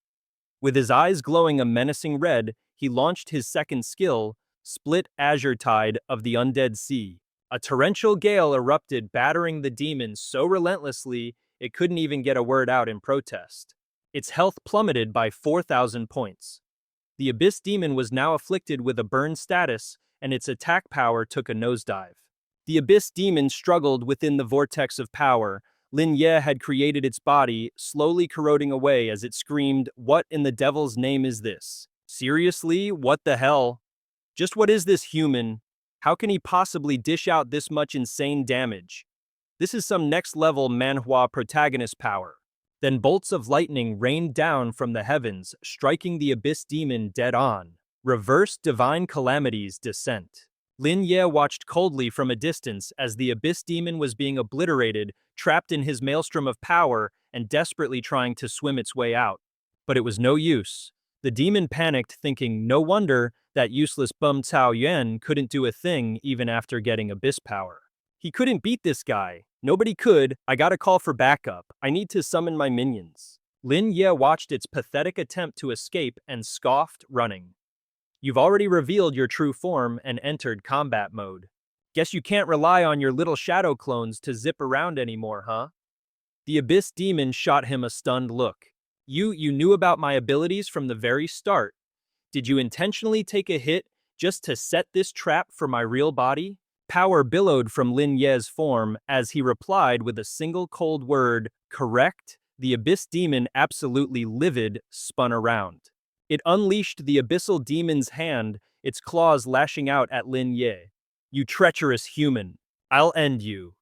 With his eyes glowing a menacing red, he launched his second skill, Split Azure Tide of the Undead Sea. A torrential gale erupted, battering the demon so relentlessly it couldn't even get a word out in protest. Its health plummeted by 4,000 points. The Abyss Demon was now afflicted with a burn status, and its attack power took a nosedive. The Abyss Demon struggled within the vortex of power. Lin Ye had created its body, slowly corroding away as it screamed, "What in the devil's name is this? Seriously, what the hell? Just what is this human? How can he possibly dish out this much insane damage? This is some next-level Manhwa protagonist power." Then bolts of lightning rained down from the heavens, striking the Abyss Demon dead on. Reverse Divine Calamity's descent. Lin Ye watched coldly from a distance as the Abyss Demon was being obliterated, trapped in his maelstrom of power and desperately trying to swim its way out. But it was no use. The demon panicked, thinking, no wonder that useless bum Cao Yuan couldn't do a thing even after getting Abyss power. He couldn't beat this guy. Nobody could. I gotta call for backup. I need to summon my minions. Lin Ye watched its pathetic attempt to escape and scoffed, running. You've already revealed your true form and entered combat mode. Guess you can't rely on your little shadow clones to zip around anymore, huh? The Abyss Demon shot him a stunned look. You knew about my abilities from the very start. Did you intentionally take a hit just to set this trap for my real body? Power billowed from Lin Ye's form as he replied with a single cold word, correct? The Abyss Demon, absolutely livid, spun around. It unleashed the Abyssal Demon's hand, its claws lashing out at Lin Ye. You treacherous human. I'll end you.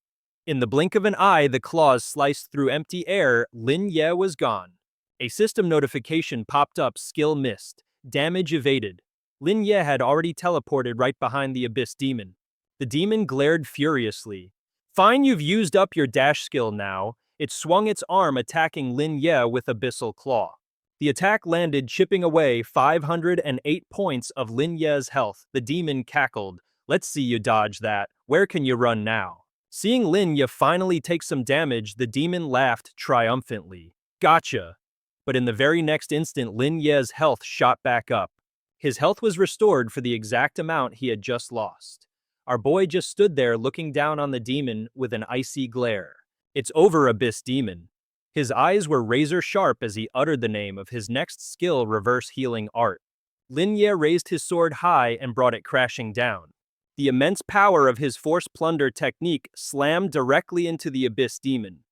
In the blink of an eye, the claws sliced through empty air. Lin Ye was gone. A system notification popped up, skill missed. Damage evaded. Lin Ye had already teleported right behind the Abyss Demon. The demon glared furiously. Fine, you've used up your dash skill now. It swung its arm, attacking Lin Ye with Abyssal Claw. The attack landed, chipping away 508 points of Lin Ye's health. The demon cackled. Let's see you dodge that. Where can you run now? Seeing Lin Ye finally take some damage, the demon laughed triumphantly. Gotcha. But in the very next instant, Lin Ye's health shot back up. His health was restored for the exact amount he had just lost. Our boy just stood there looking down on the demon with an icy glare. It's over, Abyss Demon. His eyes were razor sharp as he uttered the name of his next skill, Reverse Healing Art. Lin Ye raised his sword high and brought it crashing down. The immense power of his Force Plunder technique slammed directly into the Abyss Demon.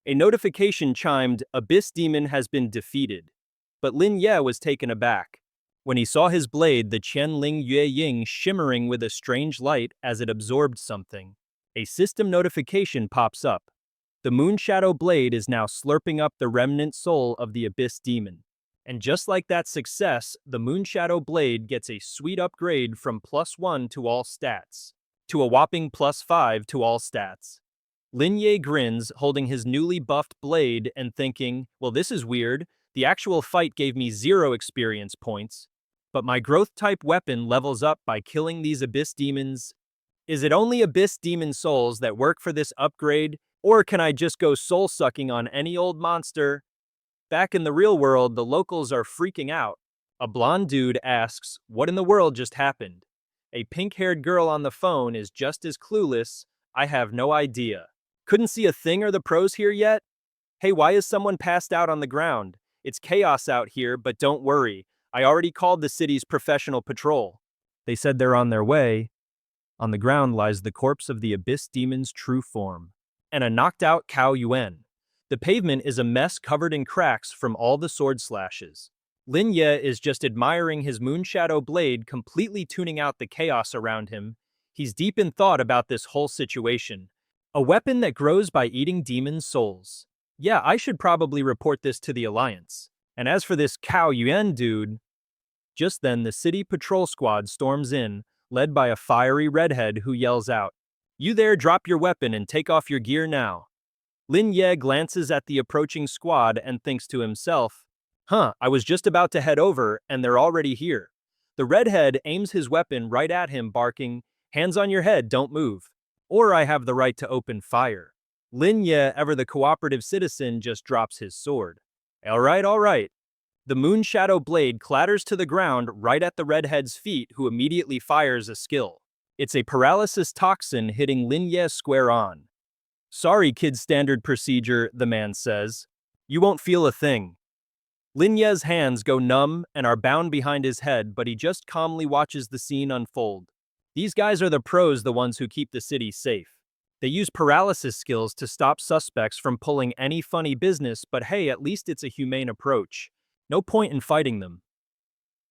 A notification chimed, Abyss Demon has been defeated. But Lin Ye was taken aback. When he saw his blade, the Qianling Yue Ying, shimmering with a strange light as it absorbed something. A system notification pops up. The Moonshadow Blade is now slurping up the remnant soul of the Abyss Demon. And just like that success, the Moonshadow Blade gets a sweet upgrade from +1 to all stats, to a whopping +5 to all stats. Lin Ye grins, holding his newly buffed blade and thinking, well, this is weird. The actual fight gave me 0 experience points, but my growth-type weapon levels up by killing these Abyss Demons. Is it only Abyss Demon souls that work for this upgrade? Or can I just go soul-sucking on any old monster? Back in the real world, the locals are freaking out. A blonde dude asks, what in the world just happened? A pink-haired girl on the phone is just as clueless. I have no idea. Couldn't see a thing or the pros here yet? Hey, why is someone passed out on the ground? It's chaos out here, but don't worry. I already called the city's professional patrol. They said they're on their way. On the ground lies the corpse of the Abyss Demon's true form, and a knocked-out Cao Yuan. The pavement is a mess covered in cracks from all the sword slashes. Lin Ye is just admiring his Moonshadow Blade, completely tuning out the chaos around him. He's deep in thought about this whole situation. A weapon that grows by eating demon souls. Yeah, I should probably report this to the Alliance. And as for this Cao Yuan dude... Just then, the city patrol squad storms in, led by a fiery redhead who yells out, You there, drop your weapon and take off your gear now. Lin Ye glances at the approaching squad and thinks to himself, I was just about to head over and they're already here. The redhead aims his weapon right at him, barking, hands on your head, don't move. Or I have the right to open fire. Lin Ye, ever the cooperative citizen, just drops his sword. All right, all right. The moon shadow blade clatters to the ground right at the redhead's feet, who immediately fires a skill. It's a paralysis toxin hitting Lin Ye square on. Sorry, kid, standard procedure, the man says. You won't feel a thing. Lin Ye's hands go numb and are bound behind his head, but he just calmly watches the scene unfold. These guys are the pros, the ones who keep the city safe. They use paralysis skills to stop suspects from pulling any funny business, but hey, at least it's a humane approach. No point in fighting them.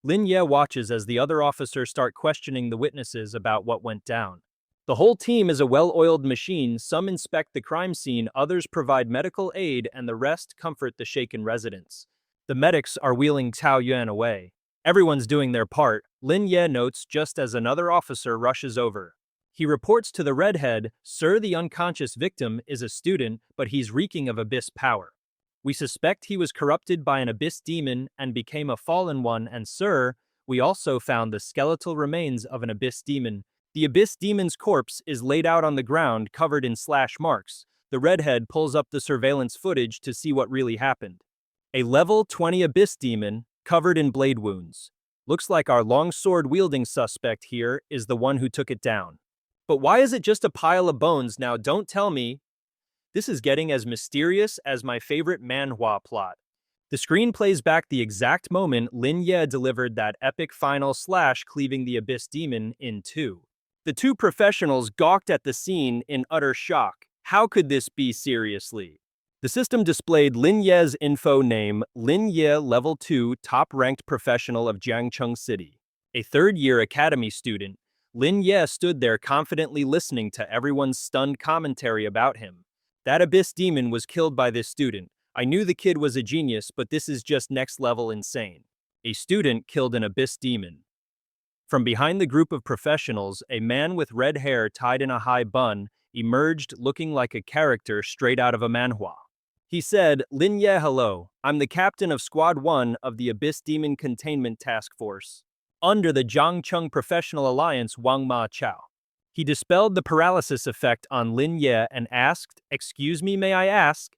Lin Ye watches as the other officers start questioning the witnesses about what went down. The whole team is a well-oiled machine. Some inspect the crime scene, others provide medical aid, and the rest comfort the shaken residents. The medics are wheeling Tao Yuan away. Everyone's doing their part, Lin Ye notes just as another officer rushes over. He reports to the redhead, Sir, the unconscious victim is a student, but he's reeking of abyss power. We suspect he was corrupted by an abyss demon and became a fallen one, and sir, we also found the skeletal remains of an abyss demon. The abyss demon's corpse is laid out on the ground, covered in slash marks. The redhead pulls up the surveillance footage to see what really happened. A level 20 abyss demon, covered in blade wounds. Looks like our long sword-wielding suspect here is the one who took it down. But why is it just a pile of bones now? Don't tell me. This is getting as mysterious as my favorite Manhwa plot. The screen plays back the exact moment Lin Ye delivered that epic final slash, cleaving the abyss demon in two. The two professionals gawked at the scene in utter shock. How could this be, seriously? The system displayed Lin Ye's info name, Lin Ye, level 2, top-ranked professional of Jiangcheng City. A third-year academy student, Lin Ye stood there confidently listening to everyone's stunned commentary about him. That abyss demon was killed by this student. I knew the kid was a genius, but this is just next-level insane. A student killed an abyss demon. From behind the group of professionals, a man with red hair tied in a high bun emerged looking like a character straight out of a manhwa. He said, Lin Ye, hello. I'm the captain of Squad 1 of the Abyss Demon Containment Task Force, under the Jiangcheng Professional Alliance Wang Ma Chao. He dispelled the paralysis effect on Lin Ye and asked, excuse me, may I ask,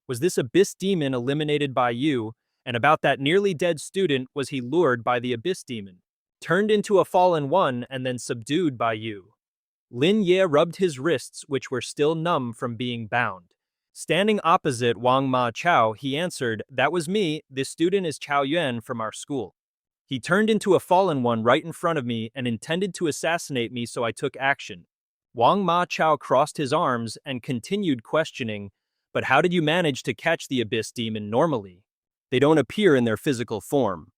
was this abyss demon eliminated by you? And about that nearly dead student, was he lured by the abyss demon, turned into a fallen one, and then subdued by you? Lin Ye rubbed his wrists, which were still numb from being bound. Standing opposite Wang Ma Chao, he answered, that was me. This student is Chao Yuan from our school. He turned into a fallen one right in front of me and intended to assassinate me, so I took action. Wang Ma Chao crossed his arms and continued questioning, but how did you manage to catch the abyss demon normally? They don't appear in their physical form.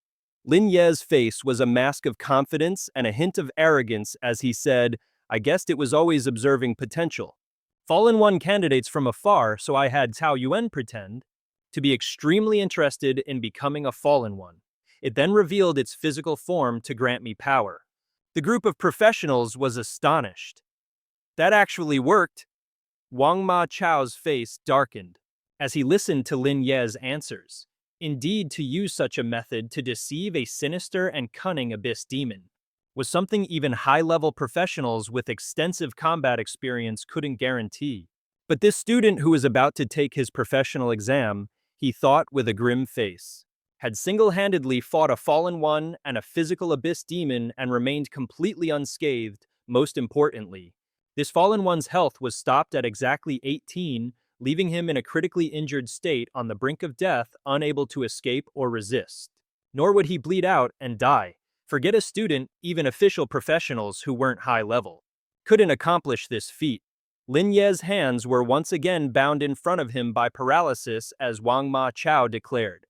Lin Ye's face was a mask of confidence and a hint of arrogance as he said, I guessed it was always observing potential. Fallen one candidates from afar, so I had Tao Yuan pretend to be extremely interested in becoming a fallen one. It then revealed its physical form to grant me power. The group of professionals was astonished. That actually worked. Wang Ma Chao's face darkened as he listened to Lin Ye's answers. Indeed, to use such a method to deceive a sinister and cunning abyss demon was something even high-level professionals with extensive combat experience couldn't guarantee. But this student who was about to take his professional exam, he thought with a grim face, had single-handedly fought a fallen one and a physical abyss demon and remained completely unscathed. Most importantly, this fallen one's health was stopped at exactly 18, leaving him in a critically injured state on the brink of death, unable to escape or resist. Nor would he bleed out and die. Forget a student, even official professionals who weren't high level couldn't accomplish this feat. Lin Ye's hands were once again bound in front of him by paralysis as Wang Ma Chao declared.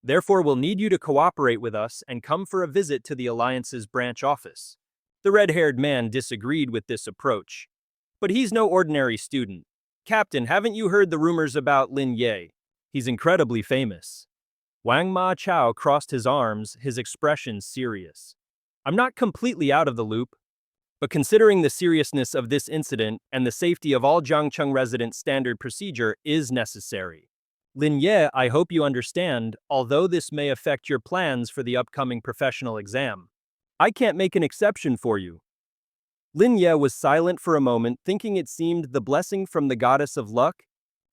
Therefore, we'll need you to cooperate with us and come for a visit to the Alliance's branch office. The red-haired man disagreed with this approach. But he's no ordinary student. Captain, haven't you heard the rumors about Lin Ye? He's incredibly famous. Wang Ma Chao crossed his arms, his expression serious. I'm not completely out of the loop, But considering the seriousness of this incident and the safety of all Jiangcheng residents, standard procedure is necessary. Lin Ye, I hope you understand, although this may affect your plans for the upcoming professional exam. I can't make an exception for you. Lin Ye was silent for a moment, thinking it seemed the blessing from the goddess of luck.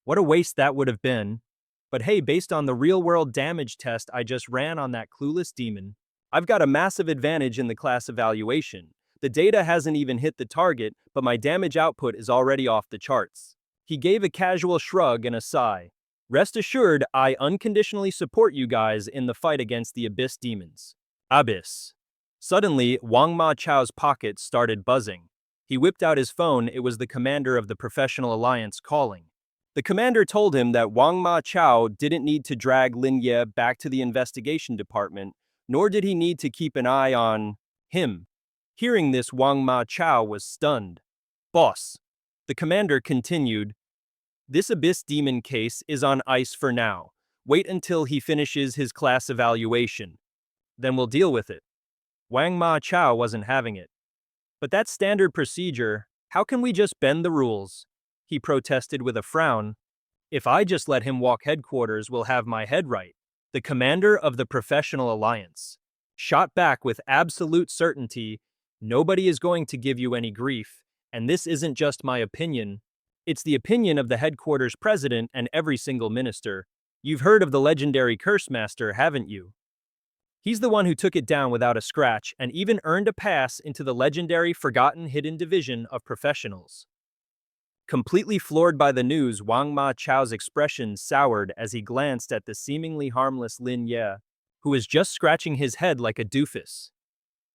What a waste that would have been. But hey, based on the real-world damage test I just ran on that clueless demon, I've got a massive advantage in the class evaluation. The data hasn't even hit the target, but my damage output is already off the charts. He gave a casual shrug and a sigh. Rest assured, I unconditionally support you guys in the fight against the Abyss demons. Abyss. Suddenly, Wang Ma Chao's pocket started buzzing. He whipped out his phone. It was the commander of the Professional Alliance calling. The commander told him that Wang Ma Chao didn't need to drag Lin Ye back to the investigation department, nor did he need to keep an eye on him. Hearing this, Wang Ma Chao was stunned. Boss. The commander continued, this Abyss demon case is on ice for now. Wait until he finishes his class evaluation. Then we'll deal with it. Wang Ma Chao wasn't having it. But that's standard procedure. How can we just bend the rules? He protested with a frown. If I just let him walk headquarters, we'll have my head right. The commander of the Professional Alliance shot back with absolute certainty. Nobody is going to give you any grief, and this isn't just my opinion. It's the opinion of the headquarters president and every single minister. You've heard of the legendary Curse Master, haven't you? He's the one who took it down without a scratch and even earned a pass into the legendary Forgotten Hidden Division of Professionals. Completely floored by the news, Wang Ma Chao's expression soured as he glanced at the seemingly harmless Lin Ye, who was just scratching his head like a doofus.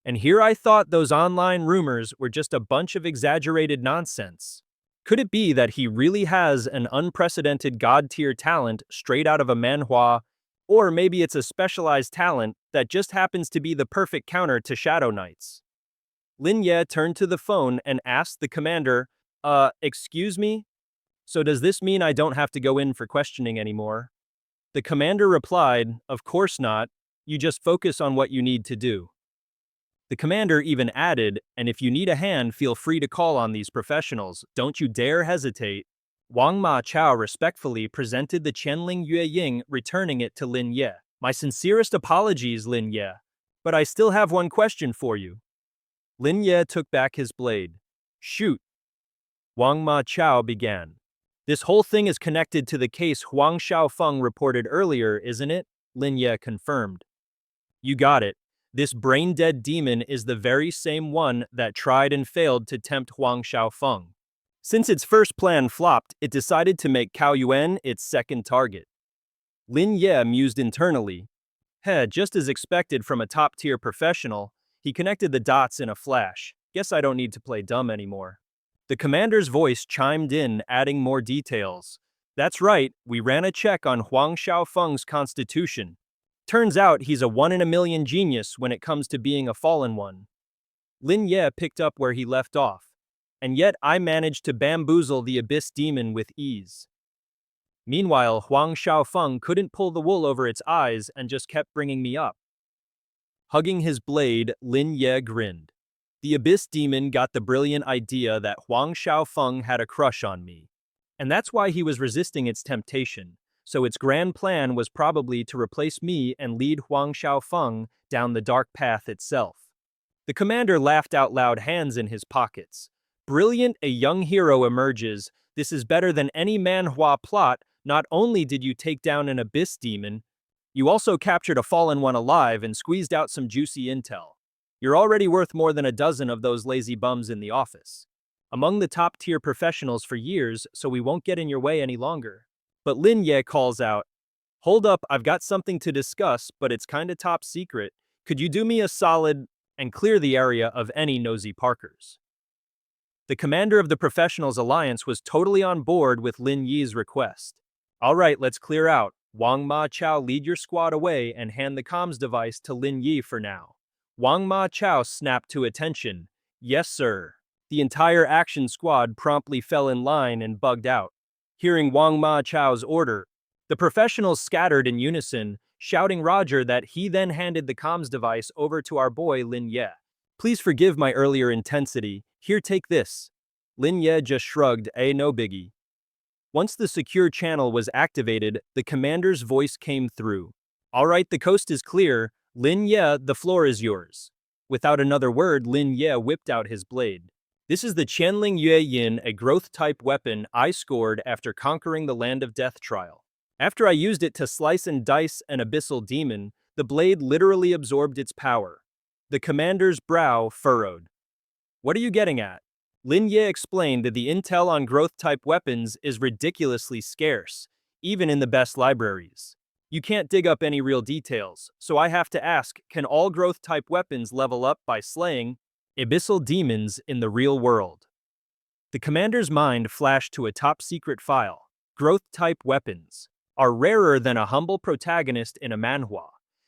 And here I thought those online rumors were just a bunch of exaggerated nonsense. Could it be that he really has an unprecedented god-tier talent straight out of a manhwa, or maybe it's a specialized talent that just happens to be the perfect counter to Shadow Knights? Lin Ye turned to the phone and asked the commander, excuse me? So does this mean I don't have to go in for questioning anymore? The commander replied, of course not, you just focus on what you need to do. The commander even added, and if you need a hand, feel free to call on these professionals. Don't you dare hesitate. Wang Ma Chao respectfully presented the Qianling Yue Ying, returning it to Lin Ye. My sincerest apologies, Lin Ye, but I still have one question for you. Lin Ye took back his blade. Shoot. Wang Ma Chao began. This whole thing is connected to the case Huang Xiaofeng reported earlier, isn't it? Lin Ye confirmed. You got it. This brain-dead demon is the very same one that tried and failed to tempt Huang Xiaofeng. Since its first plan flopped, it decided to make Cao Yuan its second target. Lin Ye mused internally. Just as expected from a top-tier professional, he connected the dots in a flash. Guess I don't need to play dumb anymore. The commander's voice chimed in, adding more details. That's right, we ran a check on Huang Xiaofeng's constitution. Turns out he's a one-in-a-million genius when it comes to being a fallen one. Lin Ye picked up where he left off. And yet I managed to bamboozle the Abyss demon with ease. Meanwhile, Huang Xiaofeng couldn't pull the wool over its eyes and just kept bringing me up. Hugging his blade, Lin Ye grinned. The Abyss demon got the brilliant idea that Huang Xiaofeng had a crush on me. And that's why he was resisting its temptation. So its grand plan was probably to replace me and lead Huang Xiaofeng down the dark path itself. The commander laughed out loud, hands in his pockets. Brilliant, a young hero emerges. This is better than any manhwa plot. Not only did you take down an Abyss demon, you also captured a fallen one alive and squeezed out some juicy intel. You're already worth more than a dozen of those lazy bums in the office. Among the top-tier professionals for years, so we won't get in your way any longer. But Lin Ye calls out, hold up, I've got something to discuss, but it's kinda top secret. Could you do me a solid and clear the area of any nosy Parkers? The commander of the Professionals Alliance was totally on board with Lin Ye's request. All right, let's clear out. Wang Ma Chao, lead your squad away and hand the comms device to Lin Ye for now. Wang Ma Chao snapped to attention. Yes, sir. The entire action squad promptly fell in line and bugged out. Hearing Wang Ma Chao's order, the professionals scattered in unison, shouting Roger that he then handed the comms device over to our boy Lin Ye. Please forgive my earlier intensity. Here, take this. Lin Ye just shrugged, no biggie. Once the secure channel was activated, the commander's voice came through. All right, the coast is clear. Lin Ye, the floor is yours. Without another word, Lin Ye whipped out his blade. This is the Qianling Yue Yin, a growth-type weapon I scored after conquering the Land of Death trial. After I used it to slice and dice an abyssal demon, the blade literally absorbed its power. The commander's brow furrowed. What are you getting at? Lin Ye explained that the intel on growth-type weapons is ridiculously scarce, even in the best libraries. You can't dig up any real details, so I have to ask, can all growth-type weapons level up by slaying abyssal demons in the real world? The commander's mind flashed to a top-secret file. Growth-type weapons are rarer than a humble protagonist in a manhwa.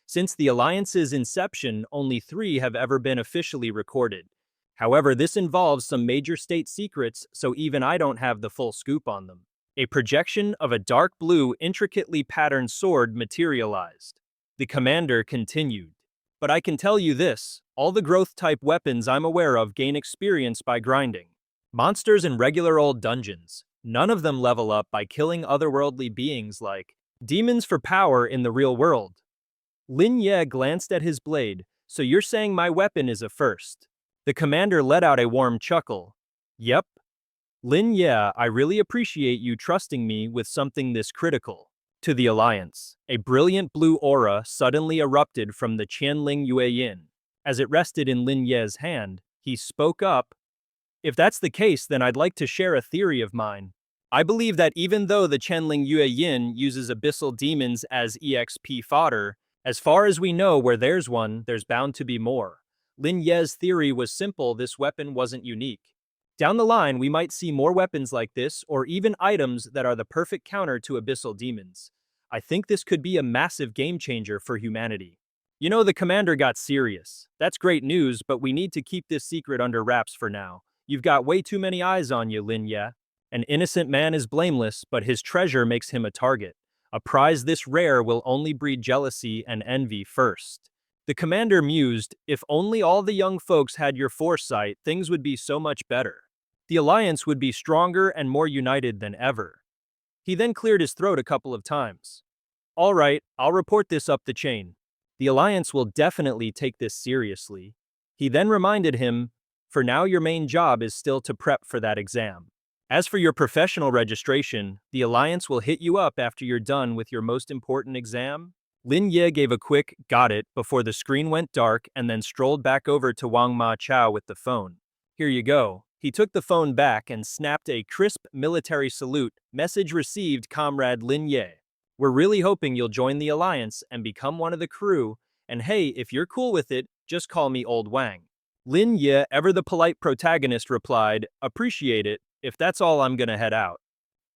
Since the Alliance's inception, only 3 have ever been officially recorded. However, this involves some major state secrets, so even I don't have the full scoop on them. A projection of a dark blue, intricately patterned sword materialized. The commander continued. But I can tell you this, all the growth-type weapons I'm aware of gain experience by grinding. Monsters in regular old dungeons. None of them level up by killing otherworldly beings like demons for power in the real world. Lin Ye glanced at his blade. So you're saying my weapon is a first? The commander let out a warm chuckle. Yep. Lin Ye, I really appreciate you trusting me with something this critical. To the Alliance, a brilliant blue aura suddenly erupted from the Qianling Yue Yin. As it rested in Lin Ye's hand, he spoke up. If that's the case, then I'd like to share a theory of mine. I believe that even though the Qianling Yue Yin uses abyssal demons as EXP fodder, as far as we know where there's one, there's bound to be more. Lin Ye's theory was simple, this weapon wasn't unique. Down the line, we might see more weapons like this, or even items that are the perfect counter to abyssal demons. I think this could be a massive game changer for humanity. You know, the commander got serious. That's great news, but we need to keep this secret under wraps for now. You've got way too many eyes on you, Lin Ye. An innocent man is blameless, but his treasure makes him a target. A prize this rare will only breed jealousy and envy first. The commander mused, if only all the young folks had your foresight, things would be so much better. The Alliance would be stronger and more united than ever. He then cleared his throat a couple of times. All right, I'll report this up the chain. The Alliance will definitely take this seriously. He then reminded him, for now your main job is still to prep for that exam. As for your professional registration, the Alliance will hit you up after you're done with your most important exam. Lin Ye gave a quick, got it, before the screen went dark and then strolled back over to Wang Ma Chao with the phone. Here you go. He took the phone back and snapped a crisp military salute. Message received, Comrade Lin Ye. We're really hoping you'll join the Alliance and become one of the crew, and hey, if you're cool with it, just call me Old Wang. Lin Ye, ever the polite protagonist, replied, appreciate it, if that's all I'm gonna head out.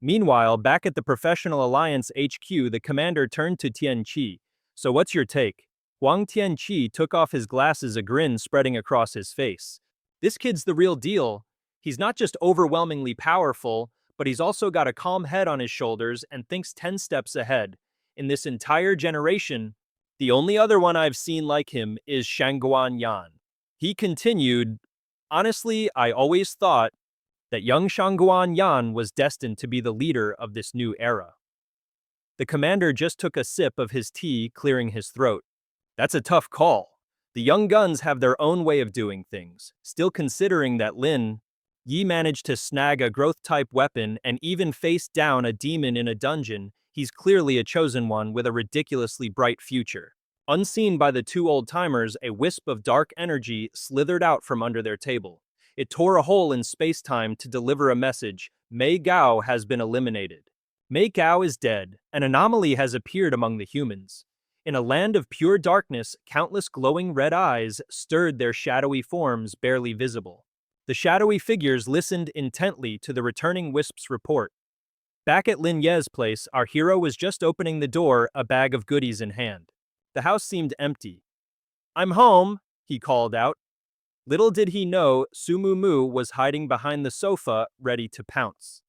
Meanwhile, back at the Professional Alliance HQ, the commander turned to Tian Qi. So what's your take? Huang Tian Qi took off his glasses, a grin spreading across his face. This kid's the real deal. He's not just overwhelmingly powerful, but he's also got a calm head on his shoulders and thinks 10 steps ahead. In this entire generation, the only other one I've seen like him is Shangguan Yan. He continued, honestly, I always thought that young Shangguan Yan was destined to be the leader of this new era. The commander just took a sip of his tea, clearing his throat. That's a tough call. The young guns have their own way of doing things. Still, considering that Lin Ye managed to snag a growth-type weapon and even face down a demon in a dungeon, he's clearly a chosen one with a ridiculously bright future. Unseen by the 2 old-timers, a wisp of dark energy slithered out from under their table. It tore a hole in space-time to deliver a message. Mei Gao has been eliminated. Mei Gao is dead. An anomaly has appeared among the humans. In a land of pure darkness, countless glowing red eyes stirred their shadowy forms barely visible. The shadowy figures listened intently to the returning wisp's report. Back at Lin Ye's place, our hero was just opening the door, a bag of goodies in hand. The house seemed empty. I'm home, he called out. Little did he know, Sumu Mu was hiding behind the sofa, ready to pounce.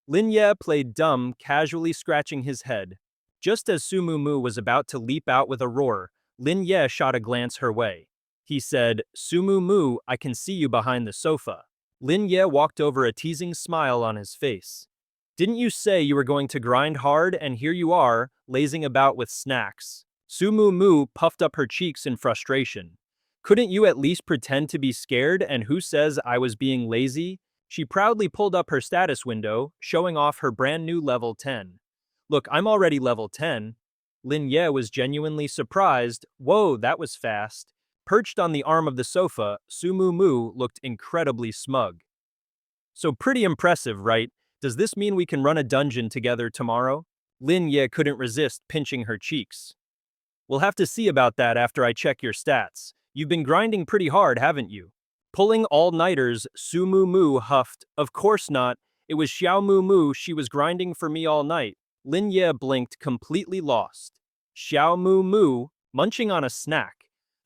Lin Ye played dumb, casually scratching his head. Just as Sumu Mu was about to leap out with a roar, Lin Ye shot a glance her way. He said, Sumu Mu, I can see you behind the sofa. Lin Ye walked over, a teasing smile on his face. Didn't you say you were going to grind hard, and here you are, lazing about with snacks? Sumu Mu puffed up her cheeks in frustration. Couldn't you at least pretend to be scared, and who says I was being lazy? She proudly pulled up her status window, showing off her brand new level 10. Look, I'm already level 10. Lin Ye was genuinely surprised. Whoa, that was fast. Perched on the arm of the sofa, Sumu Mu looked incredibly smug. So pretty impressive, right? Does this mean we can run a dungeon together tomorrow? Lin Ye couldn't resist pinching her cheeks. We'll have to see about that after I check your stats. You've been grinding pretty hard, haven't you? Pulling all-nighters, Sumu Mu huffed. Of course not. It was Xiao Mu Mu, she was grinding for me all night. Lin Ye blinked, completely lost. Xiao Mu Mu, munching on a snack.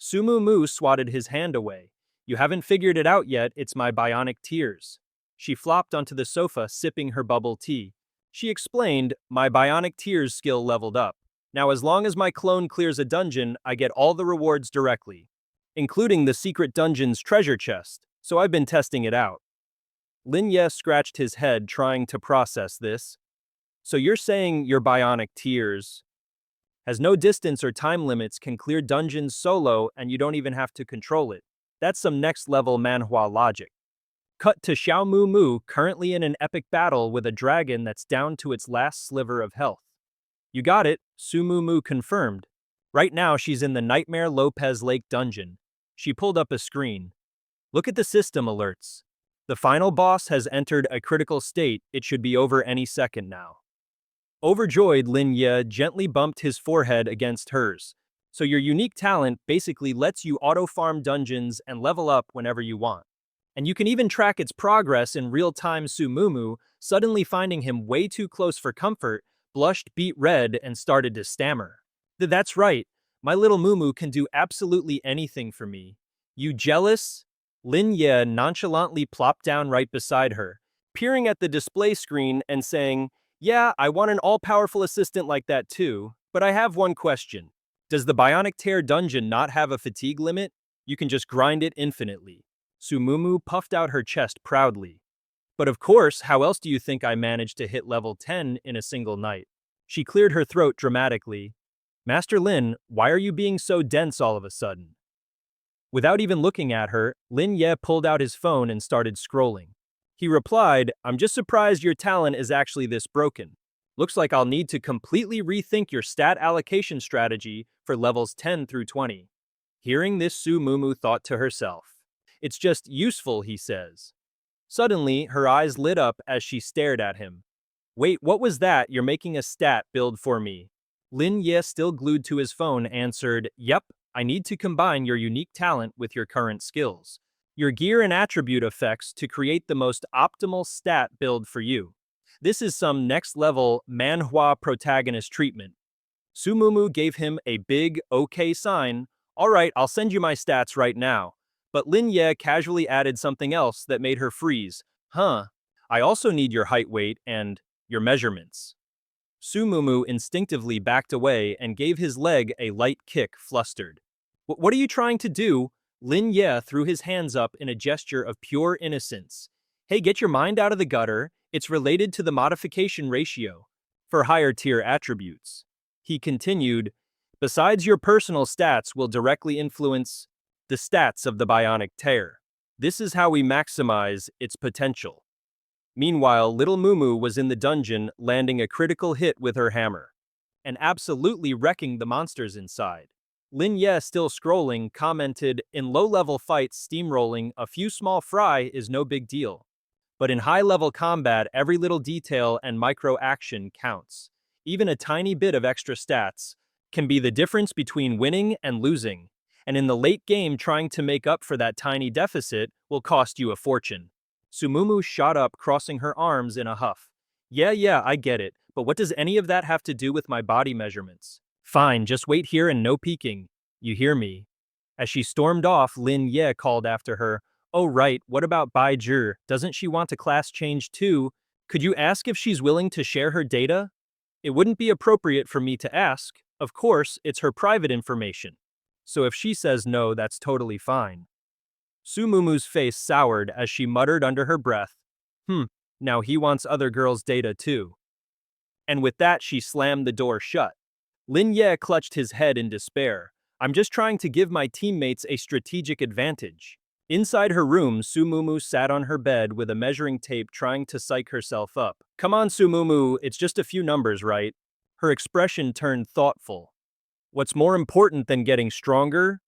Sumu Mu swatted his hand away. You haven't figured it out yet, it's my bionic tears. She flopped onto the sofa, sipping her bubble tea. She explained, my bionic tears skill leveled up. Now as long as my clone clears a dungeon, I get all the rewards directly, including the secret dungeon's treasure chest, so I've been testing it out. Lin Ye scratched his head, trying to process this. So you're saying your bionic tears has no distance or time limits, can clear dungeons solo, and you don't even have to control it. That's some next-level Manhwa logic. Cut to Xiao Mu Mu, currently in an epic battle with a dragon that's down to its last sliver of health. You got it, Sumu Mu confirmed. Right now she's in the Nightmare Lopez Lake dungeon. She pulled up a screen. Look at the system alerts. The final boss has entered a critical state, it should be over any second now. Overjoyed, Lin Ye gently bumped his forehead against hers. So your unique talent basically lets you auto-farm dungeons and level up whenever you want. And you can even track its progress in real time. Sumumu, suddenly finding him way too close for comfort, blushed, beet red, and started to stammer. That's right, my little Mumu can do absolutely anything for me. You jealous? Lin Ye nonchalantly plopped down right beside her, peering at the display screen and saying, yeah, I want an all-powerful assistant like that too, but I have one question. Does the Bionic Tear dungeon not have a fatigue limit? You can just grind it infinitely. Sumumu puffed out her chest proudly. But of course, how else do you think I managed to hit level 10 in a single night? She cleared her throat dramatically. Master Lin, why are you being so dense all of a sudden? Without even looking at her, Lin Ye pulled out his phone and started scrolling. He replied, I'm just surprised your talent is actually this broken. Looks like I'll need to completely rethink your stat allocation strategy for levels 10 through 20. Hearing this, Sumumu thought to herself. It's just useful, he says. Suddenly, her eyes lit up as she stared at him. Wait, what was that? You're making a stat build for me. Lin Ye, still glued to his phone, answered, Yep, I need to combine your unique talent with your current skills, your gear and attribute effects to create the most optimal stat build for you. This is some next-level Manhwa protagonist treatment. Sumumu gave him a big okay sign. All right, I'll send you my stats right now. But Lin Ye casually added something else that made her freeze. I also need your height, weight, and your measurements. Sumumu instinctively backed away and gave his leg a light kick, flustered. What are you trying to do? Lin Ye threw his hands up in a gesture of pure innocence. Hey, get your mind out of the gutter. It's related to the modification ratio for higher tier attributes. He continued, besides, your personal stats will directly influence the stats of the Bionic Tear. This is how we maximize its potential. Meanwhile, little Mumu was in the dungeon, landing a critical hit with her hammer and absolutely wrecking the monsters inside. Lin Ye, still scrolling, commented, in low-level fights, steamrolling a few small fry is no big deal. But in high-level combat, every little detail and micro-action counts. Even a tiny bit of extra stats can be the difference between winning and losing. And in the late game, trying to make up for that tiny deficit will cost you a fortune. Sumumu shot up, crossing her arms in a huff. Yeah, I get it, but what does any of that have to do with my body measurements? Fine, just wait here and no peeking. You hear me? As she stormed off, Lin Ye called after her, oh right, what about Bai Zhi? Doesn't she want a class change too? Could you ask if she's willing to share her data? It wouldn't be appropriate for me to ask. Of course, it's her private information. so if she says no, that's totally fine. Su Mumu's face soured as she muttered under her breath, Hmm, now he wants other girls' data too. And with that, she slammed the door shut. Lin Ye clutched his head in despair. I'm just trying to give my teammates a strategic advantage. Inside her room, Su Mumu sat on her bed with a measuring tape trying to psych herself up. Come on, Su Mumu, it's just a few numbers, right? Her expression turned thoughtful. What's more important than getting stronger?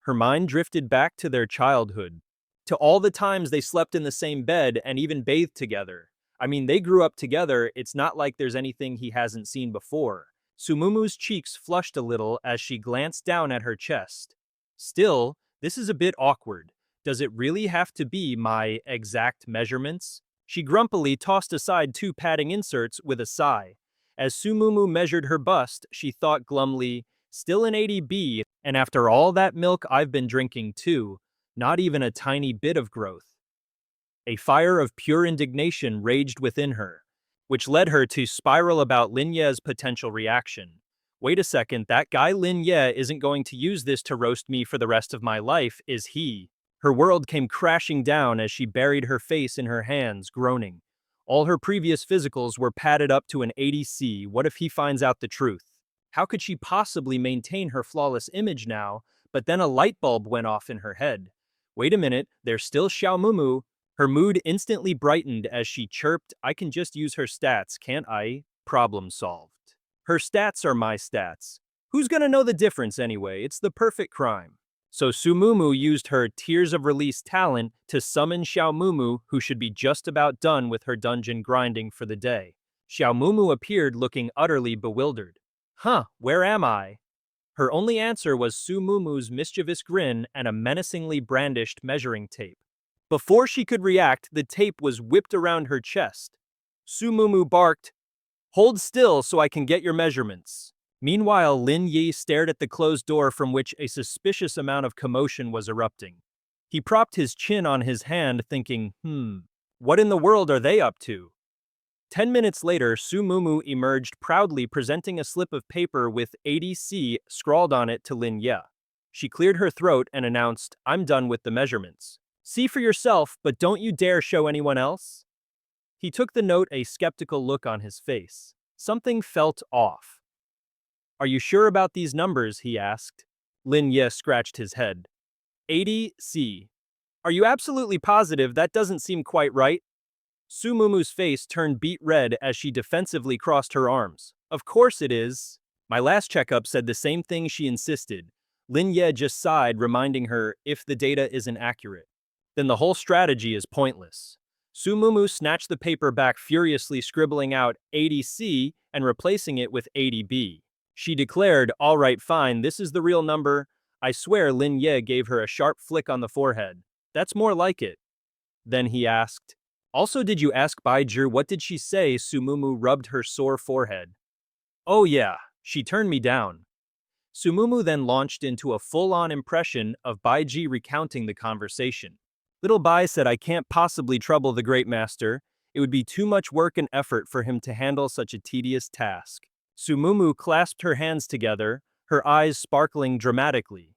Her mind drifted back to their childhood, to all the times they slept in the same bed and even bathed together. I mean, they grew up together, it's not like there's anything he hasn't seen before. Sumumu's cheeks flushed a little as she glanced down at her chest. Still, this is a bit awkward. Does it really have to be my exact measurements? She grumpily tossed aside 2 padding inserts with a sigh. As Sumumu measured her bust, she thought glumly, still an 80B, and after all that milk I've been drinking too, not even a tiny bit of growth. A fire of pure indignation raged within her, which led her to spiral about Lin Ye's potential reaction. Wait a second, that guy Lin Ye isn't going to use this to roast me for the rest of my life, is he? Her world came crashing down as she buried her face in her hands, groaning. All her previous physicals were padded up to an 80C. What if he finds out the truth? How could she possibly maintain her flawless image now? But then a light bulb went off in her head. Wait a minute, there's still Xiao Mumu. Her mood instantly brightened as she chirped, I can just use her stats, can't I? Problem solved. Her stats are my stats. Who's gonna know the difference anyway? It's the perfect crime. So Sumumu used her Tears of Release talent to summon Xiao Mumu, who should be just about done with her dungeon grinding for the day. Xiao Mumu appeared looking utterly bewildered. Huh, where am I? Her only answer was Sumumu's mischievous grin and a menacingly brandished measuring tape. Before she could react, the tape was whipped around her chest. Sumumu barked, Hold still so I can get your measurements. Meanwhile, Lin Ye stared at the closed door from which a suspicious amount of commotion was erupting. He propped his chin on his hand, thinking, what in the world are they up to? 10 minutes later, Su Mumu emerged proudly presenting a slip of paper with 80C scrawled on it to Lin Ye. She cleared her throat and announced, I'm done with the measurements. See for yourself, but don't you dare show anyone else. He took the note, a skeptical look on his face. Something felt off. Are you sure about these numbers? He asked. Lin Ye scratched his head. 80C. Are you absolutely positive? That doesn't seem quite right. Su Mumu's face turned beet red as she defensively crossed her arms. Of course it is. My last checkup said the same thing, she insisted. Lin Ye just sighed, reminding her, if the data isn't accurate, then the whole strategy is pointless. Su Mumu snatched the paper back furiously, scribbling out 80C and replacing it with 80B. She declared, all right, fine, this is the real number. I swear. Lin Ye gave her a sharp flick on the forehead. That's more like it. Then he asked, also, did you ask Bai Zhi? What did she say? Su Mumu rubbed her sore forehead. Oh yeah, she turned me down. Su Mumu then launched into a full-on impression of Bai Zhi recounting the conversation. Little Bai said, I can't possibly trouble the great master. It would be too much work and effort for him to handle such a tedious task. Su Mumu clasped her hands together, her eyes sparkling dramatically.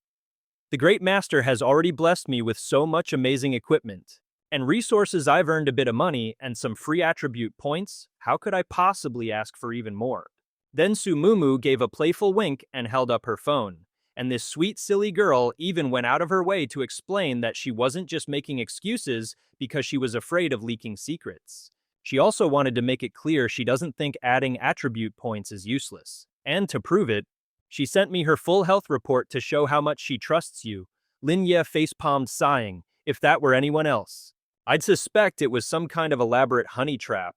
The great master has already blessed me with so much amazing equipment and resources. I've earned a bit of money and some free attribute points. How could I possibly ask for even more? Then Su Mumu gave a playful wink and held up her phone. And this sweet, silly girl even went out of her way to explain that she wasn't just making excuses because she was afraid of leaking secrets. She also wanted to make it clear she doesn't think adding attribute points is useless. And to prove it, she sent me her full health report to show how much she trusts you. Lin Ye facepalmed, sighing. If that were anyone else, I'd suspect it was some kind of elaborate honey trap.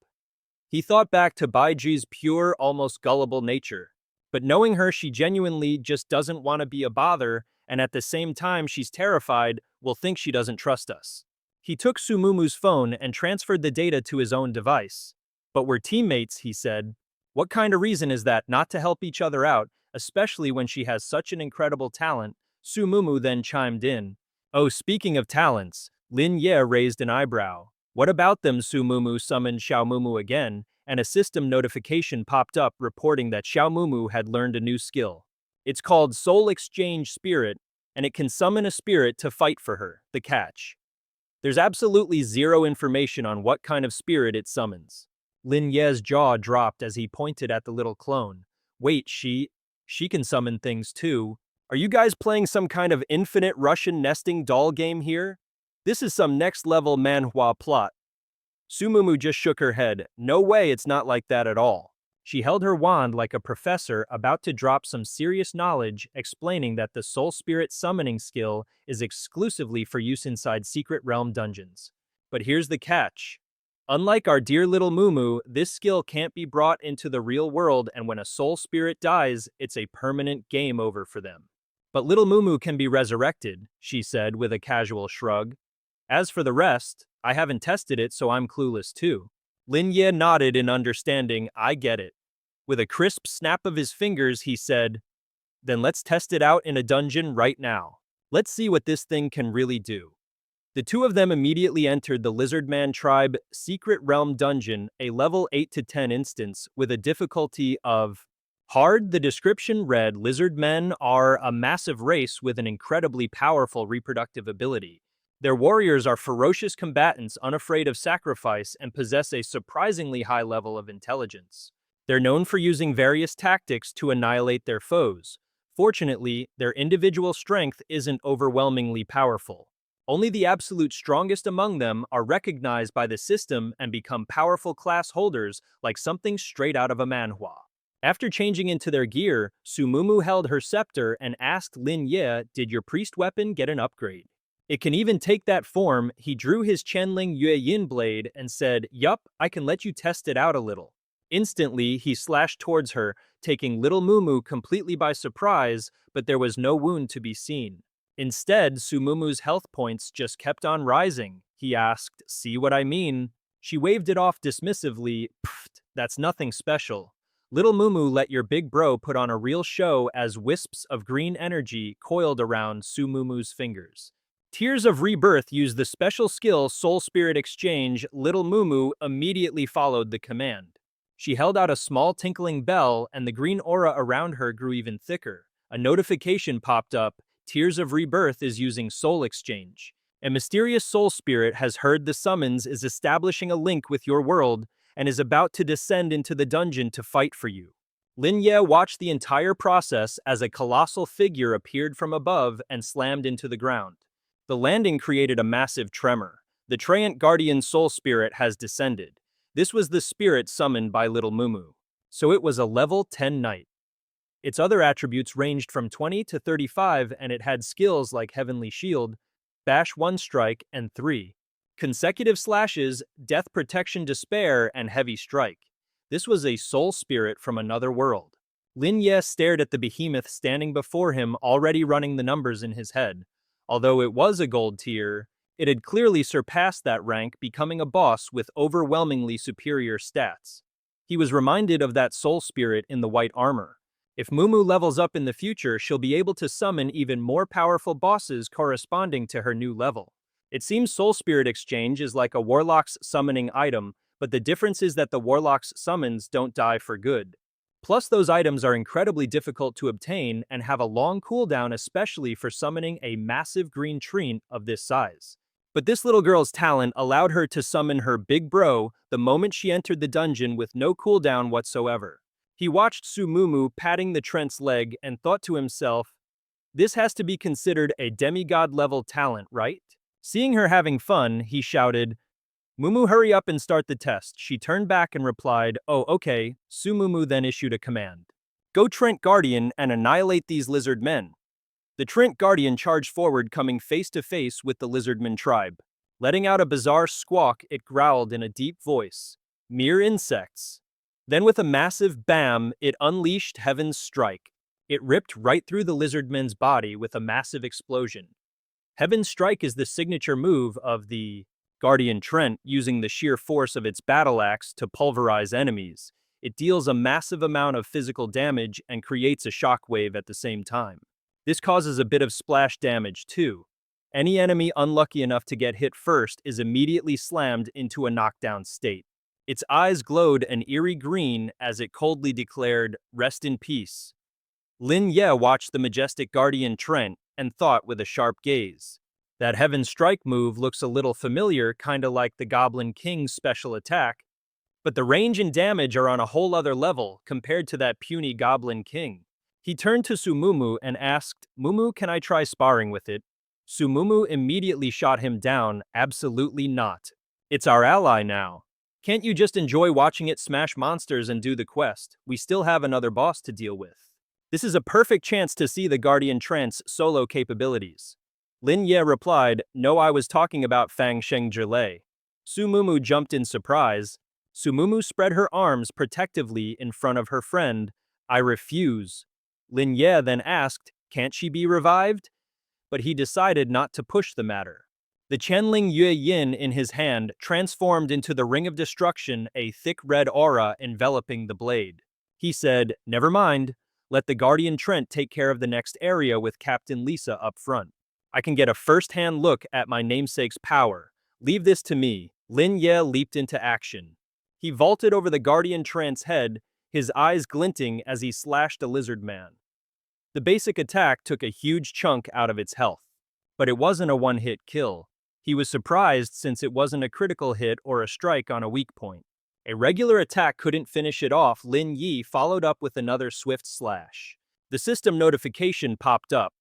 He thought back to Bai Zhi's pure, almost gullible nature. But knowing her, she genuinely just doesn't want to be a bother, and at the same time she's terrified we'll think she doesn't trust us. He took Su Mumu's phone and transferred the data to his own device. But we're teammates, he said. What kind of reason is that not to help each other out, especially when she has such an incredible talent? Su Mumu then chimed in. Oh, speaking of talents, Lin Ye raised an eyebrow. What about them? Su Mumu summoned Xiao Mumu again, and a system notification popped up reporting that Xiao Mumu had learned a new skill. It's called Soul Exchange Spirit, and it can summon a spirit to fight for her. The catch: there's absolutely zero information on what kind of spirit it summons. Lin Ye's jaw dropped as he pointed at the little clone. Wait, she can summon things too. Are you guys playing some kind of infinite Russian nesting doll game here? This is some next-level manhwa plot. Sumumu just shook her head. No way, it's not like that at all. She held her wand like a professor about to drop some serious knowledge, explaining that the soul spirit summoning skill is exclusively for use inside Secret Realm dungeons. But here's the catch. Unlike our dear little Mumu, this skill can't be brought into the real world, and when a soul spirit dies, it's a permanent game over for them. But little Mumu can be resurrected, she said with a casual shrug. As for the rest, I haven't tested it, so I'm clueless too. Lin Ye nodded in understanding. I get it. With a crisp snap of his fingers, he said, then let's test it out in a dungeon right now. Let's see what this thing can really do. The two of them immediately entered the Lizardman Tribe Secret Realm Dungeon, a level 8 to 10 instance, with a difficulty of hard. The description read, Lizardmen are a massive race with an incredibly powerful reproductive ability. Their warriors are ferocious combatants unafraid of sacrifice and possess a surprisingly high level of intelligence. They're known for using various tactics to annihilate their foes. Fortunately, their individual strength isn't overwhelmingly powerful. Only the absolute strongest among them are recognized by the system and become powerful class holders like something straight out of a manhwa. After changing into their gear, Sumumu held her scepter and asked Lin Ye, did your priest weapon get an upgrade? It can even take that form. He drew his Qianling Yue Yin blade and said, yup, I can let you test it out a little. Instantly, he slashed towards her, taking little Mumu completely by surprise, but there was no wound to be seen. Instead, Sumumu's health points just kept on rising. He asked, see what I mean? She waved it off dismissively. Pfft, that's nothing special. Little Mumu let your big bro put on a real show as wisps of green energy coiled around Sumumu's fingers. Tears of Rebirth used the special skill Soul Spirit Exchange. Little Mumu immediately followed the command. She held out a small tinkling bell, and the green aura around her grew even thicker. A notification popped up. Tears of Rebirth is using Soul Exchange. A mysterious soul spirit has heard the summons, is establishing a link with your world, and is about to descend into the dungeon to fight for you. Lin Ye watched the entire process as a colossal figure appeared from above and slammed into the ground. The landing created a massive tremor. The Treant Guardian Soul Spirit has descended. This was the spirit summoned by little Mumu. So it was a level 10 knight. Its other attributes ranged from 20 to 35, and it had skills like Heavenly Shield, Bash 1 Strike, and 3 consecutive slashes, Death Protection Despair, and Heavy Strike. This was a soul spirit from another world. Lin Ye stared at the behemoth standing before him, already running the numbers in his head. Although it was a gold tier, it had clearly surpassed that rank, becoming a boss with overwhelmingly superior stats. He was reminded of that soul spirit in the white armor. If Mumu levels up in the future, she'll be able to summon even more powerful bosses corresponding to her new level. It seems Soul Spirit Exchange is like a warlock's summoning item, but the difference is that the warlock's summons don't die for good. Plus, those items are incredibly difficult to obtain and have a long cooldown, especially for summoning a massive green treant of this size. But this little girl's talent allowed her to summon her big bro the moment she entered the dungeon with no cooldown whatsoever. He watched Sumumu patting the Trent's leg and thought to himself, this has to be considered a demigod-level talent, right? Seeing her having fun, he shouted, Mumu, hurry up and start the test. She turned back and replied, oh, okay. Sumumu then issued a command. Go Trent Guardian and annihilate these lizard men. The Trent Guardian charged forward, coming face to face with the Lizardman tribe. Letting out a bizarre squawk, it growled in a deep voice. Mere insects. Then with a massive bam, it unleashed Heaven's Strike. It ripped right through the Lizardman's body with a massive explosion. Heaven's Strike is the signature move of the Guardian Trent, using the sheer force of its battle axe to pulverize enemies. It deals a massive amount of physical damage and creates a shockwave at the same time. This causes a bit of splash damage too. Any enemy unlucky enough to get hit first is immediately slammed into a knockdown state. Its eyes glowed an eerie green as it coldly declared, rest in peace. Lin Ye watched the majestic Guardian Trent, and thought with a sharp gaze. That Heaven Strike move looks a little familiar, kinda like the Goblin King's special attack, but the range and damage are on a whole other level compared to that puny Goblin King. He turned to Sumumu and asked, "Mumu, can I try sparring with it?" Sumumu immediately shot him down, "Absolutely not. It's our ally now. Can't you just enjoy watching it smash monsters and do the quest? We still have another boss to deal with." This is a perfect chance to see the Guardian Trant's solo capabilities. Lin Ye replied, "No, I was talking about Fang Sheng Zhilei." Sumumu jumped in surprise. Sumumu spread her arms protectively in front of her friend. "I refuse." Lin Ye then asked, "Can't she be revived?" But he decided not to push the matter. The Qianling Yue Yin in his hand transformed into the Ring of Destruction, a thick red aura enveloping the blade. He said, "Never mind. Let the Guardian Trent take care of the next area with Captain Lisa up front. I can get a first-hand look at my namesake's power. Leave this to me." Lin Ye leaped into action. He vaulted over the Guardian Trant's head, his eyes glinting as he slashed a lizard man. The basic attack took a huge chunk out of its health. But it wasn't a one-hit kill. He was surprised since it wasn't a critical hit or a strike on a weak point. A regular attack couldn't finish it off. Lin Ye followed up with another swift slash. The system notification popped up.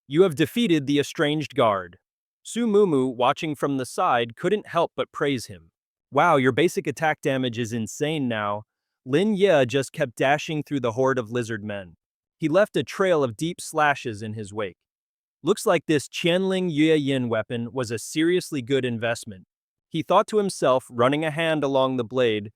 "You have defeated the estranged guard." Sumumu, watching from the side, couldn't help but praise him. "Wow, your basic attack damage is insane now." Lin Ye just kept dashing through the horde of lizard men. He left a trail of deep slashes in his wake. Looks like this Qianling Yue Yin weapon was a seriously good investment. He thought to himself, running a hand along the blade,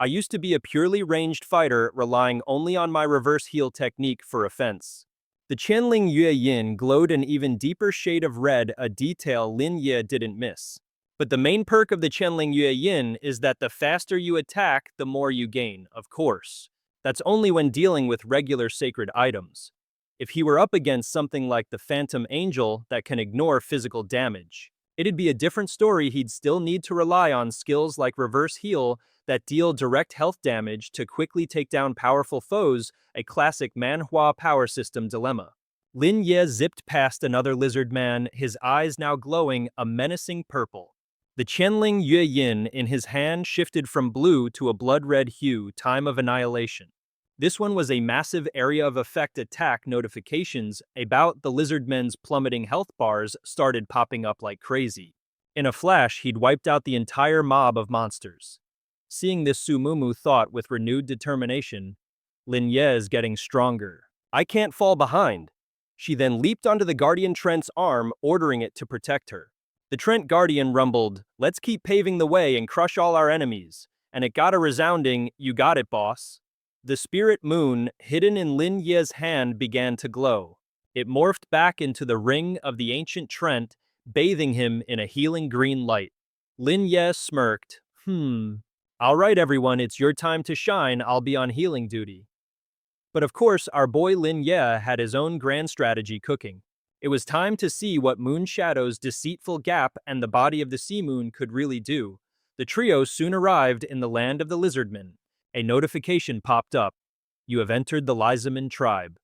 "I used to be a purely ranged fighter, relying only on my reverse heal technique for offense." The Qianling Yue Yin glowed an even deeper shade of red, a detail Lin Ye didn't miss. But the main perk of the Qianling Yue Yin is that the faster you attack, the more you gain, of course. That's only when dealing with regular sacred items. If he were up against something like the Phantom Angel that can ignore physical damage, it'd be a different story. He'd still need to rely on skills like reverse heal that deal direct health damage to quickly take down powerful foes, a classic Manhwa power system dilemma. Lin Ye zipped past another lizard man, his eyes now glowing a menacing purple. The Qianling Yue Yin in his hand shifted from blue to a blood-red hue, time of annihilation. This one was a massive area of effect attack. Notifications about the lizard men's plummeting health bars started popping up like crazy. In a flash, he'd wiped out the entire mob of monsters. Seeing this, Sumumu thought with renewed determination, "Lin Ye is getting stronger. I can't fall behind." She then leaped onto the Guardian Trent's arm, ordering it to protect her. The Trent Guardian rumbled, "Let's keep paving the way and crush all our enemies." And it got a resounding, "You got it, boss." The spirit moon, hidden in Lin Ye's hand, began to glow. It morphed back into the ring of the ancient Trent, bathing him in a healing green light. Lin Ye smirked. All right, everyone, it's your time to shine. I'll be on healing duty." But of course, our boy Lin Ye had his own grand strategy cooking. It was time to see what Moon Shadow's deceitful gap and the body of the sea moon could really do. The trio soon arrived in the land of the lizardmen. A notification popped up. "You have entered the Lysaman tribe.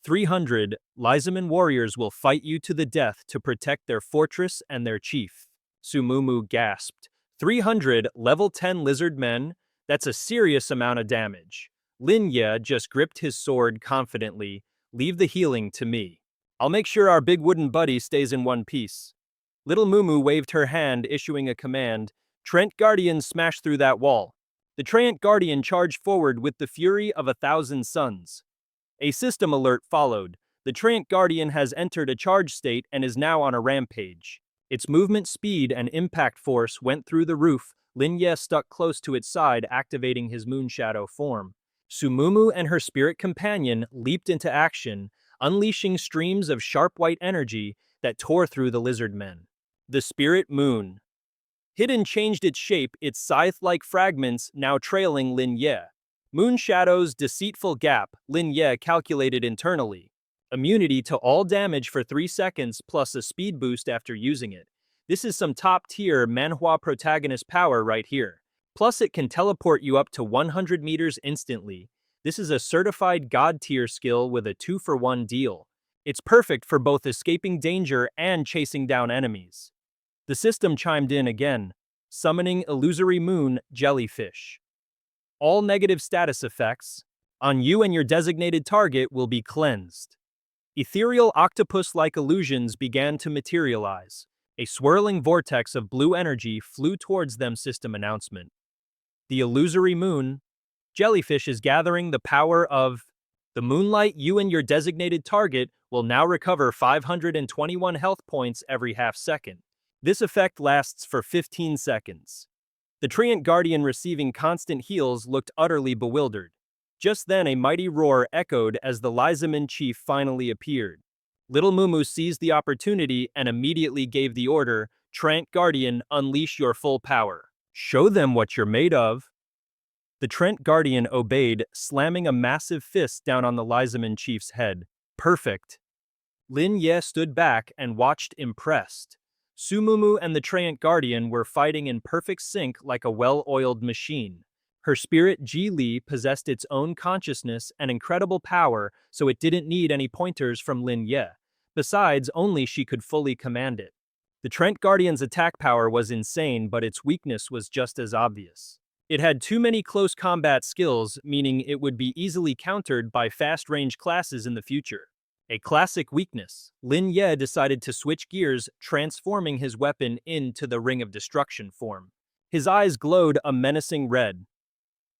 300 Lysaman warriors will fight you to the death to protect their fortress and their chief." Sumumu gasped. 300 level 10 lizard men? That's a serious amount of damage. Lin Ye just gripped his sword confidently. "Leave the healing to me. I'll make sure our big wooden buddy stays in one piece." Little Mumu waved her hand, issuing a command. Trent Guardian smashed through that wall. The Trent Guardian charged forward with the fury of 1,000 suns. A system alert followed. The Trent Guardian has entered a charge state and is now on a rampage. Its movement speed and impact force went through the roof. Lin Ye stuck close to its side, activating his Moonshadow form. Sumumu and her spirit companion leaped into action, unleashing streams of sharp white energy that tore through the lizard men. The spirit moon. Hidden changed its shape, its scythe-like fragments now trailing Lin Ye. Moonshadow's deceitful gap, Lin Ye calculated internally. Immunity to all damage for 3 seconds plus a speed boost after using it. This is some top-tier Manhwa protagonist power right here. Plus it can teleport you up to 100 meters instantly. This is a certified god-tier skill with a 2-for-1 deal. It's perfect for both escaping danger and chasing down enemies. The system chimed in again, summoning illusory moon jellyfish. All negative status effects on you and your designated target will be cleansed. Ethereal octopus-like illusions began to materialize. A swirling vortex of blue energy flew towards them. System announcement. The illusory moon jellyfish is gathering the power of the moonlight. You and your designated target will now recover 521 health points every half second. This effect lasts for 15 seconds. The Treant Guardian receiving constant heals looked utterly bewildered. Just then a mighty roar echoed as the Lysaman chief finally appeared. Little Mumu seized the opportunity and immediately gave the order, Treant Guardian, unleash your full power. Show them what you're made of. The Treant Guardian obeyed, slamming a massive fist down on the Lysaman chief's head. Perfect. Lin Ye stood back and watched impressed. Sumumu and the Treant Guardian were fighting in perfect sync like a well-oiled machine. Her spirit Ji Li possessed its own consciousness and incredible power, so it didn't need any pointers from Lin Ye. Besides, only she could fully command it. The Treant Guardian's attack power was insane, but its weakness was just as obvious. It had too many close combat skills, meaning it would be easily countered by fast-range classes in the future. A classic weakness. Lin Ye decided to switch gears, transforming his weapon into the Ring of Destruction form. His eyes glowed a menacing red.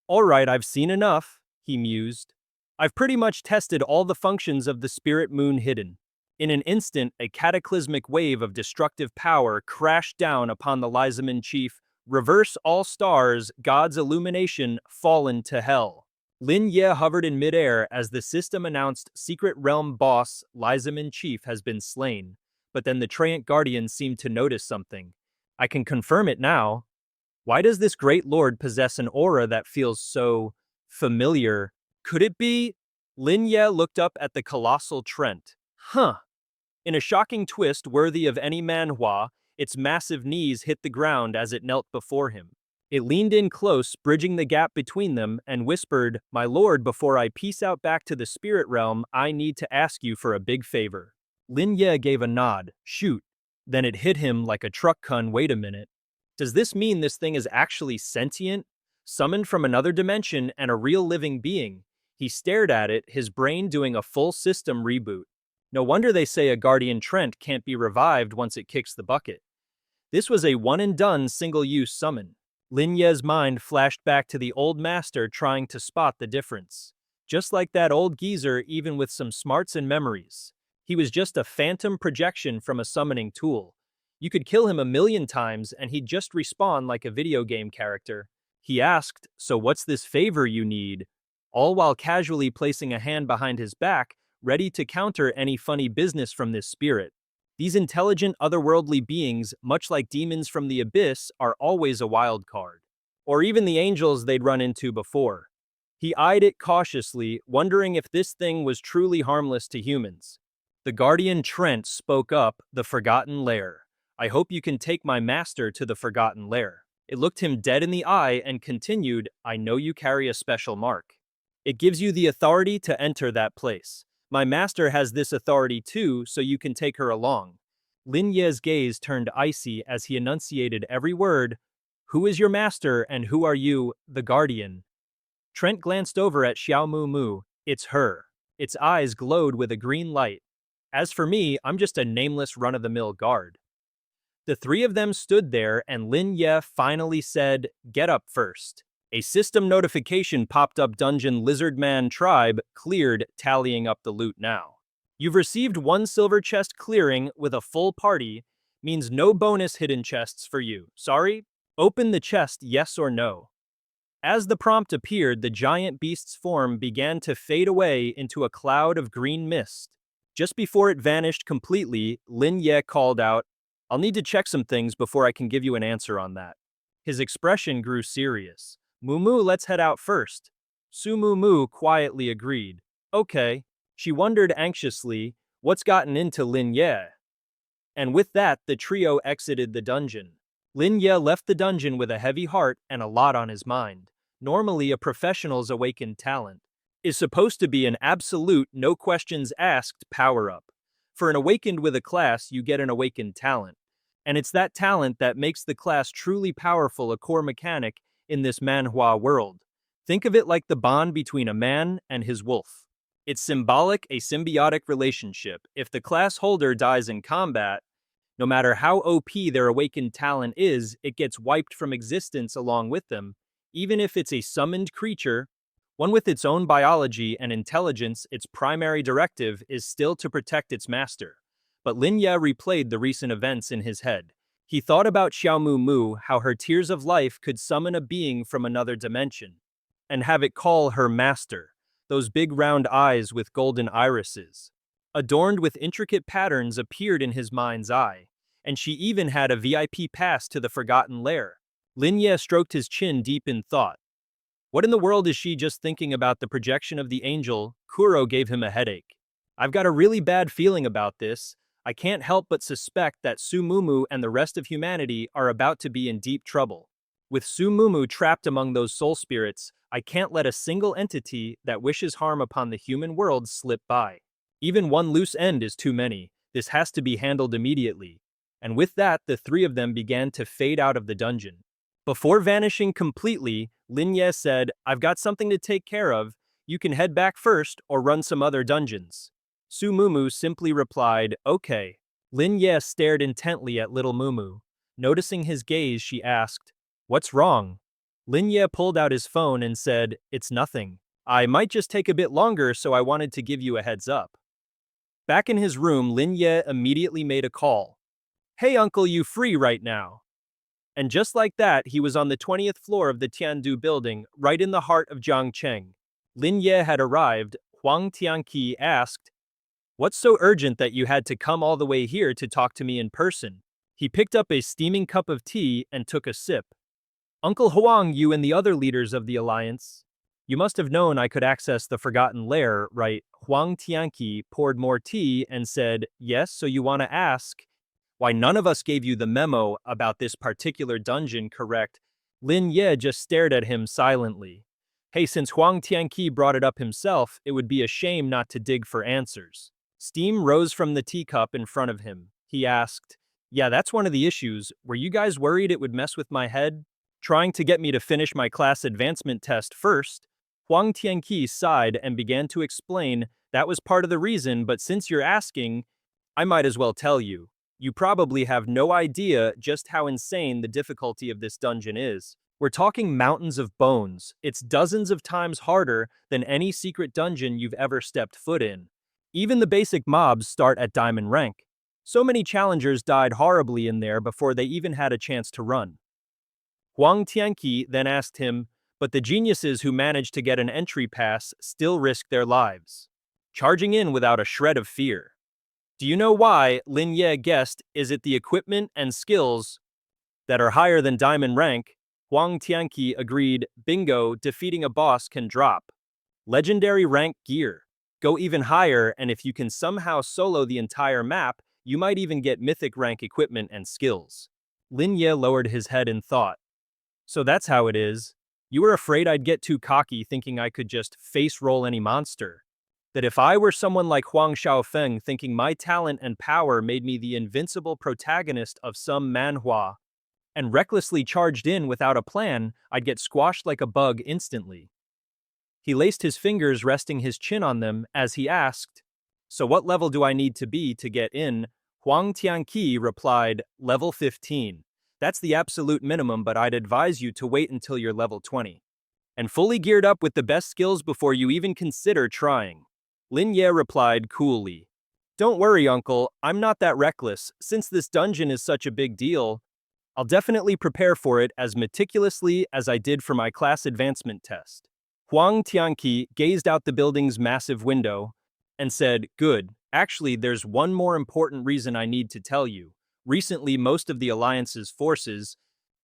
Alright, I've seen enough, he mused. I've pretty much tested all the functions of the spirit moon hidden. In an instant, a cataclysmic wave of destructive power crashed down upon the Lysaman chief. Reverse all stars, God's illumination, fallen to hell. Lin Ye hovered in midair as the system announced Secret Realm boss Lysaman chief has been slain. But then the Treant Guardian seemed to notice something. I can confirm it now. Why does this great lord possess an aura that feels so familiar? Could it be? Lin Ye looked up at the colossal Treant. In a shocking twist worthy of any Manhwa, its massive knees hit the ground as it knelt before him. It leaned in close, bridging the gap between them, and whispered, "My lord, before I peace out back to the spirit realm, I need to ask you for a big favor." Lin Ye gave a nod. Shoot. Then it hit him like a truck kun. Wait a minute. Does this mean this thing is actually sentient? Summoned from another dimension and a real living being? He stared at it, his brain doing a full system reboot. No wonder they say a Guardian Treant can't be revived once it kicks the bucket. This was a one-and-done single-use summon. Lin Ye's mind flashed back to the old master trying to spot the difference. Just like that old geezer, even with some smarts and memories. He was just a phantom projection from a summoning tool. You could kill him 1,000,000 times and he'd just respawn like a video game character. He asked, "So what's this favor you need?" All while casually placing a hand behind his back, ready to counter any funny business from this spirit. These intelligent otherworldly beings, much like demons from the abyss, are always a wild card. Or even the angels they'd run into before. He eyed it cautiously, wondering if this thing was truly harmless to humans. The Guardian Treant spoke up, "The Forgotten Lair. I hope you can take my master to the Forgotten Lair." It looked him dead in the eye and continued, "I know you carry a special mark. It gives you the authority to enter that place. My master has this authority too, so you can take her along." Lin Ye's gaze turned icy as he enunciated every word. "Who is your master and who are you, the Guardian?" Treant glanced over at Xiao Mu Mu. "It's her." Its eyes glowed with a green light. "As for me, I'm just a nameless run-of-the-mill guard." The three of them stood there and Lin Ye finally said, "Get up first." A system notification popped up. Dungeon Lizardman Tribe cleared, tallying up the loot now. You've received 1 silver chest clearing with a full party, means no bonus hidden chests for you. Sorry? Open the chest, yes or no. As the prompt appeared, the giant beast's form began to fade away into a cloud of green mist. Just before it vanished completely, Lin Ye called out, "I'll need to check some things before I can give you an answer on that." His expression grew serious. "Mumu, let's head out first." Su Mumu quietly agreed. "Okay." She wondered anxiously, what's gotten into Lin Ye? And with that, the trio exited the dungeon. Lin Ye left the dungeon with a heavy heart and a lot on his mind. Normally, a professional's awakened talent is supposed to be an absolute, no questions asked power-up. For an awakened with a class, you get an awakened talent. And it's that talent that makes the class truly powerful, a core mechanic in this manhwa world. Think of it like the bond between a man and his wolf. It's symbolic, a symbiotic relationship. If the class holder dies in combat, no matter how OP their awakened talent is, it gets wiped from existence along with them. Even if it's a summoned creature, one with its own biology and intelligence, its primary directive is still to protect its master. But Lin Ye replayed the recent events in his head. He thought about Xiao Mu Mu, how her tears of life could summon a being from another dimension, and have it call her master. Those big round eyes with golden irises, adorned with intricate patterns, appeared in his mind's eye, and she even had a VIP pass to the Forgotten Lair. Lin Ye stroked his chin deep in thought. What in the world is she just thinking about? The projection of the angel? Kuro gave him a headache. I've got a really bad feeling about this. I can't help but suspect that Su Mumu and the rest of humanity are about to be in deep trouble. With Su Mumu trapped among those soul spirits, I can't let a single entity that wishes harm upon the human world slip by. Even one loose end is too many. This has to be handled immediately. And with that, the three of them began to fade out of the dungeon. Before vanishing completely, Lin Ye said, I've got something to take care of. You can head back first or run some other dungeons. Su Mumu simply replied, okay. Lin Ye stared intently at little Mumu. Noticing his gaze, she asked, what's wrong? Lin Ye pulled out his phone and said, it's nothing. I might just take a bit longer, so I wanted to give you a heads up. Back in his room, Lin Ye immediately made a call. Hey uncle, you free right now? And just like that, he was on the 20th floor of the Tiandu building, right in the heart of Jiangcheng. Lin Ye had arrived. Huang Tianqi asked, what's so urgent that you had to come all the way here to talk to me in person? He picked up a steaming cup of tea and took a sip. Uncle Huang, you and the other leaders of the alliance, you must have known I could access the Forgotten Lair, right? Huang Tianqi poured more tea and said, yes, so you want to ask why none of us gave you the memo about this particular dungeon, correct? Lin Ye just stared at him silently. Hey, since Huang Tianqi brought it up himself, it would be a shame not to dig for answers. Steam rose from the teacup in front of him. He asked, yeah, that's one of the issues. Were you guys worried it would mess with my head? Trying to get me to finish my class advancement test first? Huang Tianqi sighed and began to explain, that was part of the reason, but since you're asking, I might as well tell you. You probably have no idea just how insane the difficulty of this dungeon is. We're talking mountains of bones. It's dozens of times harder than any secret dungeon you've ever stepped foot in. Even the basic mobs start at diamond rank. So many challengers died horribly in there before they even had a chance to run. Huang Tianqi then asked him, but the geniuses who managed to get an entry pass still risk their lives, charging in without a shred of fear. Do you know why? Lin Ye guessed, is it the equipment and skills that are higher than diamond rank? Huang Tianqi agreed, bingo, defeating a boss can drop legendary rank gear. Go even higher, and if you can somehow solo the entire map, you might even get mythic rank equipment and skills. Lin Ye lowered his head in thought. So that's how it is. You were afraid I'd get too cocky thinking I could just face roll any monster. That if I were someone like Huang Xiaofeng thinking my talent and power made me the invincible protagonist of some manhwa, and recklessly charged in without a plan, I'd get squashed like a bug instantly. He laced his fingers, resting his chin on them, as he asked, so what level do I need to be to get in? Huang Tianqi replied, level 15. That's the absolute minimum, but I'd advise you to wait until you're level 20. And fully geared up with the best skills before you even consider trying. Lin Ye replied coolly, don't worry, uncle, I'm not that reckless. Since this dungeon is such a big deal, I'll definitely prepare for it as meticulously as I did for my class advancement test. Huang Tianqi gazed out the building's massive window and said, good, actually there's one more important reason I need to tell you. Recently, most of the Alliance's forces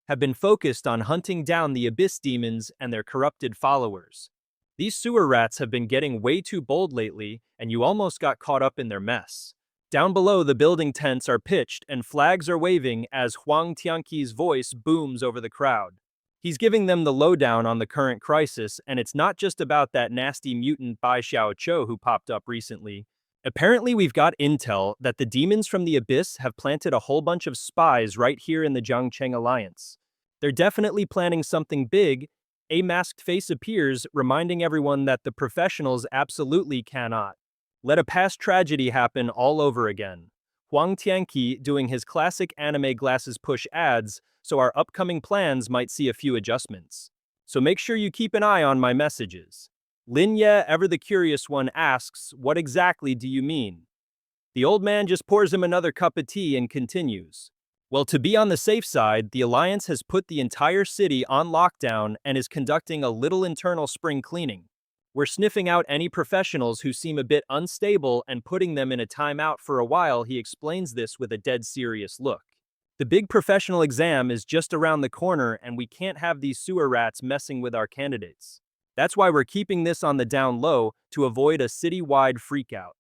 have been focused on hunting down the Abyss demons and their corrupted followers. These sewer rats have been getting way too bold lately, and you almost got caught up in their mess. Down below, the building tents are pitched and flags are waving as Huang Tianqi's voice booms over the crowd. He's giving them the lowdown on the current crisis, and it's not just about that nasty mutant Bai Xiaoqiu who popped up recently. Apparently, we've got intel that the demons from the Abyss have planted a whole bunch of spies right here in the Jiangcheng Alliance. They're definitely planning something big. A masked face appears, reminding everyone that the professionals absolutely cannot let a past tragedy happen all over again. Huang Tianqi doing his classic anime glasses push ads, so our upcoming plans might see a few adjustments. So make sure you keep an eye on my messages. Lin Ye, ever the curious one, asks, "What exactly do you mean?" The old man just pours him another cup of tea and continues. Well, to be on the safe side, the Alliance has put the entire city on lockdown and is conducting a little internal spring cleaning. We're sniffing out any professionals who seem a bit unstable and putting them in a timeout for a while. He explains this with a dead serious look. The big professional exam is just around the corner and we can't have these sewer rats messing with our candidates. That's why we're keeping this on the down low to avoid a city-wide freakout.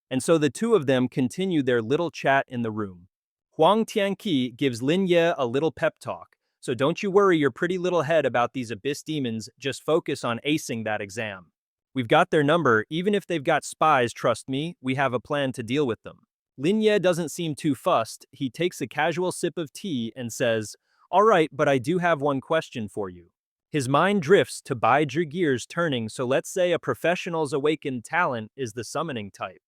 And so the two of them continue their little chat in the room. Huang Tianqi gives Lin Ye a little pep talk. So don't you worry your pretty little head about these abyss demons, just focus on acing that exam. We've got their number, even if they've got spies, trust me, we have a plan to deal with them. Lin Ye doesn't seem too fussed. He takes a casual sip of tea and says, "All right, but I do have one question for you." His mind drifts to Bai Zhi gears turning, so let's say a professional's awakened talent is the summoning type.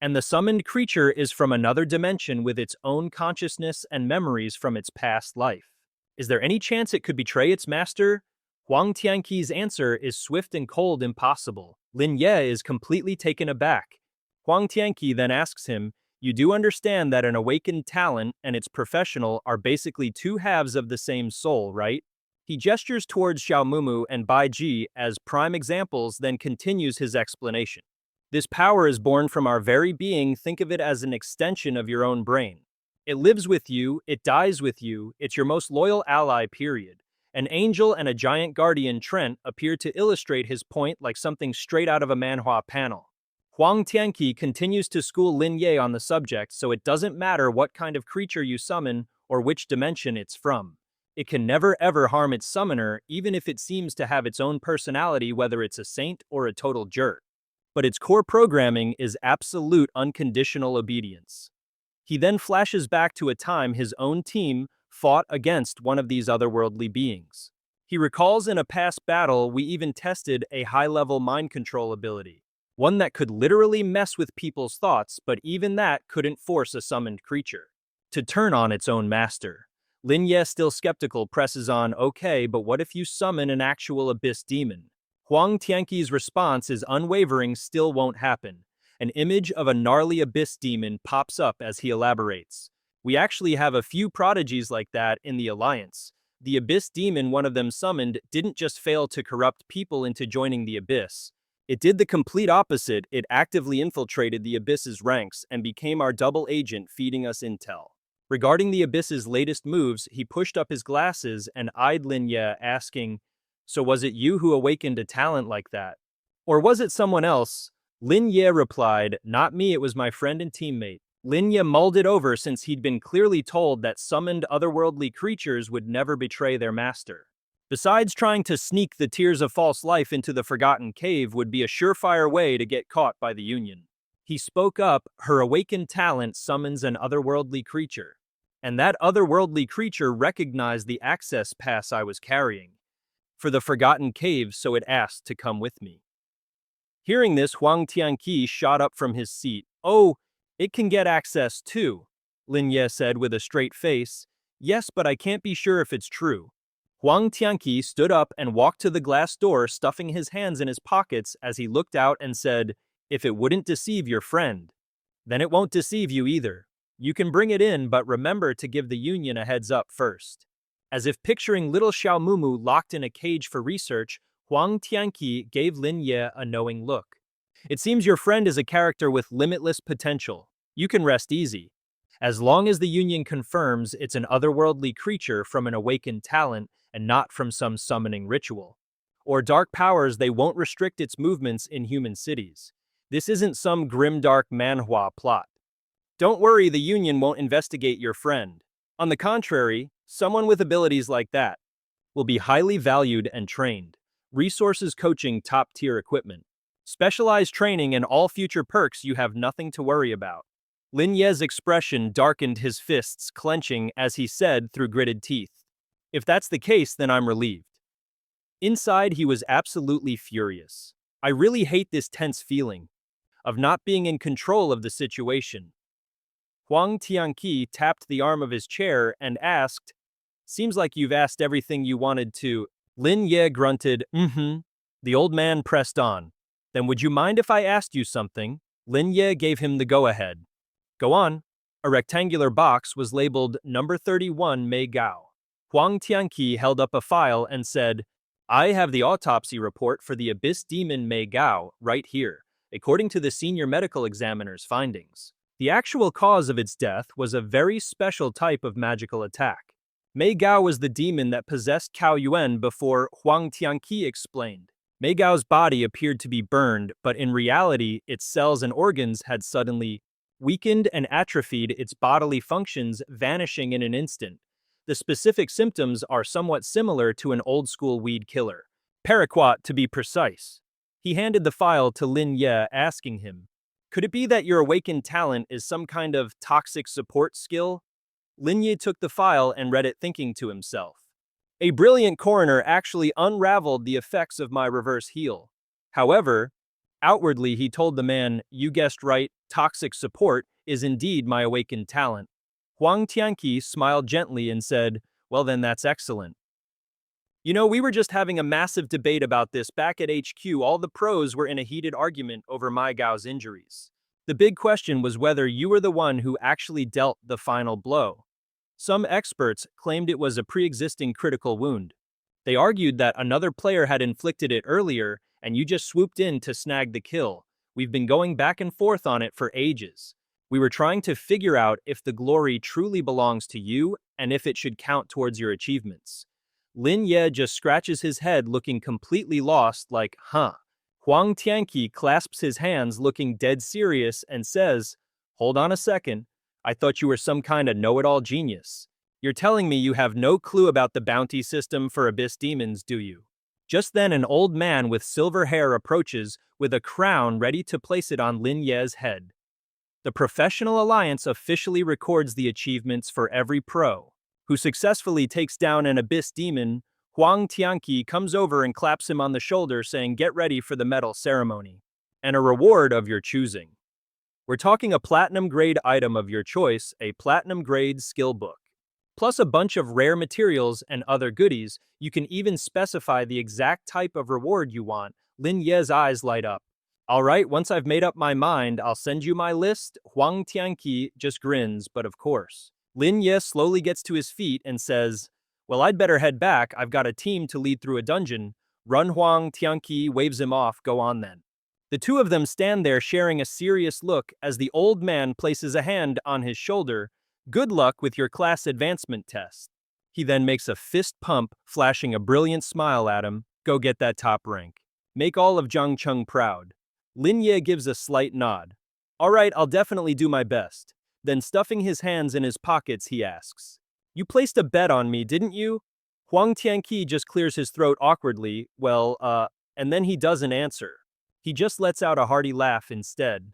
And the summoned creature is from another dimension with its own consciousness and memories from its past life. Is there any chance it could betray its master? Huang Tianqi's answer is swift and cold, impossible. Lin Ye is completely taken aback. Huang Tianqi then asks him, "You do understand that an awakened talent and its professional are basically two halves of the same soul, right?" He gestures towards Xiaomumu and Bai Zhi as prime examples, then continues his explanation. This power is born from our very being. Think of it as an extension of your own brain. It lives with you, it dies with you, it's your most loyal ally, period. An angel and a giant guardian, Trent, appear to illustrate his point like something straight out of a manhwa panel. Huang Tianqi continues to school Lin Ye on the subject, so it doesn't matter what kind of creature you summon or which dimension it's from. It can never ever harm its summoner, even if it seems to have its own personality, whether it's a saint or a total jerk. But its core programming is absolute unconditional obedience. He then flashes back to a time his own team fought against one of these otherworldly beings. He recalls in a past battle we even tested a high-level mind control ability, one that could literally mess with people's thoughts, but even that couldn't force a summoned creature to turn on its own master. Lin Ye, still skeptical, presses on, "Okay, but what if you summon an actual abyss demon?" Huang Tianqi's response is unwavering, "Still won't happen." An image of a gnarly abyss demon pops up as he elaborates. "We actually have a few prodigies like that in the Alliance. The abyss demon one of them summoned didn't just fail to corrupt people into joining the abyss. It did the complete opposite. It actively infiltrated the abyss's ranks and became our double agent, feeding us intel." Regarding the abyss's latest moves, he pushed up his glasses and eyed Lin Ye, asking, "So was it you who awakened a talent like that? Or was it someone else?" Lin Ye replied, "Not me, it was my friend and teammate." Lin Ye mulled it over since he'd been clearly told that summoned otherworldly creatures would never betray their master. Besides, trying to sneak the tears of false life into the Forgotten Cave would be a surefire way to get caught by the Union. He spoke up, "Her awakened talent summons an otherworldly creature. And that otherworldly creature recognized the access pass I was carrying for the Forgotten Cave, so it asked to come with me." Hearing this, Huang Tianqi shot up from his seat. "Oh, it can get access too," Lin Ye said with a straight face. "Yes, but I can't be sure if it's true." Huang Tianqi stood up and walked to the glass door, stuffing his hands in his pockets as he looked out and said, "If it wouldn't deceive your friend, then it won't deceive you either. You can bring it in, but remember to give the Union a heads up first." As if picturing little Xiaomumu locked in a cage for research, Huang Tianqi gave Lin Ye a knowing look. "It seems your friend is a character with limitless potential. You can rest easy. As long as the Union confirms it's an otherworldly creature from an awakened talent and not from some summoning ritual or dark powers, they won't restrict its movements in human cities. This isn't some grimdark manhwa plot. Don't worry, the Union won't investigate your friend. On the contrary, someone with abilities like that will be highly valued and trained. Resources, coaching, top-tier equipment. Specialized training and all future perks, you have nothing to worry about. Lin Ye's expression darkened, his fists clenching as he said through gritted teeth. If that's the case, then I'm relieved. Inside, he was absolutely furious. I really hate this tense feeling of not being in control of the situation. Huang Tianqi tapped the arm of his chair and asked, "Seems like you've asked everything you wanted to." Lin Ye grunted, "Mm-hmm." The old man pressed on. "Then would you mind if I asked you something?" Lin Ye gave him the go-ahead. "Go on." A rectangular box was labeled number 31 Mei Gao. Huang Tianqi held up a file and said, "I have the autopsy report for the abyss demon Mei Gao right here, according to the senior medical examiner's findings. The actual cause of its death was a very special type of magical attack. Mei Gao was the demon that possessed Cao Yuan before," Huang Tianqi explained. Mei Gao's body appeared to be burned, but in reality, its cells and organs had suddenly weakened and atrophied, its bodily functions vanishing in an instant. The specific symptoms are somewhat similar to an old-school weed killer. Paraquat, to be precise. He handed the file to Lin Ye, asking him, "Could it be that your awakened talent is some kind of toxic support skill?" Lin Ye took the file and read it, thinking to himself, "A brilliant coroner actually unraveled the effects of my reverse heal." However, outwardly he told the man, "You guessed right, toxic support is indeed my awakened talent." Huang Tianqi smiled gently and said, "Well then, that's excellent. You know, we were just having a massive debate about this back at HQ. All the pros were in a heated argument over Mei Gao's injuries. The big question was whether you were the one who actually dealt the final blow. Some experts claimed it was a pre-existing critical wound. They argued that another player had inflicted it earlier, and you just swooped in to snag the kill. We've been going back and forth on it for ages. We were trying to figure out if the glory truly belongs to you and if it should count towards your achievements." Lin Ye just scratches his head, looking completely lost, like, huh. Huang Tianqi clasps his hands, looking dead serious, and says, "Hold on a second. I thought you were some kind of know-it-all genius. You're telling me you have no clue about the bounty system for abyss demons, do you?" Just then, an old man with silver hair approaches, with a crown ready to place it on Lin Ye's head. The Professional Alliance officially records the achievements for every pro who successfully takes down an abyss demon. Huang Tianqi comes over and claps him on the shoulder, saying, "Get ready for the medal ceremony and a reward of your choosing. We're talking a platinum-grade item of your choice, a platinum-grade skill book, plus a bunch of rare materials and other goodies. You can even specify the exact type of reward you want." Lin Ye's eyes light up. "All right, once I've made up my mind, I'll send you my list." Huang Tianqi just grins, but of course. Lin Ye slowly gets to his feet and says, "Well, I'd better head back. I've got a team to lead through a dungeon." "Run." Huang Tianqi waves him off. "Go on then." The two of them stand there sharing a serious look as the old man places a hand on his shoulder. "Good luck with your class advancement test." He then makes a fist pump, flashing a brilliant smile at him. "Go get that top rank. Make all of Zhangcheng proud." Lin Ye gives a slight nod. "All right, I'll definitely do my best." Then, stuffing his hands in his pockets, he asks, "You placed a bet on me, didn't you?" Huang Tianqi just clears his throat awkwardly. And then he doesn't answer. He just lets out a hearty laugh instead.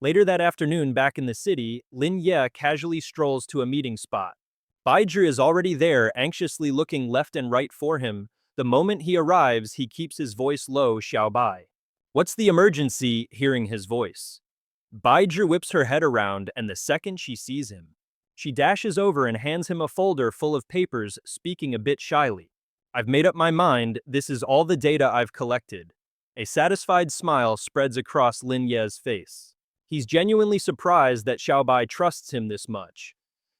Later that afternoon, back in the city, Lin Ye casually strolls to a meeting spot. Bai Zhi is already there, anxiously looking left and right for him. The moment he arrives, he keeps his voice low. "Xiao Bai. What's the emergency?" Hearing his voice, Bai Zhi whips her head around, and the second she sees him, she dashes over and hands him a folder full of papers, speaking a bit shyly. "I've made up my mind. This is all the data I've collected." A satisfied smile spreads across Lin Ye's face. He's genuinely surprised that Xiao Bai trusts him this much.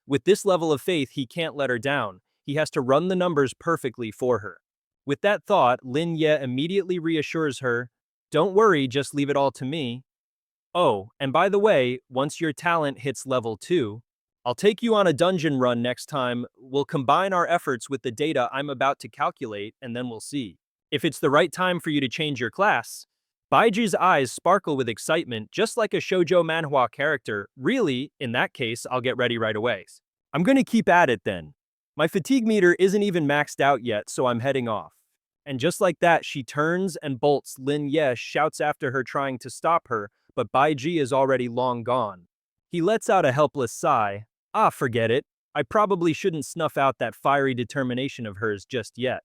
With this level of faith, he can't let her down. He has to run the numbers perfectly for her. With that thought, Lin Ye immediately reassures her, "Don't worry, just leave it all to me. Oh, and by the way, once your talent hits level 2, I'll take you on a dungeon run next time. We'll combine our efforts with the data I'm about to calculate, and then we'll see if it's the right time for you to change your class." Bai Zhi's eyes sparkle with excitement, just like a shoujo manhwa character. "Really? In that case, I'll get ready right away. I'm gonna keep at it then. My fatigue meter isn't even maxed out yet, so I'm heading off." And just like that, she turns and bolts. Lin Ye shouts after her, trying to stop her, but Bai Zhi is already long gone. He lets out a helpless sigh. Ah, forget it. I probably shouldn't snuff out that fiery determination of hers just yet.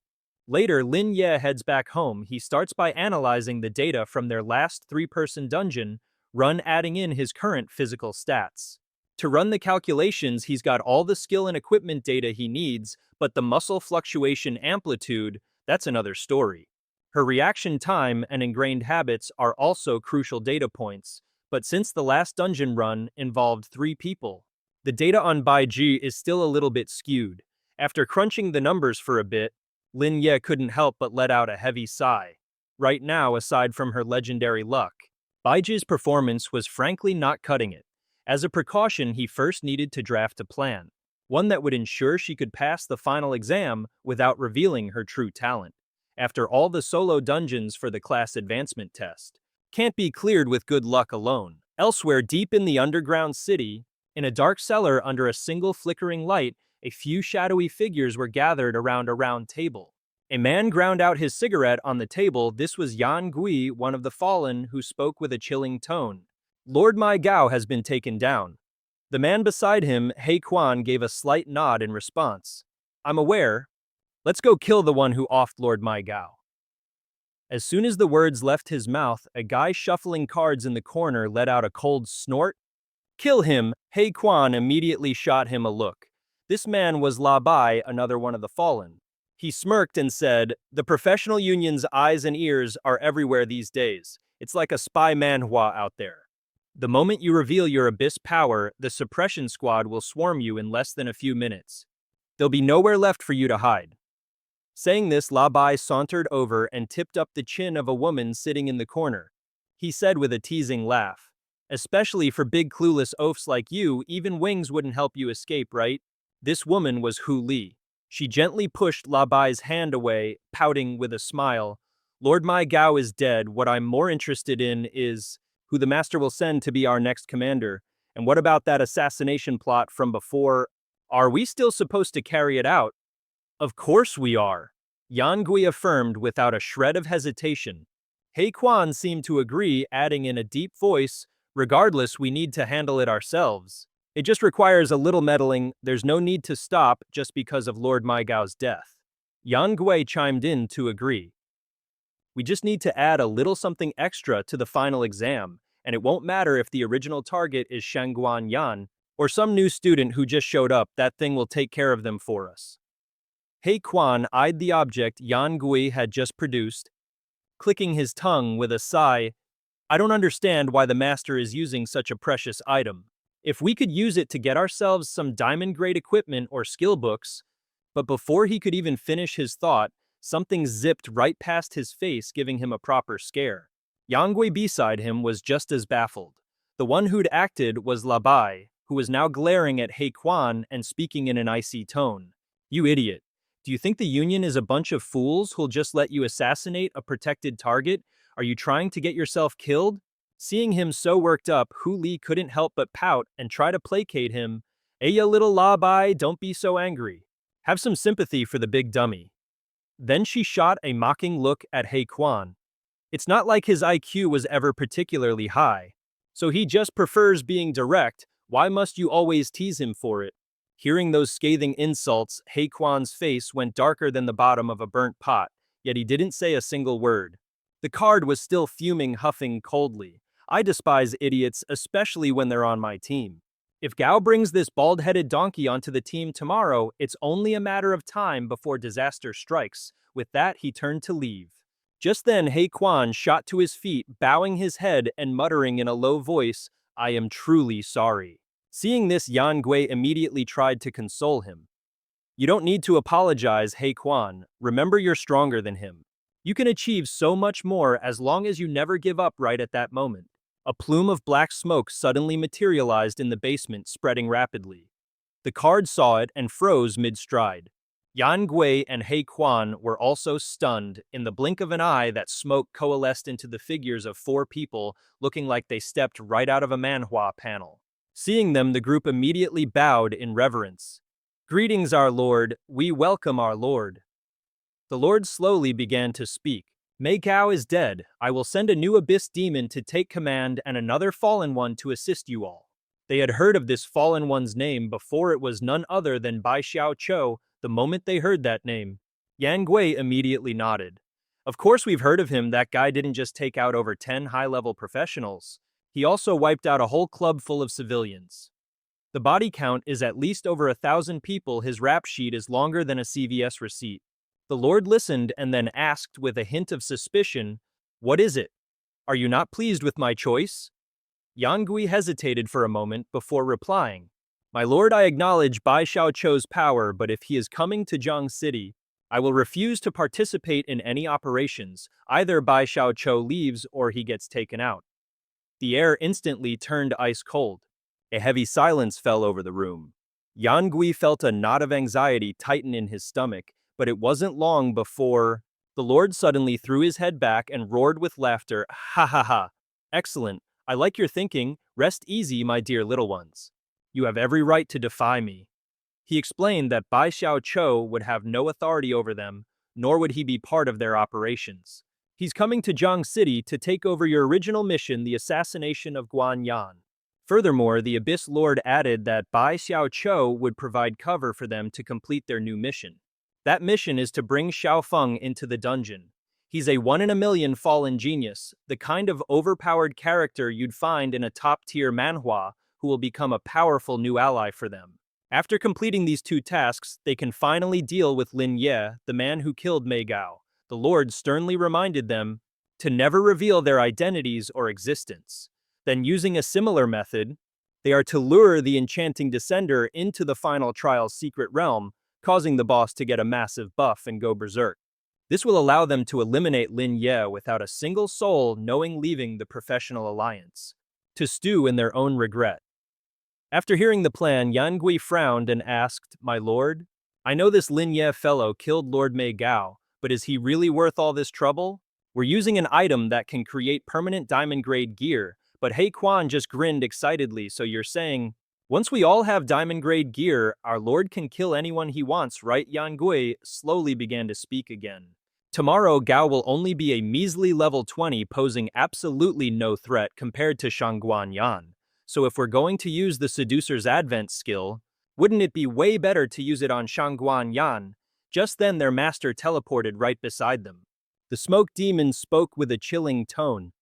Later, Lin Ye heads back home. He starts by analyzing the data from their last three-person dungeon run, adding in his current physical stats. To run the calculations, he's got all the skill and equipment data he needs, but the muscle fluctuation amplitude, that's another story. Her reaction time and ingrained habits are also crucial data points, but since the last dungeon run involved three people, the data on Bai Zhi is still a little bit skewed. After crunching the numbers for a bit, Lin Ye couldn't help but let out a heavy sigh. Right now, aside from her legendary luck, Bai Zhi's performance was frankly not cutting it. As a precaution, he first needed to draft a plan, one that would ensure she could pass the final exam without revealing her true talent. After all the solo dungeons for the class advancement test, can't be cleared with good luck alone. Elsewhere, deep in the underground city, in a dark cellar under a single flickering light, a few shadowy figures were gathered around a round table. A man ground out his cigarette on the table. This was Yan Gui, one of the fallen, who spoke with a chilling tone. Lord Mai Gao has been taken down. The man beside him, He Quan, gave a slight nod in response. I'm aware. Let's go kill the one who offed Lord Mai Gao. As soon as the words left his mouth, a guy shuffling cards in the corner let out a cold snort. Kill him! He Quan immediately shot him a look. This man was La Bai, another one of the fallen. He smirked and said, the professional union's eyes and ears are everywhere these days. It's like a spy manhwa out there. The moment you reveal your abyss power, the suppression squad will swarm you in less than a few minutes. There'll be nowhere left for you to hide. Saying this, La Bai sauntered over and tipped up the chin of a woman sitting in the corner. He said with a teasing laugh, especially for big clueless oafs like you, even wings wouldn't help you escape, right? This woman was Hu Li. She gently pushed La Bai's hand away, pouting with a smile. Lord Mai Gao is dead. What I'm more interested in is who the master will send to be our next commander. And what about that assassination plot from before? Are we still supposed to carry it out? Of course we are, Yan Gui affirmed without a shred of hesitation. He Quan seemed to agree, adding in a deep voice, regardless, we need to handle it ourselves. It just requires a little meddling. There's no need to stop just because of Lord Mai Gao's death. Yan Gui chimed in to agree. We just need to add a little something extra to the final exam, and it won't matter if the original target is Shangguan Yan or some new student who just showed up. That thing will take care of them for us. He Quan eyed the object Yan Gui had just produced, clicking his tongue with a sigh. I don't understand why the master is using such a precious item. If we could use it to get ourselves some diamond-grade equipment or skill books. But before he could even finish his thought, something zipped right past his face, giving him a proper scare. Yang Gui beside him was just as baffled. The one who'd acted was La Bai, who was now glaring at He Quan and speaking in an icy tone. You idiot. Do you think the Union is a bunch of fools who'll just let you assassinate a protected target? Are you trying to get yourself killed? Seeing him so worked up, Hu Li couldn't help but pout and try to placate him. Hey, ya little La Bai, don't be so angry. Have some sympathy for the big dummy. Then she shot a mocking look at He Quan. It's not like his IQ was ever particularly high. So he just prefers being direct. Why must you always tease him for it? Hearing those scathing insults, He Quan's face went darker than the bottom of a burnt pot, yet he didn't say a single word. The card was still fuming, huffing coldly. I despise idiots, especially when they're on my team. If Gao brings this bald-headed donkey onto the team tomorrow, it's only a matter of time before disaster strikes. With that, he turned to leave. Just then, He Quan shot to his feet, bowing his head and muttering in a low voice, I am truly sorry. Seeing this, Yan Gui immediately tried to console him. You don't need to apologize, He Quan. Remember, you're stronger than him. You can achieve so much more as long as you never give up right at that moment. A plume of black smoke suddenly materialized in the basement, spreading rapidly. The card saw it and froze mid-stride. Yan Gui and He Quan were also stunned. In the blink of an eye, that smoke coalesced into the figures of four people, looking like they stepped right out of a manhwa panel. Seeing them, the group immediately bowed in reverence. Greetings, our lord. We welcome our lord. The Lord slowly began to speak. Mei Gao is dead. I will send a new abyss demon to take command and another fallen one to assist you all. They had heard of this fallen one's name before it was none other than Bai Xiaoqiu. The moment they heard that name, Yang Gui immediately nodded. Of course we've heard of him. That guy didn't just take out over 10 high-level professionals. He also wiped out a whole club full of civilians. The body count is at least over 1,000 people. His rap sheet is longer than a CVS receipt. The Lord listened and then asked with a hint of suspicion, "What is it? Are you not pleased with my choice?" Yang Gui hesitated for a moment before replying, "My lord, I acknowledge Bai Xiaoqiu's power, but if he is coming to Zhang City, I will refuse to participate in any operations. Either Bai Xiaoqiu leaves or he gets taken out." The air instantly turned ice cold. A heavy silence fell over the room. Yang Gui felt a knot of anxiety tighten in his stomach, but it wasn't long before the Lord suddenly threw his head back and roared with laughter. "Ha ha ha! Excellent! I like your thinking. Rest easy, my dear little ones. You have every right to defy me." He explained that Bai Xiaoqiu would have no authority over them, nor would he be part of their operations. He's coming to Zhang City to take over your original mission, the assassination of Guan Yan. Furthermore, the Abyss Lord added that Bai Xiaoqiu would provide cover for them to complete their new mission. That mission is to bring Xiaofeng into the dungeon. He's a 1 in a million fallen genius, the kind of overpowered character you'd find in a top-tier manhwa who will become a powerful new ally for them. After completing these two tasks, they can finally deal with Lin Ye, the man who killed Mei Gao. The Lord sternly reminded them to never reveal their identities or existence. Then, using a similar method, they are to lure the enchanting descender into the final trial's secret realm, causing the boss to get a massive buff and go berserk. This will allow them to eliminate Lin Ye without a single soul knowing leaving the professional alliance, to stew in their own regret. After hearing the plan, Yang Gui frowned and asked, "My lord, I know this Lin Ye fellow killed Lord Mei Gao, but is he really worth all this trouble? We're using an item that can create permanent diamond-grade gear," but He Quan just grinned excitedly. "So you're saying, once we all have diamond-grade gear, our lord can kill anyone he wants, right?" Yang Gui slowly began to speak again. "Tomorrow, Gao will only be a measly level 20, posing absolutely no threat compared to Shangguan Yan. So if we're going to use the Seducer's Advent skill, wouldn't it be way better to use it on Shangguan Yan?" Just then their master teleported right beside them. The smoke demon spoke with a chilling tone.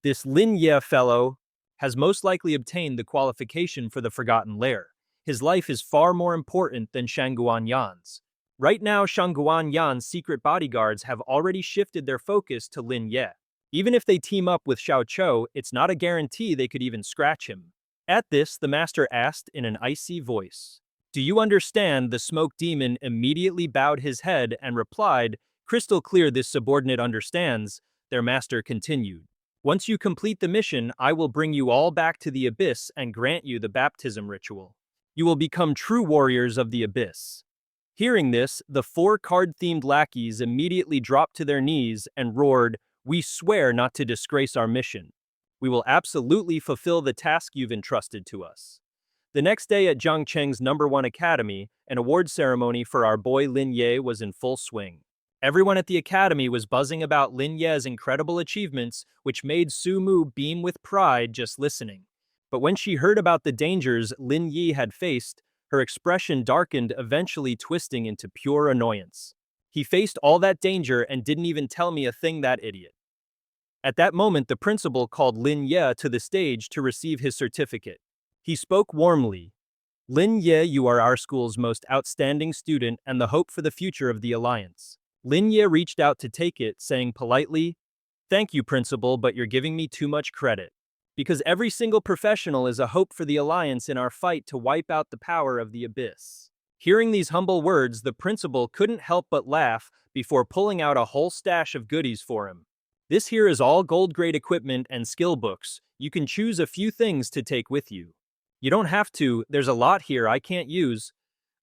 "This Lin Ye fellow has most likely obtained the qualification for the Forgotten Lair. His life is far more important than Shangguan Yan's. Right now, Shangguan Yan's secret bodyguards have already shifted their focus to Lin Ye. Even if they team up with Xiaoqiu, it's not a guarantee they could even scratch him." At this, the master asked in an icy voice, "Do you understand?" The smoke demon immediately bowed his head and replied, "Crystal clear, this subordinate understands." Their master continued, "Once you complete the mission, I will bring you all back to the Abyss and grant you the baptism ritual. You will become true warriors of the Abyss." Hearing this, the 4 card-themed lackeys immediately dropped to their knees and roared, "We swear not to disgrace our mission. We will absolutely fulfill the task you've entrusted to us." The next day at Zhangcheng's #1 Academy, an award ceremony for our boy Lin Ye was in full swing. Everyone at the academy was buzzing about Lin Ye's incredible achievements, which made Su Mu beam with pride just listening. But when she heard about the dangers Lin Ye had faced, her expression darkened, eventually twisting into pure annoyance. "He faced all that danger and didn't even tell me a thing, that idiot." At that moment, the principal called Lin Ye to the stage to receive his certificate. He spoke warmly. "Lin Ye, you are our school's most outstanding student and the hope for the future of the Alliance." Lin Ye reached out to take it, saying politely, "Thank you, principal, but you're giving me too much credit. Because every single professional is a hope for the Alliance in our fight to wipe out the power of the Abyss." Hearing these humble words, the principal couldn't help but laugh before pulling out a whole stash of goodies for him. "This here is all gold-grade equipment and skill books. You can choose a few things to take with you." "You don't have to, there's a lot here I can't use."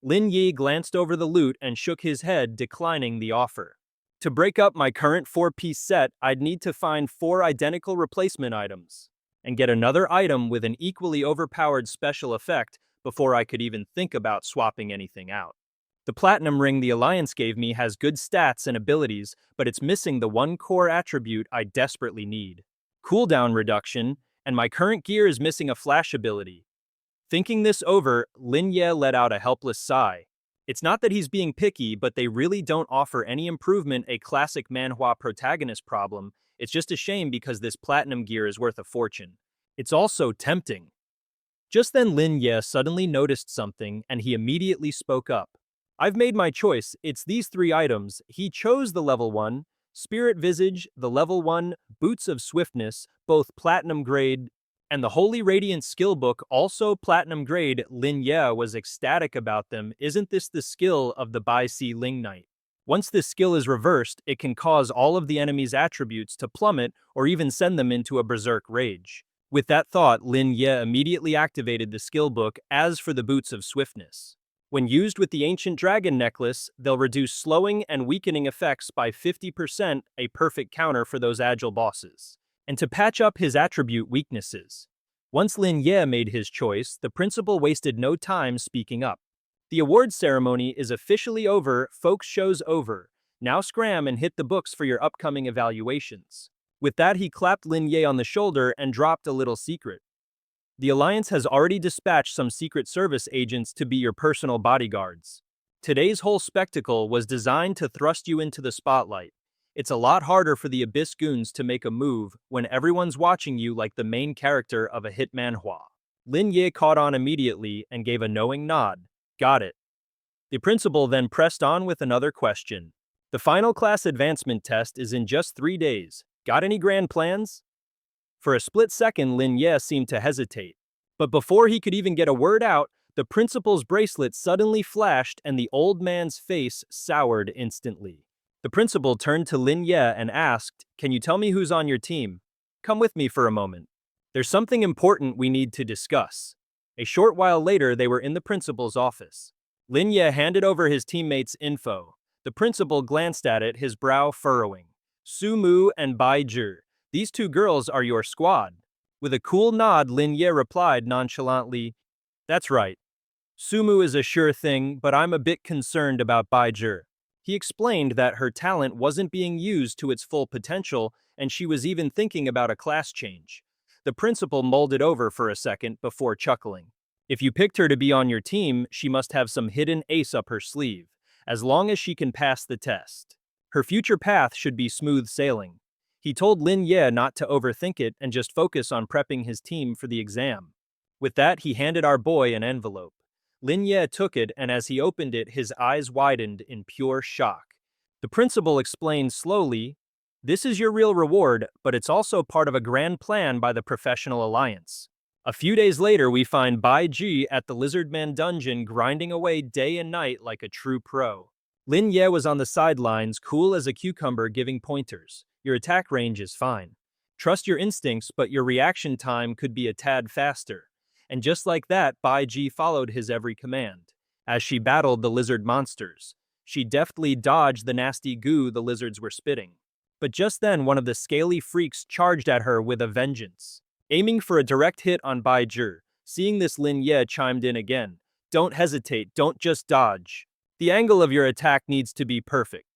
Lin Ye glanced over the loot and shook his head, declining the offer. "To break up my current 4-piece set, I'd need to find 4 identical replacement items and get another item with an equally overpowered special effect before I could even think about swapping anything out." The platinum ring the Alliance gave me has good stats and abilities, but it's missing the one core attribute I desperately need. Cooldown reduction, and my current gear is missing a flash ability. Thinking this over, Lin Ye let out a helpless sigh. It's not that he's being picky, but they really don't offer any improvement, a classic manhwa protagonist problem. It's just a shame because this platinum gear is worth a fortune. It's also tempting. Just then Lin Ye suddenly noticed something and he immediately spoke up. I've made my choice, it's these three items. He chose the level 1, Spirit Visage, the level 1, Boots of Swiftness, both platinum grade, and the Holy Radiant skill book, also platinum grade. Lin Ye was ecstatic about them. Isn't this the skill of the Bai Zhi Ling Knight? Once this skill is reversed, it can cause all of the enemy's attributes to plummet or even send them into a berserk rage. With that thought, Lin Ye immediately activated the skill book. As for the Boots of Swiftness, when used with the Ancient Dragon Necklace, they'll reduce slowing and weakening effects by 50%, a perfect counter for those agile bosses. And to patch up his attribute weaknesses. Once Lin Ye made his choice, the principal wasted no time speaking up. The awards ceremony is officially over, folks, show's over. Now scram and hit the books for your upcoming evaluations. With that, he clapped Lin Ye on the shoulder and dropped a little secret. The Alliance has already dispatched some Secret Service agents to be your personal bodyguards. Today's whole spectacle was designed to thrust you into the spotlight. It's a lot harder for the Abyss goons to make a move when everyone's watching you like the main character of a hit manhwa. Lin Ye caught on immediately and gave a knowing nod. Got it. The principal then pressed on with another question. The final class advancement test is in just 3 days. Got any grand plans? For a split second, Lin Ye seemed to hesitate. But before he could even get a word out, the principal's bracelet suddenly flashed and the old man's face soured instantly. The principal turned to Lin Ye and asked, "Can you tell me who's on your team? Come with me for a moment. There's something important we need to discuss." A short while later, they were in the principal's office. Lin Ye handed over his teammates' info. The principal glanced at it, his brow furrowing. Su Mu and Bai Zhi. These 2 girls are your squad. With a cool nod, Lin Ye replied nonchalantly, "That's right. Sumu is a sure thing, but I'm a bit concerned about Bai Zhi." He explained that her talent wasn't being used to its full potential, and she was even thinking about a class change. The principal mulled it over for a second before chuckling. If you picked her to be on your team, she must have some hidden ace up her sleeve, as long as she can pass the test. Her future path should be smooth sailing. He told Lin Ye not to overthink it and just focus on prepping his team for the exam. With that, he handed our boy an envelope. Lin Ye took it, and as he opened it, his eyes widened in pure shock. The principal explained slowly, "This is your real reward, but it's also part of a grand plan by the Professional Alliance." A few days later, we find Bai Zhi at the Lizardman dungeon grinding away day and night like a true pro. Lin Ye was on the sidelines, cool as a cucumber, giving pointers. Your attack range is fine. Trust your instincts, but your reaction time could be a tad faster. And just like that, Bai Zhi followed his every command. As she battled the lizard monsters, she deftly dodged the nasty goo the lizards were spitting. But just then, one of the scaly freaks charged at her with a vengeance, aiming for a direct hit on Bai Zhi. Seeing this, Lin Ye chimed in again. "Don't hesitate, don't just dodge. The angle of your attack needs to be perfect."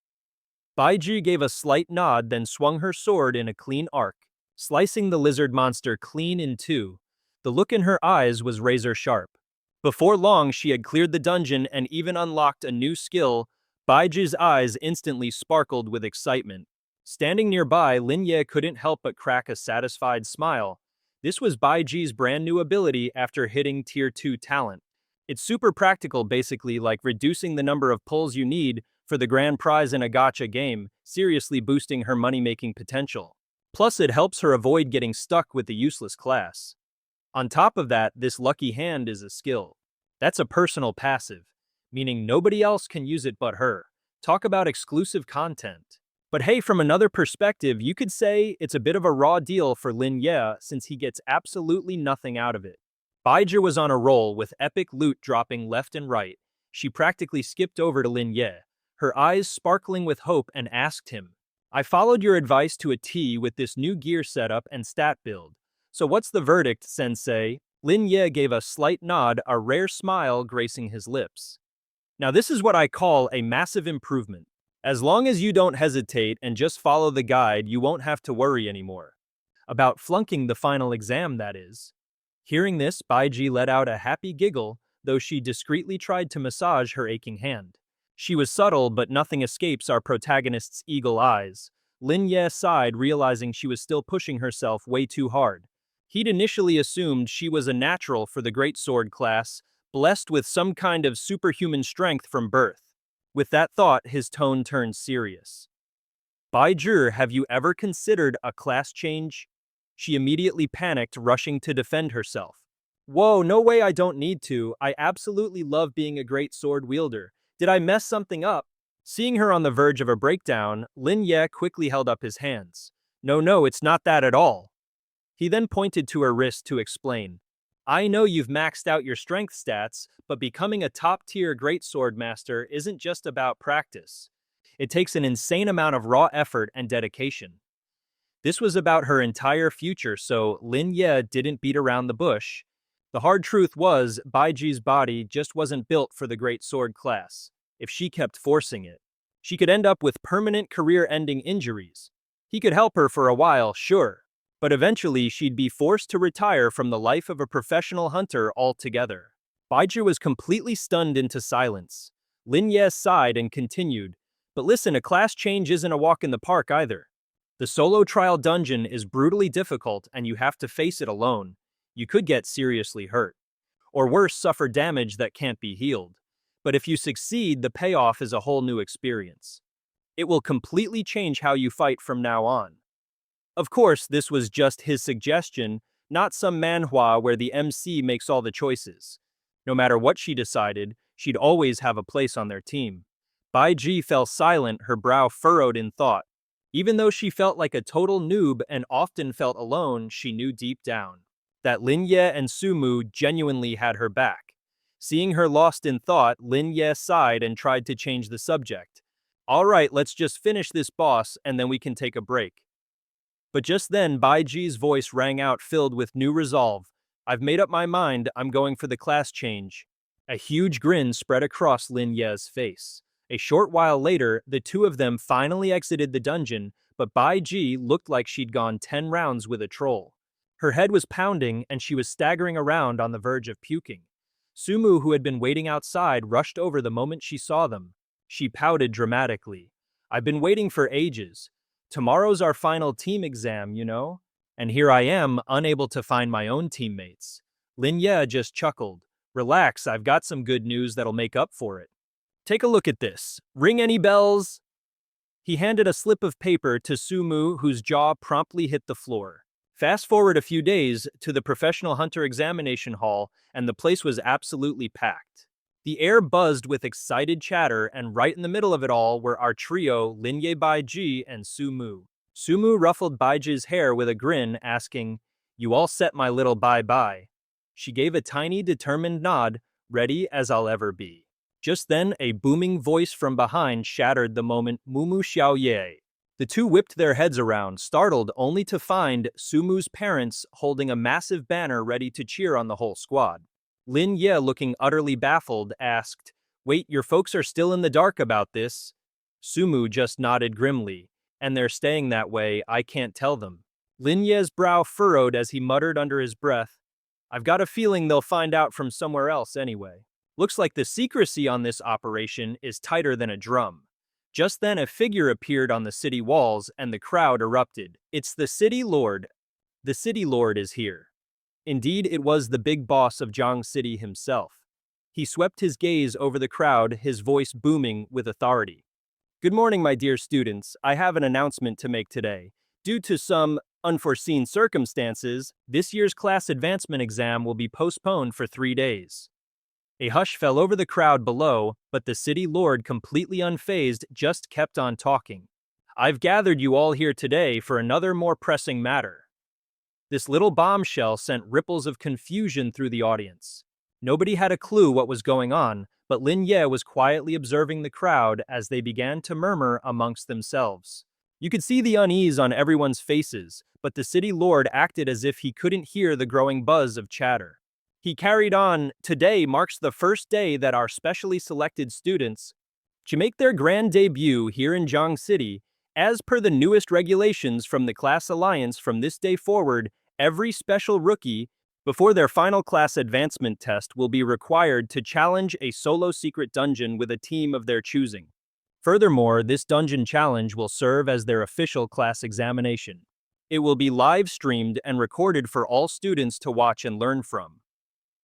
Bai Zhi gave a slight nod, then swung her sword in a clean arc, slicing the lizard monster clean in 2. The look in her eyes was razor sharp. Before long, she had cleared the dungeon and even unlocked a new skill. Bai Zhi's eyes instantly sparkled with excitement. Standing nearby, Lin Ye couldn't help but crack a satisfied smile. This was Bai Zhi's brand new ability after hitting Tier 2 talent. It's super practical, basically like reducing the number of pulls you need for the grand prize in a gacha game, seriously boosting her money-making potential. Plus, it helps her avoid getting stuck with the useless class. On top of that, this lucky hand is a skill. That's a personal passive, meaning nobody else can use it but her. Talk about exclusive content. But hey, from another perspective, you could say it's a bit of a raw deal for Lin Ye since he gets absolutely nothing out of it. Bai Zhi was on a roll with epic loot dropping left and right. She practically skipped over to Lin Ye, her eyes sparkling with hope, and asked him, "I followed your advice to a T with this new gear setup and stat build. So what's the verdict, sensei?" Lin Ye gave a slight nod, a rare smile gracing his lips. Now this is what I call a massive improvement. As long as you don't hesitate and just follow the guide, you won't have to worry anymore. About flunking the final exam, that is. Hearing this, Bai Zhi let out a happy giggle, though she discreetly tried to massage her aching hand. She was subtle, but nothing escapes our protagonist's eagle eyes. Lin Ye sighed, realizing she was still pushing herself way too hard. He'd initially assumed she was a natural for the Great Sword class, blessed with some kind of superhuman strength from birth. With that thought, his tone turned serious. Bai Zhi, have you ever considered a class change? She immediately panicked, rushing to defend herself. Whoa, no way, I don't need to. I absolutely love being a great sword wielder. Did I mess something up? Seeing her on the verge of a breakdown, Lin Ye quickly held up his hands. No, it's not that at all. He then pointed to her wrist to explain. I know you've maxed out your strength stats, but becoming a top-tier greatsword master isn't just about practice. It takes an insane amount of raw effort and dedication. This was about her entire future, so Lin Ye didn't beat around the bush. The hard truth was, Bai Zhi's body just wasn't built for the great sword class. If she kept forcing it, she could end up with permanent career-ending injuries. He could help her for a while, sure, but eventually she'd be forced to retire from the life of a professional hunter altogether. Bai Zhi was completely stunned into silence. Lin Ye sighed and continued, but listen, a class change isn't a walk in the park either. The solo trial dungeon is brutally difficult and you have to face it alone. You could get seriously hurt. Or worse, suffer damage that can't be healed. But if you succeed, the payoff is a whole new experience. It will completely change how you fight from now on. Of course, this was just his suggestion, not some manhwa where the MC makes all the choices. No matter what she decided, she'd always have a place on their team. Bai Zhi fell silent, her brow furrowed in thought. Even though she felt like a total noob and often felt alone, she knew deep down that Lin Ye and Sumu genuinely had her back. Seeing her lost in thought, Lin Ye sighed and tried to change the subject. All right, let's just finish this boss and then we can take a break. But just then, Bai Zhi's voice rang out, filled with new resolve. I've made up my mind, I'm going for the class change. A huge grin spread across Lin Ye's face. A short while later, the two of them finally exited the dungeon, but Bai Zhi looked like she'd gone 10 rounds with a troll. Her head was pounding and she was staggering around on the verge of puking. Sumu, who had been waiting outside, rushed over the moment she saw them. She pouted dramatically. I've been waiting for ages. Tomorrow's our final team exam, you know? And here I am, unable to find my own teammates. Lin Ye just chuckled. Relax, I've got some good news that'll make up for it. Take a look at this. Ring any bells? He handed a slip of paper to Sumu, whose jaw promptly hit the floor. Fast forward a few days to the professional hunter examination hall, and the place was absolutely packed. The air buzzed with excited chatter, and right in the middle of it all were our trio, Lin Ye, Bai Zhi, and Sumu. Sumu ruffled Bai Zhi's hair with a grin, asking, You all set, my little Bai? She gave a tiny, determined nod, ready as I'll ever be. Just then, a booming voice from behind shattered the moment. Mumu Xiaoye. The two whipped their heads around, startled only to find Sumu's parents holding a massive banner ready to cheer on the whole squad. Lin Ye, looking utterly baffled, asked, Wait, your folks are still in the dark about this? Sumu just nodded grimly. And they're staying that way, I can't tell them. Lin Ye's brow furrowed as he muttered under his breath, I've got a feeling they'll find out from somewhere else anyway. Looks like the secrecy on this operation is tighter than a drum. Just then a figure appeared on the city walls and the crowd erupted. It's the city lord. The city lord is here. Indeed, it was the big boss of Jiang City himself. He swept his gaze over the crowd, his voice booming with authority. Good morning, my dear students. I have an announcement to make today. Due to some unforeseen circumstances, this year's class advancement exam will be postponed for 3 days. A hush fell over the crowd below, but the city lord, completely unfazed, just kept on talking. I've gathered you all here today for another more pressing matter. This little bombshell sent ripples of confusion through the audience. Nobody had a clue what was going on, but Lin Ye was quietly observing the crowd as they began to murmur amongst themselves. You could see the unease on everyone's faces, but the city lord acted as if he couldn't hear the growing buzz of chatter. He carried on, "Today marks the first day that our specially selected students to make their grand debut here in Jiang City. As per the newest regulations from the class alliance from this day forward, every special rookie, before their final class advancement test, will be required to challenge a solo secret dungeon with a team of their choosing. Furthermore, this dungeon challenge will serve as their official class examination. It will be live streamed and recorded for all students to watch and learn from."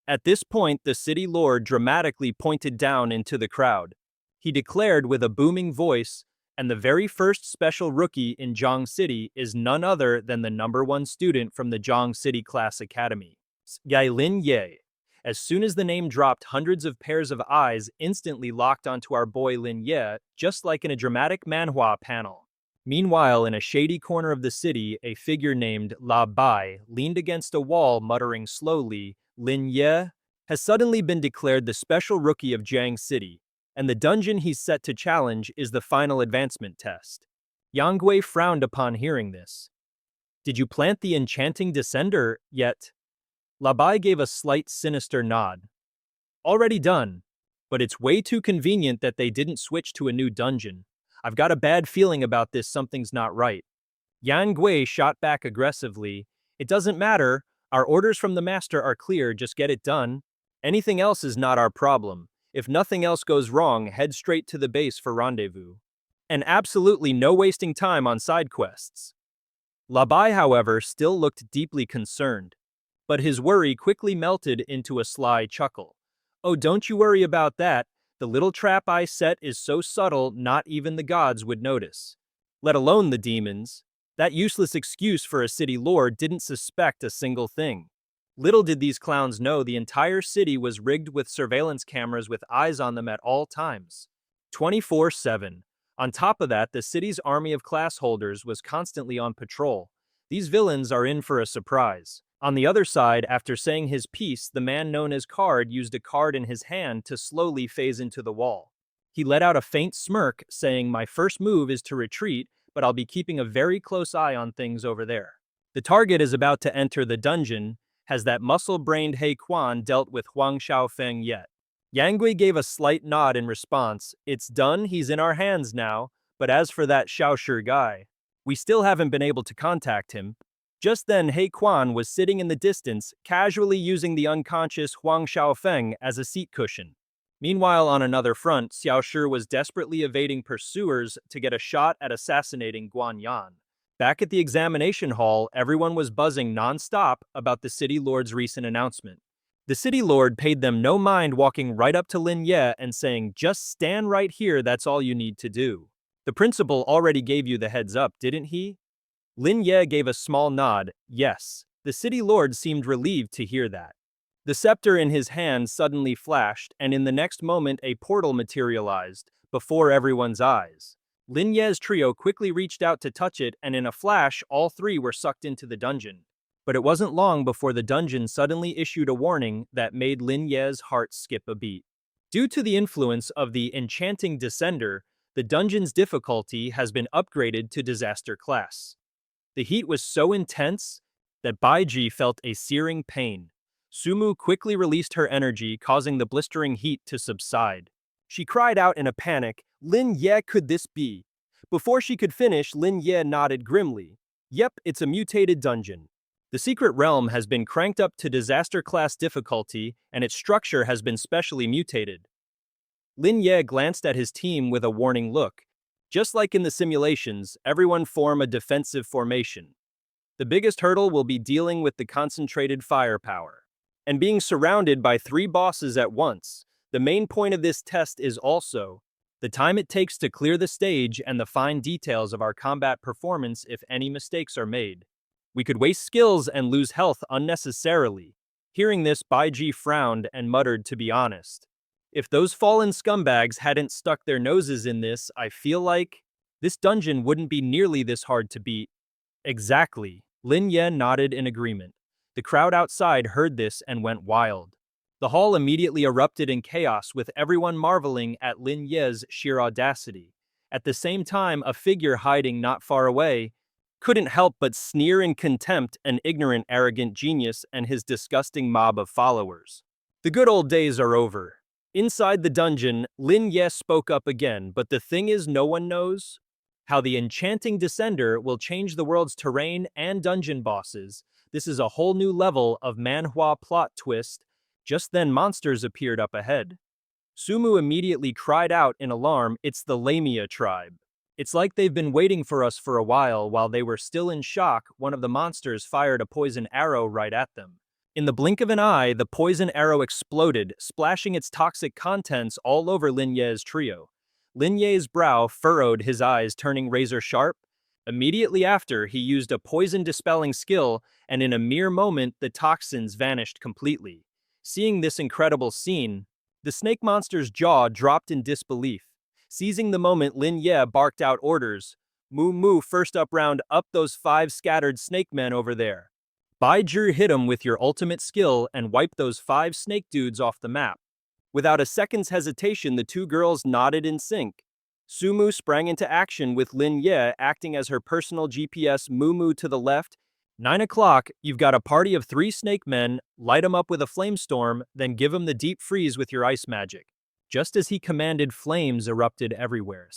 At this point, the city lord dramatically pointed down into the crowd. He declared with a booming voice, "And the very first special rookie in Jiang City is none other than the #1 student from the Jiang City Class Academy, Lin Ye." As soon as the name dropped, hundreds of pairs of eyes instantly locked onto our boy Lin Ye, just like in a dramatic manhwa panel. Meanwhile, in a shady corner of the city, a figure named Bai leaned against a wall, muttering slowly, "Lin Ye has suddenly been declared the special rookie of Jiang City, and the dungeon he's set to challenge is the final advancement test." Yang Gui frowned upon hearing this. "Did you plant the enchanting descender yet?" Bai gave a slight sinister nod. "Already done, but it's way too convenient that they didn't switch to a new dungeon. I've got a bad feeling about this, something's not right." Yang Gui shot back aggressively, "It doesn't matter. Our orders from the master are clear, just get it done. Anything else is not our problem. If nothing else goes wrong, head straight to the base for rendezvous. And absolutely no wasting time on side quests." Bai, however, still looked deeply concerned, but his worry quickly melted into a sly chuckle. "Oh, don't you worry about that. The little trap I set is so subtle not even the gods would notice. Let alone the demons. That useless excuse for a city lord didn't suspect a single thing." Little did these clowns know the entire city was rigged with surveillance cameras with eyes on them at all times, 24/7. On top of that, the city's army of class holders was constantly on patrol. These villains are in for a surprise. On the other side, after saying his piece, the man known as Card used a card in his hand to slowly phase into the wall. He let out a faint smirk, saying, "My first move is to retreat, but I'll be keeping a very close eye on things over there." The target is about to enter the dungeon. Has that muscle-brained He Quan dealt with Huang Xiaofeng yet? Yang Gui gave a slight nod in response. "It's done, he's in our hands now, but as for that Xiaoshi guy, we still haven't been able to contact him." Just then, He Quan was sitting in the distance, casually using the unconscious Huang Xiaofeng as a seat cushion. Meanwhile, on another front, Xiaoshi was desperately evading pursuers to get a shot at assassinating Guan Yan. Back at the examination hall, everyone was buzzing non-stop about the city lord's recent announcement. The city lord paid them no mind, walking right up to Lin Ye and saying, "Just stand right here, that's all you need to do. The principal already gave you the heads up, didn't he?" Lin Ye gave a small nod, yes. The city lord seemed relieved to hear that. The scepter in his hand suddenly flashed, and in the next moment a portal materialized before everyone's eyes. Lin Ye's trio quickly reached out to touch it, and in a flash, all three were sucked into the dungeon. But it wasn't long before the dungeon suddenly issued a warning that made Lin Ye's heart skip a beat. Due to the influence of the enchanting descender, the dungeon's difficulty has been upgraded to disaster class. The heat was so intense that Bai Zhi felt a searing pain. Sumu quickly released her energy, causing the blistering heat to subside. She cried out in a panic, "Lin Ye, could this be?" Before she could finish, Lin Ye nodded grimly. "Yep, it's a mutated dungeon. The secret realm has been cranked up to disaster class difficulty, and its structure has been specially mutated." Lin Ye glanced at his team with a warning look. Just like in the simulations, everyone form a defensive formation. The biggest hurdle will be dealing with the concentrated firepower and being surrounded by 3 bosses at once. The main point of this test is also the time it takes to clear the stage and the fine details of our combat performance if any mistakes are made. We could waste skills and lose health unnecessarily. Hearing this, Bai Zhi frowned and muttered, "To be honest, if those fallen scumbags hadn't stuck their noses in this, I feel like this dungeon wouldn't be nearly this hard to beat." "Exactly." Lin Ye nodded in agreement. The crowd outside heard this and went wild. The hall immediately erupted in chaos, with everyone marveling at Lin Ye's sheer audacity. At the same time, a figure hiding not far away couldn't help but sneer in contempt an ignorant, arrogant genius and his disgusting mob of followers. The good old days are over. Inside the dungeon, Lin Ye spoke up again, but the thing is no one knows how the enchanting descender will change the world's terrain and dungeon bosses. This is a whole new level of manhwa plot twist. Just then monsters appeared up ahead. Sumu immediately cried out in alarm, "It's the Lamia tribe." It's like they've been waiting for us for a while they were still in shock, one of the monsters fired a poison arrow right at them. In the blink of an eye, the poison arrow exploded, splashing its toxic contents all over Lin Ye's trio. Lin Ye's brow furrowed, his eyes turning razor sharp. Immediately after, he used a poison-dispelling skill, and in a mere moment, the toxins vanished completely. Seeing this incredible scene, the snake monster's jaw dropped in disbelief. Seizing the moment, Lin Ye barked out orders. "Moo moo, first up round, up those 5 scattered snake men over there. Bai Zhi, hit 'em with your ultimate skill and wipe those 5 snake dudes off the map." Without a second's hesitation, the two girls nodded in sync. Sumu sprang into action with Lin Ye acting as her personal GPS. "Moo moo to the left. 9 o'clock, you've got a party of 3 snake men, light 'em up with a flamestorm, then give 'em the deep freeze with your ice magic." Just as he commanded, flames erupted everywhere.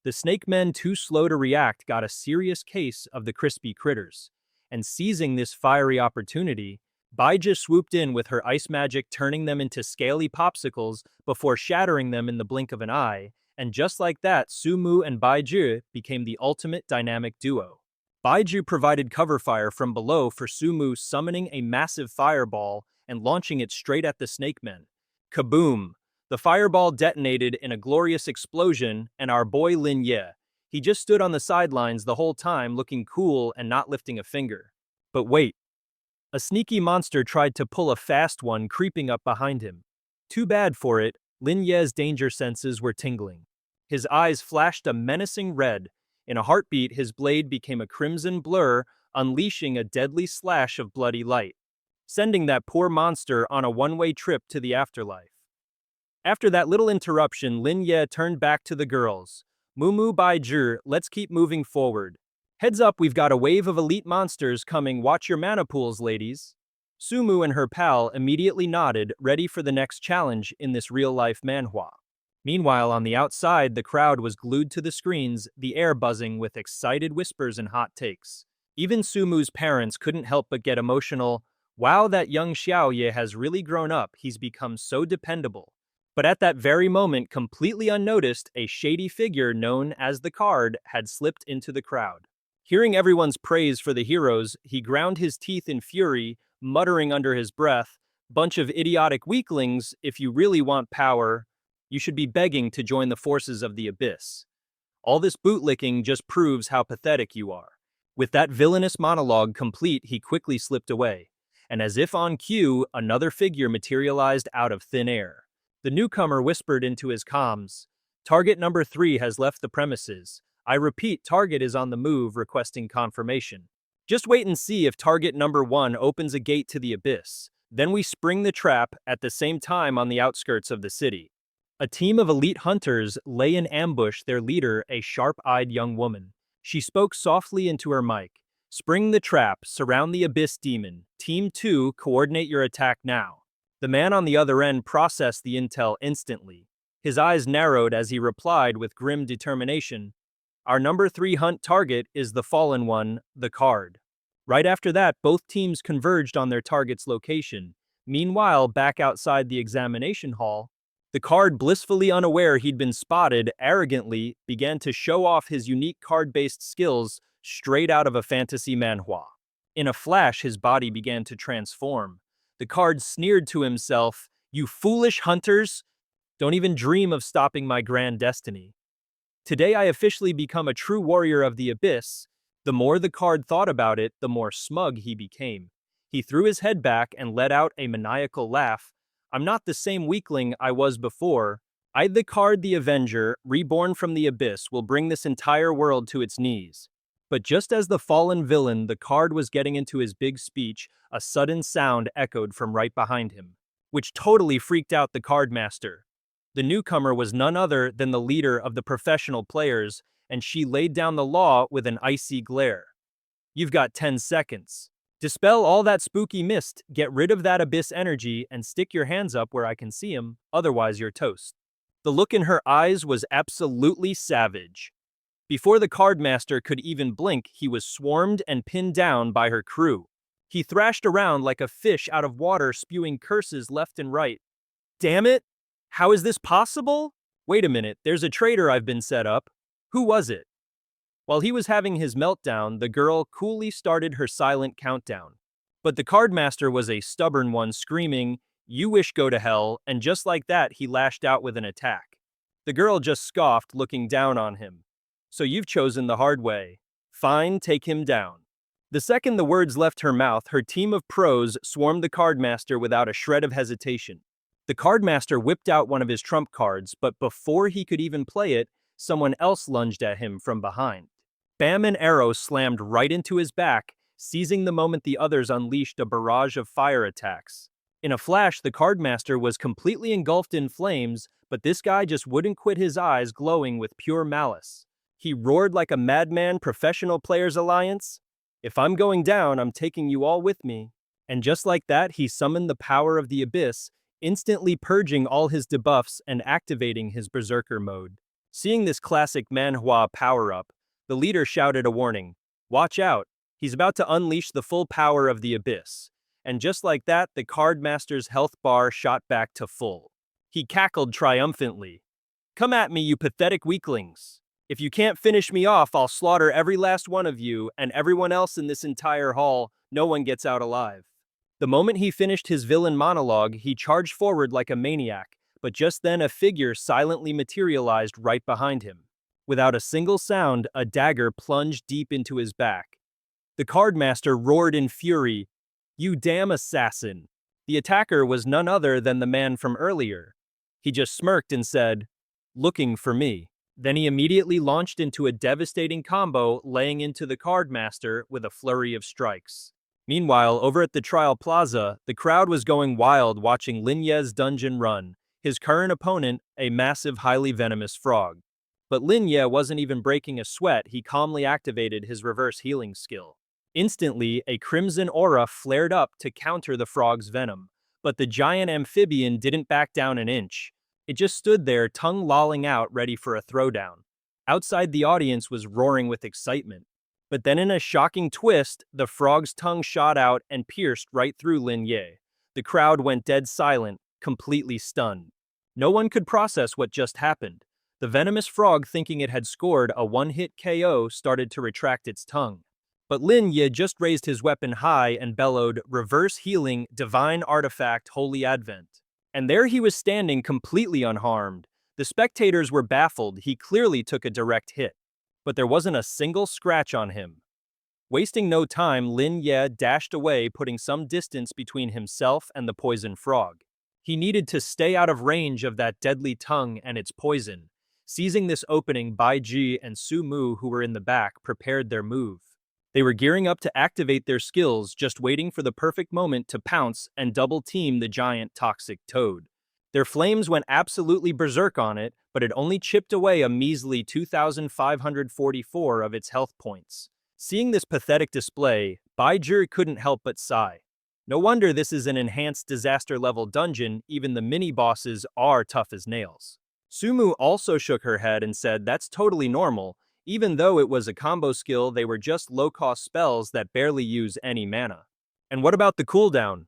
The snake men, too slow to react, got a serious case of the crispy critters. And seizing this fiery opportunity, Bai Zhi swooped in with her ice magic, turning them into scaly popsicles before shattering them in the blink of an eye, and just like that, Sumu and Bai Zhi became the ultimate dynamic duo. Bai Zhi provided cover fire from below for Sumu, summoning a massive fireball and launching it straight at the snake men. Kaboom! The fireball detonated in a glorious explosion, and our boy Lin Ye, he just stood on the sidelines the whole time looking cool and not lifting a finger. But wait. A sneaky monster tried to pull a fast one, creeping up behind him. Too bad for it, Lin Ye's danger senses were tingling. His eyes flashed a menacing red. In a heartbeat, his blade became a crimson blur, unleashing a deadly slash of bloody light, sending that poor monster on a one-way trip to the afterlife. After that little interruption, Lin Ye turned back to the girls. "Mumu, Bai Zhi, let's keep moving forward. Heads up, we've got a wave of elite monsters coming, watch your mana pools, ladies." Sumu and her pal immediately nodded, ready for the next challenge in this real-life manhwa. Meanwhile, on the outside, the crowd was glued to the screens, the air buzzing with excited whispers and hot takes. Even Sumu's parents couldn't help but get emotional. "Wow, that young Xiaoye has really grown up, he's become so dependable." But at that very moment, completely unnoticed, a shady figure known as the Card had slipped into the crowd. Hearing everyone's praise for the heroes, he ground his teeth in fury, muttering under his breath, "Bunch of idiotic weaklings, if you really want power, you should be begging to join the forces of the Abyss. All this bootlicking just proves how pathetic you are." With that villainous monologue complete, he quickly slipped away. And as if on cue, another figure materialized out of thin air. The newcomer whispered into his comms, "Target number 3 has left the premises. I repeat, target is on the move, requesting confirmation. Just wait and see if target number 1 opens a gate to the Abyss. Then we spring the trap at the same time on the outskirts of the city." A team of elite hunters lay in ambush, their leader a sharp-eyed young woman. She spoke softly into her mic. "Spring the trap, surround the Abyss demon. Team 2, coordinate your attack now." The man on the other end processed the intel instantly. His eyes narrowed as he replied with grim determination, "Our number 3 hunt target is the fallen one, the Card." Right after that, both teams converged on their target's location. Meanwhile, back outside the examination hall, the Card, blissfully unaware he'd been spotted, arrogantly began to show off his unique card-based skills straight out of a fantasy manhwa. In a flash, his body began to transform. The Card sneered to himself, "You foolish hunters! Don't even dream of stopping my grand destiny. Today I officially become a true warrior of the Abyss." The more the Card thought about it, the more smug he became. He threw his head back and let out a maniacal laugh. "I'm not the same weakling I was before. The Card the Avenger, reborn from the Abyss, will bring this entire world to its knees." But just as the fallen villain, the Card, was getting into his big speech, a sudden sound echoed from right behind him, which totally freaked out the Card Master. The newcomer was none other than the leader of the professional players, and she laid down the law with an icy glare. You've got 10 seconds. Dispel all that spooky mist, get rid of that abyss energy, and stick your hands up where I can see 'em, otherwise you're toast. The look in her eyes was absolutely savage. Before the cardmaster could even blink, he was swarmed and pinned down by her crew. He thrashed around like a fish out of water, spewing curses left and right. Damn it! How is this possible? Wait a minute, there's a traitor I've been set up. Who was it? While he was having his meltdown, the girl coolly started her silent countdown. But the cardmaster was a stubborn one, screaming, "You wish go to hell," and just like that, he lashed out with an attack. The girl just scoffed, looking down on him. So you've chosen the hard way. Fine, take him down. The second the words left her mouth, her team of pros swarmed the cardmaster without a shred of hesitation. The cardmaster whipped out one of his trump cards, but before he could even play it, someone else lunged at him from behind. Bam, an arrow slammed right into his back, seizing the moment the others unleashed a barrage of fire attacks. In a flash, the cardmaster was completely engulfed in flames, but this guy just wouldn't quit, his eyes glowing with pure malice. He roared like a madman, "Professional Players Alliance? If I'm going down, I'm taking you all with me." And just like that, he summoned the power of the abyss, instantly purging all his debuffs and activating his berserker mode. Seeing this classic Manhwa power-up, the leader shouted a warning. Watch out, he's about to unleash the full power of the abyss. And just like that, the cardmaster's health bar shot back to full. He cackled triumphantly. Come at me, you pathetic weaklings. If you can't finish me off, I'll slaughter every last one of you, and everyone else in this entire hall. No one gets out alive. The moment he finished his villain monologue, he charged forward like a maniac, but just then a figure silently materialized right behind him. Without a single sound, a dagger plunged deep into his back. The cardmaster roared in fury, "You damn assassin!" The attacker was none other than the man from earlier. He just smirked and said, "Looking for me." Then he immediately launched into a devastating combo, laying into the cardmaster with a flurry of strikes. Meanwhile, over at the trial plaza, the crowd was going wild watching Lin Ye's dungeon run, his current opponent, a massive, highly venomous frog. But Lin Ye wasn't even breaking a sweat, he calmly activated his reverse healing skill. Instantly, a crimson aura flared up to counter the frog's venom. But the giant amphibian didn't back down an inch. It just stood there, tongue lolling out, ready for a throwdown. Outside, the audience was roaring with excitement. But then in a shocking twist, the frog's tongue shot out and pierced right through Lin Ye. The crowd went dead silent, completely stunned. No one could process what just happened. The venomous frog, thinking it had scored a one-hit KO, started to retract its tongue. But Lin Ye just raised his weapon high and bellowed, "Reverse healing, divine artifact, holy advent." And there he was standing completely unharmed. The spectators were baffled, he clearly took a direct hit. But there wasn't a single scratch on him. Wasting no time, Lin Ye dashed away, putting some distance between himself and the poison frog. He needed to stay out of range of that deadly tongue and its poison. Seizing this opening, Bai Zhi and Su Mu, who were in the back, prepared their move. They were gearing up to activate their skills, just waiting for the perfect moment to pounce and double-team the giant toxic toad. Their flames went absolutely berserk on it, but it only chipped away a measly 2,544 of its health points. Seeing this pathetic display, Bai Zhi couldn't help but sigh. No wonder this is an enhanced disaster-level dungeon, even the mini-bosses are tough as nails. Sumu also shook her head and said that's totally normal. Even though it was a combo skill, they were just low-cost spells that barely use any mana. And what about the cooldown?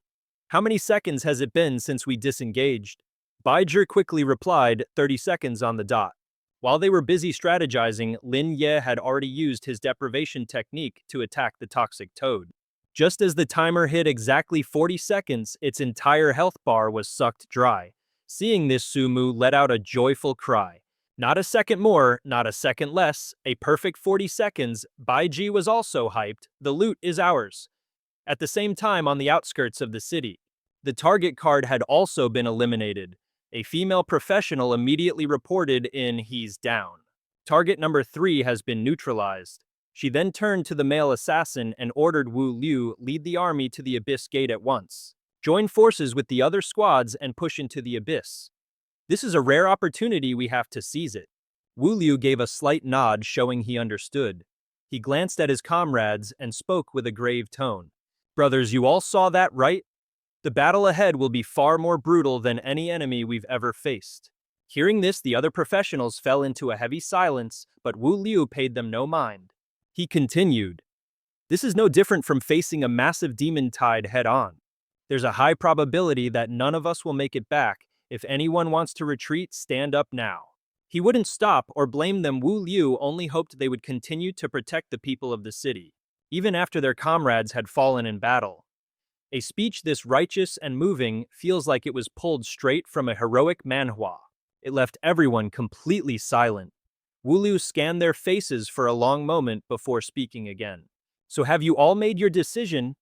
How many seconds has it been since we disengaged? Bai Zhi quickly replied, 30 seconds on the dot. While they were busy strategizing, Lin Ye had already used his deprivation technique to attack the toxic toad. Just as the timer hit exactly 40 seconds, its entire health bar was sucked dry. Seeing this, Sumu let out a joyful cry. Not a second more, not a second less, a perfect 40 seconds. Bai Zhi was also hyped. The loot is ours. At the same time, on the outskirts of the city, the target card had also been eliminated. A female professional immediately reported in "He's down." Target number 3 has been neutralized. She then turned to the male assassin and ordered Wu Liu lead the army to the Abyss Gate at once. Join forces with the other squads and push into the Abyss. This is a rare opportunity, we have to seize it. Wu Liu gave a slight nod, showing he understood. He glanced at his comrades and spoke with a grave tone. Brothers, you all saw that, right? The battle ahead will be far more brutal than any enemy we've ever faced. Hearing this, the other professionals fell into a heavy silence, but Wu Liu paid them no mind. He continued, "This is no different from facing a massive demon tide head-on. There's a high probability that none of us will make it back. If anyone wants to retreat, stand up now." He wouldn't stop or blame them. Wu Liu only hoped they would continue to protect the people of the city, even after their comrades had fallen in battle. A speech this righteous and moving feels like it was pulled straight from a heroic manhwa. It left everyone completely silent. Wu Liu scanned their faces for a long moment before speaking again. "So have you all made your decision?"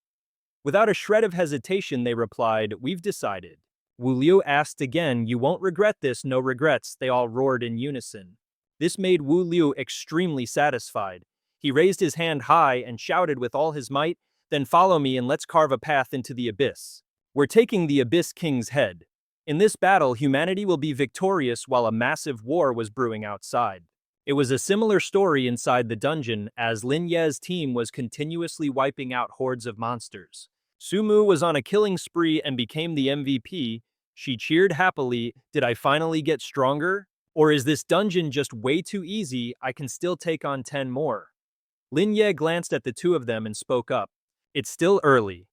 Without a shred of hesitation, they replied, "We've decided." Wu Liu asked again, "You won't regret this, no regrets," they all roared in unison. This made Wu Liu extremely satisfied. He raised his hand high and shouted with all his might, "Then follow me and let's carve a path into the abyss. We're taking the Abyss King's head." In this battle, humanity will be victorious while a massive war was brewing outside. It was a similar story inside the dungeon, as Lin Ye's team was continuously wiping out hordes of monsters. Sumu was on a killing spree and became the MVP. She cheered happily. "Did I finally get stronger? Or is this dungeon just way too easy? I can still take on 10 more." Lin Ye glanced at the two of them and spoke up. "It's still early.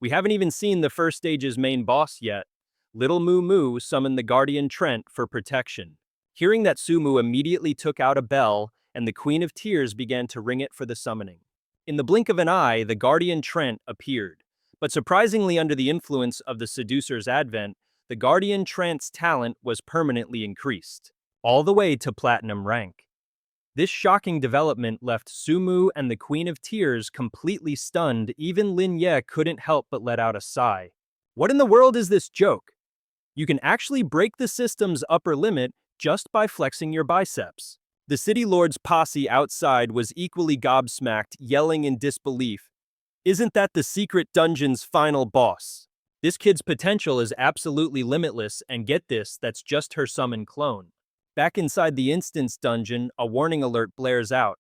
We haven't even seen the first stage's main boss yet." Little Moo Moo summoned the Guardian Trent for protection. Hearing that, Sumu immediately took out a bell, and the Queen of Tears began to ring it for the summoning. In the blink of an eye, the Guardian Trent appeared. But surprisingly, under the influence of the Seducer's advent, the Guardian Trent's talent was permanently increased, all the way to Platinum rank. This shocking development left Sumu and the Queen of Tears completely stunned. Even Lin Ye couldn't help but let out a sigh. What in the world is this joke? You can actually break the system's upper limit just by flexing your biceps. The City Lord's posse outside was equally gobsmacked, yelling in disbelief. "Isn't that the secret dungeon's final boss? This kid's potential is absolutely limitless, and get this, that's just her summon clone." Back inside the instance dungeon, a warning alert blares out.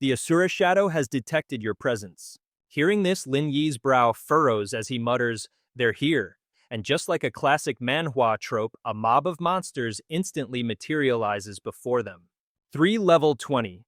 "The Asura Shadow has detected your presence." Hearing this, Lin Ye's brow furrows as he mutters, "They're here." And just like a classic manhwa trope, a mob of monsters instantly materializes before them. 3 Level 20.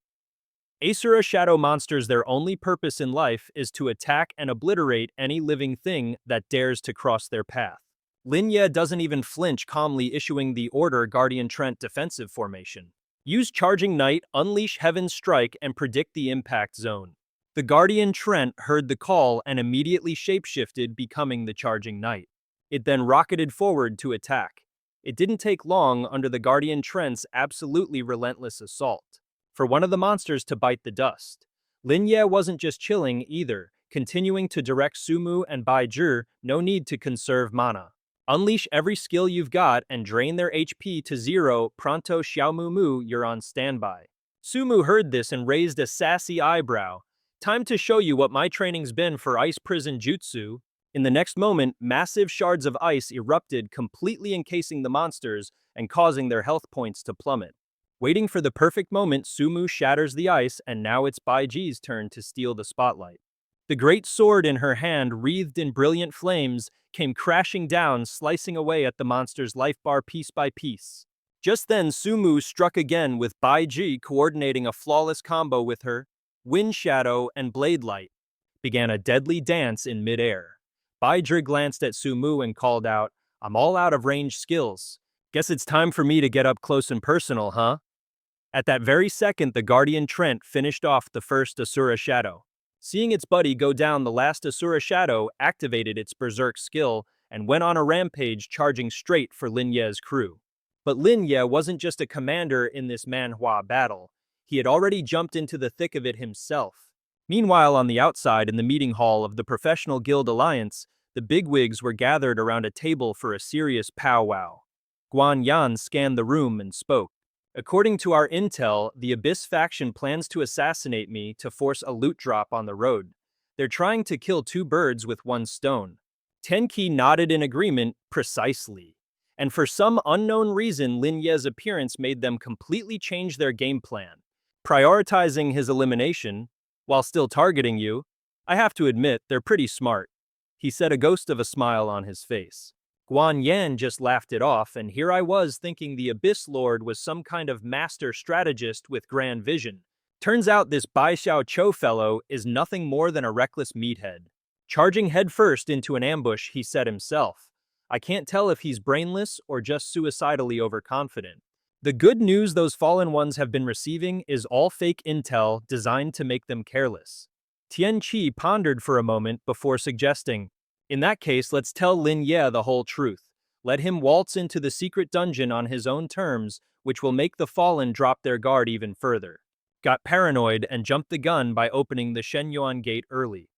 Asura Shadow monsters, their only purpose in life is to attack and obliterate any living thing that dares to cross their path. Lin Ye doesn't even flinch, calmly issuing the order Guardian Trent defensive formation. Use Charging Knight, unleash Heaven's Strike, and predict the impact zone. The Guardian Trent heard the call and immediately shapeshifted, becoming the Charging Knight. It then rocketed forward to attack. It didn't take long under the Guardian Trent's absolutely relentless assault for one of the monsters to bite the dust. Lin Ye wasn't just chilling either, continuing to direct Sumu and Bai Zhi. "No need to conserve mana. Unleash every skill you've got and drain their HP to 0. Pronto Xiaomumu, you're on standby." Sumu heard this and raised a sassy eyebrow. "Time to show you what my training's been for ice prison jutsu." In the next moment, massive shards of ice erupted, completely encasing the monsters and causing their health points to plummet. Waiting for the perfect moment, Sumu shatters the ice, and now it's Bai Zhi's turn to steal the spotlight. The great sword in her hand, wreathed in brilliant flames, came crashing down, slicing away at the monster's life bar piece by piece. Just then, Sumu struck again, with Bai Zhi coordinating a flawless combo with her. Wind Shadow and Blade Light began a deadly dance in midair. Bai Zhi glanced at Sumu and called out, "I'm all out of range skills. Guess it's time for me to get up close and personal, huh?" At that very second, the Guardian Trent finished off the first Asura Shadow. Seeing its buddy go down, the last Asura Shadow activated its Berserk skill and went on a rampage, charging straight for Lin Ye's crew. But Lin Ye wasn't just a commander in this manhwa battle. He had already jumped into the thick of it himself. Meanwhile, on the outside, in the meeting hall of the Professional Guild Alliance, the bigwigs were gathered around a table for a serious powwow. Guan Yan scanned the room and spoke. "According to our intel, the Abyss faction plans to assassinate me to force a loot drop on the road. They're trying to kill 2 birds with 1 stone." Tenki nodded in agreement. "Precisely." And for some unknown reason, Lin Ye's appearance made them completely change their game plan. Prioritizing his elimination, while still targeting you. I have to admit, they're pretty smart. He said, a ghost of a smile on his face. Guan Yan just laughed it off, and here I was thinking the Abyss Lord was some kind of master strategist with grand vision. Turns out this Bai Cho fellow is nothing more than a reckless meathead. Charging headfirst into an ambush, he said himself. I can't tell if he's brainless or just suicidally overconfident. The good news those fallen ones have been receiving is all fake intel designed to make them careless. Tian Qi pondered for a moment before suggesting, in that case, let's tell Lin Ye the whole truth. Let him waltz into the secret dungeon on his own terms, which will make the fallen drop their guard even further. Got paranoid and jumped the gun by opening the Shenyuan gate early.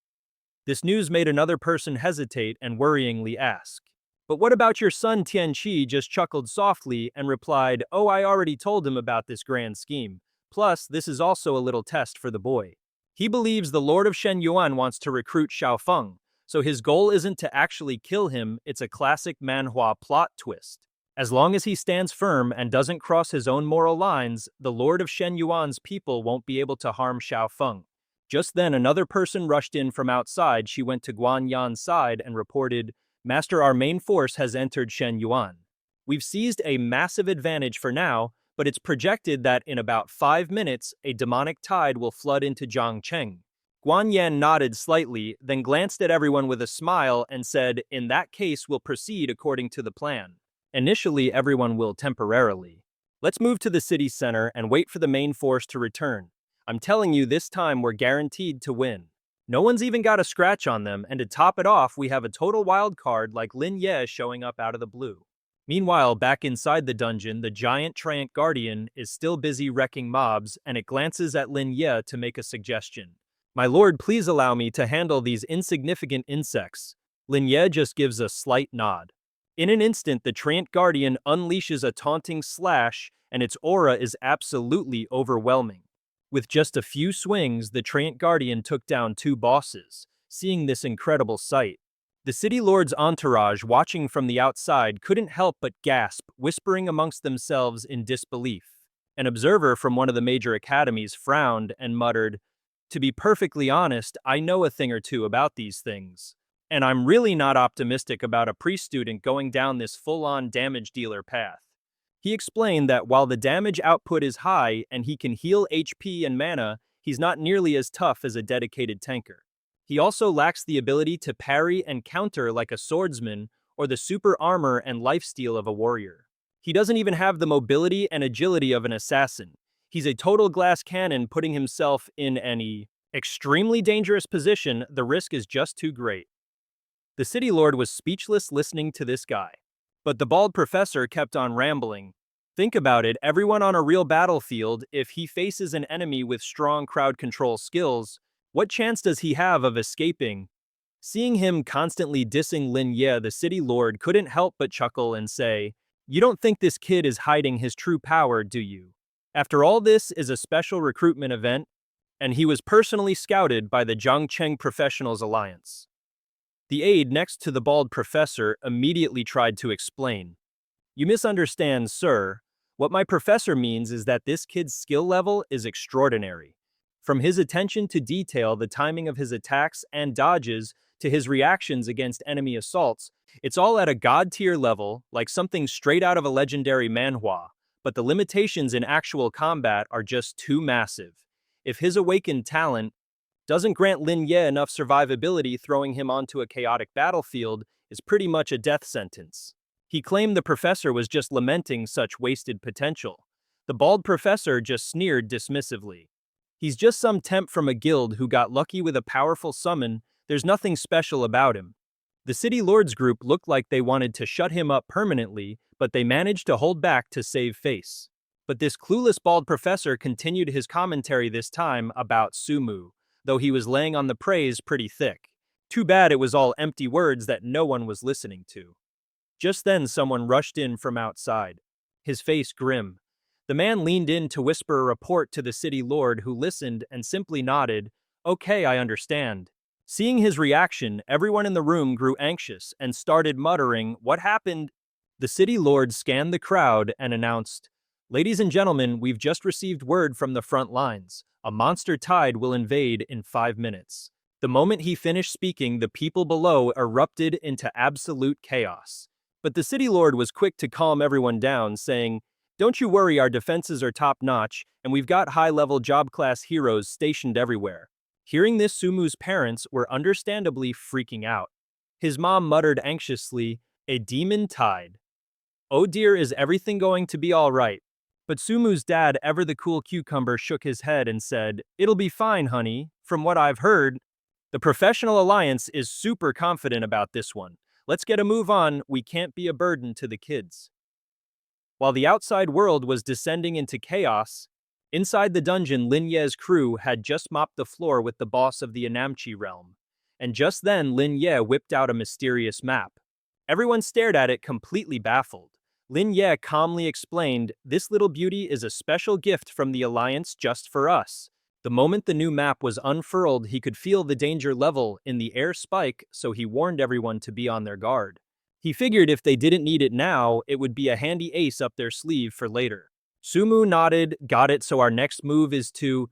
This news made another person hesitate and worryingly ask, but what about your son? Tian Qi just chuckled softly and replied, oh, I already told him about this grand scheme. Plus, this is also a little test for the boy. He believes the Lord of Shenyuan wants to recruit Xiaofeng, so his goal isn't to actually kill him, it's a classic manhwa plot twist. As long as he stands firm and doesn't cross his own moral lines, the Lord of Shenyuan's people won't be able to harm Xiaofeng. Just then another person rushed in from outside. She went to Guan Yan's side and reported, Master, our main force has entered Shenyuan. We've seized a massive advantage for now, but it's projected that in about 5 minutes, a demonic tide will flood into Zhangcheng. Guan Yan nodded slightly, then glanced at everyone with a smile and said, in that case, we'll proceed according to the plan. Initially, everyone will temporarily. Let's move to the city center and wait for the main force to return. I'm telling you, this time we're guaranteed to win. No one's even got a scratch on them, and to top it off, we have a total wild card like Lin Ye showing up out of the blue. Meanwhile, back inside the dungeon, the giant Treant Guardian is still busy wrecking mobs, and it glances at Lin Ye to make a suggestion. My lord, please allow me to handle these insignificant insects. Lin Ye just gives a slight nod. In an instant, the Treant Guardian unleashes a taunting slash, and its aura is absolutely overwhelming. With just a few swings, the Treant Guardian took down 2 bosses. Seeing this incredible sight, the city lord's entourage watching from the outside couldn't help but gasp, whispering amongst themselves in disbelief. An observer from one of the major academies frowned and muttered, to be perfectly honest, I know a thing or two about these things. And I'm really not optimistic about a pre-student going down this full-on damage dealer path. He explained that while the damage output is high and he can heal HP and mana, he's not nearly as tough as a dedicated tanker. He also lacks the ability to parry and counter like a swordsman or the super armor and lifesteal of a warrior. He doesn't even have the mobility and agility of an assassin. He's a total glass cannon, putting himself in an extremely dangerous position. The risk is just too great. The city lord was speechless listening to this guy. But the bald professor kept on rambling. Think about it, everyone on a real battlefield, if he faces an enemy with strong crowd control skills, what chance does he have of escaping? Seeing him constantly dissing Lin Ye, the city lord couldn't help but chuckle and say, you don't think this kid is hiding his true power, do you? After all, this is a special recruitment event, and he was personally scouted by the Zhangcheng Professionals Alliance. The aide next to the bald professor immediately tried to explain. You misunderstand, sir. What my professor means is that this kid's skill level is extraordinary. From his attention to detail, the timing of his attacks and dodges, to his reactions against enemy assaults, it's all at a god-tier level, like something straight out of a legendary manhwa. But the limitations in actual combat are just too massive. If his awakened talent doesn't grant Lin Ye enough survivability, throwing him onto a chaotic battlefield is pretty much a death sentence. He claimed the professor was just lamenting such wasted potential. The bald professor just sneered dismissively. He's just some temp from a guild who got lucky with a powerful summon. There's nothing special about him. The city lords group looked like they wanted to shut him up permanently, but they managed to hold back to save face. But this clueless bald professor continued his commentary, this time about Sumu, though he was laying on the praise pretty thick. Too bad it was all empty words that no one was listening to. Just then someone rushed in from outside, his face grim. The man leaned in to whisper a report to the city lord, who listened and simply nodded, okay, I understand. Seeing his reaction, everyone in the room grew anxious and started muttering, what happened? The city lord scanned the crowd and announced, ladies and gentlemen, we've just received word from the front lines. A monster tide will invade in 5 minutes. The moment he finished speaking, the people below erupted into absolute chaos. But the city lord was quick to calm everyone down, saying, "Don't you worry, our defenses are top-notch, and we've got high-level job-class heroes stationed everywhere." Hearing this, Sumu's parents were understandably freaking out. His mom muttered anxiously, "A demon tide. Oh dear, is everything going to be all right?" But Sumu's dad, ever the cool cucumber, shook his head and said, "It'll be fine, honey. From what I've heard, the professional alliance is super confident about this one. Let's get a move on, we can't be a burden to the kids." While the outside world was descending into chaos, inside the dungeon, Lin Ye's crew had just mopped the floor with the boss of the Anamchi realm. And just then, Lin Ye whipped out a mysterious map. Everyone stared at it, completely baffled. Lin Ye calmly explained, "This little beauty is a special gift from the Alliance just for us." The moment the new map was unfurled, he could feel the danger level in the air spike, so he warned everyone to be on their guard. He figured if they didn't need it now, it would be a handy ace up their sleeve for later. Sumu nodded, "Got it, so our next move is to—"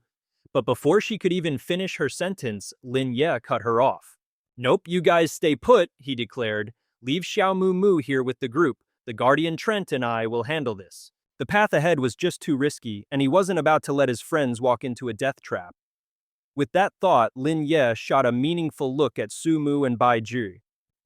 But before she could even finish her sentence, Lin Ye cut her off. "Nope, you guys stay put," he declared. "Leave Xiao Mu Mu here with the group. The Guardian Trent and I will handle this." The path ahead was just too risky, and he wasn't about to let his friends walk into a death trap. With that thought, Lin Ye shot a meaningful look at Sumu and Bai Zhi.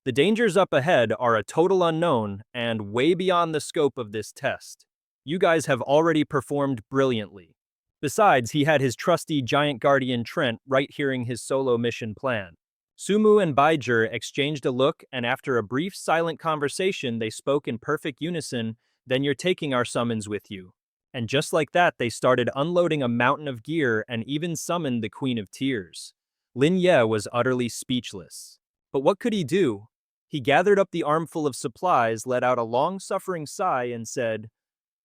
The dangers up ahead are a total unknown and way beyond the scope of this test. You guys have already performed brilliantly. Besides, he had his trusty giant guardian Trent right hearing his solo mission plan. Sumu and Bai Zhi exchanged a look, and after a brief silent conversation, they spoke in perfect unison, "Then you're taking our summons with you." And just like that, they started unloading a mountain of gear and even summoned the Queen of Tears. Lin Ye was utterly speechless. But what could he do? He gathered up the armful of supplies, let out a long-suffering sigh, and said,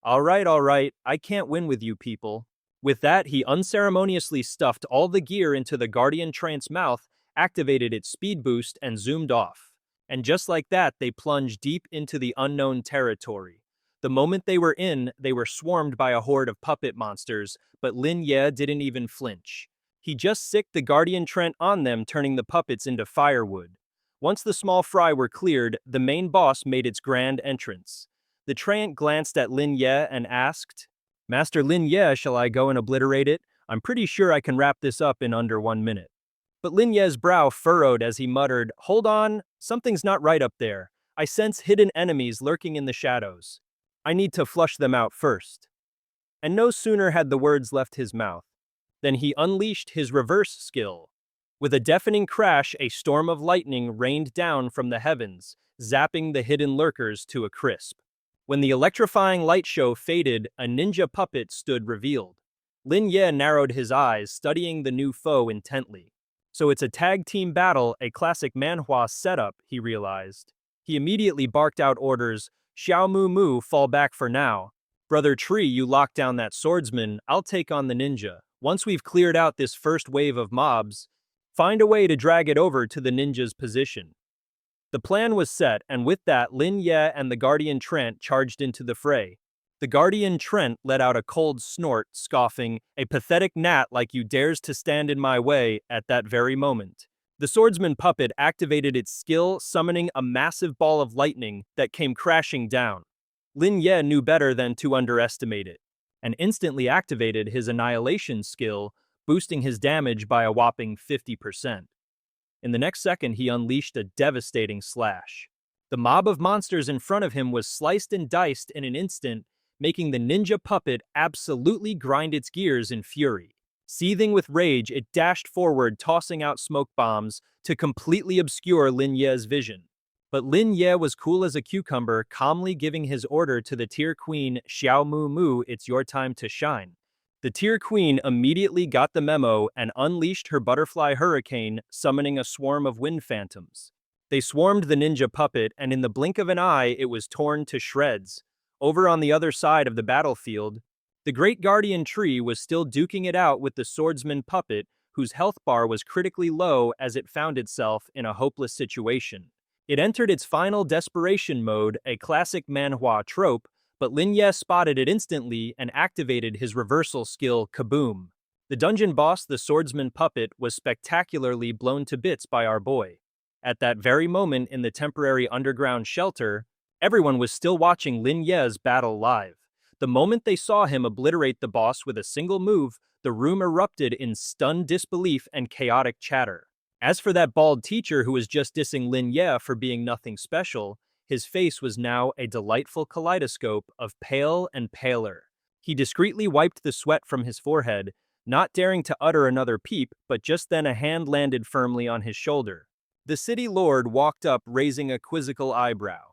all right, I can't win with you people." With that, he unceremoniously stuffed all the gear into the Guardian Trent's mouth, activated its speed boost, and zoomed off. And just like that, they plunged deep into the unknown territory. The moment they were in, they were swarmed by a horde of puppet monsters, but Lin Ye didn't even flinch. He just sicked the Guardian Trent on them, turning the puppets into firewood. Once the small fry were cleared, the main boss made its grand entrance. The Trent glanced at Lin Ye and asked, "Master Lin Ye, shall I go and obliterate it? I'm pretty sure I can wrap this up in under 1 minute." But Lin Ye's brow furrowed as he muttered, "Hold on, something's not right up there. I sense hidden enemies lurking in the shadows. I need to flush them out first." And no sooner had the words left his mouth than he unleashed his reverse skill. With a deafening crash, a storm of lightning rained down from the heavens, zapping the hidden lurkers to a crisp. When the electrifying light show faded, a ninja puppet stood revealed. Lin Ye narrowed his eyes, studying the new foe intently. So it's a tag-team battle, a classic Manhwa setup, he realized. He immediately barked out orders, "Xiao Mu Mu, fall back for now. Brother Tree, you lock down that swordsman, I'll take on the ninja. Once we've cleared out this first wave of mobs, find a way to drag it over to the ninja's position." The plan was set, and with that, Lin Ye and the Guardian Trent charged into the fray. The Guardian Trent let out a cold snort, scoffing, "A pathetic gnat like you dares to stand in my way," at that very moment. The swordsman puppet activated its skill, summoning a massive ball of lightning that came crashing down. Lin Ye knew better than to underestimate it, and instantly activated his annihilation skill, boosting his damage by a whopping 50%. In the next second, he unleashed a devastating slash. The mob of monsters in front of him was sliced and diced in an instant, making the ninja puppet absolutely grind its gears in fury. Seething with rage, it dashed forward, tossing out smoke bombs to completely obscure Lin Ye's vision. But Lin Ye was cool as a cucumber, calmly giving his order to the Tier Queen, "Xiao Mu Mu, it's your time to shine." The Tier Queen immediately got the memo and unleashed her butterfly hurricane, summoning a swarm of wind phantoms. They swarmed the ninja puppet, and in the blink of an eye, it was torn to shreds. Over on the other side of the battlefield, the Great Guardian Tree was still duking it out with the swordsman puppet, whose health bar was critically low as it found itself in a hopeless situation. It entered its final desperation mode, a classic Manhwa trope, but Lin Ye spotted it instantly and activated his reversal skill, Kaboom. The dungeon boss, the swordsman puppet, was spectacularly blown to bits by our boy. At that very moment in the temporary underground shelter, everyone was still watching Lin Ye's battle live. The moment they saw him obliterate the boss with a single move, the room erupted in stunned disbelief and chaotic chatter. As for that bald teacher who was just dissing Lin Ye for being nothing special, his face was now a delightful kaleidoscope of pale and paler. He discreetly wiped the sweat from his forehead, not daring to utter another peep, but just then a hand landed firmly on his shoulder. The city lord walked up, raising a quizzical eyebrow.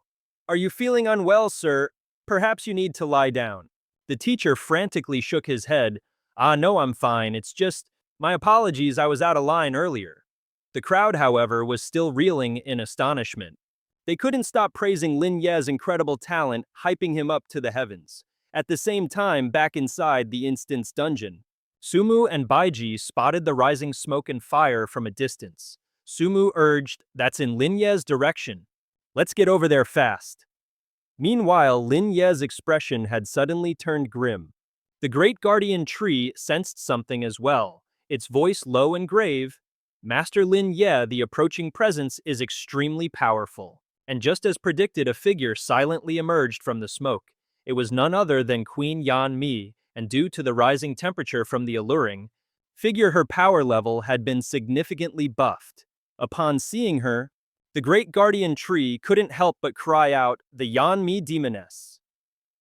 "Are you feeling unwell, sir? Perhaps you need to lie down." The teacher frantically shook his head. "Ah, no, I'm fine. It's just, my apologies, I was out of line earlier." The crowd, however, was still reeling in astonishment. They couldn't stop praising Lin Ye's incredible talent, hyping him up to the heavens. At the same time, back inside the instant's dungeon, Sumu and Bai Zhi spotted the rising smoke and fire from a distance. Sumu urged, "That's in Lin Ye's direction. Let's get over there fast." Meanwhile, Lin Ye's expression had suddenly turned grim. The great guardian tree sensed something as well, its voice low and grave. "Master Lin Ye, the approaching presence is extremely powerful." And just as predicted, a figure silently emerged from the smoke. It was none other than Queen Yan Mi, and due to the rising temperature from the alluring figure, her power level had been significantly buffed. Upon seeing her, the great guardian tree couldn't help but cry out, "The Yan Mi demoness."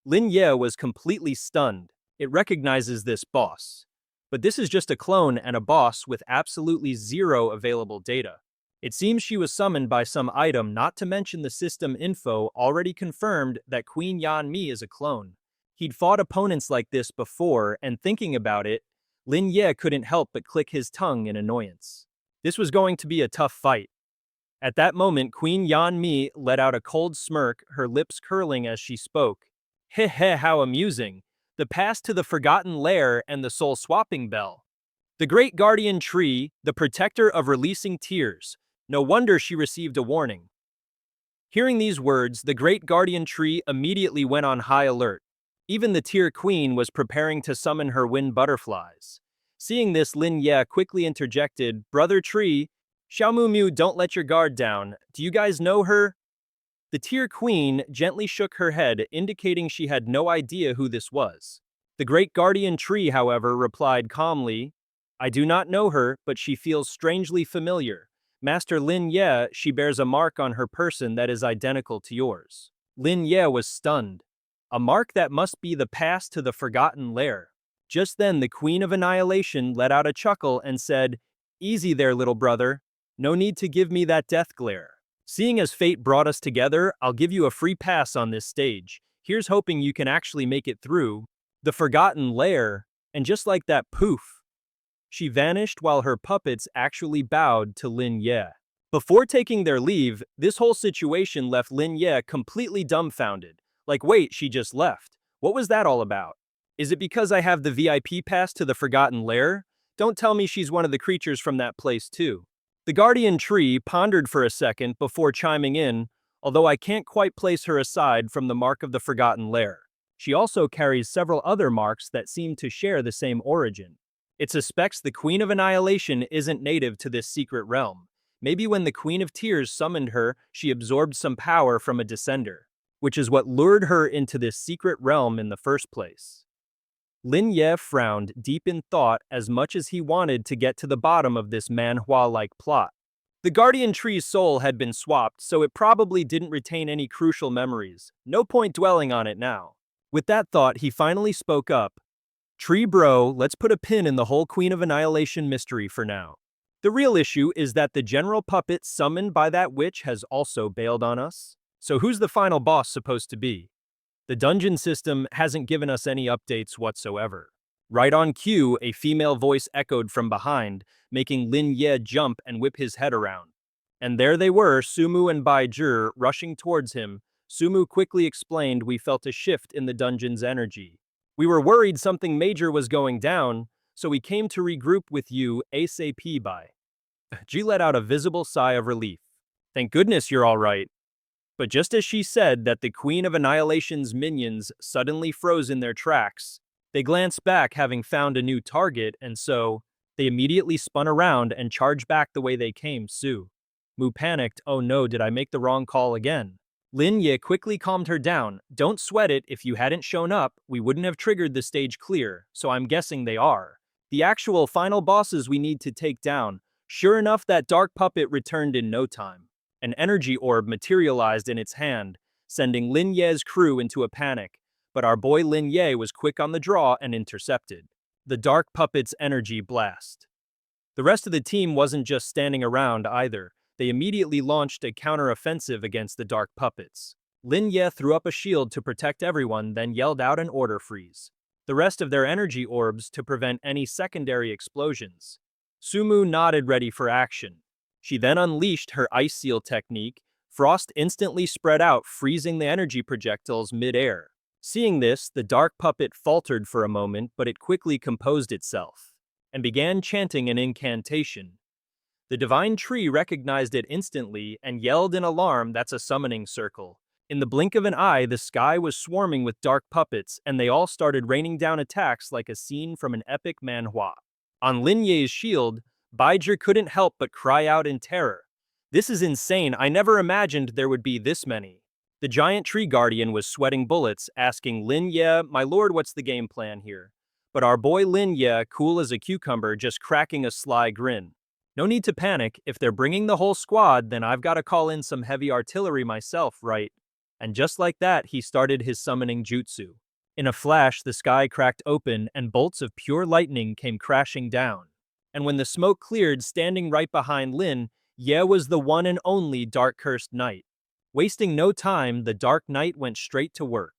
Lin Ye was completely stunned. It recognizes this boss. But this is just a clone and a boss with absolutely zero available data. It seems she was summoned by some item, not to mention the system info already confirmed that Queen Yan Mi is a clone. He'd fought opponents like this before, and thinking about it, Lin Ye couldn't help but click his tongue in annoyance. This was going to be a tough fight. At that moment, Queen Yan Mi let out a cold smirk, her lips curling as she spoke. "Heh heh, how amusing. The pass to the Forgotten Lair and the soul-swapping bell. The great guardian tree, the protector of releasing tears. No wonder she received a warning." Hearing these words, the great guardian tree immediately went on high alert. Even the Tear Queen was preparing to summon her wind butterflies. Seeing this, Lin Ye quickly interjected, "Brother Tree, Xiaomu, don't let your guard down. Do you guys know her?" The Tear Queen gently shook her head, indicating she had no idea who this was. The great guardian tree, however, replied calmly, "I do not know her, but she feels strangely familiar. Master Lin Ye, she bears a mark on her person that is identical to yours." Lin Ye was stunned. A mark that must be the pass to the Forgotten Lair. Just then, the Queen of Annihilation let out a chuckle and said, "Easy there, little brother. No need to give me that death glare. Seeing as fate brought us together, I'll give you a free pass on this stage. Here's hoping you can actually make it through the Forgotten Lair." And just like that, poof, she vanished while her puppets actually bowed to Lin Ye. Before taking their leave, this whole situation left Lin Ye completely dumbfounded. Like, wait, she just left. What was that all about? Is it because I have the VIP pass to the Forgotten Lair? Don't tell me she's one of the creatures from that place too. The guardian tree pondered for a second before chiming in, although I can't quite place her aside from the mark of the Forgotten Lair. She also carries several other marks that seem to share the same origin. It suspects the Queen of Annihilation isn't native to this secret realm. Maybe when the Queen of Tears summoned her, she absorbed some power from a descender, which is what lured her into this secret realm in the first place. Lin Ye frowned, deep in thought, as much as he wanted to get to the bottom of this Manhwa-like plot. The guardian tree's soul had been swapped, so it probably didn't retain any crucial memories. No point dwelling on it now. With that thought, he finally spoke up. "Tree bro, let's put a pin in the whole Queen of Annihilation mystery for now. The real issue is that the general puppet summoned by that witch has also bailed on us. So who's the final boss supposed to be? The dungeon system hasn't given us any updates whatsoever." Right on cue, a female voice echoed from behind, making Lin Ye jump and whip his head around. And there they were, Sumu and Bai Zhi, rushing towards him. Sumu quickly explained, "We felt a shift in the dungeon's energy. We were worried something major was going down, so we came to regroup with you ASAP." Bai Zhi let out a visible sigh of relief. "Thank goodness you're all right." But just as she said that, the Queen of Annihilation's minions suddenly froze in their tracks. They glanced back, having found a new target, and so they immediately spun around and charged back the way they came. Mu panicked. Oh no, did I make the wrong call again? Lin Ye quickly calmed her down. Don't sweat it, if you hadn't shown up, we wouldn't have triggered the stage clear, so I'm guessing they are the actual final bosses we need to take down. Sure enough, that dark puppet returned in no time. An energy orb materialized in its hand, sending Lin Ye's crew into a panic, but our boy Lin Ye was quick on the draw and intercepted the dark puppet's energy blast. The rest of the team wasn't just standing around either. They immediately launched a counter-offensive against the dark puppets. Lin Ye threw up a shield to protect everyone, then yelled out an order freeze the rest of their energy orbs to prevent any secondary explosions. Sumu nodded, ready for action. She then unleashed her ice seal technique. Frost instantly spread out, freezing the energy projectiles mid-air. Seeing this, the dark puppet faltered for a moment, but it quickly composed itself and began chanting an incantation. The divine tree recognized it instantly and yelled in alarm, "That's a summoning circle." In the blink of an eye, the sky was swarming with dark puppets, and they all started raining down attacks like a scene from an epic manhwa. On Lin Ye's shield, Bai Zhi couldn't help but cry out in terror. This is insane, I never imagined there would be this many. The giant tree guardian was sweating bullets, asking Lin Ye, "My lord, what's the game plan here?" But our boy Lin Ye, cool as a cucumber, just cracking a sly grin. No need to panic, if they're bringing the whole squad, then I've got to call in some heavy artillery myself, right? And just like that, he started his summoning jutsu. In a flash, the sky cracked open and bolts of pure lightning came crashing down. And when the smoke cleared, standing right behind Lin Ye was the one and only dark-cursed knight. Wasting no time, the Dark Knight went straight to work.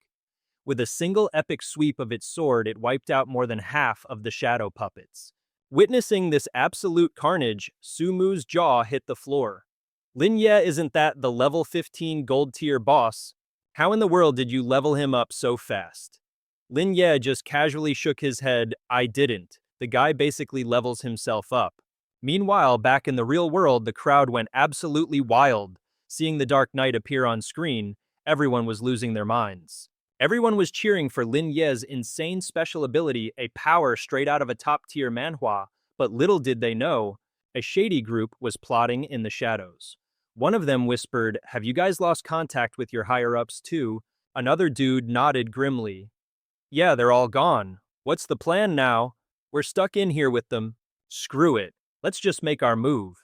With a single epic sweep of its sword, it wiped out more than half of the shadow puppets. Witnessing this absolute carnage, Sumu's jaw hit the floor. Lin Ye, isn't that the level 15 gold tier boss? How in the world did you level him up so fast? Lin Ye just casually shook his head. I didn't. The guy basically levels himself up. Meanwhile, back in the real world, the crowd went absolutely wild. Seeing the Dark Knight appear on screen, everyone was losing their minds. Everyone was cheering for Lin Ye's insane special ability, a power straight out of a top-tier manhwa, but little did they know, a shady group was plotting in the shadows. One of them whispered, "Have you guys lost contact with your higher-ups too?" Another dude nodded grimly. "Yeah, they're all gone. What's the plan now? We're stuck in here with them. Screw it. Let's just make our move."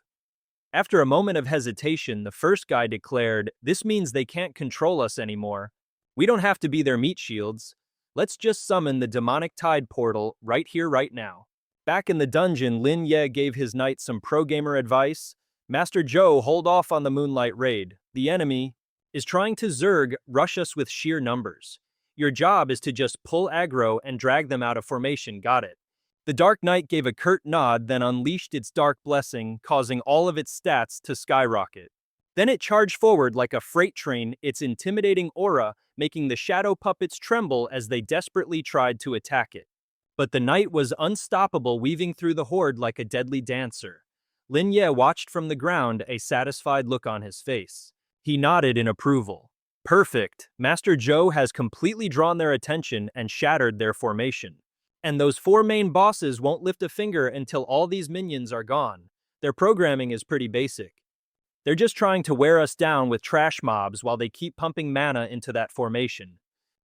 After a moment of hesitation, the first guy declared, "This means they can't control us anymore. We don't have to be their meat shields. Let's just summon the demonic tide portal right here, right now." Back in the dungeon, Lin Ye gave his knight some pro-gamer advice. "Master Zhou, hold off on the Moonlight Raid. The enemy is trying to rush us with sheer numbers. Your job is to just pull aggro and drag them out of formation, got it?" The Dark Knight gave a curt nod, then unleashed its dark blessing, causing all of its stats to skyrocket. Then it charged forward like a freight train, its intimidating aura making the shadow puppets tremble as they desperately tried to attack it. But the knight was unstoppable, weaving through the horde like a deadly dancer. Lin Ye watched from the ground, a satisfied look on his face. He nodded in approval. Perfect. Master Zhou has completely drawn their attention and shattered their formation. And those four main bosses won't lift a finger until all these minions are gone. Their programming is pretty basic. They're just trying to wear us down with trash mobs while they keep pumping mana into that formation.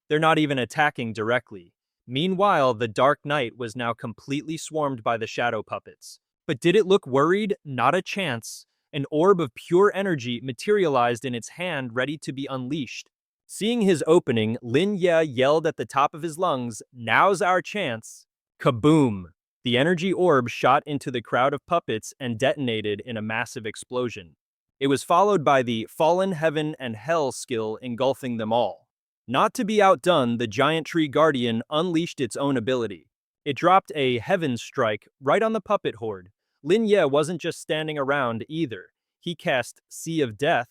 They're not even attacking directly. Meanwhile, the Dark Knight was now completely swarmed by the shadow puppets. But did it look worried? Not a chance. An orb of pure energy materialized in its hand, ready to be unleashed. Seeing his opening, Lin Ye yelled at the top of his lungs, "Now's our chance!" Kaboom! The energy orb shot into the crowd of puppets and detonated in a massive explosion. It was followed by the Fallen Heaven and Hell skill engulfing them all. Not to be outdone, the giant tree guardian unleashed its own ability. It dropped a Heaven Strike right on the puppet horde. Lin Ye wasn't just standing around either. He cast Sea of Death,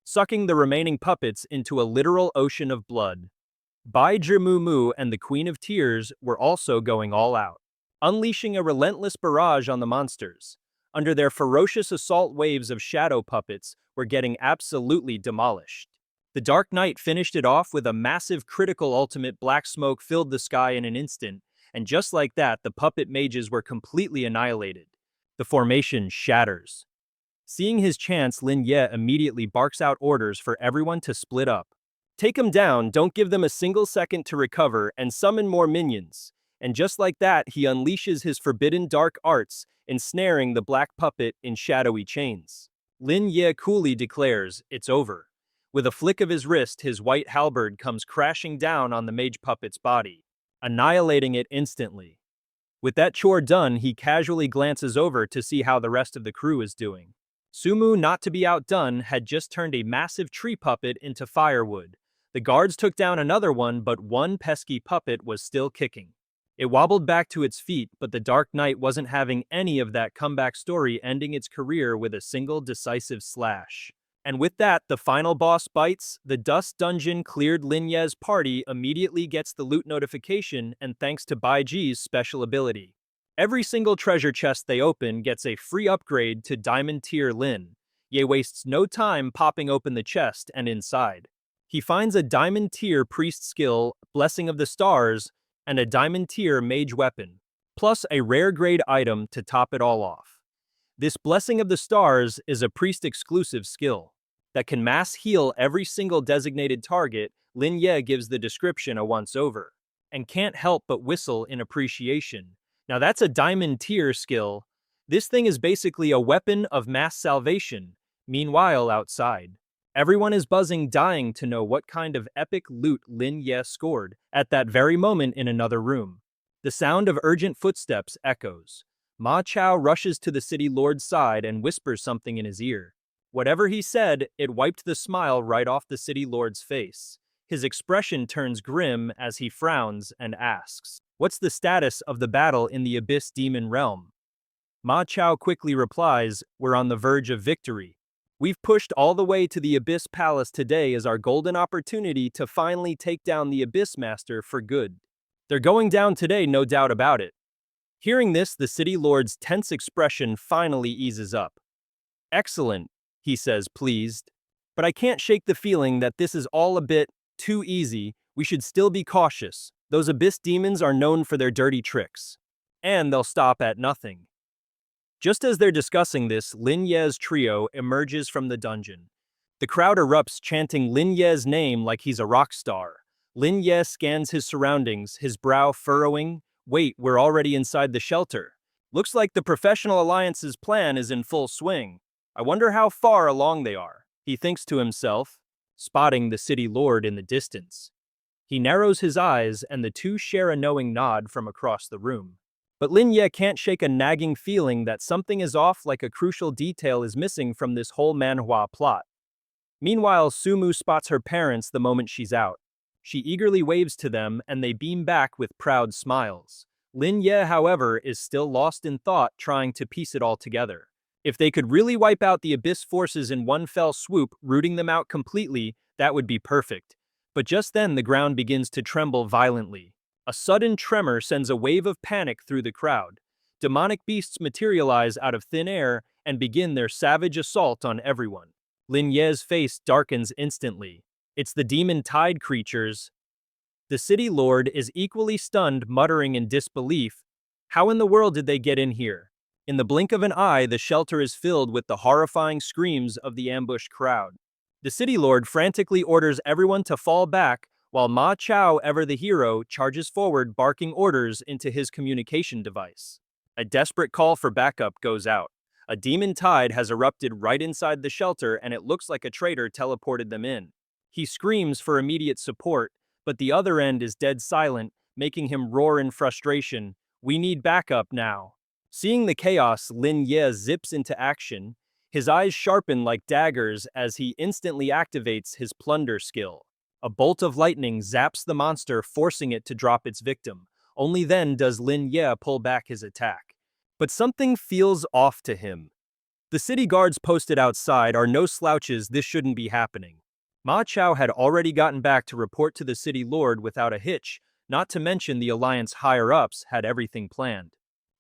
sucking the remaining puppets into a literal ocean of blood. Bai Zhi and the Queen of Tears were also going all out, unleashing a relentless barrage on the monsters. Under their ferocious assault, waves of shadow puppets were getting absolutely demolished. The Dark Knight finished it off with a massive critical ultimate. Black smoke filled the sky in an instant, and just like that, the puppet mages were completely annihilated. The formation shatters. Seeing his chance, Lin Ye immediately barks out orders for everyone to split up. Take them down, don't give them a single second to recover, and summon more minions. And just like that, he unleashes his forbidden dark arts, ensnaring the black puppet in shadowy chains. Lin Ye coolly declares, it's over. With a flick of his wrist, his white halberd comes crashing down on the mage puppet's body, annihilating it instantly. With that chore done, he casually glances over to see how the rest of the crew is doing. Sumu, not to be outdone, had just turned a massive tree puppet into firewood. The guards took down another one, but one pesky puppet was still kicking. It wobbled back to its feet, but the Dark Knight wasn't having any of that comeback story, ending its career with a single decisive slash. And with that, the final boss bites. The Dust Dungeon cleared. Lin Ye's party immediately gets the loot notification, and thanks to Bai Zhi's special ability. Every single treasure chest they open gets a free upgrade to Diamond Tier Lin. Ye wastes no time popping open the chest and inside. He finds a Diamond Tier Priest skill, Blessing of the Stars, and a Diamond Tier Mage weapon, plus a rare grade item to top it all off. This Blessing of the Stars is a Priest-exclusive skill that can mass heal every single designated target. Lin Ye gives the description a once-over, and can't help but whistle in appreciation. Now that's a Diamond Tier skill. This thing is basically a weapon of mass salvation. Meanwhile, outside, everyone is buzzing, dying to know what kind of epic loot Lin Ye scored. At that very moment in another room, the sound of urgent footsteps echoes. Ma Chao rushes to the city lord's side and whispers something in his ear. Whatever he said, it wiped the smile right off the city lord's face. His expression turns grim as he frowns and asks, "What's the status of the battle in the Abyss Demon Realm?" Ma Chao quickly replies, "We're on the verge of victory. We've pushed all the way to the Abyss Palace. Today is our golden opportunity to finally take down the Abyss Master for good. They're going down today, no doubt about it." Hearing this, the city lord's tense expression finally eases up. "Excellent," he says, pleased. "But I can't shake the feeling that this is all a bit too easy. We should still be cautious. Those Abyss demons are known for their dirty tricks. And they'll stop at nothing." Just as they're discussing this, Lin Ye's trio emerges from the dungeon. The crowd erupts, chanting Lin Ye's name like he's a rock star. Lin Ye scans his surroundings, his brow furrowing. Wait, we're already inside the shelter. Looks like the Professional Alliance's plan is in full swing. I wonder how far along they are, he thinks to himself, spotting the city lord in the distance. He narrows his eyes and the two share a knowing nod from across the room. But Lin Ye can't shake a nagging feeling that something is off, like a crucial detail is missing from this whole Manhwa plot. Meanwhile, Sumu spots her parents the moment she's out. She eagerly waves to them and they beam back with proud smiles. Lin Ye, however, is still lost in thought, trying to piece it all together. If they could really wipe out the Abyss forces in one fell swoop, rooting them out completely, that would be perfect. But just then the ground begins to tremble violently. A sudden tremor sends a wave of panic through the crowd. Demonic beasts materialize out of thin air and begin their savage assault on everyone. Lin Ye's face darkens instantly. It's the demon tide creatures. The city lord is equally stunned, muttering in disbelief. How in the world did they get in here? In the blink of an eye, the shelter is filled with the horrifying screams of the ambushed crowd. The city lord frantically orders everyone to fall back, while Ma Chao, ever the hero, charges forward, barking orders into his communication device. A desperate call for backup goes out. A demon tide has erupted right inside the shelter, and it looks like a traitor teleported them in. He screams for immediate support, but the other end is dead silent, making him roar in frustration. "We need backup now." Seeing the chaos, Lin Ye zips into action. His eyes sharpen like daggers as he instantly activates his plunder skill. A bolt of lightning zaps the monster, forcing it to drop its victim. Only then does Lin Ye pull back his attack. But something feels off to him. The city guards posted outside are no slouches. This shouldn't be happening. Ma Chao had already gotten back to report to the city lord without a hitch, not to mention the Alliance higher-ups had everything planned.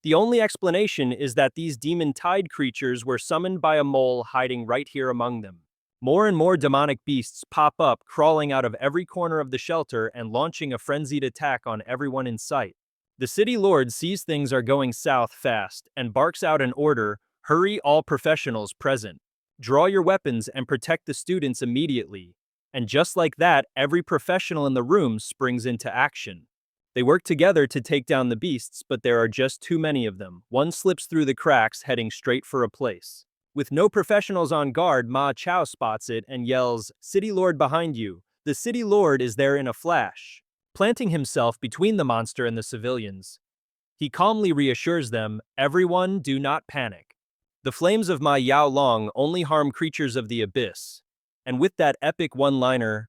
The only explanation is that these demon tide creatures were summoned by a mole hiding right here among them. More and more demonic beasts pop up, crawling out of every corner of the shelter and launching a frenzied attack on everyone in sight. The city lord sees things are going south fast and barks out an order, "Hurry all professionals present. Draw your weapons and protect the students immediately." And just like that, every professional in the room springs into action. They work together to take down the beasts, but there are just too many of them. One slips through the cracks, heading straight for a place. With no professionals on guard, Ma Chao spots it and yells, "City Lord behind you." The City Lord is there in a flash, planting himself between the monster and the civilians. He calmly reassures them, "Everyone, do not panic. The flames of my Yao Long only harm creatures of the abyss." And with that epic one-liner,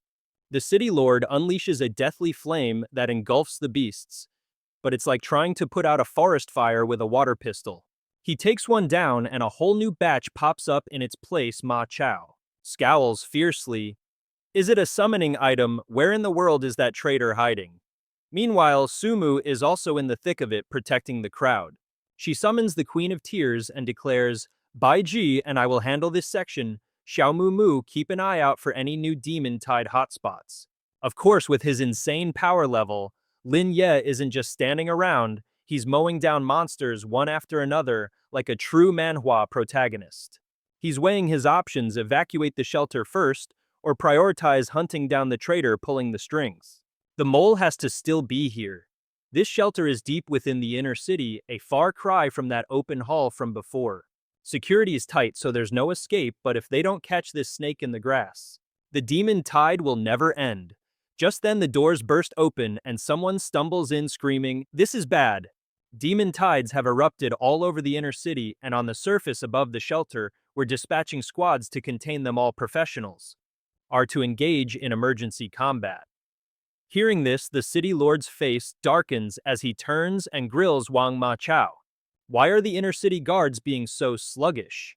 the City Lord unleashes a deathly flame that engulfs the beasts, but it's like trying to put out a forest fire with a water pistol. He takes one down and a whole new batch pops up in its place. Ma Chao scowls fiercely. "Is it a summoning item? Where in the world is that traitor hiding?" Meanwhile, Sumu is also in the thick of it, protecting the crowd. She summons the Queen of Tears and declares, "Bai Zhi and I will handle this section. Xiao Mu Mu, keep an eye out for any new demon-tied hotspots." Of course, with his insane power level, Lin Ye isn't just standing around, he's mowing down monsters one after another like a true Manhwa protagonist. He's weighing his options: evacuate the shelter first, or prioritize hunting down the traitor pulling the strings. The mole has to still be here. This shelter is deep within the inner city, a far cry from that open hall from before. Security is tight, so there's no escape, but if they don't catch this snake in the grass, the demon tide will never end. Just then the doors burst open and someone stumbles in screaming, "This is bad." Demon tides have erupted all over the inner city, and on the surface above the shelter, we're dispatching squads to contain them. All professionals are to engage in emergency combat. Hearing this, the city lord's face darkens as he turns and grills Wang Ma Chao. Why are the inner city guards being so sluggish?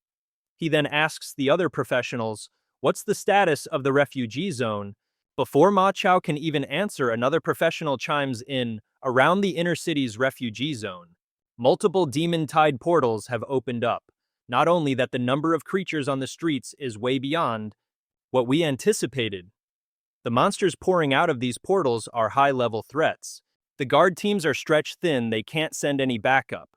He then asks the other professionals, "What's the status of the refugee zone?" Before Ma Chao can even answer, another professional chimes in, "Around the inner city's refugee zone, multiple demon-tied portals have opened up. Not only that, the number of creatures on the streets is way beyond what we anticipated. The monsters pouring out of these portals are high-level threats. The guard teams are stretched thin, they can't send any backup."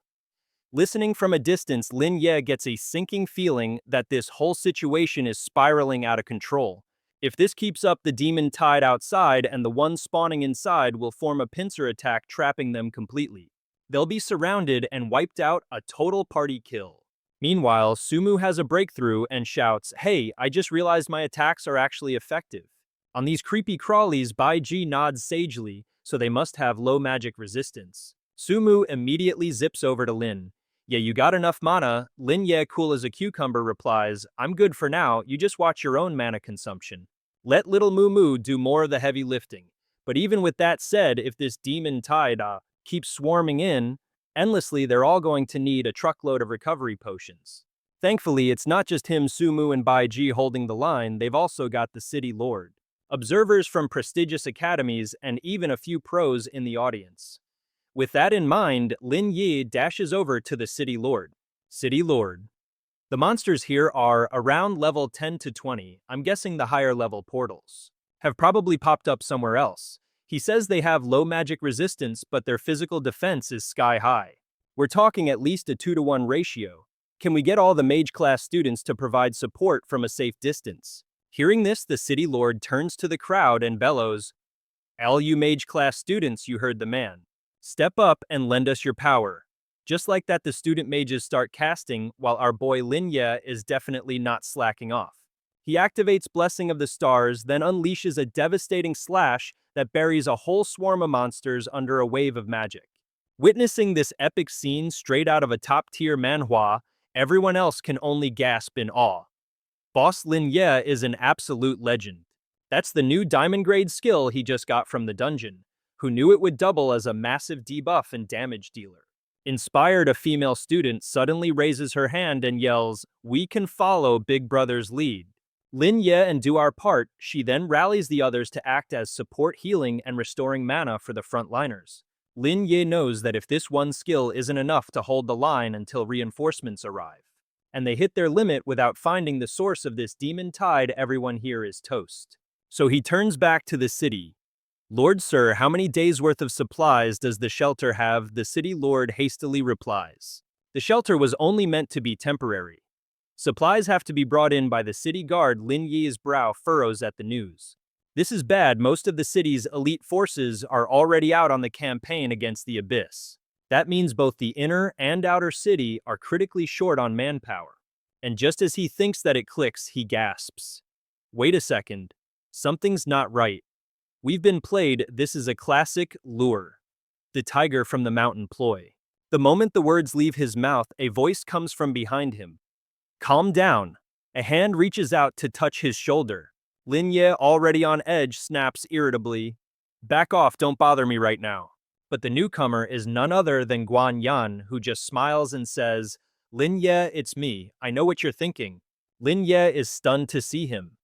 Listening from a distance, Lin Ye gets a sinking feeling that this whole situation is spiraling out of control. If this keeps up, the demon tide outside and the one spawning inside will form a pincer attack, trapping them completely. They'll be surrounded and wiped out, a total party kill. Meanwhile, Sumu has a breakthrough and shouts, "Hey, I just realized my attacks are actually effective. On these creepy crawlies." Bai Zhi nods sagely, so they must have low magic resistance. Sumu immediately zips over to Lin. "Yeah, you got enough mana?" Lin Ye, cool as a cucumber, replies, "I'm good for now, you just watch your own mana consumption. Let little Moo Moo do more of the heavy lifting." But even with that said, if this demon tide keeps swarming in endlessly, they're all going to need a truckload of recovery potions. Thankfully, it's not just him, Sumu, and Bai Zhi holding the line, they've also got the city lord, observers from prestigious academies, and even a few pros in the audience. With that in mind, Lin Ye dashes over to the City Lord. "City Lord, the monsters here are around level 10 to 20, I'm guessing the higher level portals have probably popped up somewhere else. He says they have low magic resistance, but their physical defense is sky high. We're talking at least a 2-to-1 ratio. Can we get all the mage-class students to provide support from a safe distance?" Hearing this, the City Lord turns to the crowd and bellows, "All you mage-class students, you heard the man. Step up and lend us your power." Just like that, the student mages start casting, while our boy Lin Ye is definitely not slacking off. He activates Blessing of the Stars, then unleashes a devastating slash that buries a whole swarm of monsters under a wave of magic. Witnessing this epic scene straight out of a top-tier manhwa, everyone else can only gasp in awe. Boss Lin Ye is an absolute legend. That's the new diamond-grade skill he just got from the dungeon. Who knew it would double as a massive debuff and damage dealer? Inspired, a female student suddenly raises her hand and yells, "We can follow Big Brother's lead." Lin Ye and do our part. She then rallies the others to act as support, healing and restoring mana for the frontliners. Lin Ye knows that if this one skill isn't enough to hold the line until reinforcements arrive, and they hit their limit without finding the source of this demon tide, everyone here is toast. So he turns back to the city. Lord sir, how many days' worth of supplies does the shelter have? The city lord hastily replies. The shelter was only meant to be temporary. Supplies have to be brought in by the city guard. Lin Ye's brow furrows at the news. This is bad. Most of the city's elite forces are already out on the campaign against the abyss. That means both the inner and outer city are critically short on manpower. And just as he thinks that it clicks, he gasps. Wait a second. Something's not right. We've been played. This is a classic lure. The tiger from the mountain ploy. The moment the words leave his mouth, a voice comes from behind him. Calm down. A hand reaches out to touch his shoulder. Lin Ye, already on edge, snaps irritably. Back off, don't bother me right now. But the newcomer is none other than Guan Yan, who just smiles and says, Lin Ye, it's me. I know what you're thinking. Lin Ye is stunned to see him.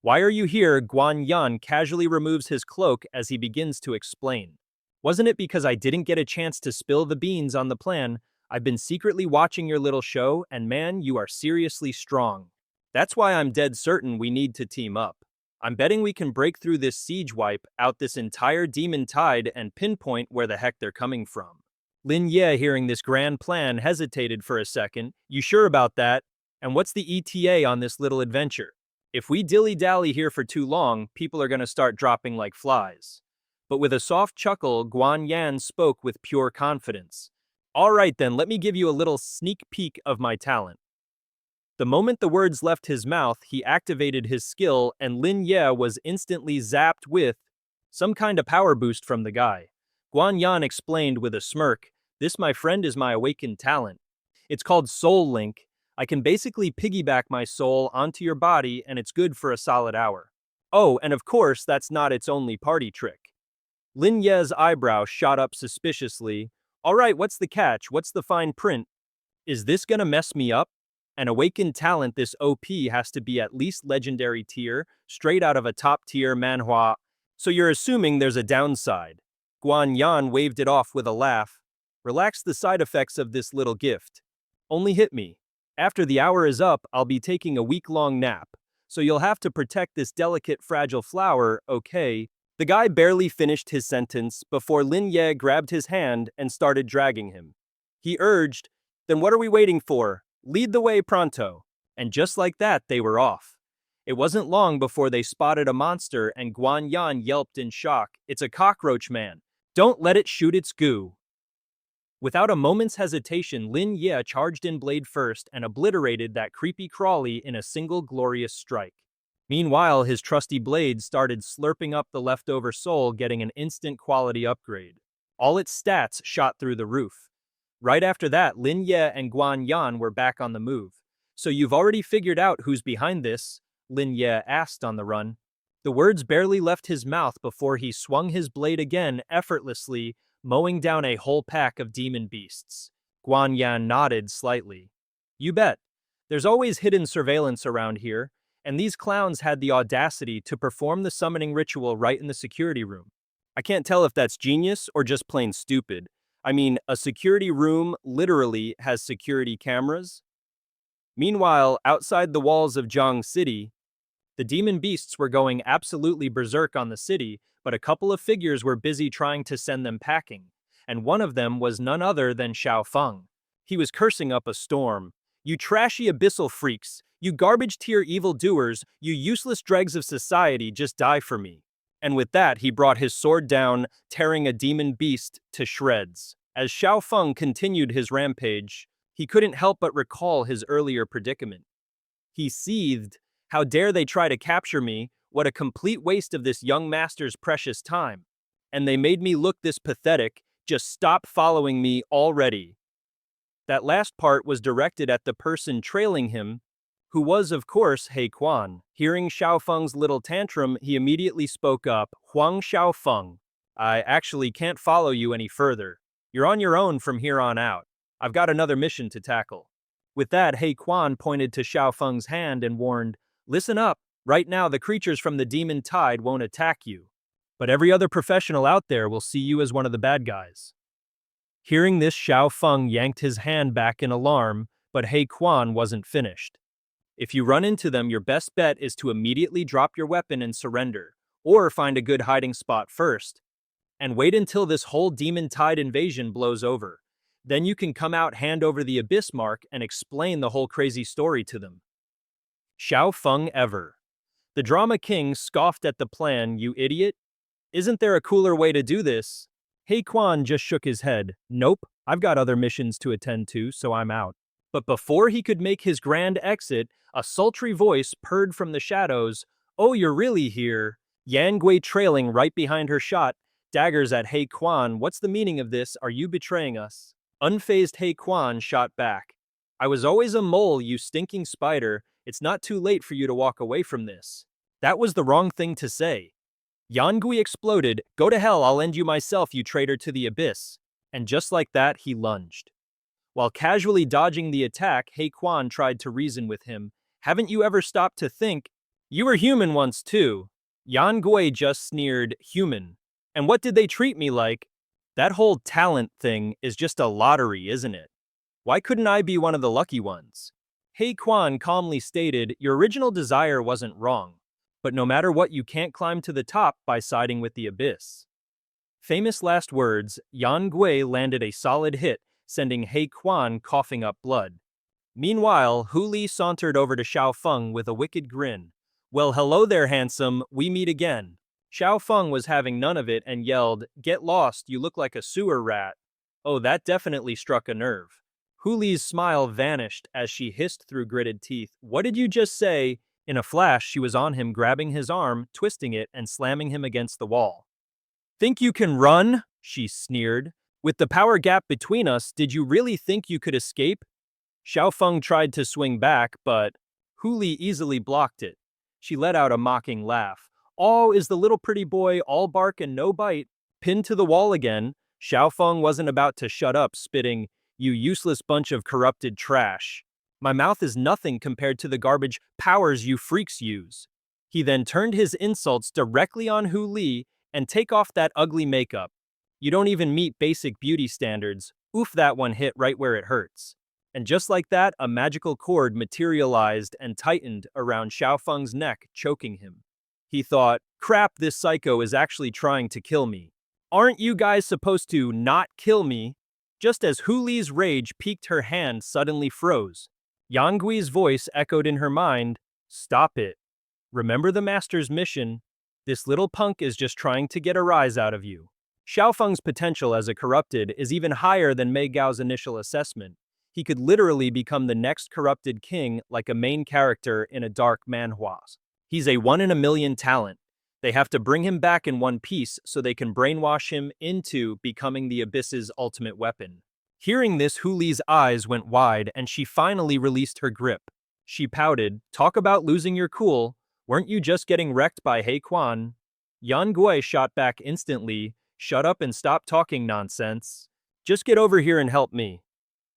Why are you here? Guan Yan casually removes his cloak as he begins to explain. Wasn't it because I didn't get a chance to spill the beans on the plan? I've been secretly watching your little show, and man, you are seriously strong. That's why I'm dead certain we need to team up. I'm betting we can break through this siege, wipe out this entire demon tide, and pinpoint where the heck they're coming from. Lin Ye, hearing this grand plan, hesitated for a second. You sure about that? And what's the ETA on this little adventure? If we dilly-dally here for too long, people are going to start dropping like flies. But with a soft chuckle, Guan Yan spoke with pure confidence. All right then, let me give you a little sneak peek of my talent. The moment the words left his mouth, he activated his skill, and Lin Ye was instantly zapped with some kind of power boost from the guy. Guan Yan explained with a smirk, this, my friend, is my awakened talent. It's called Soul Link. I can basically piggyback my soul onto your body, and it's good for a solid hour. Oh, and of course, that's not its only party trick. Lin Ye's eyebrow shot up suspiciously. All right, what's the catch? What's the fine print? Is this gonna mess me up? An awakened talent, this OP has to be at least legendary tier, straight out of a top-tier manhwa. So you're assuming there's a downside. Guan Yan waved it off with a laugh. Relax the side effects of this little gift. Only hit me. After the hour is up, I'll be taking a week-long nap. So you'll have to protect this delicate, fragile flower, okay? The guy barely finished his sentence before Lin Ye grabbed his hand and started dragging him. He urged, then what are we waiting for? Lead the way pronto. And just like that, they were off. It wasn't long before they spotted a monster and Guan Yan yelped in shock. It's a cockroach, man. Don't let it shoot its goo. Without a moment's hesitation, Lin Ye charged in blade first and obliterated that creepy crawly in a single glorious strike. Meanwhile, his trusty blade started slurping up the leftover soul, getting an instant quality upgrade. All its stats shot through the roof. Right after that, Lin Ye and Guan Yan were back on the move. So you've already figured out who's behind this? Lin Ye asked on the run. The words barely left his mouth before he swung his blade again effortlessly, mowing down a whole pack of demon beasts. Guan Yan nodded slightly. You bet. There's always hidden surveillance around here, and these clowns had the audacity to perform the summoning ritual right in the security room. I can't tell if that's genius or just plain stupid. I mean, a security room literally has security cameras. Meanwhile, outside the walls of Zhang City, the demon beasts were going absolutely berserk on the city, but a couple of figures were busy trying to send them packing, and one of them was none other than Xiao Feng. He was cursing up a storm. You trashy abyssal freaks, you garbage-tier evildoers, you useless dregs of society, just die for me. And with that, he brought his sword down, tearing a demon beast to shreds. As Xiao Feng continued his rampage, he couldn't help but recall his earlier predicament. He seethed. How dare they try to capture me? What a complete waste of this young master's precious time. And they made me look this pathetic. Just stop following me already. That last part was directed at the person trailing him, who was, of course, He Quan. Hearing Xiao Feng's little tantrum, he immediately spoke up. Huang Xiao Feng, I actually can't follow you any further. You're on your own from here on out. I've got another mission to tackle. With that, He Quan pointed to Xiao Feng's hand and warned, listen up. Right now, the creatures from the demon tide won't attack you. But every other professional out there will see you as one of the bad guys. Hearing this, Xiao Feng yanked his hand back in alarm, but He Quan wasn't finished. If you run into them, your best bet is to immediately drop your weapon and surrender, or find a good hiding spot first, and wait until this whole demon tide invasion blows over. Then you can come out hand over the abyss mark and explain the whole crazy story to them. Xiao Feng ever. The drama king scoffed at the plan, you idiot. Isn't there a cooler way to do this? He Quan just shook his head. Nope, I've got other missions to attend to, so I'm out. But before he could make his grand exit, a sultry voice purred from the shadows. Oh, you're really here. Yan Gui trailing right behind her shot, daggers at He Quan. What's the meaning of this? Are you betraying us? Unfazed He Quan shot back. I was always a mole, you stinking spider. It's not too late for you to walk away from this. That was the wrong thing to say. Yan Gui exploded. Go to hell, I'll end you myself, you traitor to the abyss. And just like that, he lunged. While casually dodging the attack, He Quan tried to reason with him. Haven't you ever stopped to think? You were human once too. Yan Gui just sneered, human. And what did they treat me like? That whole talent thing is just a lottery, isn't it? Why couldn't I be one of the lucky ones? He Quan calmly stated, your original desire wasn't wrong. But no matter what, you can't climb to the top by siding with the abyss. Famous last words, Yan Gui landed a solid hit, sending He Quan coughing up blood. Meanwhile, Hu Li sauntered over to Xiao Feng with a wicked grin. Well, hello there, handsome, we meet again. Xiao Feng was having none of it and yelled, get lost, you look like a sewer rat. Oh, that definitely struck a nerve. Hu Li's smile vanished as she hissed through gritted teeth. What did you just say? In a flash, she was on him, grabbing his arm, twisting it, and slamming him against the wall. Think you can run? She sneered. With the power gap between us, did you really think you could escape? Xiao Feng tried to swing back, but Hu Li easily blocked it. She let out a mocking laugh. Oh, is the little pretty boy all bark and no bite? Pinned to the wall again, Xiao Feng wasn't about to shut up, spitting, you useless bunch of corrupted trash. My mouth is nothing compared to the garbage powers you freaks use. He then turned his insults directly on Hu Li and take off that ugly makeup. You don't even meet basic beauty standards. Oof, that one hit right where it hurts. And just like that, a magical cord materialized and tightened around Xiao Feng's neck, choking him. He thought, crap, this psycho is actually trying to kill me. Aren't you guys supposed to not kill me? Just as Hu Li's rage peaked, her hand suddenly froze. Yan Gui's voice echoed in her mind, stop it. Remember the master's mission. This little punk is just trying to get a rise out of you. Xiao Feng's potential as a corrupted is even higher than Mei Gao's initial assessment. He could literally become the next corrupted king like a main character in a dark manhwa. He's a 1 in a million talent. They have to bring him back in one piece so they can brainwash him into becoming the Abyss's ultimate weapon. Hearing this, Hu Li's eyes went wide and she finally released her grip. She pouted, talk about losing your cool. Weren't you just getting wrecked by He Quan? Yan Gui shot back instantly, shut up and stop talking nonsense. Just get over here and help me.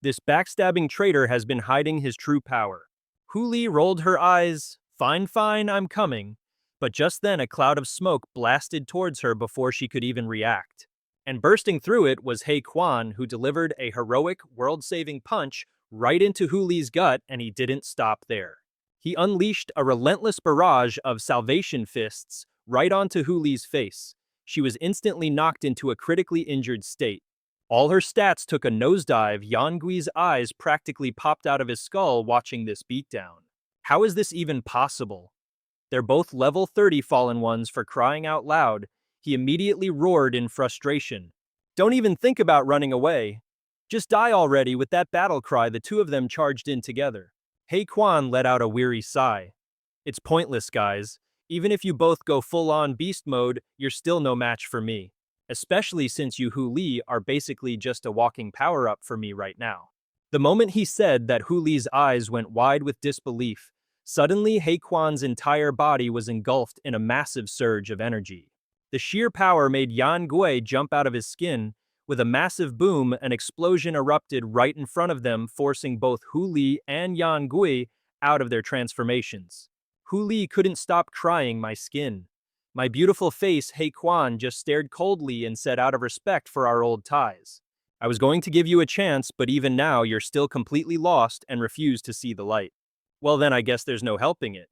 This backstabbing traitor has been hiding his true power. Hu Li rolled her eyes, fine, I'm coming. But just then a cloud of smoke blasted towards her before she could even react. And bursting through it was He Quan, who delivered a heroic, world-saving punch right into Hu Li's gut, and he didn't stop there. He unleashed a relentless barrage of salvation fists right onto Hu Li's face. She was instantly knocked into a critically injured state. All her stats took a nosedive. Yan Gui's eyes practically popped out of his skull watching this beatdown. How is this even possible? They're both level 30 fallen ones, for crying out loud. He immediately roared in frustration. Don't even think about running away. Just die already. With that battle cry, the two of them charged in together. He Quan let out a weary sigh. It's pointless, guys. Even if you both go full-on beast mode, you're still no match for me. Especially since you Hu Li are basically just a walking power-up for me right now. The moment he said that, Hu Li's eyes went wide with disbelief. Suddenly, He Quan's entire body was engulfed in a massive surge of energy. The sheer power made Yan Gui jump out of his skin. With a massive boom, an explosion erupted right in front of them, forcing both Hu Li and Yan Gui out of their transformations. Hu Li couldn't stop crying, my skin. My beautiful face. He Quan just stared coldly and said, out of respect for our old ties. I was going to give you a chance, but even now you're still completely lost and refuse to see the light. Well then, I guess there's no helping it.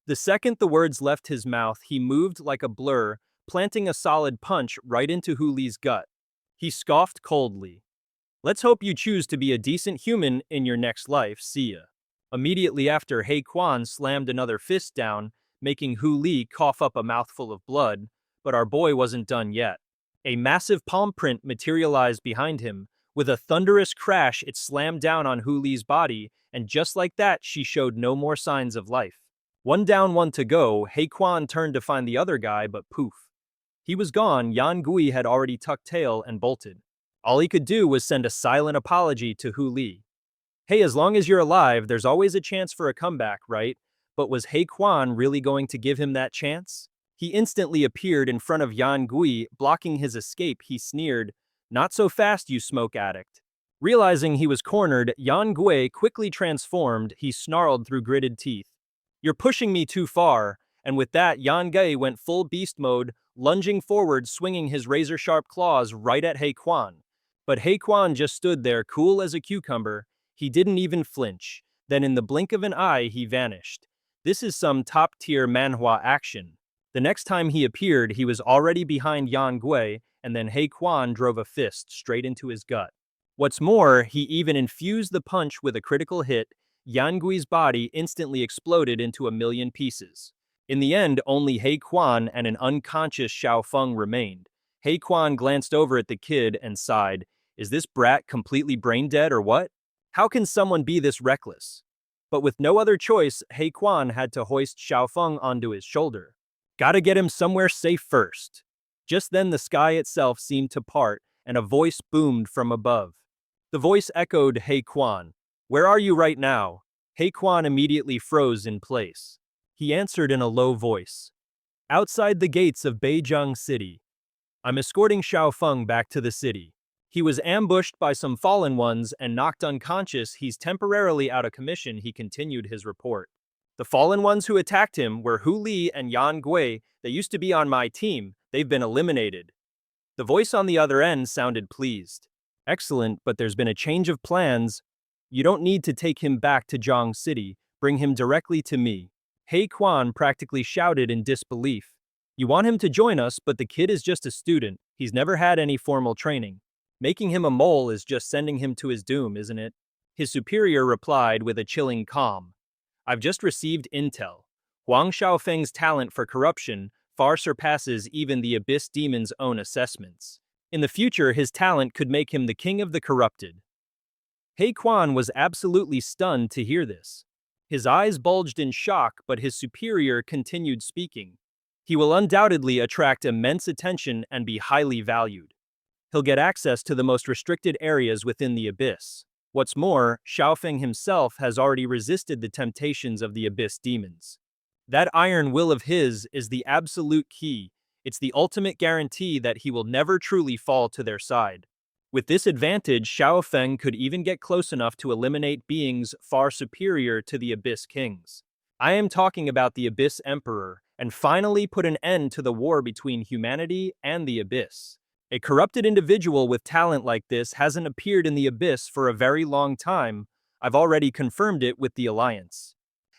The second the words left his mouth, he moved like a blur, planting a solid punch right into Hu Li's gut. He scoffed coldly. Let's hope you choose to be a decent human in your next life, see ya. Immediately after, He Quan slammed another fist down, making Hu Li cough up a mouthful of blood, but our boy wasn't done yet. A massive palm print materialized behind him. With a thunderous crash, it slammed down on Hu Li's body, and just like that, she showed no more signs of life. One down, one to go, He Quan turned to find the other guy, but poof. He was gone. Yan Gui had already tucked tail and bolted. All he could do was send a silent apology to Hu Li. Hey, as long as you're alive, there's always a chance for a comeback, right? But was He Quan really going to give him that chance? He instantly appeared in front of Yan Gui, blocking his escape. He sneered, "Not so fast, you smoke addict." Realizing he was cornered, Yan Gui quickly transformed. He snarled through gritted teeth. "You're pushing me too far." And with that, Yan Gui went full beast mode, lunging forward, swinging his razor-sharp claws right at He Quan. But He Quan just stood there, cool as a cucumber. He didn't even flinch. Then in the blink of an eye, he vanished. This is some top-tier manhwa action. The next time he appeared, he was already behind Yan Gui, and then He Quan drove a fist straight into his gut. What's more, he even infused the punch with a critical hit. Yan Gui's body instantly exploded into a million pieces. In the end, only He Quan and an unconscious Xiaofeng remained. He Quan glanced over at the kid and sighed, "Is this brat completely brain dead or what? How can someone be this reckless?" But with no other choice, He Quan had to hoist Xiaofeng onto his shoulder. Gotta get him somewhere safe first. Just then the sky itself seemed to part, and a voice boomed from above. The voice echoed, "He Quan, where are you right now?" He Quan immediately froze in place. He answered in a low voice, "Outside the gates of Beijing City. I'm escorting Xiaofeng back to the city. He was ambushed by some fallen ones and knocked unconscious. He's temporarily out of commission," he continued his report. "The fallen ones who attacked him were Hu Li and Yan Gui. They used to be on my team. They've been eliminated." The voice on the other end sounded pleased. "Excellent, but there's been a change of plans. You don't need to take him back to Zhang City. Bring him directly to me." He Quan practically shouted in disbelief. "You want him to join us, but the kid is just a student. He's never had any formal training. Making him a mole is just sending him to his doom, isn't it?" His superior replied with a chilling calm. "I've just received intel. Huang Xiaofeng's talent for corruption far surpasses even the Abyss Demon's own assessments. In the future, his talent could make him the king of the corrupted." He Quan was absolutely stunned to hear this. His eyes bulged in shock, but his superior continued speaking. "He will undoubtedly attract immense attention and be highly valued. He'll get access to the most restricted areas within the Abyss. What's more, Xiaofeng himself has already resisted the temptations of the Abyss demons. That iron will of his is the absolute key. It's the ultimate guarantee that he will never truly fall to their side. With this advantage, Xiaofeng could even get close enough to eliminate beings far superior to the Abyss Kings. I am talking about the Abyss Emperor, and finally put an end to the war between humanity and the Abyss. A corrupted individual with talent like this hasn't appeared in the Abyss for a very long time. I've already confirmed it with the Alliance,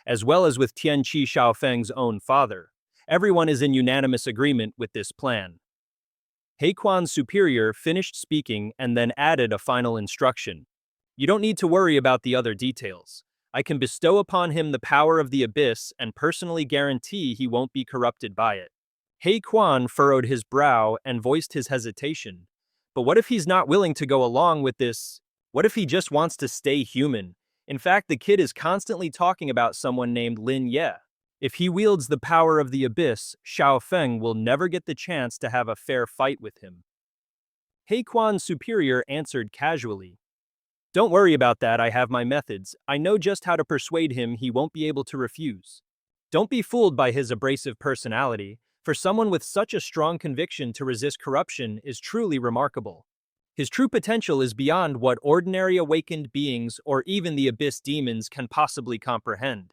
as well as with Tianqi Xiaofeng's own father. Everyone is in unanimous agreement with this plan." He Quan's superior finished speaking and then added a final instruction. "You don't need to worry about the other details. I can bestow upon him the power of the Abyss and personally guarantee he won't be corrupted by it." He Quan furrowed his brow and voiced his hesitation. But what if he's not willing to go along with this? What if he just wants to stay human? In fact, the kid is constantly talking about someone named Lin Ye. If he wields the power of the Abyss, Xiaofeng will never get the chance to have a fair fight with him. He Quan's superior answered casually, "Don't worry about that, I have my methods. I know just how to persuade him he won't be able to refuse." Don't be fooled by his abrasive personality. For someone with such a strong conviction to resist corruption is truly remarkable. His true potential is beyond what ordinary awakened beings or even the Abyss demons can possibly comprehend.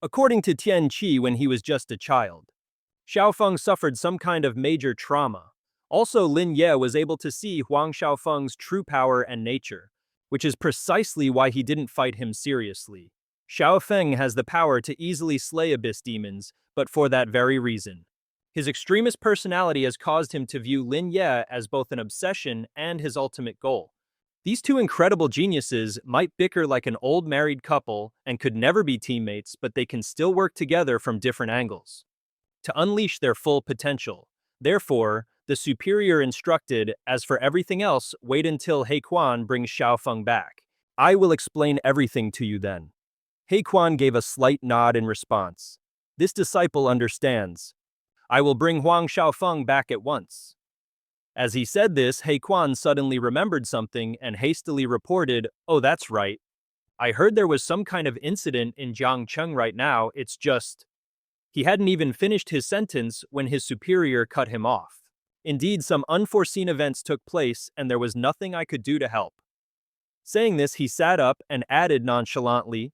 According to Tianqi, when he was just a child, Xiaofeng suffered some kind of major trauma. Also, Lin Ye was able to see Huang Xiaofeng's true power and nature, which is precisely why he didn't fight him seriously. Xiao Feng has the power to easily slay abyss demons, but for that very reason. His extremist personality has caused him to view Lin Ye as both an obsession and his ultimate goal. These two incredible geniuses might bicker like an old married couple and could never be teammates, but they can still work together from different angles to unleash their full potential. Therefore, the superior instructed, as for everything else, wait until He Quan brings Xiao Feng back. I will explain everything to you then. He Quan gave a slight nod in response. This disciple understands. I will bring Huang Xiaofeng back at once. As he said this, He Quan suddenly remembered something and hastily reported, oh, that's right. I heard there was some kind of incident in Jiangcheng right now, it's just... He hadn't even finished his sentence when his superior cut him off. Indeed, some unforeseen events took place and there was nothing I could do to help. Saying this, he sat up and added nonchalantly,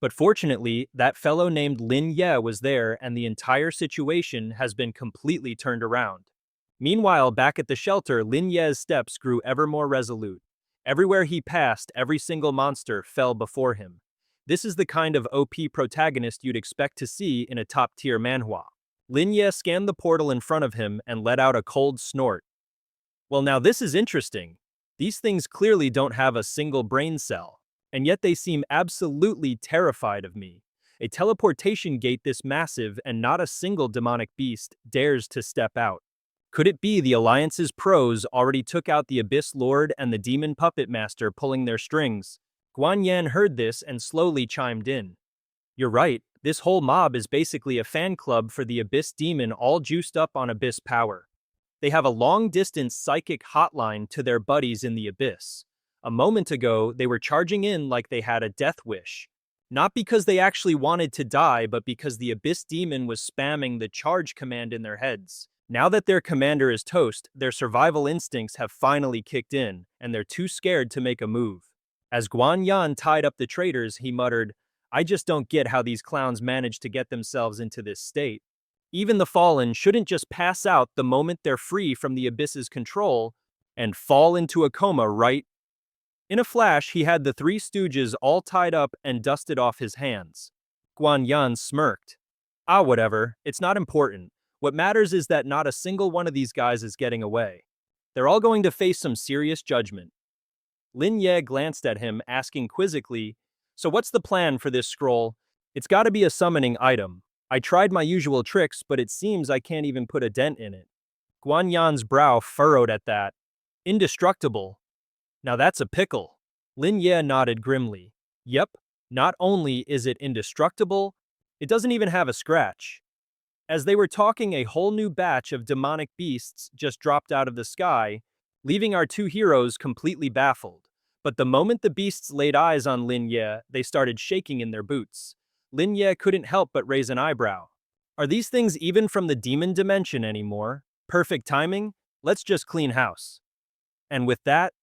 but fortunately, that fellow named Lin Ye was there and the entire situation has been completely turned around. Meanwhile, back at the shelter, Lin Ye's steps grew ever more resolute. Everywhere he passed, every single monster fell before him. This is the kind of OP protagonist you'd expect to see in a top-tier manhwa. Lin Ye scanned the portal in front of him and let out a cold snort. Well, now this is interesting. These things clearly don't have a single brain cell, and yet they seem absolutely terrified of me. A teleportation gate this massive and not a single demonic beast dares to step out. Could it be the Alliance's pros already took out the Abyss Lord and the Demon Puppet Master pulling their strings? Guan Yan heard this and slowly chimed in. You're right, this whole mob is basically a fan club for the Abyss Demon all juiced up on Abyss power. They have a long-distance psychic hotline to their buddies in the Abyss. A moment ago, they were charging in like they had a death wish. Not because they actually wanted to die, but because the Abyss Demon was spamming the charge command in their heads. Now that their commander is toast, their survival instincts have finally kicked in, and they're too scared to make a move. As Guan Yan tied up the traitors, he muttered, I just don't get how these clowns managed to get themselves into this state. Even the Fallen shouldn't just pass out the moment they're free from the Abyss's control and fall into a coma, right? In a flash, he had the three stooges all tied up and dusted off his hands. Guan Yan smirked. Ah, whatever, it's not important. What matters is that not a single one of these guys is getting away. They're all going to face some serious judgment. Lin Ye glanced at him, asking quizzically, so what's the plan for this scroll? It's gotta be a summoning item. I tried my usual tricks, but it seems I can't even put a dent in it. Guan Yan's brow furrowed at that. Indestructible. Now that's a pickle. Lin Ye nodded grimly. Yep, not only is it indestructible, it doesn't even have a scratch. As they were talking, a whole new batch of demonic beasts just dropped out of the sky, leaving our two heroes completely baffled. But the moment the beasts laid eyes on Lin Ye, they started shaking in their boots. Lin Ye couldn't help but raise an eyebrow. Are these things even from the demon dimension anymore? Perfect timing? Let's just clean house. And with that,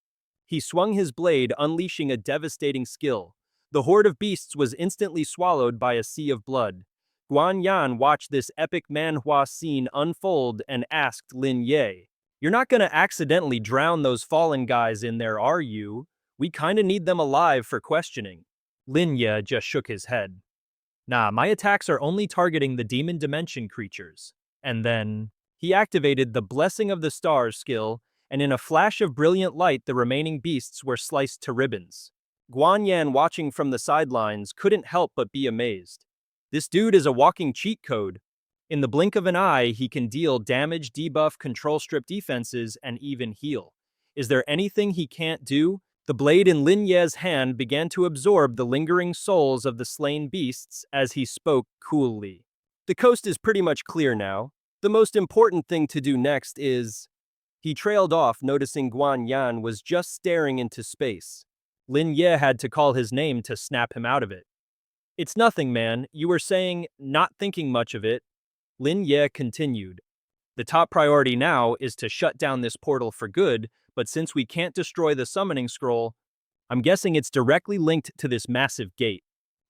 he swung his blade, unleashing a devastating skill. The horde of beasts was instantly swallowed by a sea of blood. Guan Yan watched this epic manhwa scene unfold and asked Lin Ye, You're not gonna accidentally drown those fallen guys in there, are you? We kinda need them alive for questioning. Lin Ye just shook his head. Nah, my attacks are only targeting the demon dimension creatures. And then, he activated the Blessing of the Stars skill, and in a flash of brilliant light the remaining beasts were sliced to ribbons. Guan Yan, watching from the sidelines, couldn't help but be amazed. This dude is a walking cheat code. In the blink of an eye, he can deal damage, debuff, control strip defenses, and even heal. Is there anything he can't do? The blade in Lin Ye's hand began to absorb the lingering souls of the slain beasts as he spoke coolly. The coast is pretty much clear now. The most important thing to do next is... He trailed off, noticing Guan Yan was just staring into space. Lin Ye had to call his name to snap him out of it. It's nothing, man. You were saying, not thinking much of it. Lin Ye continued. The top priority now is to shut down this portal for good, but since we can't destroy the summoning scroll, I'm guessing it's directly linked to this massive gate.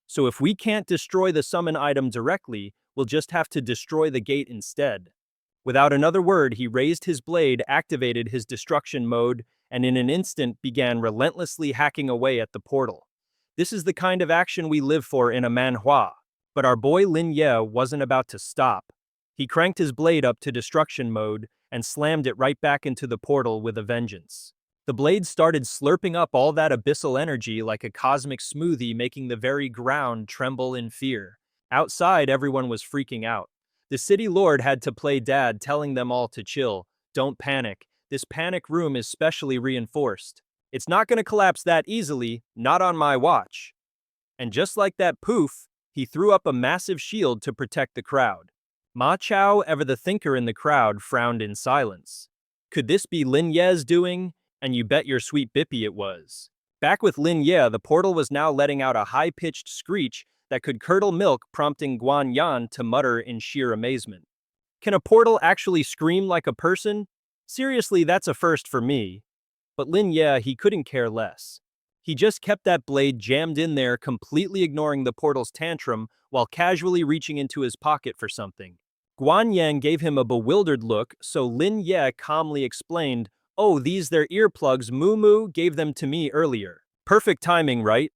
So if we can't destroy the summon item directly, we'll just have to destroy the gate instead. Without another word, he raised his blade, activated his destruction mode, and in an instant began relentlessly hacking away at the portal. This is the kind of action we live for in a manhwa. But our boy Lin Ye wasn't about to stop. He cranked his blade up to destruction mode and slammed it right back into the portal with a vengeance. The blade started slurping up all that abyssal energy like a cosmic smoothie, making the very ground tremble in fear. Outside, everyone was freaking out. The city lord had to play dad, telling them all to chill. Don't panic. This panic room is specially reinforced. It's not going to collapse that easily, not on my watch. And just like that, poof, he threw up a massive shield to protect the crowd. Ma Chao, ever the thinker in the crowd, frowned in silence. Could this be Lin Ye's doing? And you bet your sweet bippy it was. Back with Lin Ye, the portal was now letting out a high-pitched screech that could curdle milk, prompting Guan Yan to mutter in sheer amazement. Can a portal actually scream like a person? Seriously, that's a first for me. But Lin Ye, he couldn't care less. He just kept that blade jammed in there, completely ignoring the portal's tantrum while casually reaching into his pocket for something. Guan Yang gave him a bewildered look, so Lin Ye calmly explained, "Oh, these they're earplugs, Moo gave them to me earlier." Perfect timing, right?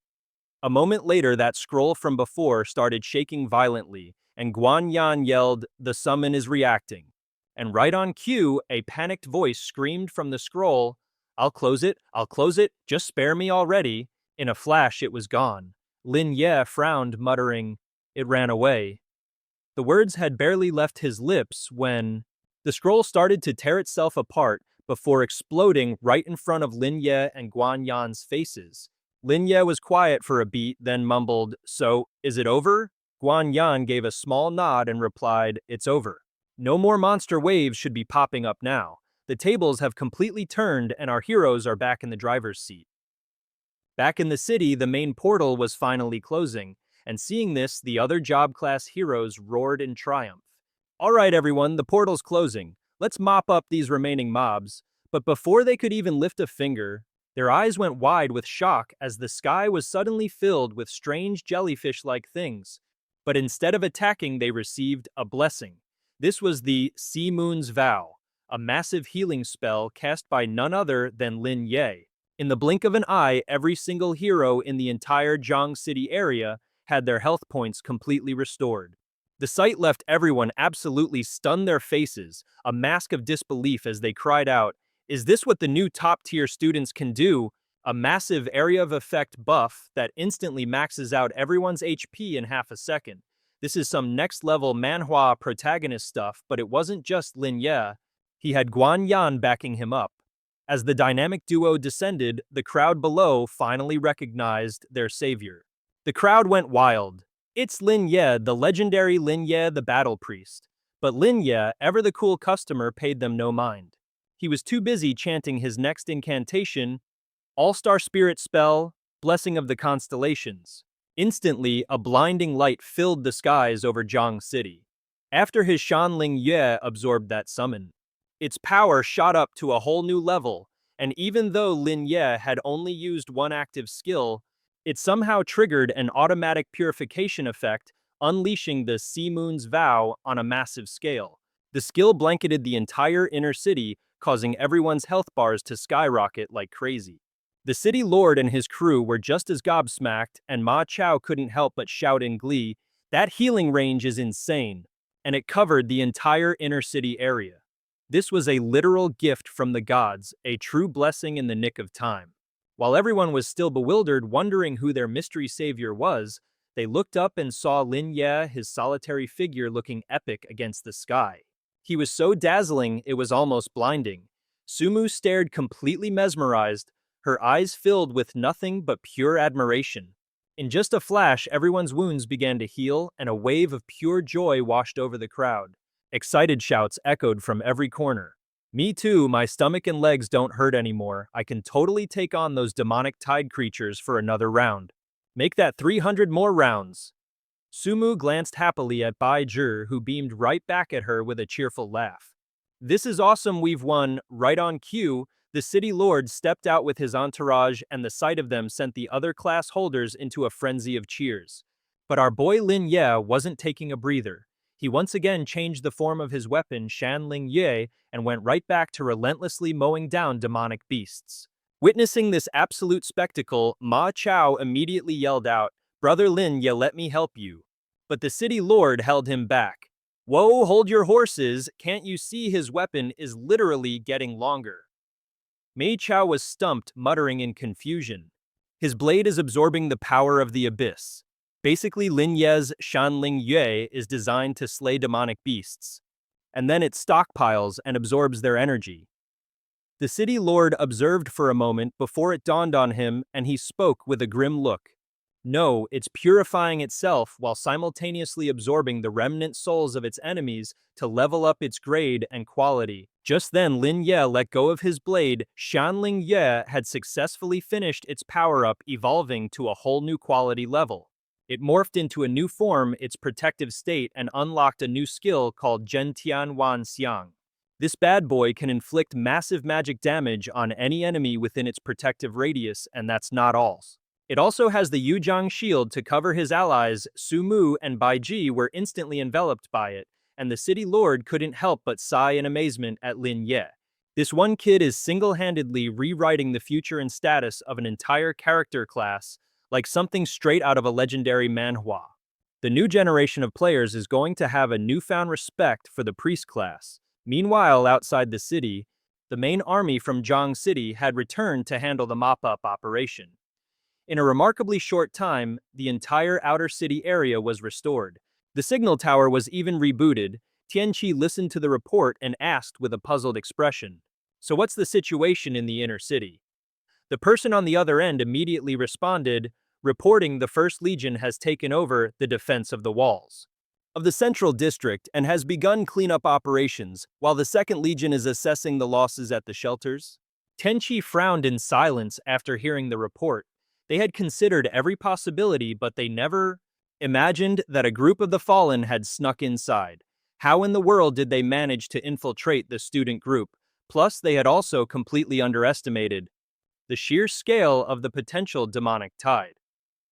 A moment later, that scroll from before started shaking violently, and Guan Yan yelled, "The summon is reacting." And right on cue, a panicked voice screamed from the scroll, I'll close it, just spare me already." In a flash, it was gone. Lin Ye frowned, muttering, "It ran away." The words had barely left his lips when the scroll started to tear itself apart before exploding right in front of Lin Ye and Guan Yan's faces. Lin Ye was quiet for a beat, then mumbled, "So, is it over?" Guan Yan gave a small nod and replied, "It's over. No more monster waves should be popping up now. The tables have completely turned and our heroes are back in the driver's seat." Back in the city, the main portal was finally closing, and seeing this, the other job class heroes roared in triumph. "All right, everyone, the portal's closing. Let's mop up these remaining mobs." But before they could even lift a finger, their eyes went wide with shock as the sky was suddenly filled with strange jellyfish-like things. But instead of attacking, they received a blessing. This was the Sea Moon's Vow, a massive healing spell cast by none other than Lin Ye. In the blink of an eye, every single hero in the entire Zhang City area had their health points completely restored. The sight left everyone absolutely stunned, their faces, a mask of disbelief as they cried out, "Is this what the new top-tier students can do? A massive area of effect buff that instantly maxes out everyone's HP in half a second. This is some next-level manhwa protagonist stuff," but it wasn't just Lin Ye. He had Guan Yan backing him up. As the dynamic duo descended, the crowd below finally recognized their savior. The crowd went wild. It's Lin Ye, the legendary Lin Ye, the battle priest. But Lin Ye, ever the cool customer, paid them no mind. He was too busy chanting his next incantation, All-Star Spirit Spell, Blessing of the Constellations. Instantly, a blinding light filled the skies over Zhang City. After his Shan Ling Ye absorbed that summon, its power shot up to a whole new level, and even though Lin Ye had only used one active skill, it somehow triggered an automatic purification effect, unleashing the Sea Moon's Vow on a massive scale. The skill blanketed the entire inner city, causing everyone's health bars to skyrocket like crazy. The city lord and his crew were just as gobsmacked, and Ma Chao couldn't help but shout in glee, "That healing range is insane!" And it covered the entire inner city area. This was a literal gift from the gods, a true blessing in the nick of time. While everyone was still bewildered, wondering who their mystery savior was, they looked up and saw Lin Ye, his solitary figure, looking epic against the sky. He was so dazzling, it was almost blinding. Sumu stared, completely mesmerized, her eyes filled with nothing but pure admiration. In just a flash, everyone's wounds began to heal, and a wave of pure joy washed over the crowd. Excited shouts echoed from every corner. "Me too, my stomach and legs don't hurt anymore. I can totally take on those demonic tide creatures for another round. Make that 300 more rounds." Sumu glanced happily at Bai Zhi, who beamed right back at her with a cheerful laugh. "This is awesome, we've won." Right on cue, the city lord stepped out with his entourage, and the sight of them sent the other class holders into a frenzy of cheers. But our boy Lin Ye wasn't taking a breather. He once again changed the form of his weapon, Shan Ling Ye, and went right back to relentlessly mowing down demonic beasts. Witnessing this absolute spectacle, Ma Chao immediately yelled out, "Brother Lin Ye, let me help you." But the city lord held him back. "Whoa, hold your horses, can't you see his weapon is literally getting longer?" Mei Chao was stumped, muttering in confusion. His blade is absorbing the power of the abyss. Basically, Lin Ye's Shanling Yue is designed to slay demonic beasts, and then it stockpiles and absorbs their energy. The city lord observed for a moment before it dawned on him, and he spoke with a grim look. No, it's purifying itself while simultaneously absorbing the remnant souls of its enemies to level up its grade and quality. Just then, Lin Ye let go of his blade. Shanling Ye had successfully finished its power-up, evolving to a whole new quality level. It morphed into a new form, its protective state, and unlocked a new skill called Zhentian Wan Xiang. This bad boy can inflict massive magic damage on any enemy within its protective radius, and that's not all. It also has the Yuzhang shield to cover his allies. Su Mu and Bai Zhi were instantly enveloped by it, and the city lord couldn't help but sigh in amazement at Lin Ye. This one kid is single-handedly rewriting the future and status of an entire character class, like something straight out of a legendary manhwa. The new generation of players is going to have a newfound respect for the priest class. Meanwhile, outside the city, the main army from Zhang City had returned to handle the mop-up operation. In a remarkably short time, the entire outer city area was restored. The signal tower was even rebooted. Tianqi listened to the report and asked with a puzzled expression, "So what's the situation in the inner city?" The person on the other end immediately responded, reporting the First Legion has taken over the defense of the walls of the central district and has begun cleanup operations, while the Second Legion is assessing the losses at the shelters. Tianqi frowned in silence after hearing the report. They had considered every possibility, but they never imagined that a group of the fallen had snuck inside. How in the world did they manage to infiltrate the student group? Plus, they had also completely underestimated the sheer scale of the potential demonic tide.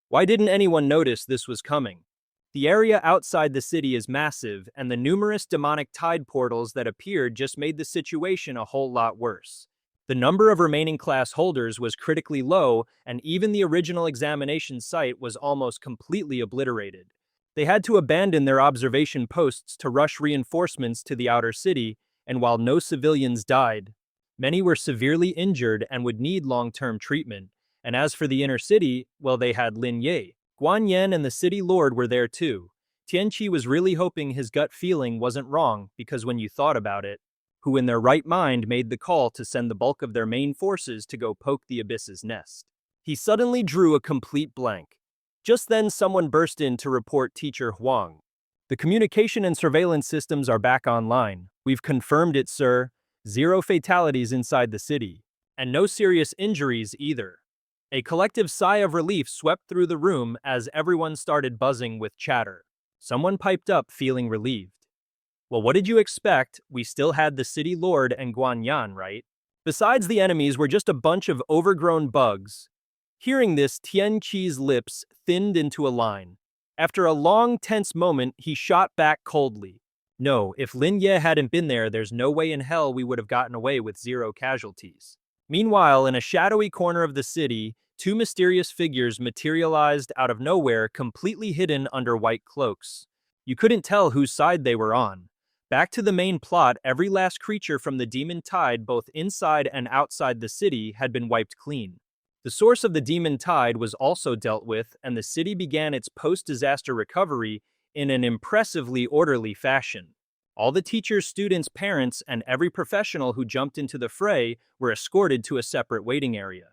Why didn't anyone notice this was coming? The area outside the city is massive, and the numerous demonic tide portals that appeared just made the situation a whole lot worse. The number of remaining class holders was critically low, and even the original examination site was almost completely obliterated. They had to abandon their observation posts to rush reinforcements to the outer city, and while no civilians died, many were severely injured and would need long-term treatment. And as for the inner city, well, they had Lin Ye. Guan Yan and the city lord were there too. Tianqi was really hoping his gut feeling wasn't wrong, because when you thought about it, who in their right mind made the call to send the bulk of their main forces to go poke the abyss's nest? He suddenly drew a complete blank. Just then someone burst in to report Teacher Huang. "The communication and surveillance systems are back online. We've confirmed it, sir. 0 fatalities inside the city. And no serious injuries either." A collective sigh of relief swept through the room as everyone started buzzing with chatter. Someone piped up, feeling relieved. "Well, what did you expect? We still had the city lord and Guan Yan, right? Besides, the enemies were just a bunch of overgrown bugs." Hearing this, Tianqi's lips thinned into a line. After a long, tense moment, he shot back coldly. "No, if Lin Ye hadn't been there, there's no way in hell we would have gotten away with 0 casualties." Meanwhile, in a shadowy corner of the city, 2 mysterious figures materialized out of nowhere, completely hidden under white cloaks. You couldn't tell whose side they were on. Back to the main plot, every last creature from the demon tide, both inside and outside the city, had been wiped clean. The source of the demon tide was also dealt with, and the city began its post-disaster recovery in an impressively orderly fashion. All the teachers, students, parents, and every professional who jumped into the fray were escorted to a separate waiting area.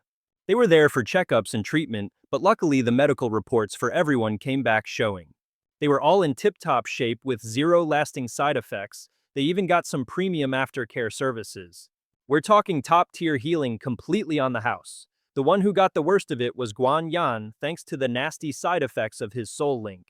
They were there for checkups and treatment, but luckily the medical reports for everyone came back showing they were all in tip-top shape with 0 lasting side effects. They even got some premium aftercare services. We're talking top-tier healing completely on the house. The one who got the worst of it was Guan Yan, thanks to the nasty side effects of his soul link.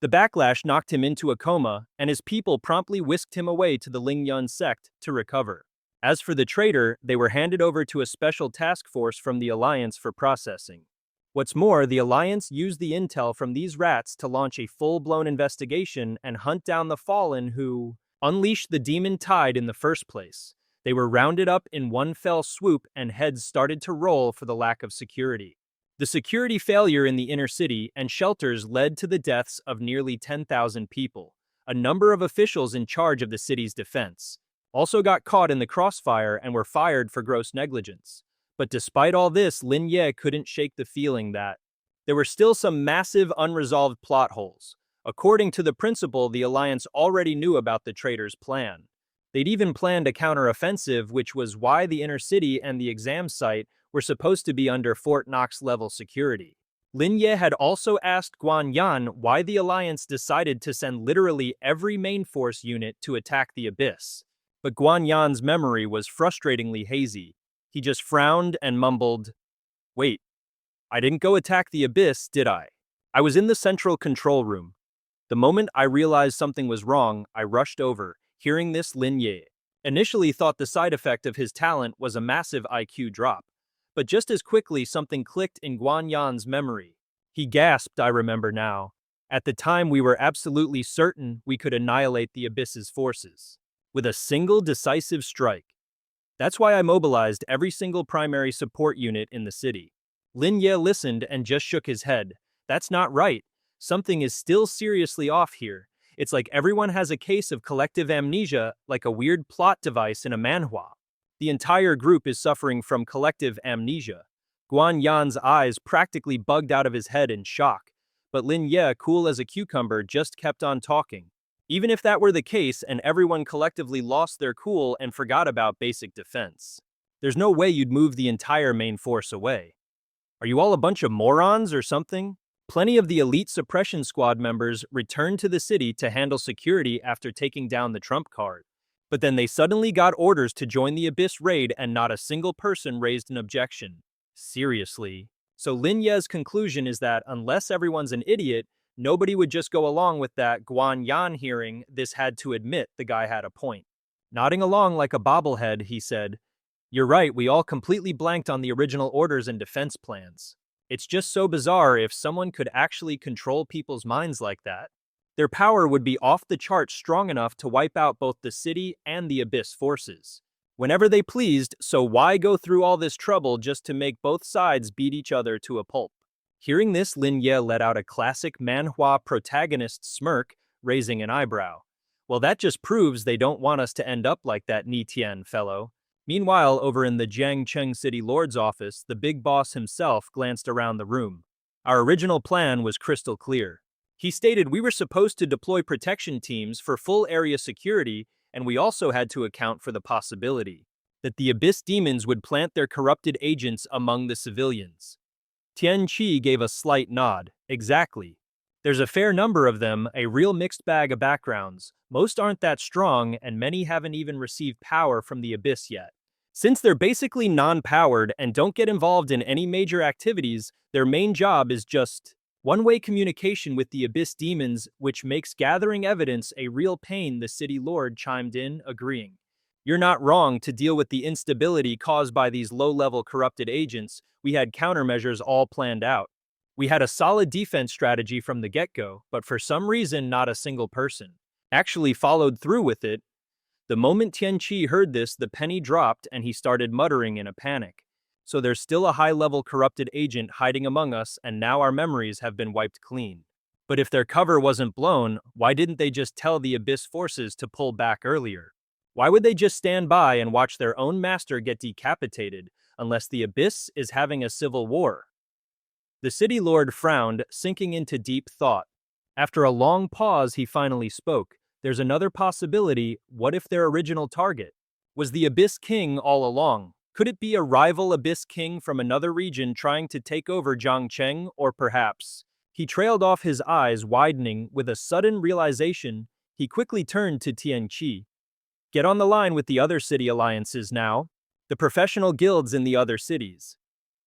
The backlash knocked him into a coma, and his people promptly whisked him away to the Lingyun sect to recover. As for the traitor, they were handed over to a special task force from the Alliance for processing. What's more, the Alliance used the intel from these rats to launch a full-blown investigation and hunt down the fallen who unleashed the demon tide in the first place. They were rounded up in one fell swoop and heads started to roll for the lack of security. The security failure in the inner city and shelters led to the deaths of nearly 10,000 people. A number of officials in charge of the city's defense also got caught in the crossfire and were fired for gross negligence. But despite all this, Lin Ye couldn't shake the feeling that there were still some massive unresolved plot holes. According to the principal, the Alliance already knew about the traitors' plan. They'd even planned a counteroffensive, which was why the inner city and the exam site were supposed to be under Fort Knox-level security. Lin Ye had also asked Guan Yan why the Alliance decided to send literally every main force unit to attack the Abyss. But Guan Yan's memory was frustratingly hazy. He just frowned and mumbled, "Wait, I didn't go attack the Abyss, did I? I was in the central control room. The moment I realized something was wrong, I rushed over." Hearing this, Lin Ye initially thought the side effect of his talent was a massive IQ drop. But just as quickly, something clicked in Guan Yan's memory. He gasped, "I remember now. At the time, we were absolutely certain we could annihilate the Abyss's forces with a single decisive strike. That's why I mobilized every single primary support unit in the city." Lin Ye listened and just shook his head. "That's not right. Something is still seriously off here. It's like everyone has a case of collective amnesia, like a weird plot device in a manhwa. The entire group is suffering from collective amnesia." Guan Yan's eyes practically bugged out of his head in shock, but Lin Ye, cool as a cucumber, just kept on talking. "Even if that were the case and everyone collectively lost their cool and forgot about basic defense, there's no way you'd move the entire main force away. Are you all a bunch of morons or something?" Plenty of the elite suppression squad members returned to the city to handle security after taking down the trump card. But then they suddenly got orders to join the Abyss raid and not a single person raised an objection. Seriously. So Lin Ye's conclusion is that unless everyone's an idiot, nobody would just go along with that. Guan Yan, hearing this, had to admit the guy had a point. Nodding along like a bobblehead, he said, "You're right, we all completely blanked on the original orders and defense plans. It's just so bizarre if someone could actually control people's minds like that. Their power would be off the charts, strong enough to wipe out both the city and the Abyss forces whenever they pleased, so why go through all this trouble just to make both sides beat each other to a pulp?" Hearing this, Lin Ye let out a classic manhwa protagonist smirk, raising an eyebrow. "Well, that just proves they don't want us to end up like that Ni Tian fellow." Meanwhile, over in the Jiangcheng City Lord's office, the big boss himself glanced around the room. "Our original plan was crystal clear." He stated, "We were supposed to deploy protection teams for full area security, and we also had to account for the possibility that the Abyss demons would plant their corrupted agents among the civilians." Tian Qi gave a slight nod. "Exactly. There's a fair number of them, a real mixed bag of backgrounds. Most aren't that strong, and many haven't even received power from the Abyss yet. Since they're basically non-powered and don't get involved in any major activities, their main job is just one-way communication with the Abyss demons, which makes gathering evidence a real pain." The city lord chimed in, agreeing. "You're not wrong. To deal with the instability caused by these low-level corrupted agents, we had countermeasures all planned out. We had a solid defense strategy from the get-go, but for some reason not a single person actually followed through with it." The moment Tian Qi heard this, the penny dropped and he started muttering in a panic. "So there's still a high-level corrupted agent hiding among us, and now our memories have been wiped clean. But if their cover wasn't blown, why didn't they just tell the Abyss forces to pull back earlier? Why would they just stand by and watch their own master get decapitated, unless the Abyss is having a civil war?" The city lord frowned, sinking into deep thought. After a long pause, he finally spoke. "There's another possibility. What if their original target was the Abyss King all along? Could it be a rival Abyss King from another region trying to take over Jiangcheng, or perhaps..." He trailed off, his eyes widening with a sudden realization. He quickly turned to Tian Qi. "Get on the line with the other city alliances now. The professional guilds in the other cities.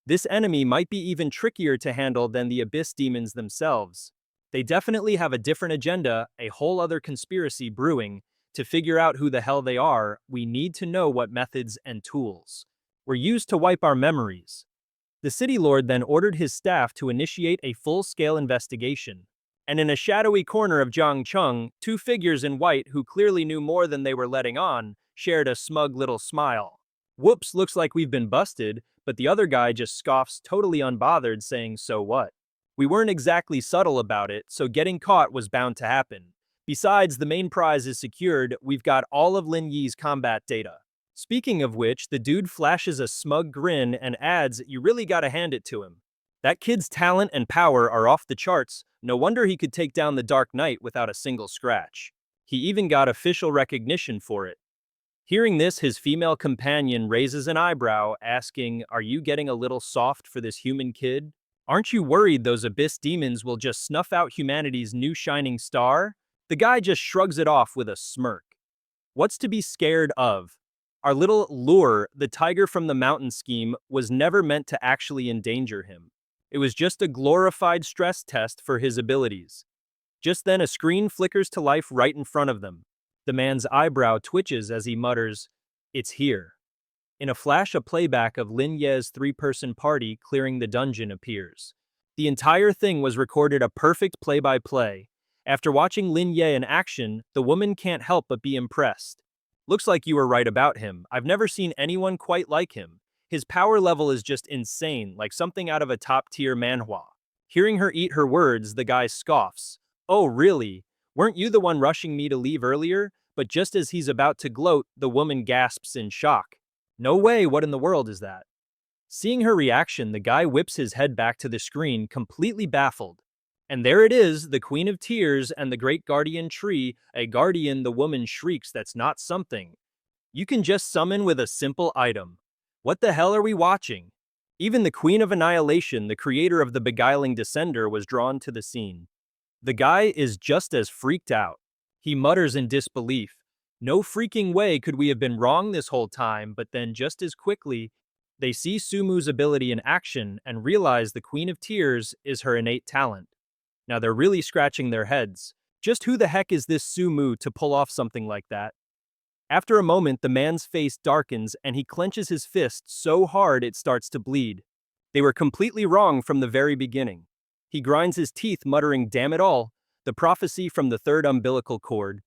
This enemy might be even trickier to handle than the Abyss demons themselves. They definitely have a different agenda, a whole other conspiracy brewing. To figure out who the hell they are, we need to know what methods and tools were used to wipe our memories." The city lord then ordered his staff to initiate a full-scale investigation. And in a shadowy corner of Jiangcheng, two figures in white who clearly knew more than they were letting on shared a smug little smile. Whoops, looks like we've been busted, but the other guy just scoffs totally unbothered, saying, so what? We weren't exactly subtle about it, so getting caught was bound to happen. Besides, the main prize is secured, we've got all of Lin Ye's combat data. Speaking of which, the dude flashes a smug grin and adds, you really gotta hand it to him. That kid's talent and power are off the charts, no wonder he could take down the Dark Knight without a single scratch. He even got official recognition for it. Hearing this, his female companion raises an eyebrow, asking, are you getting a little soft for this human kid? Aren't you worried those abyss demons will just snuff out humanity's new shining star? The guy just shrugs it off with a smirk. What's to be scared of? Our little lure, the tiger from the mountain scheme, was never meant to actually endanger him. It was just a glorified stress test for his abilities. Just then a screen flickers to life right in front of them. The man's eyebrow twitches as he mutters, it's here. In a flash, a playback of Lin Ye's three-person party clearing the dungeon appears. The entire thing was recorded a perfect play-by-play. After watching Lin Ye in action, the woman can't help but be impressed. Looks like you were right about him. I've never seen anyone quite like him. His power level is just insane, like something out of a top-tier manhwa. Hearing her eat her words, the guy scoffs. Oh, really? Weren't you the one rushing me to leave earlier? But just as he's about to gloat, the woman gasps in shock. No way, what in the world is that? Seeing her reaction, the guy whips his head back to the screen, completely baffled. And there it is, the Queen of Tears and the Great Guardian Tree, a guardian, the woman shrieks, that's not something you can just summon with a simple item. What the hell are we watching? Even the Queen of Annihilation, the creator of the beguiling Descender, was drawn to the scene. The guy is just as freaked out. He mutters in disbelief. No freaking way could we have been wrong this whole time, but then just as quickly, they see Sumu's ability in action and realize the Queen of Tears is her innate talent. Now they're really scratching their heads. Just who the heck is this Sumu to pull off something like that? After a moment, the man's face darkens and he clenches his fist so hard it starts to bleed. They were completely wrong from the very beginning. He grinds his teeth, muttering, damn it all, the prophecy from the third umbilical cord.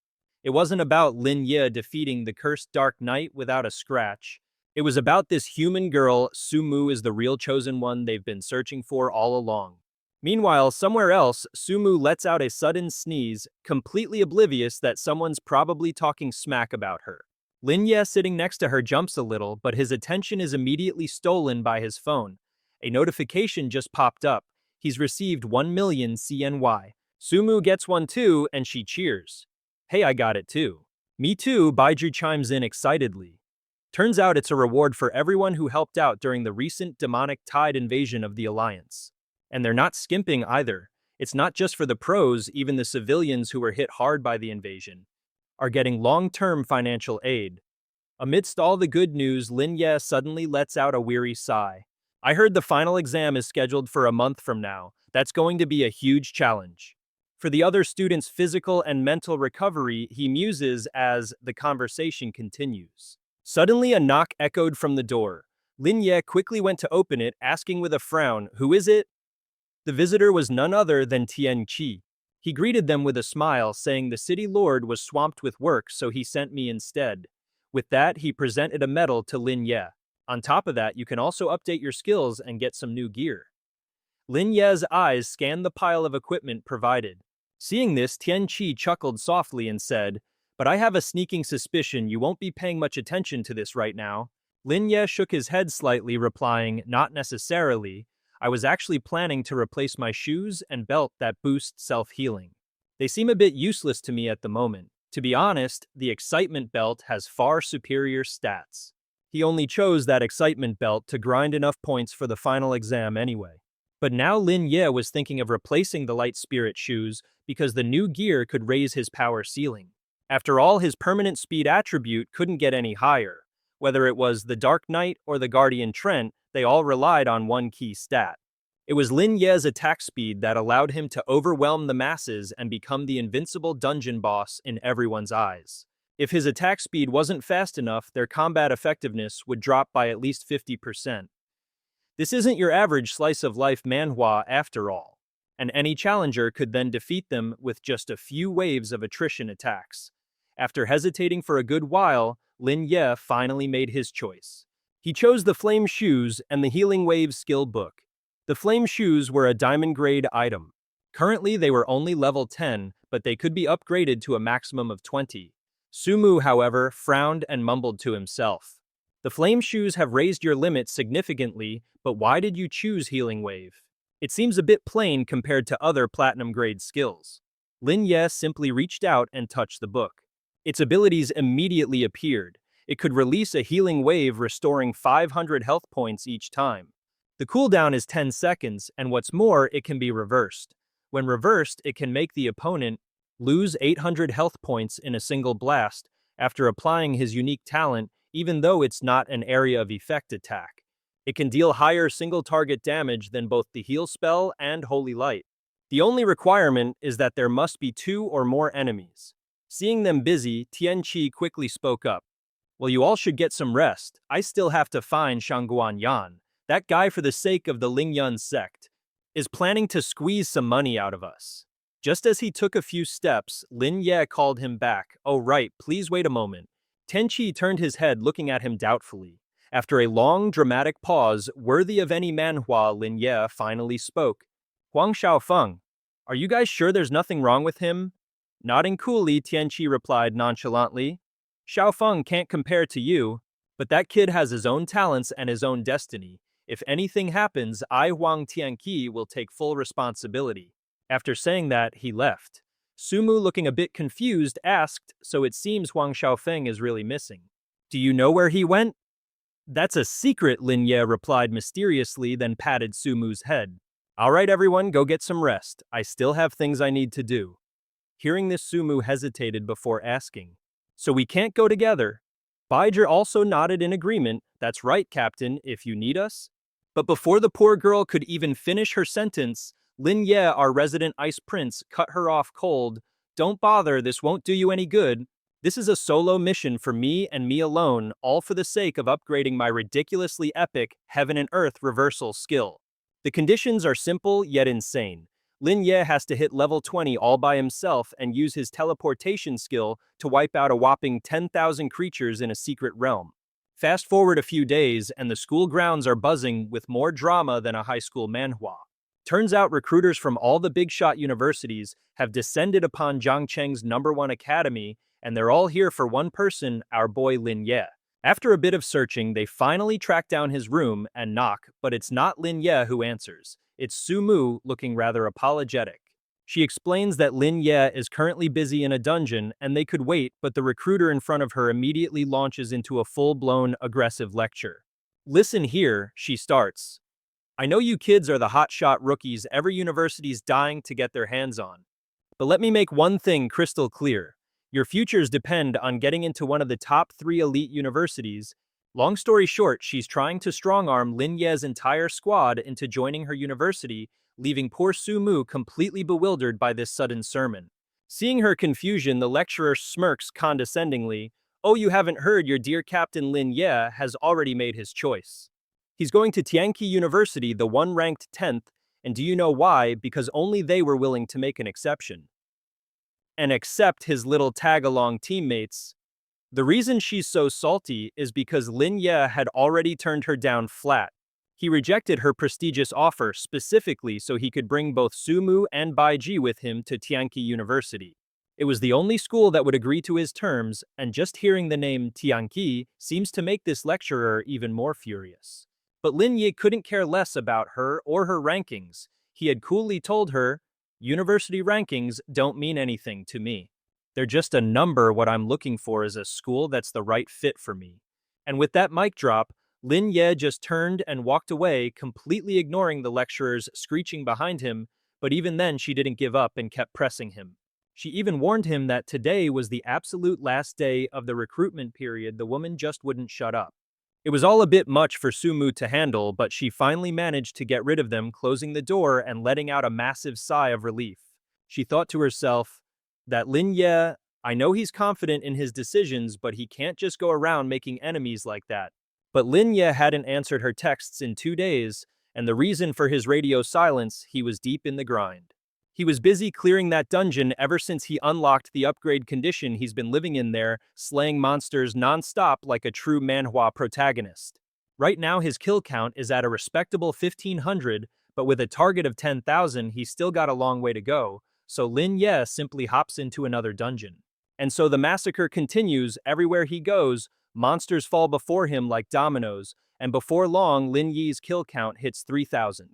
It wasn't about Lin Ye defeating the cursed Dark Knight without a scratch. It was about this human girl. Sumu is the real chosen one they've been searching for all along. Meanwhile, somewhere else, Sumu lets out a sudden sneeze, completely oblivious that someone's probably talking smack about her. Lin Ye sitting next to her jumps a little, but his attention is immediately stolen by his phone. A notification just popped up. He's received 1 million CNY. Sumu gets one too, and she cheers. Hey, I got it too. Me too, Bai Zhi chimes in excitedly. Turns out it's a reward for everyone who helped out during the recent demonic tide invasion of the Alliance. And they're not skimping either. It's not just for the pros, even the civilians who were hit hard by the invasion are getting long-term financial aid. Amidst all the good news, Lin Ye suddenly lets out a weary sigh. I heard the final exam is scheduled for a month from now. That's going to be a huge challenge. For the other students' physical and mental recovery, he muses as the conversation continues. Suddenly, a knock echoed from the door. Lin Ye quickly went to open it, asking with a frown, who is it? The visitor was none other than Tian Qi. He greeted them with a smile, saying the city lord was swamped with work, so he sent me instead. With that, he presented a medal to Lin Ye. On top of that, you can also update your skills and get some new gear. Lin Ye's eyes scanned the pile of equipment provided. Seeing this, Tian Qi chuckled softly and said, but I have a sneaking suspicion you won't be paying much attention to this right now. Lin Ye shook his head slightly, replying, not necessarily. I was actually planning to replace my shoes and belt that boost self-healing. They seem a bit useless to me at the moment. To be honest, the excitement belt has far superior stats. He only chose that excitement belt to grind enough points for the final exam anyway. But now Lin Ye was thinking of replacing the light spirit shoes because the new gear could raise his power ceiling. After all, his permanent speed attribute couldn't get any higher. Whether it was the Dark Knight or the Guardian Trent, they all relied on one key stat. It was Lin Ye's attack speed that allowed him to overwhelm the masses and become the invincible dungeon boss in everyone's eyes. If his attack speed wasn't fast enough, their combat effectiveness would drop by at least 50%. This isn't your average slice-of-life manhwa after all, and any challenger could then defeat them with just a few waves of attrition attacks. After hesitating for a good while, Lin Ye finally made his choice. He chose the Flame Shoes and the Healing Wave skill book. The Flame Shoes were a diamond-grade item. Currently, they were only level 10, but they could be upgraded to a maximum of 20. Sumu, however, frowned and mumbled to himself. The Flame Shoes have raised your limit significantly, but why did you choose Healing Wave? It seems a bit plain compared to other platinum-grade skills. Lin Ye simply reached out and touched the book. Its abilities immediately appeared. It could release a healing wave restoring 500 health points each time. The cooldown is 10 seconds, and what's more, it can be reversed. When reversed, it can make the opponent lose 800 health points in a single blast after applying his unique talent, even though it's not an area of effect attack. It can deal higher single-target damage than both the heal spell and Holy Light. The only requirement is that there must be 2 or more enemies. Seeing them busy, Tianqi quickly spoke up. Well, you all should get some rest. I still have to find Shangguan Yan. That guy, for the sake of the Lingyun sect, is planning to squeeze some money out of us. Just as he took a few steps, Lin Ye called him back. Oh right, please wait a moment. Tianqi turned his head, looking at him doubtfully. After a long, dramatic pause, worthy of any manhwa, Lin Ye finally spoke. Huang Xiaofeng, are you guys sure there's nothing wrong with him? Nodding coolly, Tianqi replied nonchalantly. Xiaofeng can't compare to you, but that kid has his own talents and his own destiny. If anything happens, I, Huang Tianqi, will take full responsibility. After saying that, he left. Sumu, looking a bit confused, asked, so it seems Huang Xiaofeng is really missing. Do you know where he went? That's a secret, Lin Ye replied mysteriously, then patted Sumu's head. All right, everyone, go get some rest. I still have things I need to do. Hearing this, Sumu hesitated before asking, so we can't go together? Bai Zhi also nodded in agreement. That's right, Captain, if you need us. But before the poor girl could even finish her sentence, Lin Ye, our resident ice prince, cut her off cold. Don't bother, this won't do you any good. This is a solo mission for me and me alone, all for the sake of upgrading my ridiculously epic Heaven and Earth reversal skill. The conditions are simple yet insane. Lin Ye has to hit level 20 all by himself and use his teleportation skill to wipe out a whopping 10,000 creatures in a secret realm. Fast forward a few days, and the school grounds are buzzing with more drama than a high school manhwa. Turns out recruiters from all the big shot universities have descended upon Zhangcheng's #1 academy, and they're all here for one person, our boy Lin Ye. After a bit of searching, they finally track down his room and knock, but it's not Lin Ye who answers. It's Sumu, looking rather apologetic. She explains that Lin Ye is currently busy in a dungeon and they could wait, but the recruiter in front of her immediately launches into a full-blown, aggressive lecture. Listen here, she starts. I know you kids are the hotshot rookies every university's dying to get their hands on. But let me make one thing crystal clear. Your futures depend on getting into one of the top 3 elite universities. Long story short, she's trying to strong-arm Lin Ye's entire squad into joining her university, leaving poor Sumu completely bewildered by this sudden sermon. Seeing her confusion, the lecturer smirks condescendingly. Oh, you haven't heard, your dear Captain Lin Ye has already made his choice. He's going to Tianqi University, the one ranked 10th, and do you know why? Because only they were willing to make an exception. And accept his little tag-along teammates. The reason she's so salty is because Lin Ye had already turned her down flat. He rejected her prestigious offer specifically so he could bring both Sumu and Bai Zhi with him to Tianqi University. It was the only school that would agree to his terms, and just hearing the name Tianqi seems to make this lecturer even more furious. But Lin Ye couldn't care less about her or her rankings. He had coolly told her, university rankings don't mean anything to me. They're just a number. What I'm looking for is a school that's the right fit for me. And with that mic drop, Lin Ye just turned and walked away, completely ignoring the lecturer's screeching behind him, but even then she didn't give up and kept pressing him. She even warned him that today was the absolute last day of the recruitment period. The woman just wouldn't shut up. It was all a bit much for Sumu to handle, but she finally managed to get rid of them, closing the door and letting out a massive sigh of relief. She thought to herself, that Lin Ye, I know he's confident in his decisions, but he can't just go around making enemies like that. But Lin Ye hadn't answered her texts in 2 days, and the reason for his radio silence, he was deep in the grind. He was busy clearing that dungeon ever since he unlocked the upgrade condition he's been living in there, slaying monsters non-stop like a true manhwa protagonist. Right now his kill count is at a respectable 1,500, but with a target of 10,000 he's still got a long way to go, so Lin Ye simply hops into another dungeon. And so the massacre continues. Everywhere he goes, monsters fall before him like dominoes, and before long Lin Ye's kill count hits 3,000.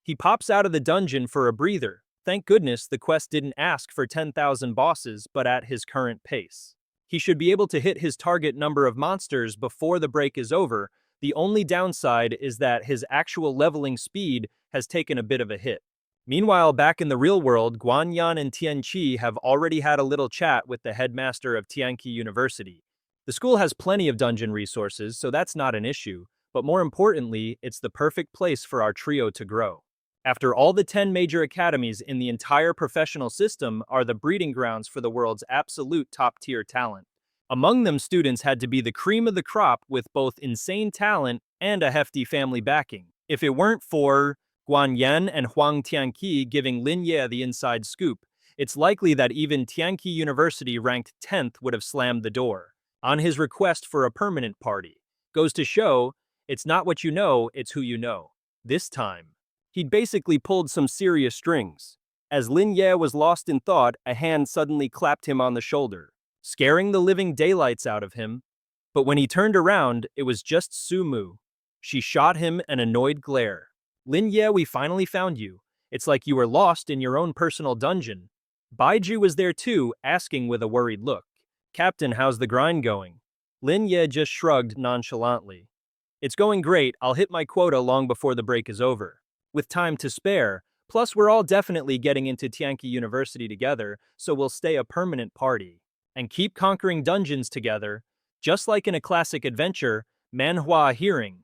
He pops out of the dungeon for a breather. Thank goodness the quest didn't ask for 10,000 bosses, but at his current pace. He should be able to hit his target number of monsters before the break is over. The only downside is that his actual leveling speed has taken a bit of a hit. Meanwhile, back in the real world, Guanyan and Tianqi have already had a little chat with the headmaster of Tianqi University. The school has plenty of dungeon resources, so that's not an issue, but more importantly, it's the perfect place for our trio to grow. After all, the 10 major academies in the entire professional system are the breeding grounds for the world's absolute top-tier talent. Among them, students had to be the cream of the crop with both insane talent and a hefty family backing. If it weren't for Guan Yan and Huang Tianqi giving Lin Ye the inside scoop, it's likely that even Tianqi University ranked 10th would have slammed the door on his request for a permanent party. Goes to show, it's not what you know, it's who you know. This time, he'd basically pulled some serious strings. As Lin Ye was lost in thought, a hand suddenly clapped him on the shoulder, scaring the living daylights out of him. But when he turned around, it was just Sumu. She shot him an annoyed glare. Lin Ye, we finally found you. It's like you were lost in your own personal dungeon. Bai Zhi was there too, asking with a worried look. Captain, how's the grind going? Lin Ye just shrugged nonchalantly. It's going great. I'll hit my quota long before the break is over. With time to spare, plus we're all definitely getting into Tianqi University together, so we'll stay a permanent party. And keep conquering dungeons together, just like in a classic adventure, Manhwa hearing.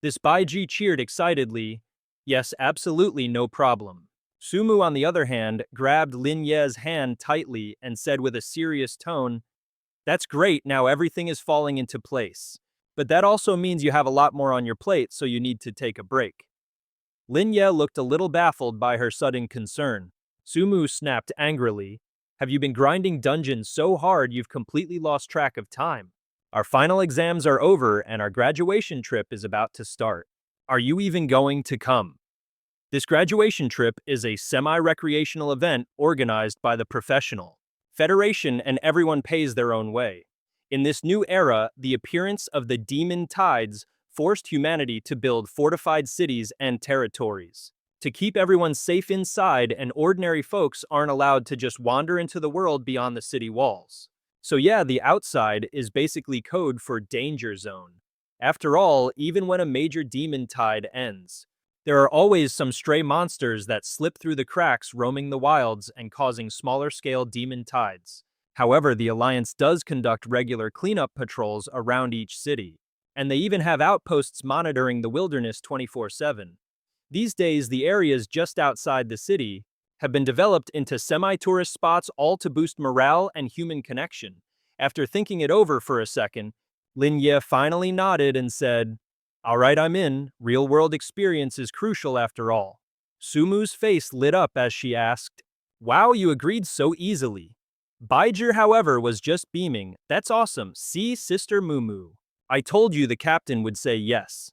This Bai Zhi cheered excitedly. Yes, absolutely, no problem. Sumu, on the other hand, grabbed Lin Ye's hand tightly and said with a serious tone, "That's great, now everything is falling into place. But that also means you have a lot more on your plate, so you need to take a break." Lin Ye looked a little baffled by her sudden concern. Sumu snapped angrily, "Have you been grinding dungeons so hard you've completely lost track of time? Our final exams are over and our graduation trip is about to start. Are you even going to come?" This graduation trip is a semi-recreational event organized by the professional federation, and everyone pays their own way. In this new era, the appearance of the demon tides forced humanity to build fortified cities and territories to keep everyone safe inside, and ordinary folks aren't allowed to just wander into the world beyond the city walls. So yeah, the outside is basically code for danger zone. After all, even when a major demon tide ends, there are always some stray monsters that slip through the cracks, roaming the wilds and causing smaller-scale demon tides. However, the Alliance does conduct regular cleanup patrols around each city, and they even have outposts monitoring the wilderness 24/7. These days, the areas just outside the city have been developed into semi-tourist spots, all to boost morale and human connection. After thinking it over for a second, Lin Ye finally nodded and said, "All right, I'm in. Real-world experience is crucial after all." Sumu's face lit up as she asked, "Wow, you agreed so easily." Bai Zhi, however, was just beaming. "That's awesome. See, Sister Mumu. I told you the captain would say yes."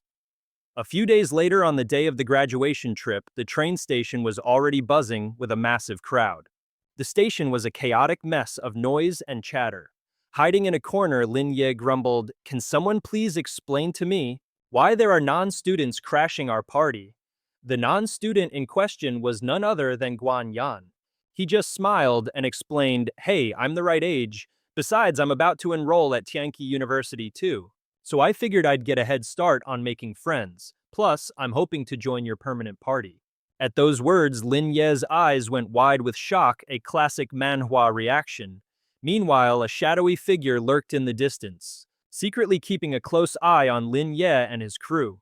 A few days later, on the day of the graduation trip, the train station was already buzzing with a massive crowd. The station was a chaotic mess of noise and chatter. Hiding in a corner, Lin Ye grumbled, "Can someone please explain to me why there are non-students crashing our party?" The non-student in question was none other than Guan Yan. He just smiled and explained, "Hey, I'm the right age. Besides, I'm about to enroll at Tianqi University too. So I figured I'd get a head start on making friends. Plus, I'm hoping to join your permanent party." At those words, Lin Ye's eyes went wide with shock, a classic manhwa reaction. Meanwhile, a shadowy figure lurked in the distance, secretly keeping a close eye on Lin Ye and his crew.